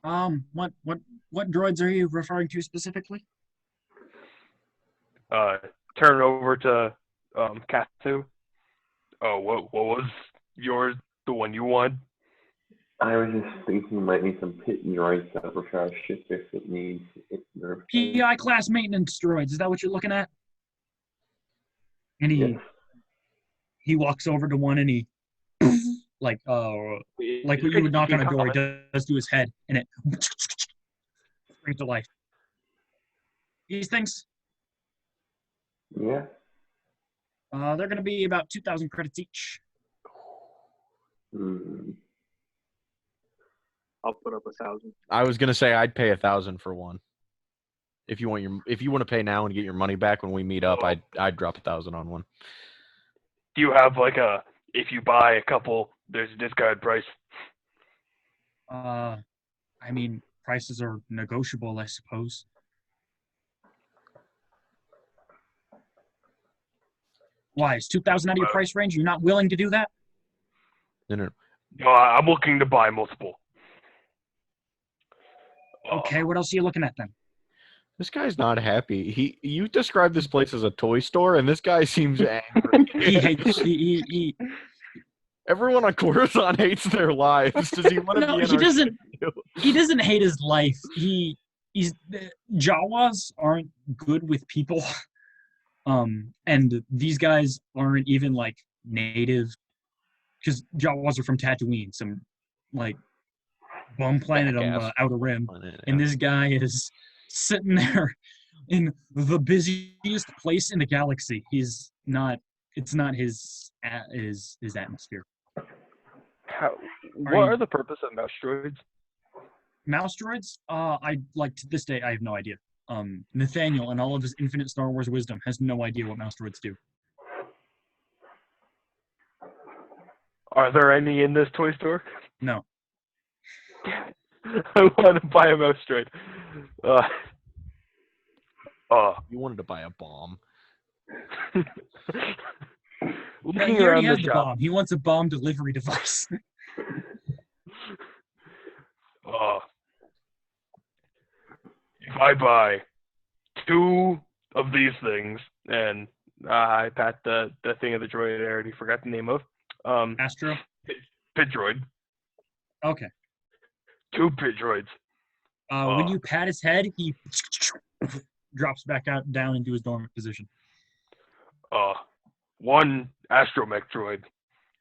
Speaker 2: What droids are you referring to specifically?
Speaker 1: Turn over to Katsu. Oh, what was yours? The one you won?
Speaker 4: I was just thinking might need some pit droids that will try to ship if it needs it.
Speaker 2: PI class maintenance droids. Is that what you're looking at? And
Speaker 4: Yes.
Speaker 2: he walks over to one and he like what you would knock on a door, he does to his head, and it brings to life. These things,
Speaker 4: Yeah.
Speaker 2: they're going to be about 2,000 credits each.
Speaker 6: I'll put up 1,000.
Speaker 3: I was gonna say I'd pay 1,000 for one. If you want to pay now and get your money back when we meet up, I'd drop 1,000 on one.
Speaker 1: Do you have like if you buy a couple, there's a discounted price?
Speaker 2: I mean, prices are negotiable, I suppose. Why is 2,000 out of your price range? You're not willing to do that?
Speaker 3: No.
Speaker 1: No, I'm looking to buy multiple.
Speaker 2: Okay, what else are you looking at then?
Speaker 3: This guy's not happy. You described this place as a toy store, and this guy seems angry.
Speaker 2: He hates.
Speaker 3: Everyone on Coruscant hates their lives. Does he want to
Speaker 2: No,
Speaker 3: be in
Speaker 2: he
Speaker 3: our
Speaker 2: doesn't.
Speaker 3: studio?
Speaker 2: He doesn't hate his life. Jawas aren't good with people, and these guys aren't even like native, because Jawas are from Tatooine, some like bum planet on the outer rim, and this guy is sitting there in the busiest place in the galaxy. He's not. It's not his atmosphere.
Speaker 1: What are the purpose of mouse droids?
Speaker 2: Mouse droids? To this day I have no idea. Nathaniel, and all of his infinite Star Wars wisdom, has no idea what mouse droids do.
Speaker 1: Are there any in this toy store?
Speaker 2: No.
Speaker 1: I want to buy a mouse droid.
Speaker 3: You wanted to buy a bomb.
Speaker 1: Looking
Speaker 2: He
Speaker 1: around
Speaker 2: already has
Speaker 1: the
Speaker 2: the
Speaker 1: shop.
Speaker 2: bomb. He wants a bomb delivery device.
Speaker 1: If I buy 2 of these things, and I pat the thing of the droid I already forgot the name of.
Speaker 2: Astro?
Speaker 1: Pit droid.
Speaker 2: Okay.
Speaker 1: 2 pit droids.
Speaker 2: When you pat his head, he drops back down into his dormant position.
Speaker 1: 1 astromech droid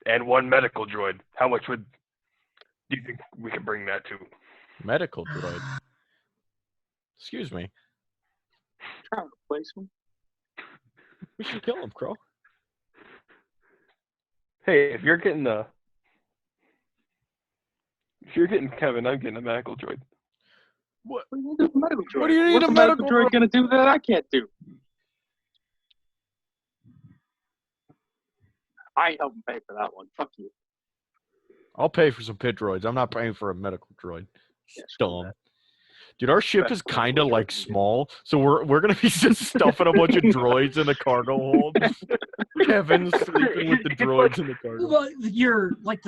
Speaker 1: and 1 medical droid. How much do you think we can bring that to?
Speaker 3: Medical droid. Excuse me.
Speaker 6: Trying to replace him.
Speaker 3: We should kill him, Crow.
Speaker 1: Hey, if you're getting Kevin, I'm getting a medical droid.
Speaker 6: What do you need a medical droid?
Speaker 3: What do you need
Speaker 6: What's
Speaker 3: a
Speaker 6: a medical
Speaker 3: medical
Speaker 6: droid gonna do that I can't do? I ain't helping pay for that one. Fuck you.
Speaker 3: I'll pay for some pit droids. I'm not paying for a medical droid.
Speaker 6: Yeah,
Speaker 3: Dumb. Dude, our ship is kind of like small, so we're gonna be just stuffing a bunch of droids in the cargo hold. Kevin's sleeping with the droids in the cargo.
Speaker 2: Well, you're like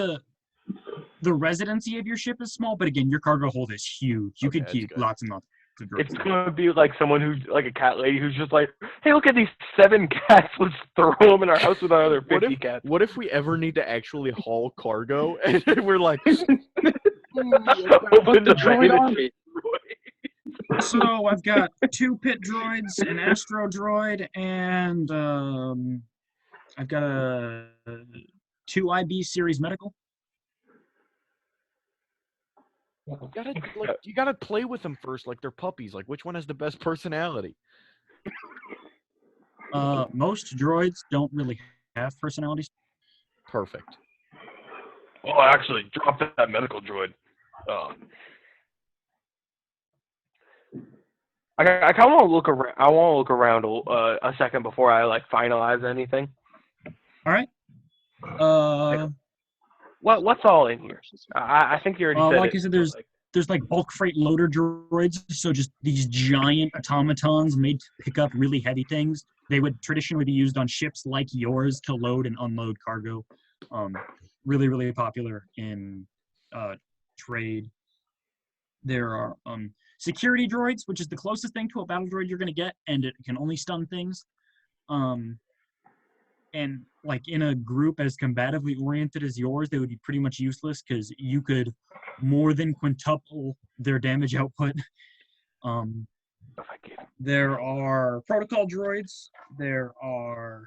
Speaker 2: the residency of your ship is small, but again, your cargo hold is huge. You
Speaker 3: Okay,
Speaker 2: could
Speaker 3: that's
Speaker 2: keep
Speaker 3: good.
Speaker 2: lots and lots of droids.
Speaker 1: It's gonna be like someone who's like a cat lady who's just like, hey, look at these 7 cats. Let's throw them in our house with our other 50 cats.
Speaker 3: What if we ever need to actually haul cargo and we're like,
Speaker 1: Open
Speaker 6: the droid
Speaker 1: Maiden
Speaker 6: army.
Speaker 1: droid.
Speaker 2: So I've got 2 pit droids, an astro droid, and I've got a 2 IB series medical.
Speaker 3: you gotta play with them first, like they're puppies. Like, which one has the best personality?
Speaker 2: Most droids don't really have personalities.
Speaker 3: Perfect.
Speaker 1: Oh, actually, drop that medical droid. I kind of want to look around. I want to look around a second before I like finalize anything.
Speaker 2: All right.
Speaker 1: What's all in here? I think you already said
Speaker 2: like
Speaker 1: it.
Speaker 2: I said, there's like bulk freight loader droids, so just these giant automatons made to pick up really heavy things. They would traditionally be used on ships like yours to load and unload cargo. Really, really popular in trade. There are security droids, which is the closest thing to a battle droid you're going to get, and it can only stun things. And like in a group as combatively oriented as yours, they would be pretty much useless because you could more than quintuple their damage output. There are protocol droids. There are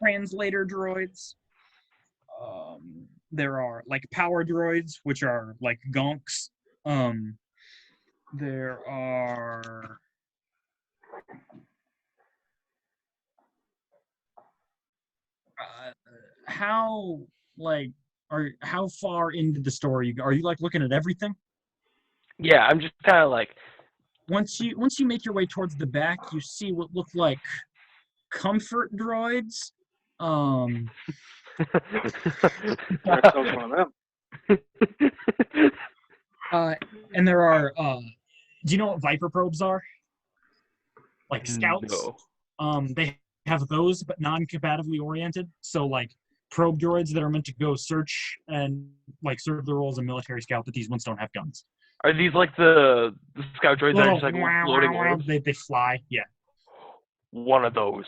Speaker 2: translator droids. There are like power droids, which are like gonks. There are how far into the story are you like looking at everything?
Speaker 1: Yeah, I'm just kind of like.
Speaker 2: Once you make your way towards the back, you see what look like comfort droids.
Speaker 6: That's one of them.
Speaker 2: And there are. Do you know what Viper probes are? Like scouts.
Speaker 1: No.
Speaker 2: They have those, but non-combatively oriented. So like probe droids that are meant to go search and like serve the role as a military scout, but these ones don't have guns.
Speaker 1: Are these like the scout droids that are just like floating orbs?
Speaker 2: They fly, yeah.
Speaker 1: One of those.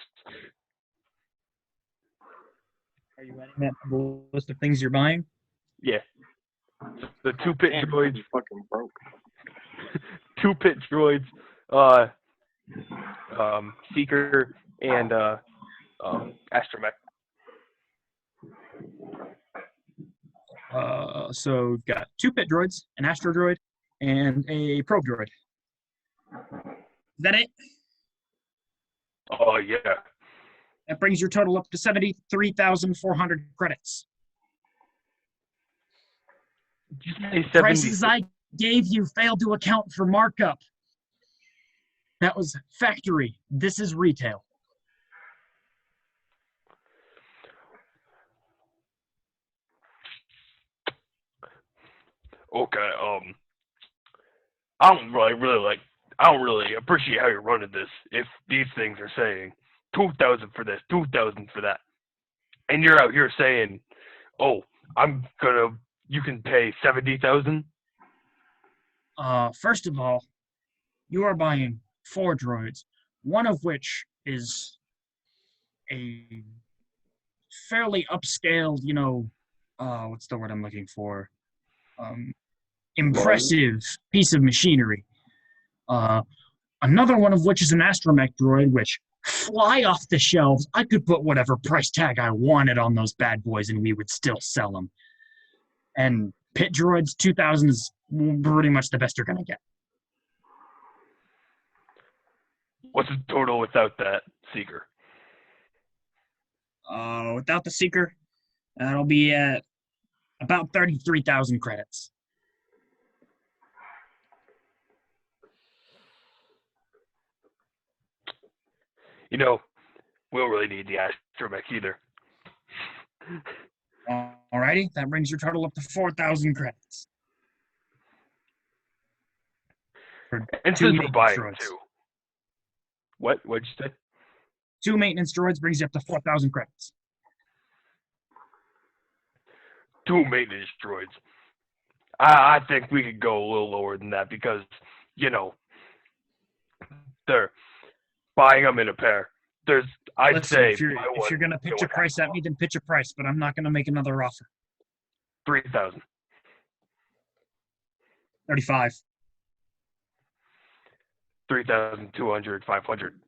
Speaker 2: Are you adding that to the list of things you're buying?
Speaker 1: Yeah. The 2 pit droids.
Speaker 6: Fucking broke.
Speaker 1: 2 pit droids. Seeker and astromech.
Speaker 2: So we've got 2 pit droids, an astro droid, and a probe droid. Is that it?
Speaker 1: Oh yeah.
Speaker 2: That brings your total up to 73,400 credits. Prices I gave you failed to account for markup. That was factory. This is retail.
Speaker 1: Okay. I don't really appreciate how you're running this. If these things are saying 2,000 for this, 2,000 for that, and you're out here saying, "Oh, you can pay 70,000."
Speaker 2: First of all, you are buying 4 droids, one of which is a fairly upscaled, what's the word I'm looking for? Impressive piece of machinery. Another one of which is an astromech droid, which fly off the shelves. I could put whatever price tag I wanted on those bad boys and we would still sell them. And pit droids, 2,000 is pretty much the best you're going to get.
Speaker 1: What's the total without that seeker?
Speaker 2: Without the seeker, that'll be at about 33,000 credits.
Speaker 1: We don't really need the astromech either.
Speaker 2: Alrighty, that brings your total up to 4,000 credits.
Speaker 1: And since we're buying 2. What'd you say?
Speaker 2: 2 maintenance droids brings you up to 4,000 credits.
Speaker 1: 2 maintenance droids. I think we could go a little lower than that because, you know, they're buying them in a pair. I'd
Speaker 2: Listen,
Speaker 1: say
Speaker 2: if you're gonna pitch a price at me, then pitch a price. But I'm not gonna make another offer.
Speaker 1: 3,000.
Speaker 2: 35.
Speaker 1: 3,200, 500,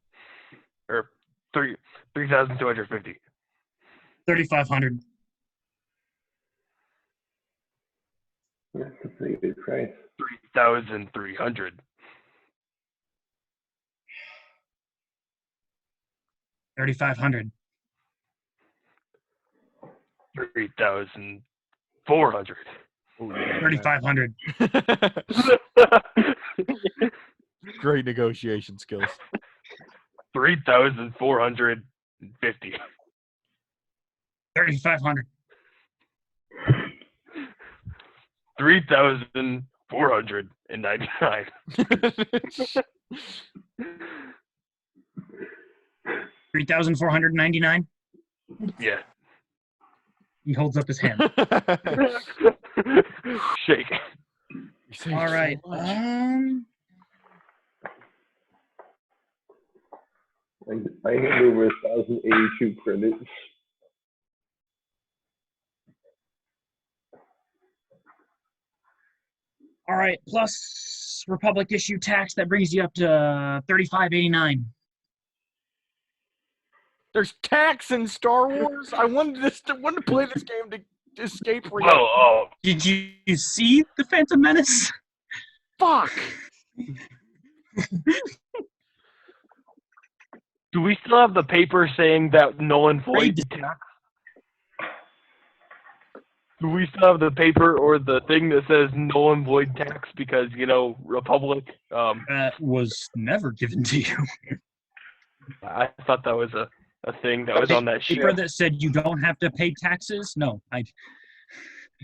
Speaker 1: or 3,250.
Speaker 2: 3,500.
Speaker 4: That's a pretty good price.
Speaker 1: 3,300.
Speaker 2: 3,500.
Speaker 1: 3,400.
Speaker 2: 3,500.
Speaker 3: Great negotiation skills.
Speaker 1: 3,450.
Speaker 2: 3,500.
Speaker 1: 3,499.
Speaker 2: 3,499.
Speaker 1: Yeah.
Speaker 2: He holds up his hand.
Speaker 1: Shake.
Speaker 2: All right.
Speaker 4: I hand over 1,082 credits.
Speaker 2: All right. Plus Republic issue tax, that brings you up to 3,589.
Speaker 3: There's tax in Star Wars. I wanted to play this game to escape reality.
Speaker 1: Oh,
Speaker 2: Did you see the Phantom Menace?
Speaker 3: Fuck.
Speaker 1: do we still have the paper saying that null and void
Speaker 2: Raid.
Speaker 1: tax? Do we still have the paper or the thing that says null and void tax because, you know, Republic?
Speaker 2: That was never given to you.
Speaker 1: I thought that was a thing that was on that
Speaker 2: Paper
Speaker 1: ship.
Speaker 2: that said you don't have to pay taxes? No.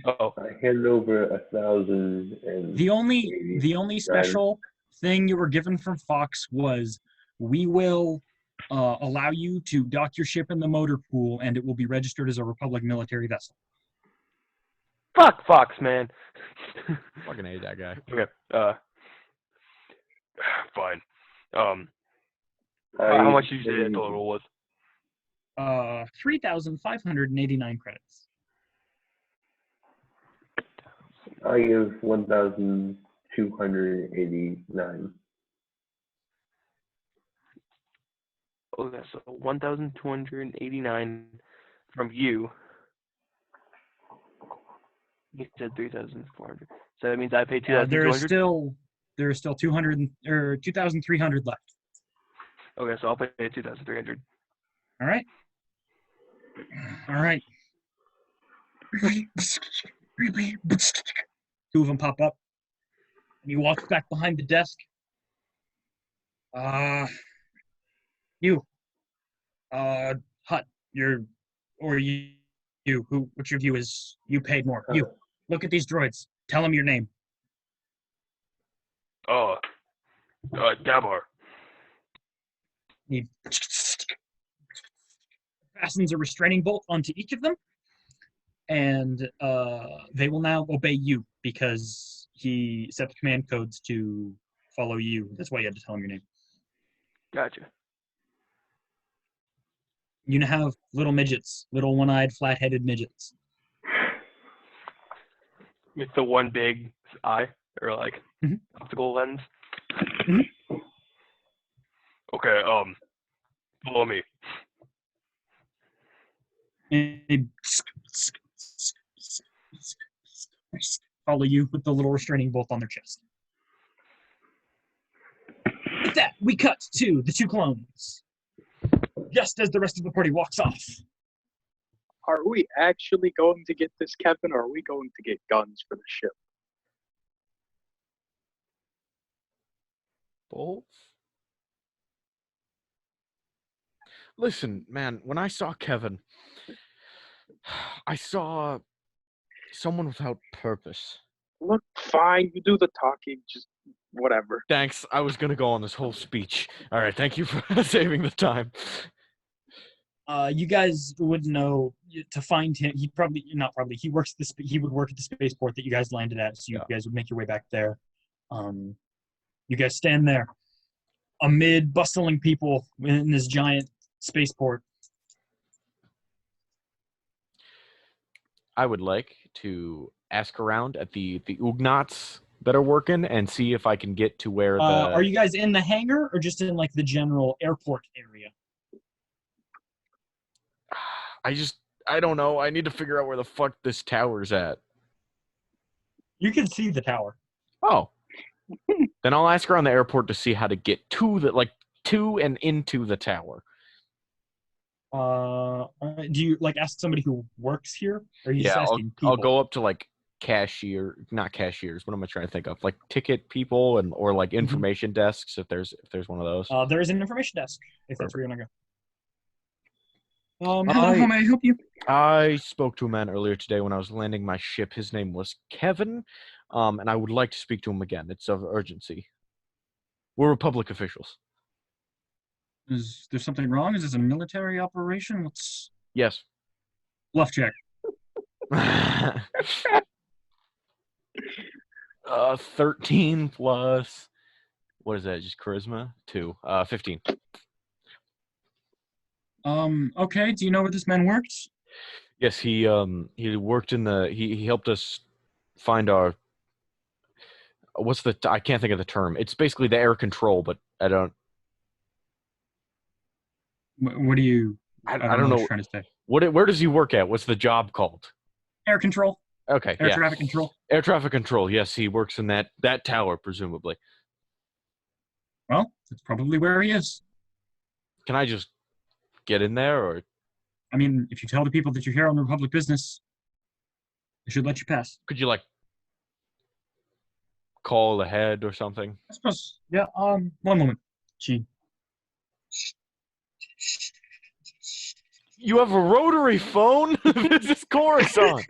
Speaker 1: Oh,
Speaker 4: I hand over 1,000 and
Speaker 2: The only special thing you were given from Fox was we will allow you to dock your ship in the motor pool and it will be registered as a Republic military vessel.
Speaker 1: fuck Fox, man.
Speaker 3: Fucking hate that guy.
Speaker 1: Okay. Fine. How much did you say the total was?
Speaker 2: 3,589 credits.
Speaker 4: I give 1,289.
Speaker 1: Okay, so 1,289 from you. You said 3,400. So that means I pay 2,200.
Speaker 2: There is still 2,300 left.
Speaker 1: Okay, so I'll pay 2,300.
Speaker 2: All right. All right. Two of them pop up. And he walks back behind the desk. You. Hut. What's your view is you paid more. You. Look at these droids. Tell them your name.
Speaker 1: Dabar.
Speaker 2: He fastens a restraining bolt onto each of them, and they will now obey you because he set the command codes to follow you. That's why you had to tell him your name.
Speaker 1: Gotcha.
Speaker 2: You now have little midgets, little one-eyed, flat-headed midgets.
Speaker 1: With the one big eye, or like optical lens.
Speaker 2: Mhm.
Speaker 1: Okay, follow me.
Speaker 2: And they follow you with the little restraining bolt on their chest. With that, we cut to the two clones. Just as the rest of the party walks off.
Speaker 6: Are we actually going to get this, Kevin, or are we going to get guns for the ship?
Speaker 3: Both? Listen, man, when I saw Kevin, I saw someone without purpose.
Speaker 6: Look, fine, you do the talking, just whatever.
Speaker 3: Thanks. I was going to go on this whole speech. All right, thank you for saving the time.
Speaker 2: You guys would know to find him. He probably not probably. He works this. He would work at the spaceport that you guys landed at. So you guys would make your way back there. You guys stand there amid bustling people in this giant spaceport.
Speaker 3: I would like to ask around at the Ugnaughts that are working and see if I can get to where the.
Speaker 2: Are you guys in the hangar or just in like the general airport area?
Speaker 3: I don't know. I need to figure out where the fuck this tower's at.
Speaker 2: You can see the tower.
Speaker 3: Oh. Then I'll ask around the airport to see how to get to and into the tower.
Speaker 2: Do you like ask somebody who works here? Or are you just asking people?
Speaker 3: I'll go up to like not cashiers. What am I trying to think of? Like ticket people or like information desks if there's one of those.
Speaker 2: There is an information desk if that's where you want to go. Hello, how may I help you?
Speaker 3: I spoke to a man earlier today when I was landing my ship. His name was Kevin, and I would like to speak to him again. It's of urgency. We're Republic officials.
Speaker 2: Is there something wrong? Is this a military operation?
Speaker 3: Yes.
Speaker 2: Bluff check.
Speaker 3: 13 plus, what is that, just charisma? 2. 15.
Speaker 2: Okay, do you know where this man works?
Speaker 3: Yes, he worked in he helped us find our, I can't think of the term. It's basically the air control, but I don't.
Speaker 2: What do you,
Speaker 3: I don't know
Speaker 2: what you're trying to say.
Speaker 3: Where does he work at? What's the job called?
Speaker 2: Air control.
Speaker 3: Okay,
Speaker 2: Air traffic control.
Speaker 3: Air traffic control, yes, he works in that tower, presumably.
Speaker 2: Well, that's probably where he is.
Speaker 3: Can I just get in there, or?
Speaker 2: I mean, if you tell the people that you're here on Republic business, they should let you pass.
Speaker 3: Could you, like, call ahead or something?
Speaker 2: I suppose. Yeah, one moment.
Speaker 3: You have a rotary phone? This is Coruscant.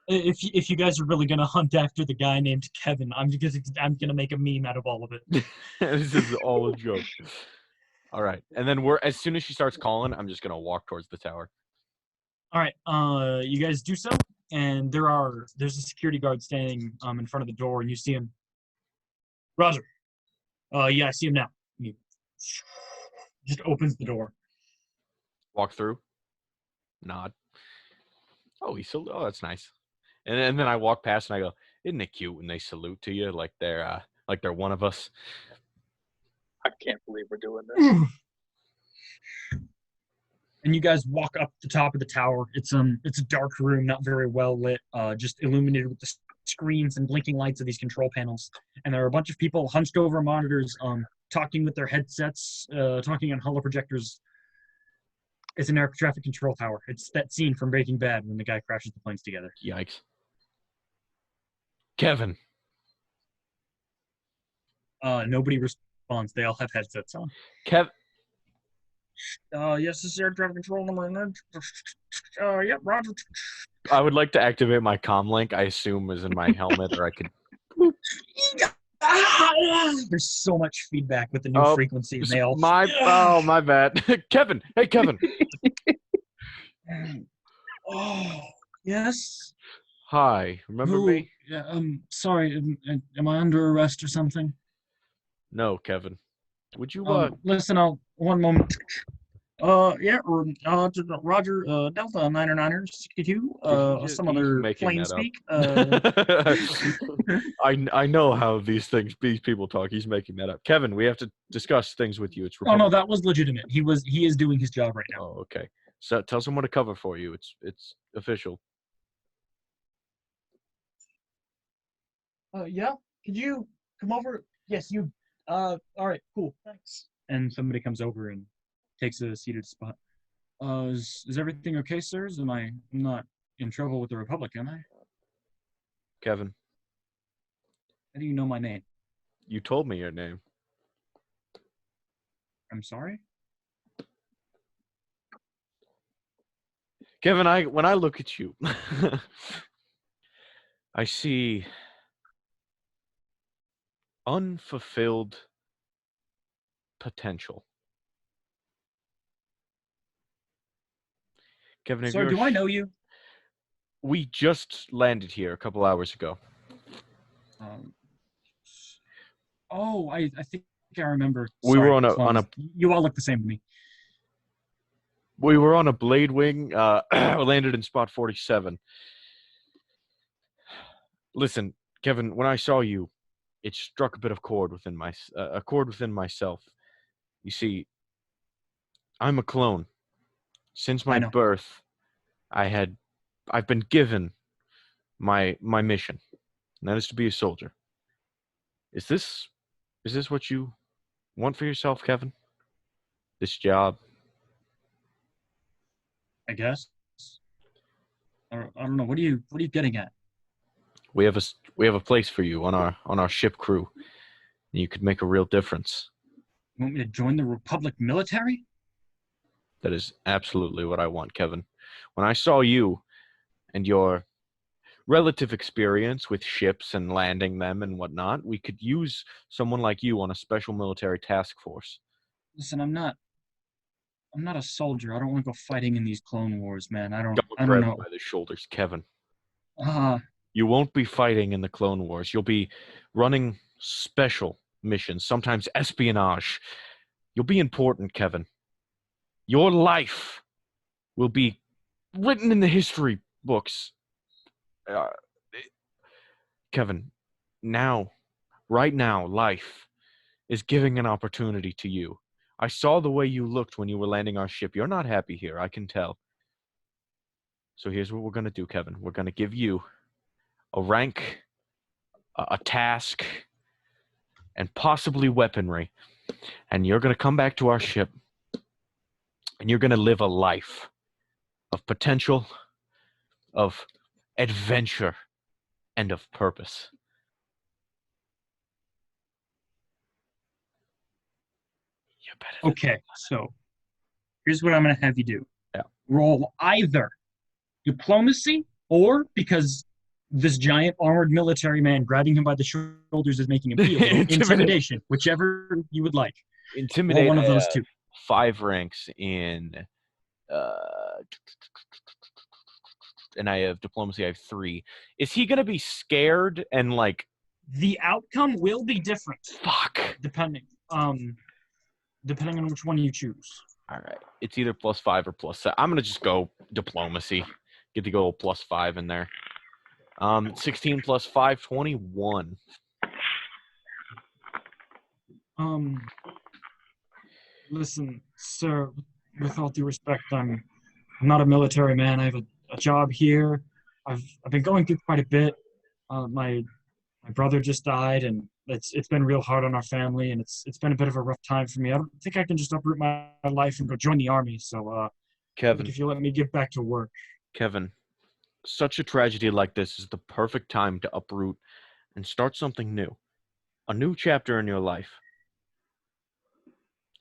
Speaker 2: If you guys are really gonna hunt after the guy named Kevin, I'm gonna make a meme out of all of it.
Speaker 3: This is all a joke. All right, and then as soon as she starts calling, I'm just gonna walk towards the tower.
Speaker 2: All right, you guys do so, and there's a security guard standing in front of the door, and you see him. Roger. Yeah, I see him now. He just opens the door.
Speaker 3: Walk through. Nod. Oh, that's nice. And then I walk past and I go, isn't it cute when they salute to you like they're one of us?
Speaker 6: I can't believe we're doing this.
Speaker 2: And you guys walk up the top of the tower. It's a dark room, not very well lit, just illuminated with the screens and blinking lights of these control panels. And there are a bunch of people hunched over monitors, talking with their headsets, talking on holoprojectors. It's an air traffic control tower. It's that scene from Breaking Bad when the guy crashes the planes together.
Speaker 3: Yikes. Kevin.
Speaker 2: Nobody responds. They all have headsets on. Yes, this is air traffic control number. Yeah, Roger.
Speaker 3: I would like to activate my comm link. I assume is in my helmet, or I could.
Speaker 2: There's so much feedback with the new frequency. And they all.
Speaker 3: My bad. Kevin. Hey, Kevin.
Speaker 2: Oh, yes.
Speaker 3: Hi. Remember me?
Speaker 2: Yeah. Sorry. Am I under arrest or something?
Speaker 3: No, Kevin. Would you
Speaker 2: listen? One moment. Yeah. Roger. Delta 909er 62. Some other plane speak.
Speaker 3: I know how these people talk. He's making that up. Kevin, we have to discuss things with you.
Speaker 2: Oh no, that was legitimate. He is doing his job right now.
Speaker 3: Oh, okay. So tell someone to cover for you. It's official.
Speaker 2: Yeah. Could you come over? Yes, you. All right. Cool. Thanks. And somebody comes over and takes a seated spot. Is everything okay, sirs? I'm not in trouble with the Republic, am I?
Speaker 3: Kevin.
Speaker 2: How do you know my name?
Speaker 3: You told me your name.
Speaker 2: I'm sorry?
Speaker 3: Kevin, when I look at you, I see unfulfilled potential. Kevin, have
Speaker 2: Sir, do I know you?
Speaker 3: We just landed here a couple hours ago.
Speaker 2: Um, I think I remember.
Speaker 3: We were
Speaker 2: Sorry,
Speaker 3: on a
Speaker 2: You all look the same to me.
Speaker 3: We were on a blade wing. We landed in spot 47. Listen, Kevin, when I saw you, it struck a bit of a chord within myself. You see, I'm a clone. Since my birth, I've been given my mission, and that is to be a soldier. Is this what you want for yourself, Kevin? This job?
Speaker 2: I guess. I don't know. What are you getting at?
Speaker 3: We have a place for you on our ship crew. You could make a real difference.
Speaker 2: You want me to join the Republic military?
Speaker 3: That is absolutely what I want, Kevin. When I saw you and your relative experience with ships and landing them and whatnot, we could use someone like you on a special military task force.
Speaker 2: Listen, I'm not a soldier. I don't want to go fighting in these clone wars, man. I don't
Speaker 3: grab
Speaker 2: know.
Speaker 3: by the shoulders, Kevin.
Speaker 2: You
Speaker 3: won't be fighting in the Clone Wars. You'll be running special missions, sometimes espionage. You'll be important, Kevin. Your life will be written in the history books. Kevin, right now, life is giving an opportunity to you. I saw the way you looked when you were landing our ship. You're not happy here, I can tell. So here's what we're going to do, Kevin. We're going to give you a rank, a task, and possibly weaponry. And you're going to come back to our ship, and you're going to live a life of potential, of adventure, and of purpose.
Speaker 2: Okay, so here's what I'm going to have you do.
Speaker 3: Yeah.
Speaker 2: Roll either diplomacy or, because this giant armored military man grabbing him by the shoulders is making him feel intimidation, whichever you would like.
Speaker 3: Intimidate.
Speaker 2: Roll one of those two.
Speaker 3: 5 ranks in, and I have diplomacy. I have 3. Is he gonna be scared and like?
Speaker 2: The outcome will be different.
Speaker 3: Fuck.
Speaker 2: Depending on which one you choose.
Speaker 3: All right, it's either +5 or +7. I'm gonna just go diplomacy. Get to go +5 in there. 16 + 5, 21.
Speaker 2: Listen, sir, with all due respect, I'm not a military man. I have a job here. I've been going through quite a bit. My brother just died, and it's been real hard on our family, and it's been a bit of a rough time for me. I don't think I can just uproot my life and go join the army. So,
Speaker 3: Kevin,
Speaker 2: if you let me get back to work.
Speaker 3: Kevin, such a tragedy like this is the perfect time to uproot and start something new. A new chapter in your life.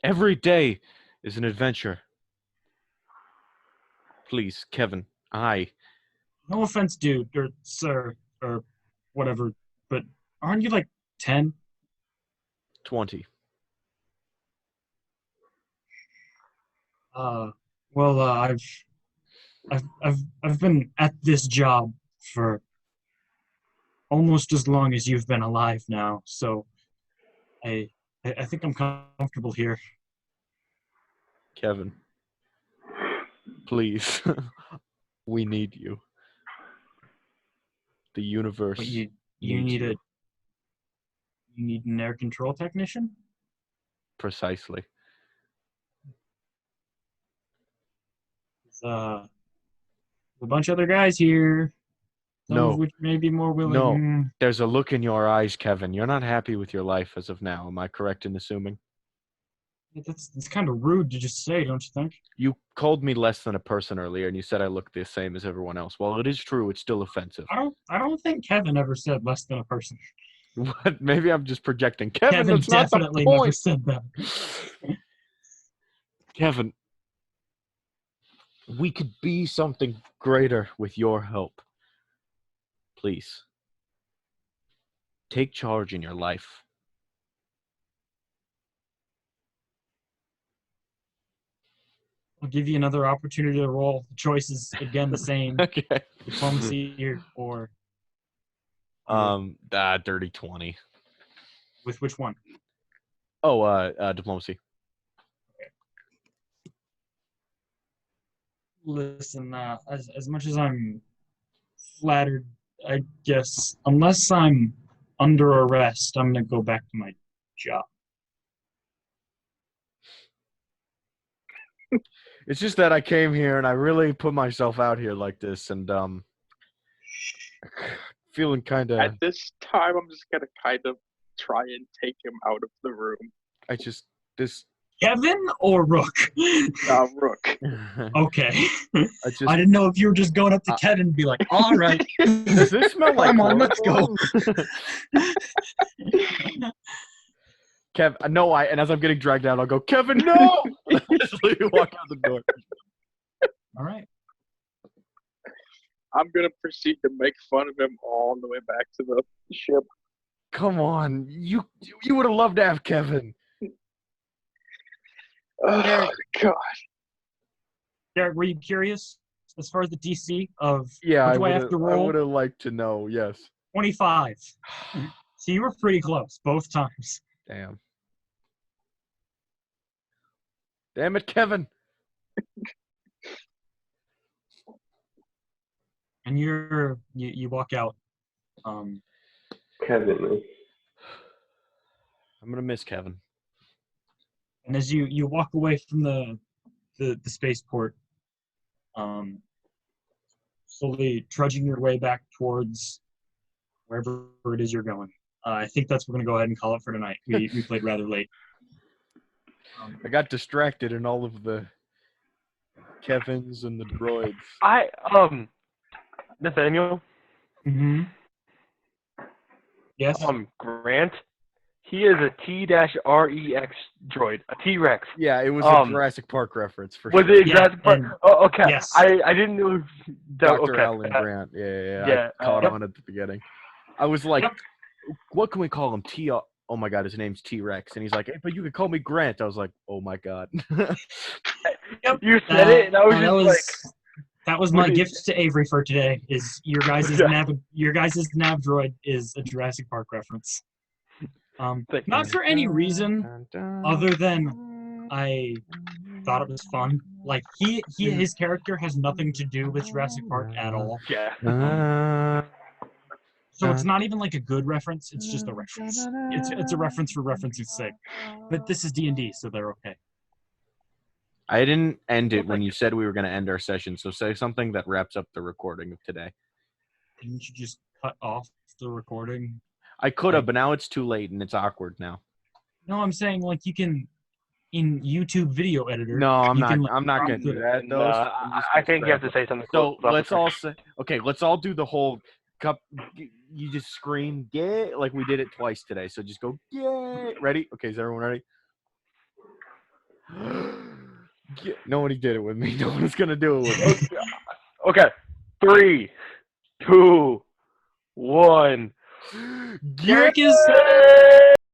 Speaker 3: Every day is an adventure. Please, Kevin,
Speaker 2: No offense, dude, or sir, or whatever, but aren't you like 10?
Speaker 3: 20.
Speaker 2: Well, I've been at this job for almost as long as you've been alive now, so I think I'm comfortable here.
Speaker 3: Kevin, please, we need you. The universe.
Speaker 2: But you
Speaker 3: needs
Speaker 2: need you need an air control technician?
Speaker 3: Precisely.
Speaker 2: There's a bunch of other guys here. Some
Speaker 3: No.
Speaker 2: of which may be more willing.
Speaker 3: No. There's a look in your eyes, Kevin. You're not happy with your life as of now. Am I correct in assuming?
Speaker 2: That's kind of rude to just say, don't you think?
Speaker 3: You called me less than a person earlier, and you said I look the same as everyone else. While it is true, it's still offensive.
Speaker 2: I don't think Kevin ever said less than a person.
Speaker 3: What? Maybe I'm just projecting. Kevin, that's
Speaker 2: definitely
Speaker 3: not the point.
Speaker 2: never said that.
Speaker 3: Kevin, we could be something greater with your help. Please. Take charge in your life.
Speaker 2: I'll give you another opportunity to roll. The choice is again the same:
Speaker 3: Okay.
Speaker 2: diplomacy or
Speaker 3: Dirty 20.
Speaker 2: with which one?
Speaker 3: Oh, diplomacy.
Speaker 2: Listen, as much as I'm flattered, I guess unless I'm under arrest, I'm gonna go back to my job.
Speaker 3: It's just that I came here and I really put myself out here like this, and feeling kind of.
Speaker 6: At this time, I'm just gonna kind of try and take him out of the room.
Speaker 2: Kevin or Rook?
Speaker 6: Rook.
Speaker 2: Okay. I didn't know if you were just going up to Kevin and be like, all right.
Speaker 3: Does this smell like
Speaker 2: Come on, let's go.
Speaker 3: Kev, no, and as I'm getting dragged out, I'll go, Kevin, no! Just walk out the door.
Speaker 2: All right.
Speaker 6: I'm gonna proceed to make fun of him all the way back to the ship.
Speaker 3: Come on, you would have loved to have Kevin.
Speaker 6: Oh,
Speaker 2: Derek.
Speaker 6: God.
Speaker 2: Derek, were you curious as far as the DC of
Speaker 3: Yeah,
Speaker 2: what do I have to roll?
Speaker 3: I would have liked to know, yes.
Speaker 2: 25. So you were pretty close both times.
Speaker 3: Damn it, Kevin.
Speaker 2: And you walk out.
Speaker 4: Kevin.
Speaker 3: I'm going to miss Kevin.
Speaker 2: And as you walk away from the spaceport, slowly trudging your way back towards wherever it is you're going. I think that's what we're going to go ahead and call it for tonight. We played rather late.
Speaker 3: I got distracted in all of the Kevins and the droids.
Speaker 1: Nathaniel.
Speaker 2: Mm-hmm. Yes.
Speaker 1: Grant. He is a T-REX droid, a T-Rex.
Speaker 3: Yeah, it was a Jurassic Park reference for sure.
Speaker 1: Was it Jurassic Park? Oh, okay.
Speaker 2: Yes.
Speaker 1: I didn't know.
Speaker 3: Dr.
Speaker 1: Okay.
Speaker 3: Alan Grant. Yeah. I caught on at the beginning. I was like, what can we call him? Oh my God, his name's T-Rex. And he's like, hey, but you could call me Grant. I was like, oh my God.
Speaker 1: You said it, and I was just like.
Speaker 2: That was my gift to Avery for today. Is your guys' nav droid is a Jurassic Park reference. Not for any reason other than I thought it was fun. Like his character has nothing to do with Jurassic Park at all.
Speaker 1: Yeah.
Speaker 2: So it's not even like a good reference. It's just a reference. It's a reference for reference's sake. But this is D&D, so they're okay.
Speaker 3: I didn't end it when you said we were going to end our session, so say something that wraps up the recording of today.
Speaker 2: Didn't you just cut off the recording?
Speaker 3: I could have, but now it's too late and it's awkward now.
Speaker 2: No, I'm saying like you can in YouTube video editor.
Speaker 3: No, I'm not going to do that.
Speaker 1: No, I think you have to say something.
Speaker 3: So let's all say, okay, let's all do the whole cup. You just scream, yeah, like we did it twice today. So just go, yeah. Ready? Okay, is everyone ready? Nobody did it with me. No one's going to do it with me.
Speaker 1: Okay. 3, 2, 1.
Speaker 2: Derek is.